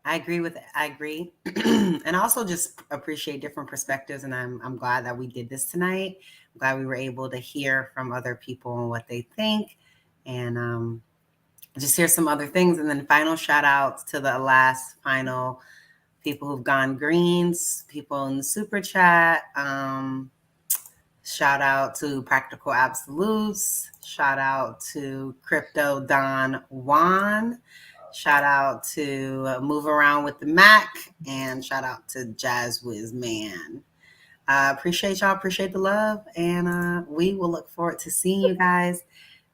I agree. And also just appreciate different perspectives. And I'm glad that we did this tonight. I'm glad we were able to hear from other people and what they think. And just hear some other things. And then final shout outs to the last final people who've gone greens, people in the super chat. Shout out to Practical Absolutes. Shout out to Crypto Don Juan. Shout out to Move Around with the Mac. And shout out to Jazz Whiz Man. Appreciate y'all. Appreciate the love. And we will look forward to seeing you guys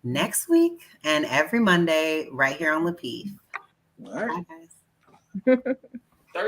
next week and every Monday right here on Lapeef. All right. Bye, guys.